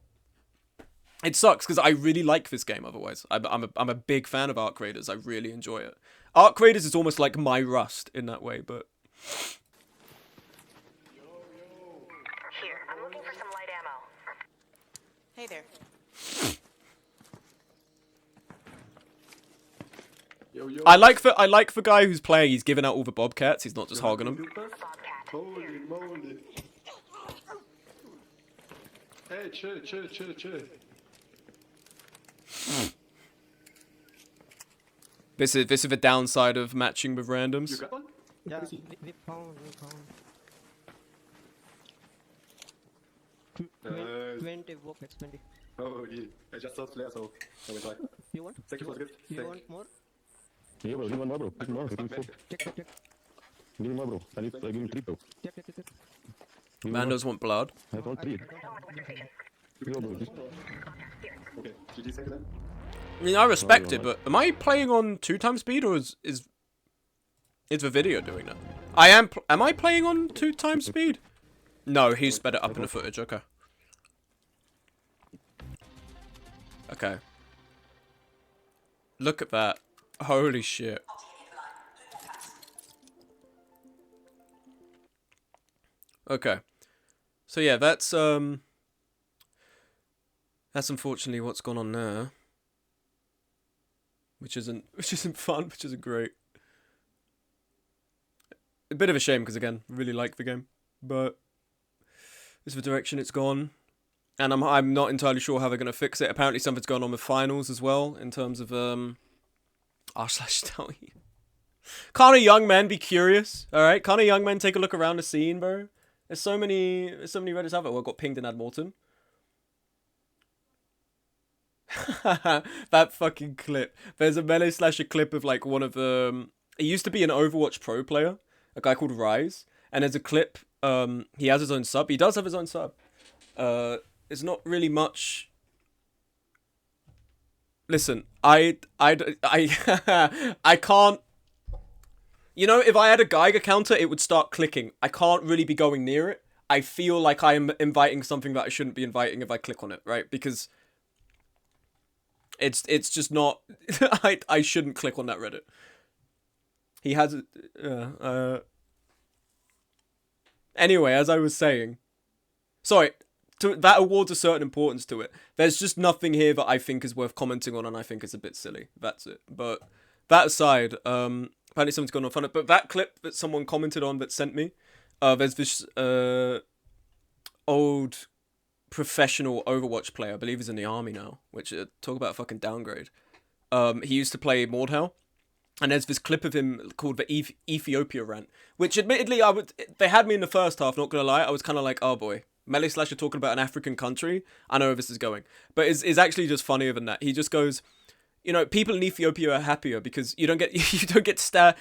It sucks because I really like this game otherwise. I'm a big fan of Arc Raiders. I really enjoy it. Arc Raiders is almost like my Rust in that way, but... Here, I'm looking for some light ammo. Hey there. I like the guy who's playing. He's giving out all the Bobcats. He's not just hogging them. Bobcat. Holy moly. Hey, chill. This is the downside of matching with randoms. You got one? Yeah, we found. 20 Bobcats, 20. Oh, yeah. I just saw flares, so I will try. You want? Thank you for the gift. You want more? Yeah, bro, give me one more, bro. Give me more, give me four. Check. Give me more, bro. I give me three, bro. Check. Give me more. Mandos want blood. I want three. Yo, bro, just... Okay, GG, thank you then. I mean, I respect it, but am I playing on 2x speed or is It's the video doing that. I am. Am I playing on 2x speed? No, he sped it up in the footage. Okay. Okay. Look at that. Holy shit. Okay. So yeah, that's unfortunately what's gone on there. Which isn't fun, which isn't great. A bit of a shame because again, really like the game, but this is the direction it's gone, and I'm not entirely sure how they're gonna fix it. Apparently, something's going on with finals as well in terms of r/tell you. Can't a young man be curious? All right, can't a young man take a look around the scene, bro? There's so many Reddits out there. Well, got pinged in Ad Mortem. That fucking clip. There's a Melee Slasher clip of like one of the. It used to be an Overwatch pro player, a guy called Rise, and there's a clip. He has his own sub. He does have his own sub. It's not really much. Listen, I can't. You know, if I had a Geiger counter, it would start clicking. I can't really be going near it. I feel like I am inviting something that I shouldn't be inviting if I click on it, right? Because it's just not. I shouldn't click on that Reddit. He has it. Anyway, as I was saying, sorry, that awards a certain importance to it. There's just nothing here that I think is worth commenting on, and I think it's a bit silly. That's it. But that aside, apparently someone's gone off on it. But that clip that someone commented on that sent me, there's this old professional Overwatch player. I believe he's in the army now. Which talk about a fucking downgrade. He used to play Mordhau. And there's this clip of him called the Ethiopia rant, which admittedly they had me in the first half, not gonna lie. I was kind of like, oh boy, Melee Slasher talking about an African country. I know where this is going, but it's actually just funnier than that. He just goes, you know, people in Ethiopia are happier because you don't get stab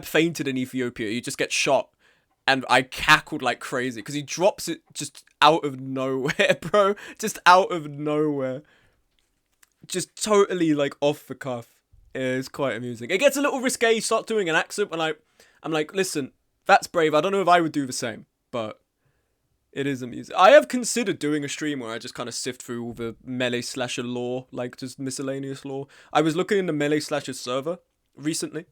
fainted in Ethiopia. You just get shot. And I cackled like crazy because he drops it just out of nowhere, bro. Just out of nowhere. Just totally like off the cuff. It's quite amusing. It gets a little risque. You start doing an accent when I'm like, listen, that's brave. I don't know if I would do the same, but it is amusing. I have considered doing a stream where I just kind of sift through all the Melee Slasher lore, like just miscellaneous lore. I was looking in the Melee Slasher server recently.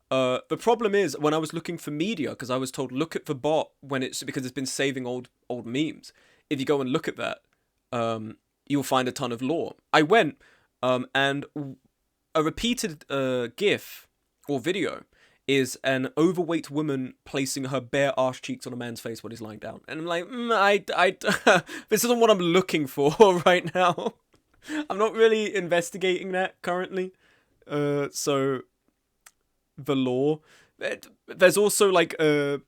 The problem is when I was looking for media, because I was told look at the bot because it's been saving old memes. If you go and look at that, you'll find a ton of lore. I went and a repeated GIF or video is an overweight woman placing her bare arse cheeks on a man's face when he's lying down, and I'm like, this isn't what I'm looking for right now. I'm not really investigating that currently. So the lore. There's also like a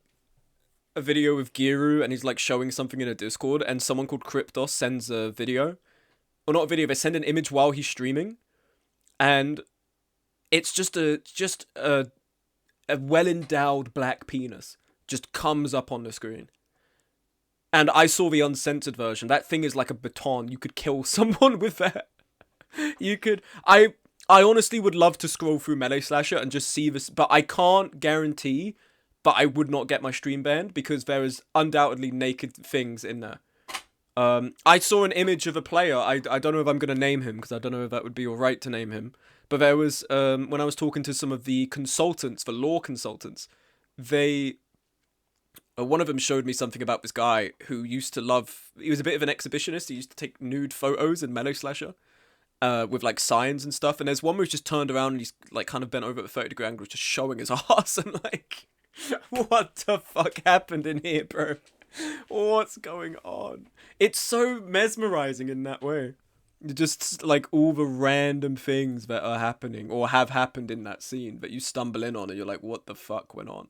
video of Giru, and he's like showing something in a Discord, and someone called Cryptos sends a video, or not a video. They send an image while he's streaming. And it's just a well-endowed black penis just comes up on the screen. And I saw the uncensored version. That thing is like a baton. You could kill someone with that. You could. I honestly would love to scroll through Melee Slasher and just see this, but I can't guarantee that I would not get my stream banned because there is undoubtedly naked things in there. I saw an image of a player. I don't know if I'm going to name him because I don't know if that would be alright to name him. But there was, when I was talking to some of the consultants, the lore consultants, one of them showed me something about this guy who used to he was a bit of an exhibitionist. He used to take nude photos in Melee Slasher, with like signs and stuff. And there's one where he's just turned around and he's like kind of bent over at the 30-degree angle, just showing his ass. And like, what the fuck happened in here, bro? What's going on? It's so mesmerizing in that way. Just like all the random things that are happening or have happened in that scene that you stumble in on and you're like, what the fuck went on?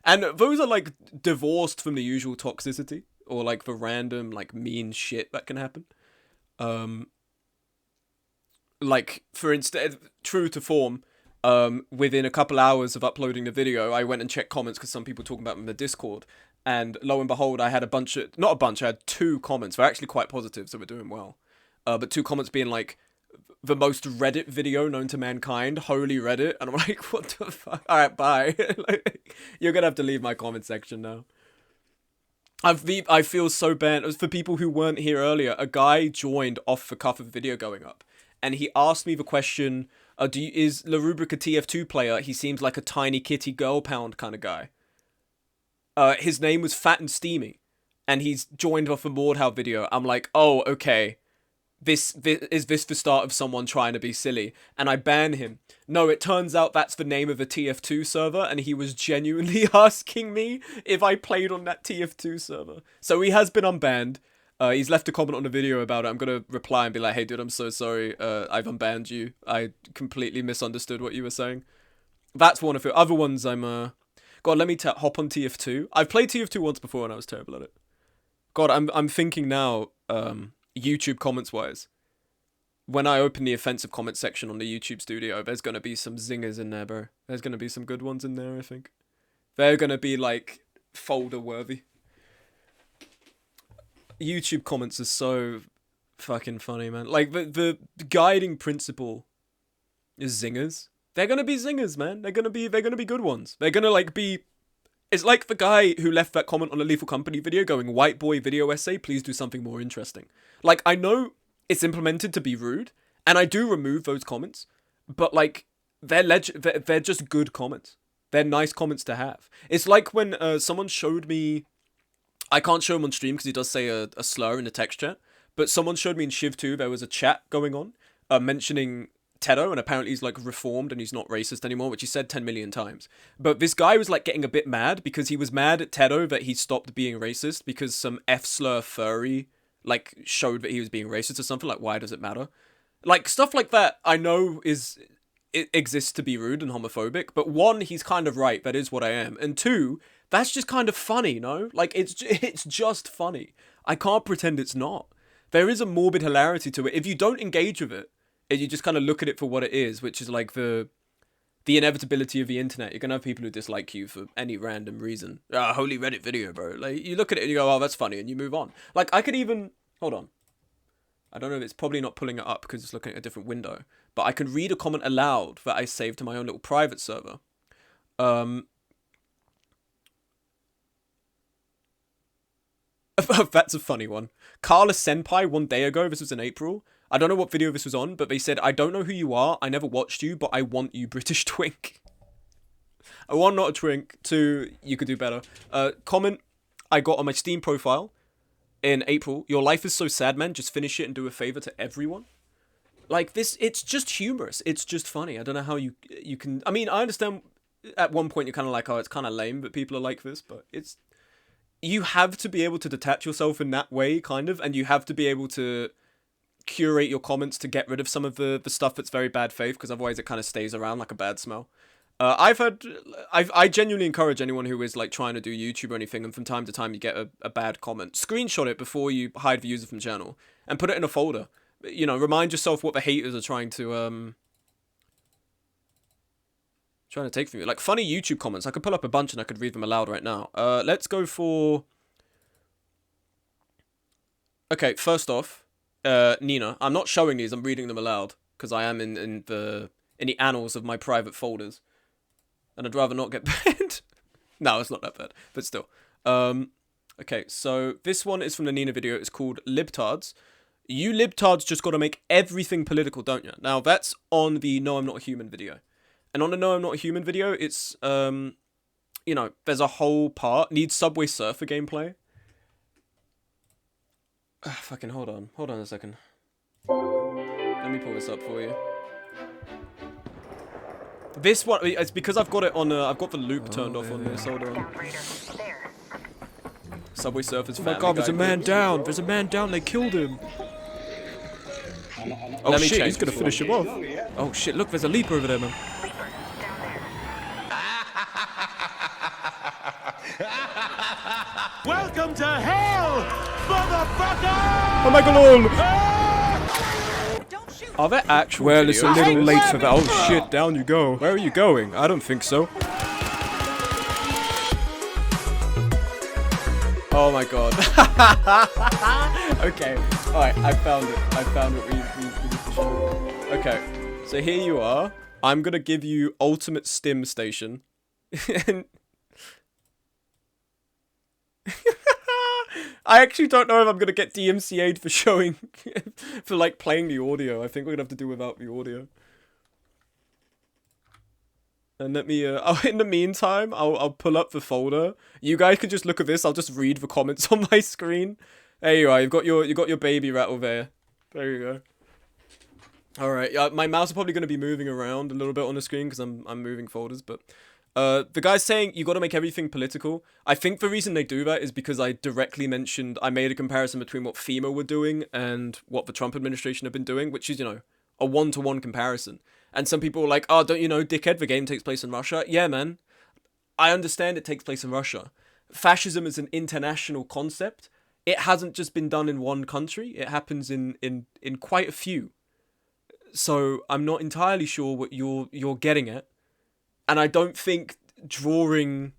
And those are like divorced from the usual toxicity or like the random like mean shit that can happen. Like for instance, true to form, within a couple hours of uploading the video, I went and checked comments because some people were talking about it in the Discord. And lo and behold, I had I had 2 comments. They're actually quite positive, so we're doing well. But 2 comments being like, the most Reddit video known to mankind. Holy Reddit. And I'm like, what the fuck? Alright, bye. Like, you're gonna have to leave my comment section now. I feel so bad. For people who weren't here earlier, a guy joined off the cuff of the video going up. And he asked me the question, is La Rubric a TF2 player? He seems like a tiny kitty girl pound kind of guy. His name was Fat and Steamy. And he's joined off a Mordhau video. I'm like, oh, okay. Is this the start of someone trying to be silly? And I ban him. No, it turns out that's the name of a TF2 server, and he was genuinely asking me if I played on that TF2 server. So he has been unbanned. He's left a comment on the video about it. I'm gonna reply and be like, hey dude, I'm so sorry. I've unbanned you. I completely misunderstood what you were saying. That's one of the other ones I'm God, let me hop on TF2. I've played TF2 once before and I was terrible at it. God, I'm thinking now, YouTube comments wise, when I open the offensive comment section on the YouTube studio, there's gonna be some zingers in there, bro. There's gonna be some good ones in there, I think. They're gonna be like folder worthy. YouTube comments are so fucking funny, man. Like the guiding principle is zingers. They're gonna be zingers, man. They're gonna be good ones. They're gonna like be. It's like the guy who left that comment on a Lethal Company video going, white boy video essay, please do something more interesting. Like, I know it's implemented to be rude, and I do remove those comments, but like, they're just good comments. They're nice comments to have. It's like when someone showed me, I can't show him on stream because he does say a slur in the text chat, but someone showed me in Shiv 2, there was a chat going on, mentioning Tedo, and apparently he's like reformed and he's not racist anymore, which he said 10 million times. But this guy was like getting a bit mad because he was mad at Tedo that he stopped being racist because some F-slur furry like showed that he was being racist or something. Like, why does it matter? Like, stuff like that I know it exists to be rude and homophobic, but one, he's kind of right, that is what I am, and two, that's just kind of funny, no? Like, it's just funny. I can't pretend it's not. There is a morbid hilarity to it. If you don't engage with it, and you just kind of look at it for what it is, which is like the inevitability of the internet. You're gonna have people who dislike you for any random reason. Holy Reddit video, bro. Like, you look at it and you go, oh, that's funny, and you move on. Like, I could even... Hold on. I don't know if it's probably not pulling it up because it's looking at a different window. But I can read a comment aloud that I saved to my own little private server. That's a funny one. Carla Senpai, 1 day ago, this was in April. I don't know what video this was on, but they said, I don't know who you are, I never watched you, but I want you, British twink. I want not a twink. 2, you could do better. Comment I got on my Steam profile in April. Your life is so sad, man. Just finish it and do a favor to everyone. Like, this, it's just humorous. It's just funny. I don't know how you can... I mean, I understand at one point you're kind of like, oh, it's kind of lame that people are like this, but it's... You have to be able to detach yourself in that way, kind of, and you have to be able to curate your comments to get rid of some of the stuff that's very bad faith, because otherwise it kind of stays around like a bad smell. I genuinely encourage anyone who is like trying to do YouTube or anything, and from time to time you get a bad comment, screenshot it before you hide the user from channel and put it in a folder. You know, remind yourself what the haters are trying to take from you. Like, funny YouTube comments, I could pull up a bunch and I could read them aloud right now. Let's go for... Okay, first off, Nina, I'm not showing these, I'm reading them aloud, because I am in the annals of my private folders, and I'd rather not get banned. No, it's not that bad, but still. Okay, so this one is from the Nina video. It's called Libtards. You libtards just got to make everything political, don't you? Now, that's on the No I'm Not a Human video. And on the No I'm Not a Human video, it's, you know, there's a whole part, needs Subway Surfer gameplay. Fucking hold on a second. Let me pull this up for you. This one, it's because I've got it on, I've got the loop turned off on this, hold on. Subway Surfer's family. Oh my god, there's a man down, they killed him. Oh shit, he's gonna finish him off. Oh shit, look, there's a leaper over there, man. Welcome to hell, motherfucker! Oh my god! Are there actual Well, videos? It's a little late for that. Oh shit, down you go. Where are you going? I don't think so. Oh my god. Okay, alright, I found it. We need to show it. Okay, so here you are. I'm gonna give you ultimate stim station. And I actually don't know if I'm gonna get DMCA'd for showing, for like playing the audio. I think we're gonna have to do without the audio. And let me, in the meantime, I'll pull up the folder. You guys can just look at this. I'll just read the comments on my screen. There you are. You got your baby rattle there. There you go. All right. My mouse is probably going to be moving around a little bit on the screen because I'm moving folders. But the guy's saying you got to make everything political. I think the reason they do that is because I directly mentioned, I made a comparison between what FEMA were doing and what the Trump administration have been doing, which is, you know, a one-to-one comparison. And some people are like, oh, don't you know, dickhead, the game takes place in Russia. Yeah, man. I understand it takes place in Russia. Fascism is an international concept. It hasn't just been done in one country. It happens in quite a few. So I'm not entirely sure what you're getting at. And I don't think drawing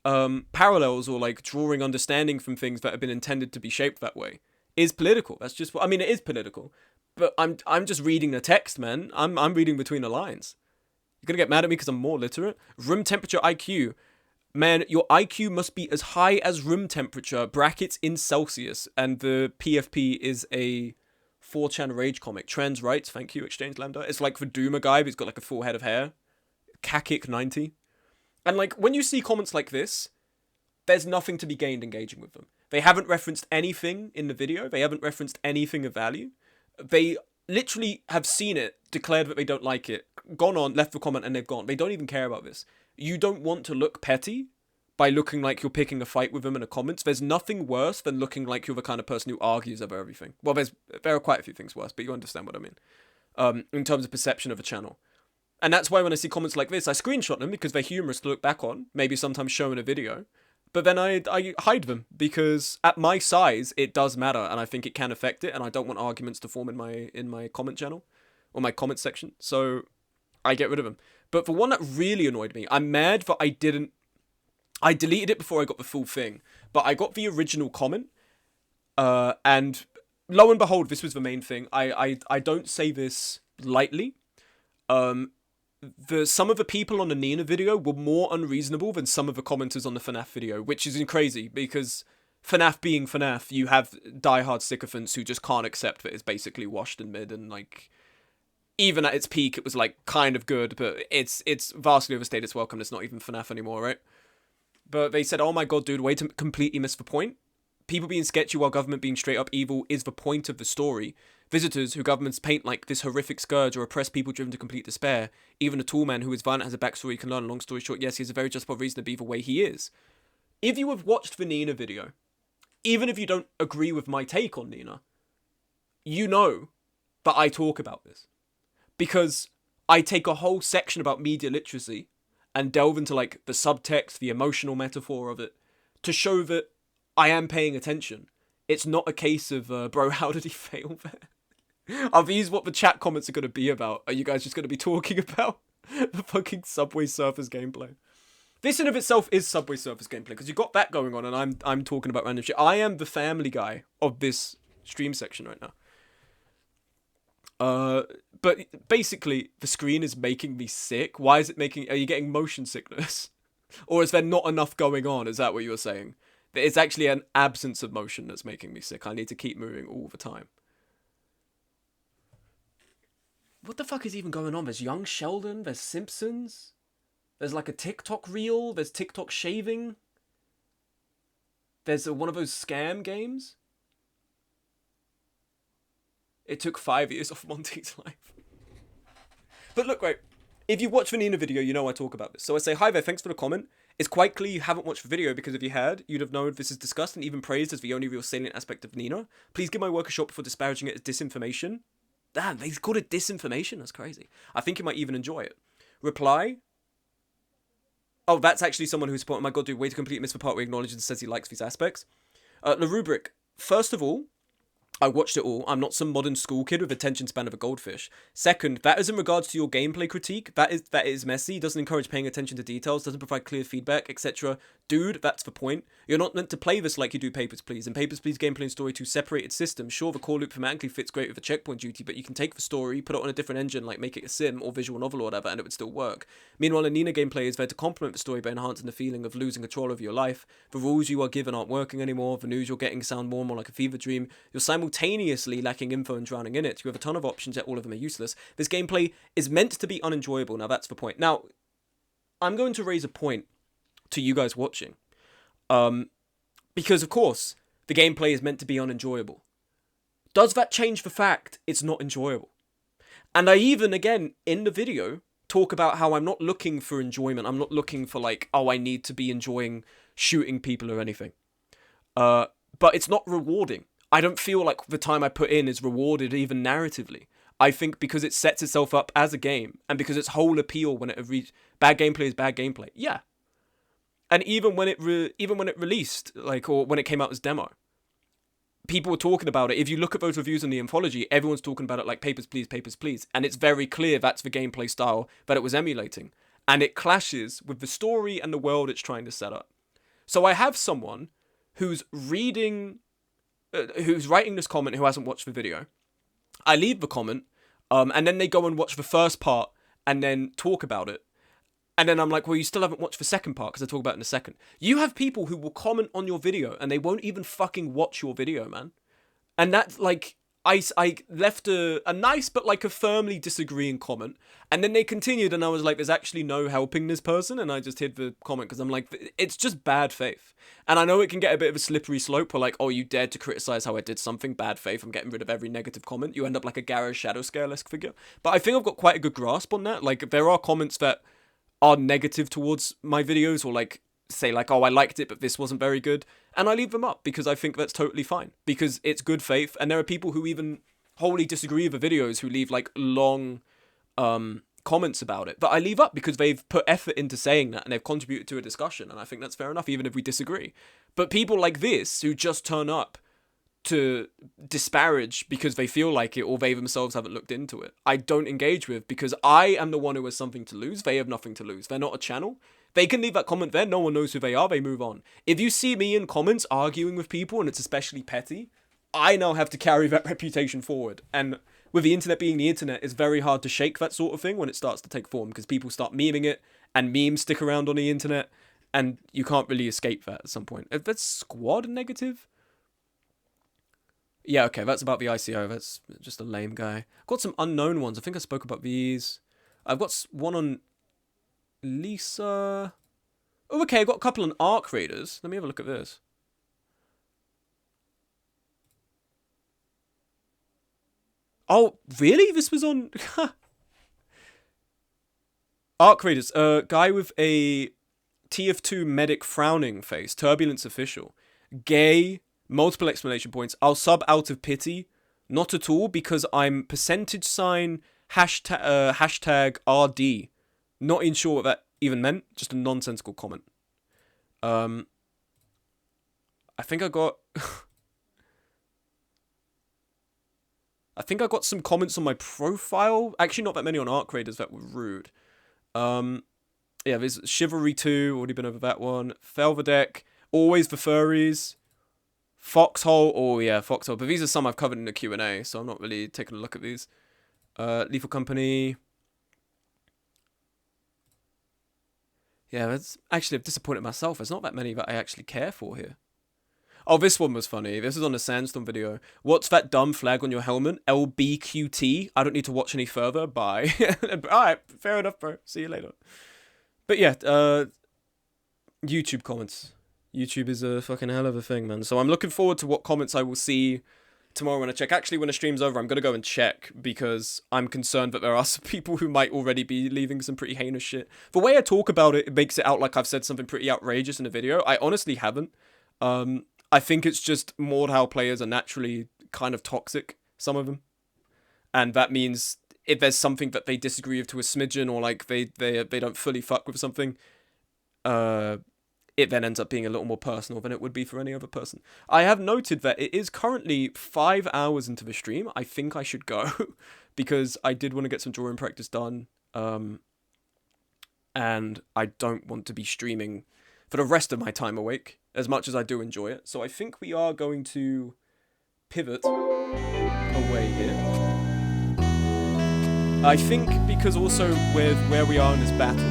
parallels or like drawing understanding from things that have been intended to be shaped that way is political. That's just what I mean. It is political. But I'm just reading the text, man. I'm reading between the lines. You're gonna get mad at me because I'm more literate. Room temperature IQ. Man, your IQ must be as high as room temperature, brackets in Celsius. And the PFP is a 4chan rage comic. Trans rights, thank you, Exchange Lambda. It's like the Doomer guy who's got like a full head of hair. Kakik 90. And like, when you see comments like this, there's nothing to be gained engaging with them. They haven't referenced anything in the video. They haven't referenced anything of value. They literally have seen it, declared that they don't like it, gone on, left the comment, and they've gone. They don't even care about this. You don't want to look petty by looking like you're picking a fight with them in the comments. There's nothing worse than looking like you're the kind of person who argues over everything. Well, there are quite a few things worse, but you understand what I mean. In terms of perception of a channel. And that's why when I see comments like this, I screenshot them because they're humorous to look back on, maybe sometimes show in a video. But then I hide them because at my size, it does matter, and I think it can affect it, and I don't want arguments to form in my comment channel or my comment section, so I get rid of them. But the one that really annoyed me, I'm mad that I deleted it before I got the full thing, but I got the original comment, and lo and behold, this was the main thing. I don't say this lightly. Some of the people on the Nina video were more unreasonable than some of the commenters on the FNAF video, which is crazy because FNAF being FNAF, you have diehard sycophants who just can't accept that it's basically washed in mid, and like even at its peak it was like kind of good, but it's vastly overstayed its welcome. It's not even FNAF anymore, right? But they said, oh my god, dude, way to completely miss the point. People being sketchy while government being straight up evil is the point of the story. Visitors who governments paint like this horrific scourge or oppress people driven to complete despair. Even a tall man who is violent has a backstory you can learn. Long story short, yes, he has a very justified reason to be the way he is. If you have watched the Nina video, even if you don't agree with my take on Nina, you know that I talk about this. Because I take a whole section about media literacy and delve into like the subtext, the emotional metaphor of it, to show that I am paying attention. It's not a case of, bro, how did he fail there? Are these what the chat comments are going to be about? Are you guys just going to be talking about the fucking Subway Surfers gameplay? This in of itself is Subway Surfers gameplay, because you got that going on, and I'm talking about random shit. I am the family guy of this stream section right now. But basically, the screen is making me sick. Why is it making... Are you getting motion sickness? Or is there not enough going on? Is that what you were saying? It's actually an absence of motion that's making me sick. I need to keep moving all the time. What the fuck is even going on? There's Young Sheldon, there's Simpsons, there's like a TikTok reel, there's TikTok shaving, there's one of those scam games. It took 5 years off Monty's life. But look, right, if you watch the Nina video, you know I talk about this. So I say, hi there, thanks for the comment. It's quite clear you haven't watched the video, because if you had, you'd have known this is discussed and even praised as the only real salient aspect of Nina. Please give my work a shot before disparaging it as disinformation. Damn, they called it disinformation? That's crazy. I think you might even enjoy it. Reply. Oh, that's actually someone who's supporting. Oh my god, dude, way to completely miss the part where he acknowledges and says he likes these aspects. The rubric. First of all, I watched it all. I'm not some modern school kid with attention span of a goldfish. Second, that is in regards to your gameplay critique. That is messy, doesn't encourage paying attention to details, doesn't provide clear feedback, etc. Dude, that's the point. You're not meant to play this like you do Papers, Please. In Papers, Please, gameplay and story, two separated systems. Sure, the core loop thematically fits great with the checkpoint duty, but you can take the story, put it on a different engine, like make it a sim or visual novel or whatever, and it would still work. Meanwhile, a Nina gameplay is there to complement the story by enhancing the feeling of losing control over your life. The rules you are given aren't working anymore. The news you're getting sound more and more like a fever dream. You're simultaneously lacking info and drowning in it. You have a ton of options, yet all of them are useless. This gameplay is meant to be unenjoyable. Now, that's the point. Now, I'm going to raise a point to you guys watching. Because, of course, the gameplay is meant to be unenjoyable. Does that change the fact it's not enjoyable? And I even, again, in the video, talk about how I'm not looking for enjoyment. I'm not looking for, like, oh, I need to be enjoying shooting people or anything. But it's not rewarding. I don't feel like the time I put in is rewarded even narratively. I think because it sets itself up as a game, and because its whole appeal when it bad gameplay is bad gameplay. Yeah. And even when it released, like, or when it came out as demo, people were talking about it. If you look at those reviews in the anthology, everyone's talking about it like Papers, Please, Papers, Please. And it's very clear that's the gameplay style that it was emulating. And it clashes with the story and the world it's trying to set up. So I have someone who's writing this comment who hasn't watched the video. I leave the comment, and then they go and watch the first part and then talk about it. And then I'm like, well, you still haven't watched the second part because I talk about it in a second. You have people who will comment on your video and they won't even fucking watch your video, man. And that's like, I left a nice but like a firmly disagreeing comment, and then they continued, and I was like, there's actually no helping this person, and I just hid the comment because I'm like, it's just bad faith. And I know it can get a bit of a slippery slope where like, oh, you dared to criticize how I did something, bad faith, I'm getting rid of every negative comment. You end up like a Garrosh Shadow Scale-esque figure. But I think I've got quite a good grasp on that. Like, there are comments that are negative towards my videos, or like say like, oh, I liked it but this wasn't very good, and I leave them up because I think that's totally fine, because it's good faith. And there are people who even wholly disagree with the videos who leave like long comments about it, but I leave up because they've put effort into saying that and they've contributed to a discussion, and I think that's fair enough even if we disagree. But people like this who just turn up to disparage because they feel like it or they themselves haven't looked into it, I don't engage with, because I am the one who has something to lose. They have nothing to lose. They're not a channel. They can leave that comment there. No one knows who they are. They move on. If you see me in comments arguing with people and it's especially petty, I now have to carry that reputation forward. And with the internet being the internet, it's very hard to shake that sort of thing when it starts to take form, because people start memeing it and memes stick around on the internet and you can't really escape that at some point. If that's squad negative? Yeah, okay, that's about the ICO. That's just a lame guy. I've got some unknown ones. I think I spoke about these. I've got one on Lisa. Oh, okay, I've got a couple on Arc Raiders. Let me have a look at this. Oh, really? This was on... Arc Raiders. Guy with a TF2 medic frowning face. Turbulence official. Gay... Multiple exclamation points. I'll sub out of pity. Not at all, because I'm #hashtag RD. Not even sure what that even meant. Just a nonsensical comment. I think I got... I think I got some comments on my profile. Actually, not that many on Arc Raiders that were rude. Yeah, there's Chivalry 2. Already been over that one. Felverdeck. Always the furries. Foxhole, oh yeah, Foxhole. But these are some I've covered in the Q&A, so I'm not really taking a look at these. Lethal Company. Yeah, that's actually, I've disappointed myself. There's not that many that I actually care for here. Oh, this one was funny. This is on a Sandstorm video. What's that dumb flag on your helmet? LBQT. I don't need to watch any further. Bye. Alright, fair enough, bro. See you later. But yeah, YouTube comments. YouTube is a fucking hell of a thing, man. So I'm looking forward to what comments I will see tomorrow when I check. Actually, when the stream's over, I'm going to go and check, because I'm concerned that there are some people who might already be leaving some pretty heinous shit. The way I talk about it, it makes it out like I've said something pretty outrageous in a video. I honestly haven't. I think it's just Mordhau players are naturally kind of toxic, some of them. And that means if there's something that they disagree with to a smidgen, or like they don't fully fuck with something, it then ends up being a little more personal than it would be for any other person. I have noted that it is currently 5 hours into the stream. I think I should go because I did want to get some drawing practice done. And I don't want to be streaming for the rest of my time awake as much as I do enjoy it. So I think we are going to pivot away here. I think because also with where we are in this battle,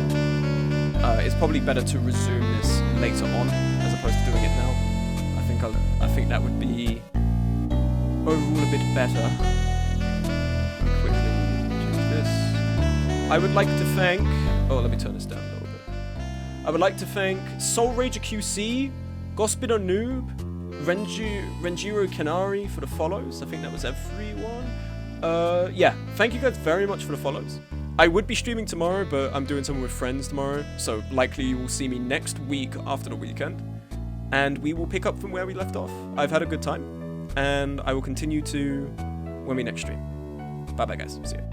it's probably better to resume this later on as opposed to doing it now. I think that would be overall a bit better. Quickly change this. I would like to thank. Oh, let me turn this down a little bit. I would like to thank Soul Rager QC, Gospino Noob, Renjiro Canary for the follows. I think that was everyone. Yeah, thank you guys very much for the follows. I would be streaming tomorrow, but I'm doing something with friends tomorrow, so likely you will see me next week after the weekend, and we will pick up from where we left off. I've had a good time, and I will continue to when we next stream. Bye bye guys, see you.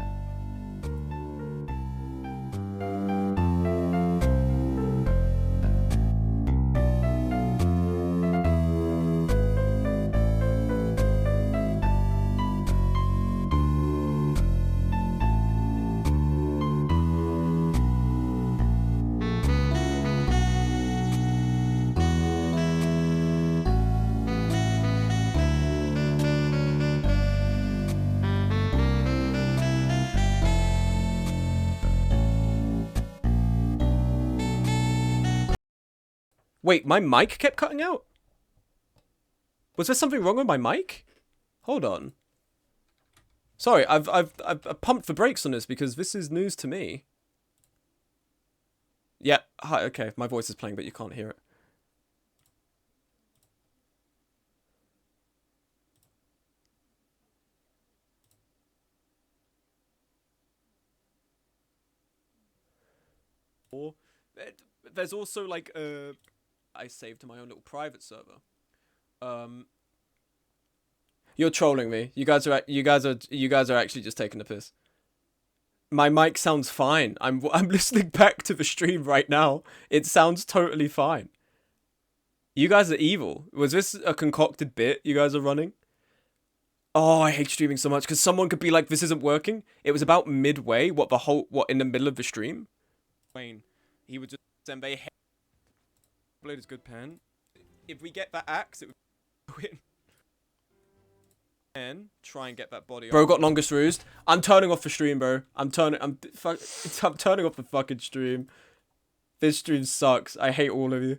Wait, my mic kept cutting out? Was there something wrong with my mic? Hold on. Sorry, I've pumped the brakes on this because this is news to me. Yeah, hi, okay, my voice is playing, but you can't hear it. Or there's also like I saved to my own little private server. You're trolling me. You guys are actually just taking the piss. My mic sounds fine. I'm listening back to the stream right now. It sounds totally fine. You guys are evil. Was this a concocted bit you guys are running? Oh, I hate streaming so much because someone could be like, "This isn't working." It was about midway. What in the middle of the stream? Wayne, he would just Zenbei. Blade is good pen. If we get that axe, it would win. And try and get that body. Bro got longest roost. I'm turning off the stream, bro. I'm turning off the fucking stream. This stream sucks. I hate all of you.